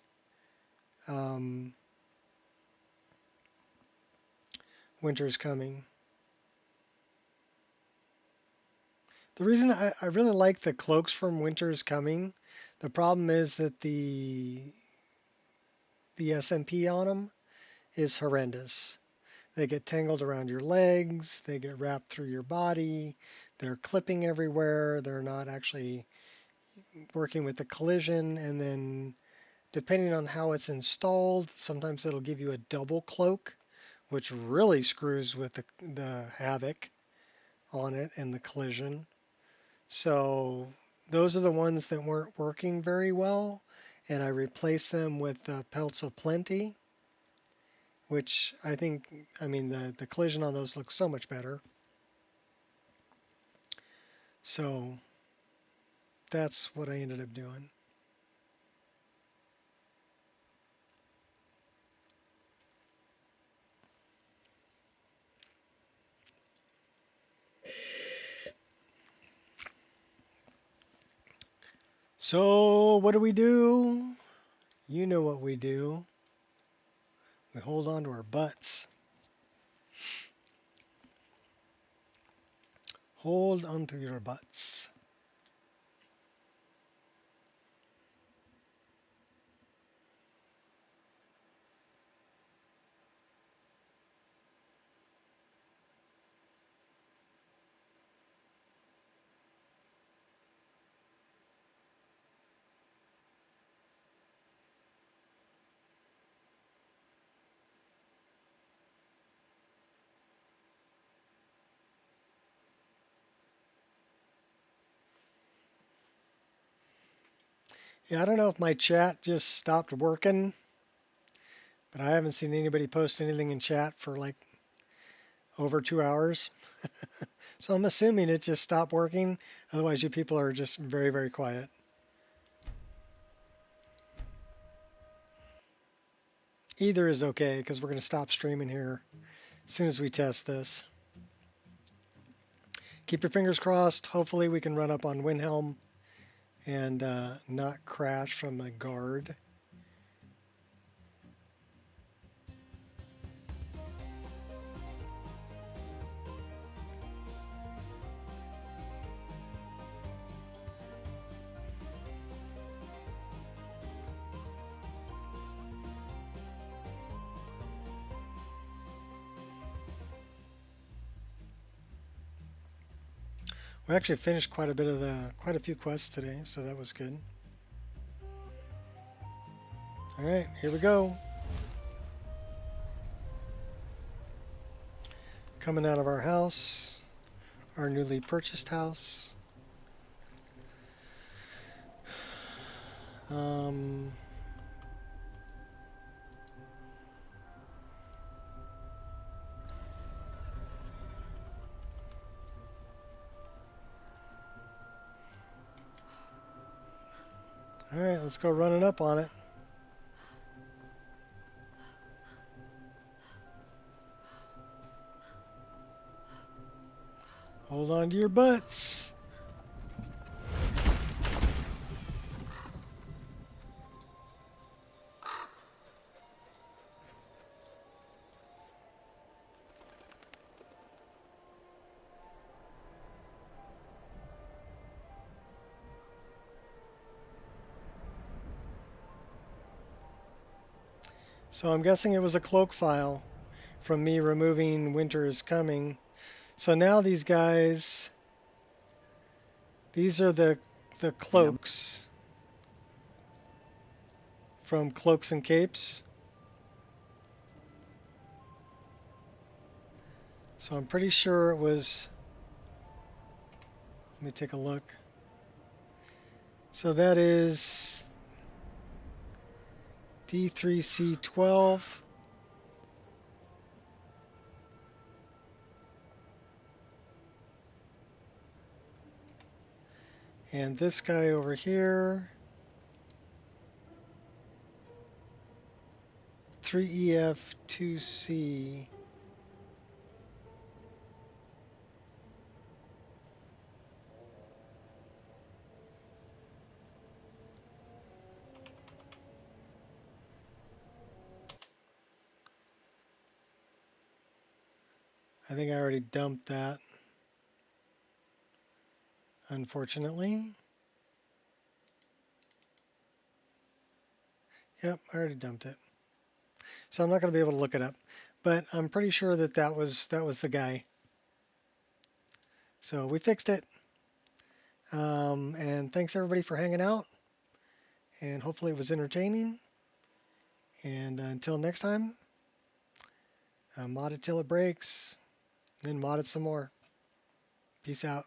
Winter's Coming. The reason I really like the cloaks from Winter's Coming, the problem is that the SMP on them is horrendous. They get tangled around your legs, they get wrapped through your body, they're clipping everywhere, they're not actually working with the collision, and then depending on how it's installed, sometimes it'll give you a double cloak, which really screws with the havoc on it and the collision. So those are the ones that weren't working very well, and I replaced them with Pelts of Plenty, which I mean, the collision on those looks so much better. So that's what I ended up doing. So what do? You know what we do. We hold on to our butts. Hold on to your butts. Yeah, I don't know if my chat just stopped working, but I haven't seen anybody post anything in chat for like over 2 hours. So I'm assuming it just stopped working. Otherwise, you people are just very, very quiet. Either is okay, because we're going to stop streaming here as soon as we test this. Keep your fingers crossed. Hopefully we can run up on Windhelm and not crash from the guard. We actually finished quite a few quests today, so that was good. Alright, here we go. Coming out of our house, our newly purchased house. Alright, let's go running up on it. Hold on to your butts. So I'm guessing it was a cloak file from me removing Winter is Coming. So now these guys, these are the cloaks from Cloaks and Capes. So I'm pretty sure it was, let me take a look. So that is D3C12. And this guy over here, 3EF2C. I think I already dumped that, unfortunately. Yep, I already dumped it. So I'm not going to be able to look it up, but I'm pretty sure that that was the guy. So we fixed it. And thanks everybody for hanging out. And hopefully it was entertaining. And until next time, mod it till it breaks, then mod it some more. Peace out.